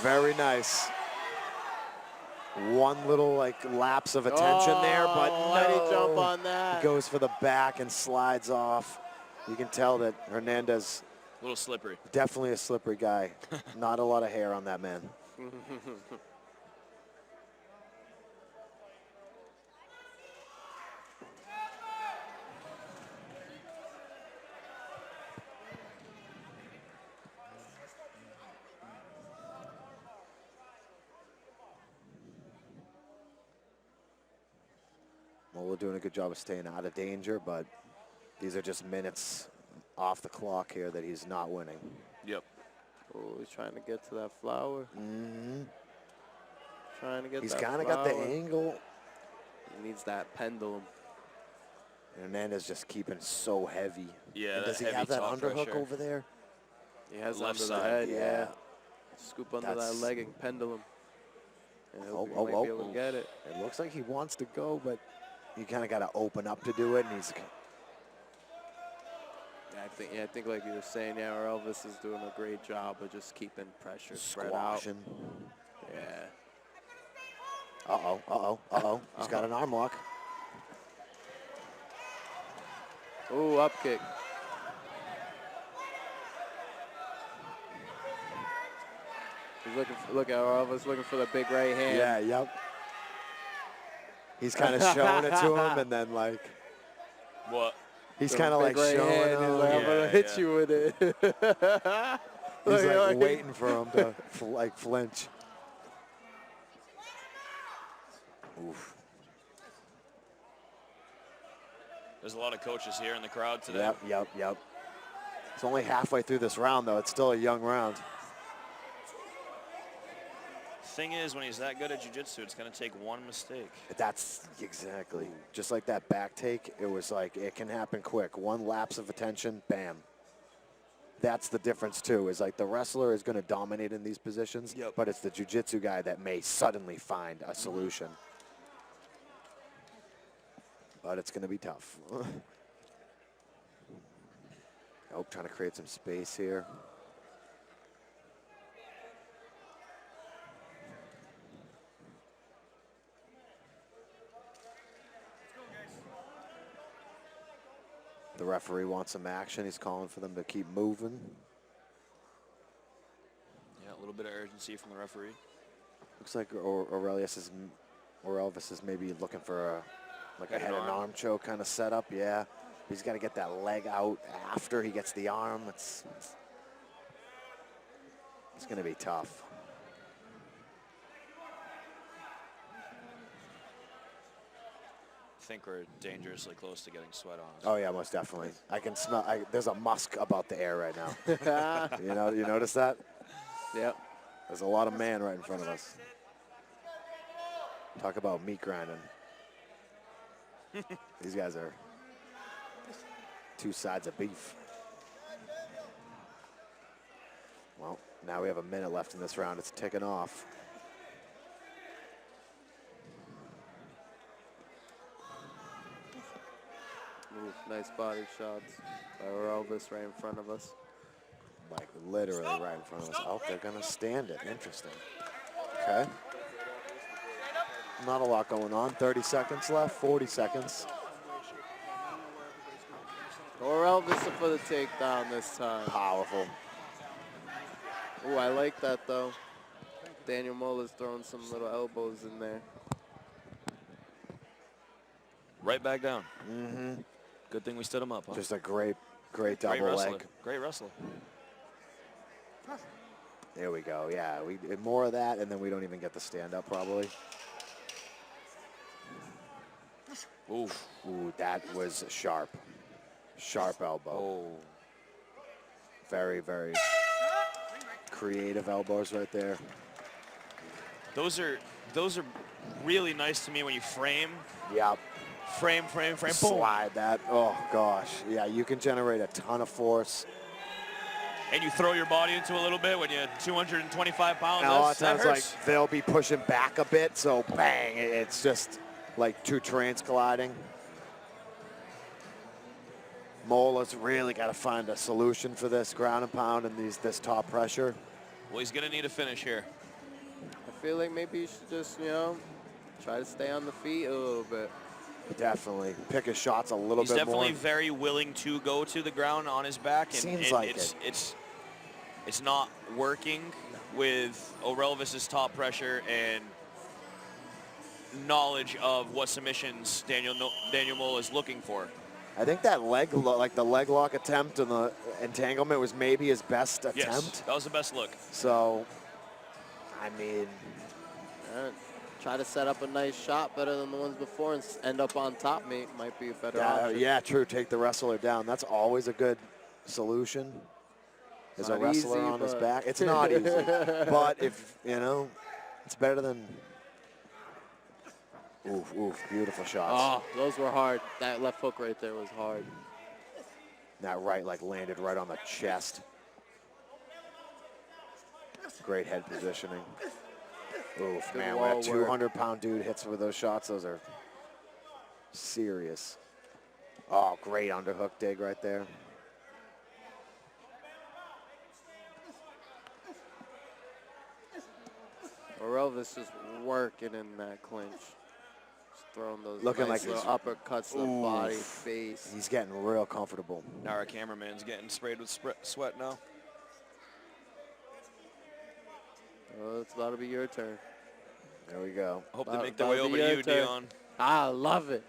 very nice. One little lapse of attention there, but Why did he jump no. on that? He goes for the back and slides off. You can tell that Hernandez, A little slippery. definitely a slippery guy. Not a lot of hair on that man. Mola doing a good job of staying out of danger, but these are just minutes off the clock here that he's not winning. Yep. Oh, he's trying to get to that flower. Trying to get He's that kind of got the flower. angle. He needs that pendulum. Hernandez just keeping so heavy. Yeah, And does he heavy have that top underhook pressure. over there? He has Left under the side. head, Yeah. Scoop under That's- that legging pendulum. And Oh, he might be able to get it. It looks like he wants to go, but you kind of got to open up to do it. And he's I think like you were saying, Elvis is doing a great job of just keeping pressure spread out. squashing. Yeah. He's got an arm lock. Ooh, up kick. He's look at Elvis looking for the big right hand. Yeah, yep. He's kind of showing it to him, and then like What? he's kind of like right showing hand. him. He's like, I'm gonna hit you with it. He's like waiting for him to like flinch. Oof. There's a lot of coaches here in the crowd today. Yep. It's only halfway through this round, though. It's still a young round. Thing is, when he's that good at jiu-jitsu, it's going to take one mistake. That's exactly. Just like that back take, it was like it can happen quick. One lapse of attention, bam. That's the difference, too, is like the wrestler is going to dominate in these positions, but it's the jiu-jitsu guy that may suddenly find a solution. But it's going to be tough. Trying to create some space here. The referee wants some action. He's calling for them to keep moving. Yeah, a little bit of urgency from the referee. Looks like Elvis is maybe looking for a head and arm choke kind of setup. Yeah, he's got to get that leg out after he gets the arm. It's going to be tough. I think we're dangerously close to getting sweat on us. Oh yeah, most definitely. I can smell. There's a musk about the air right now. You notice that? Yep. There's a lot of man right in front of us. Talk about meat grinding. These guys are two sides of beef. Well, now we have a minute left in this round. It's ticking off. Ooh, nice body shots by Elvis right in front of us. Like literally right in front of us. Oh, they're going to stand it. Interesting. Okay. Not a lot going on. 30 seconds left, 40 seconds. Or Elvis for the takedown this time. Powerful. Ooh, I like that though. Daniel Mola's throwing some little elbows in there. Right back down. Mm-hmm. Good thing we stood him up. Huh? Just a great double leg. Great wrestler. There we go. Yeah, we did more of that, and then we don't even get the stand up probably. Oof. Ooh, that was sharp. Sharp elbow. Oh. Very, very creative elbows right there. Those are really nice to me when you frame. Yep. Frame, boom. Slide that. Oh, gosh. Yeah, you can generate a ton of force. And you throw your body into a little bit when you're 225 pounds. And a lot of that times, hurts. like, they'll be pushing back a bit, so bang, it's just like two trains colliding. Mola's really got to find a solution for this ground and pound and this top pressure. Well, he's going to need a finish here. I feel like maybe you should just, try to stay on the feet a little bit. Definitely. Pick his shots a little He's bit more. He's definitely very willing to go to the ground on his back. And Seems like it's not working with Elvis's top pressure and knowledge of what submissions Daniel Mola is looking for. I think that the leg lock attempt and the entanglement was maybe his best attempt. Yes, that was the best look. So, I mean, try to set up a nice shot better than the ones before and end up on top might be a better option. Yeah, true. Take the wrestler down. That's always a good solution. Is a wrestler on his back. It's not easy, but if it's better than. Oof, oof, beautiful shots. Oh, those were hard. That left hook right there was hard. That right like landed right on the chest. Great head positioning. Oof, Good man, wall when a 200-pound dude hits with those shots, those are serious. Oh, great underhook dig right there. Elvis just working in that clinch. Just throwing those Looking nice like little uppercuts to the body, face. He's getting real comfortable. Now our cameraman's getting sprayed with sweat now. Oh, it's about to be your turn. There we go. I hope they make their way over to you, Dion. I love it.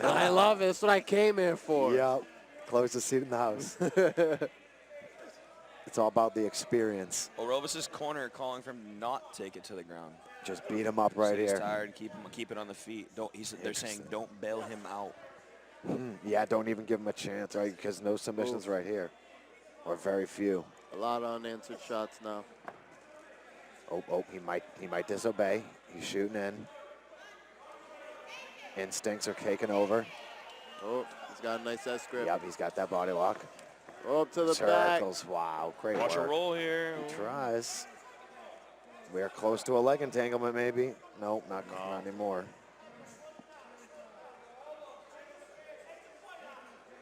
I love it. That's what I came here for. Yep. Closest seat in the house. It's all about the experience. Elvis's corner calling for him not take it to the ground. Just beat him up right he's here. Tired. Keep it on the feet. They're saying don't bail him out. Yeah, don't even give him a chance, right? Because no submissions right here, or very few. A lot of unanswered shots now. Oh, he might disobey. He's shooting in. Instincts are taking over. Oh, he's got a nice S grip. Yep, he's got that body lock. Up to the back. Circles, wow, great Watch work. a roll here. He tries. We're close to a leg entanglement, maybe. Nope, not anymore.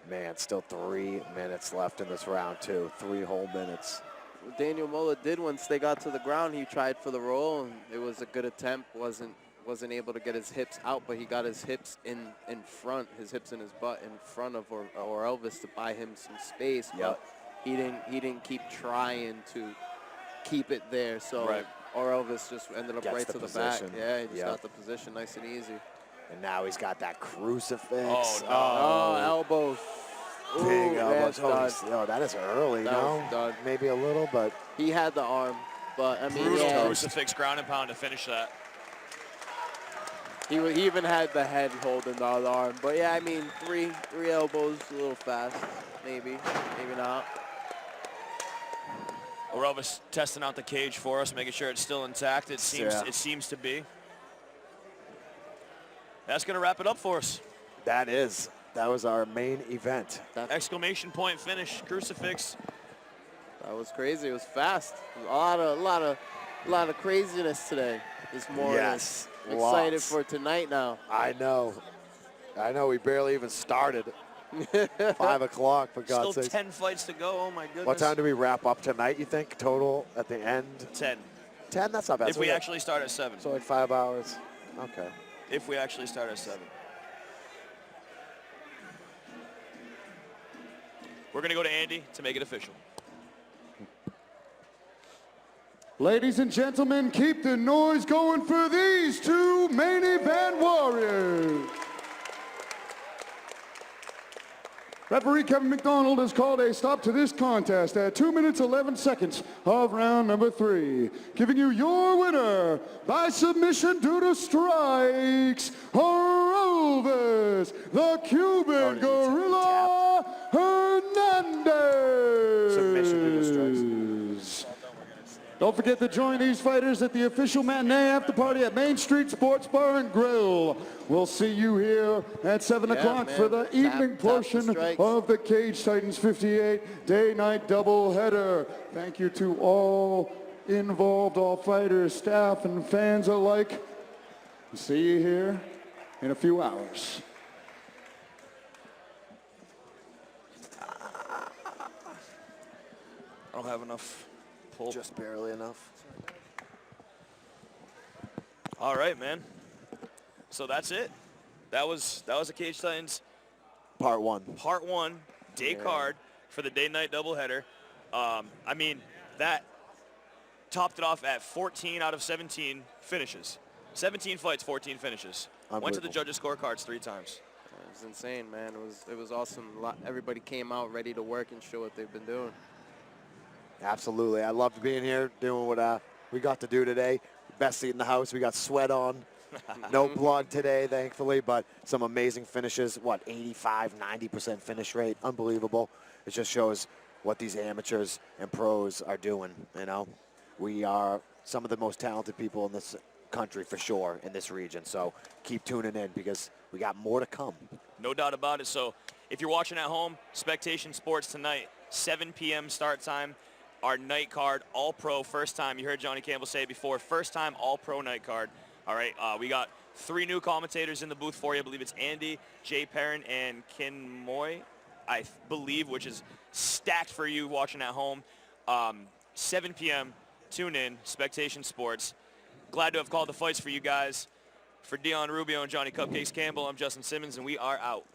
Man, still 3 minutes left in this round, too. 3 whole minutes. What Daniel Mola did once they got to the ground, he tried for the roll, and it was a good attempt. Wasn't able to get his hips out, but he got his hips in front, his hips and his butt in front of or Elvis to buy him some space. Yep. But he didn't keep trying to keep it there. So Right. or Elvis just ended up Gets right the to the position. back. Yeah, he just Yep. got the position nice and easy. And now he's got that crucifix. Oh, no. Oh, elbows. Big Ooh, elbows. that's done. Oh, that is early, That no? was done. Maybe a little, but He had the arm, but I mean, Brutal yeah, crucifix ground and pound to finish that. he even had the head holding the other arm. But yeah, I mean, three elbows, a little fast, maybe not. Elvis testing out the cage for us, making sure it's still intact. It seems to be. That's going to wrap it up for us. that was our main event. Exclamation point finish, crucifix. That was crazy. It was fast. A lot of craziness today. This morning. Yes, Excited lots. for tonight now. I know. We barely even started. 5 o'clock, for God's Still sake. 10 fights to go. Oh, my goodness. What time do we wrap up tonight, you think, total at the end? 10. 10? That's not bad. If we actually start at 7. So like 5 hours. Okay. If we actually start at 7. We're going to go to Andy to make it official. Ladies and gentlemen, keep the noise going for these two main event warriors. Referee Kevin McDonald has called a stop to this contest at 2 minutes 11 seconds of round number 3. Giving you your winner by submission due to strikes, Elvis, the Cuban Gorilla Hernandez. Submission due to strikes. Don't forget to join these fighters at the official matinee after party at Main Street Sports Bar and Grill. We'll see you here at 7 o'clock for the evening portion of the Cage Titans 58 day-night doubleheader. Thank you to all involved, all fighters, staff, and fans alike. See you here in a few hours. I don't have enough pull. Just barely enough. All right, man. So that's it. That was the Cage Titans Part 1. Part 1 day card for the day-night doubleheader. I mean, that topped it off at 14 out of 17 finishes. 17 fights, 14 finishes. Went to the judges' scorecards 3 times. It was insane, man. It was awesome. Everybody came out ready to work and show what they've been doing. Absolutely. I loved being here, doing what we got to do today. Best seat in the house. We got sweat on. No blood today, thankfully, but some amazing finishes. 85, 90% finish rate. Unbelievable. It just shows what these amateurs and pros are doing, you know. We are some of the most talented people in this country for sure in this region. So keep tuning in because we got more to come. No doubt about it. So if you're watching at home, Spectation Sports tonight, 7 p.m. start time. Our night card, all-pro, first time. You heard Johnny Campbell say it before, first time all-pro night card. All right, we got 3 new commentators in the booth for you. I believe it's Andy, Jay Perrin, and Kin Moy, I believe, which is stacked for you watching at home. 7 p.m., tune in, Spectation Sports. Glad to have called the fights for you guys. For Dion Rubio and Johnny Cupcakes Campbell, I'm Justin Simmons, and we are out.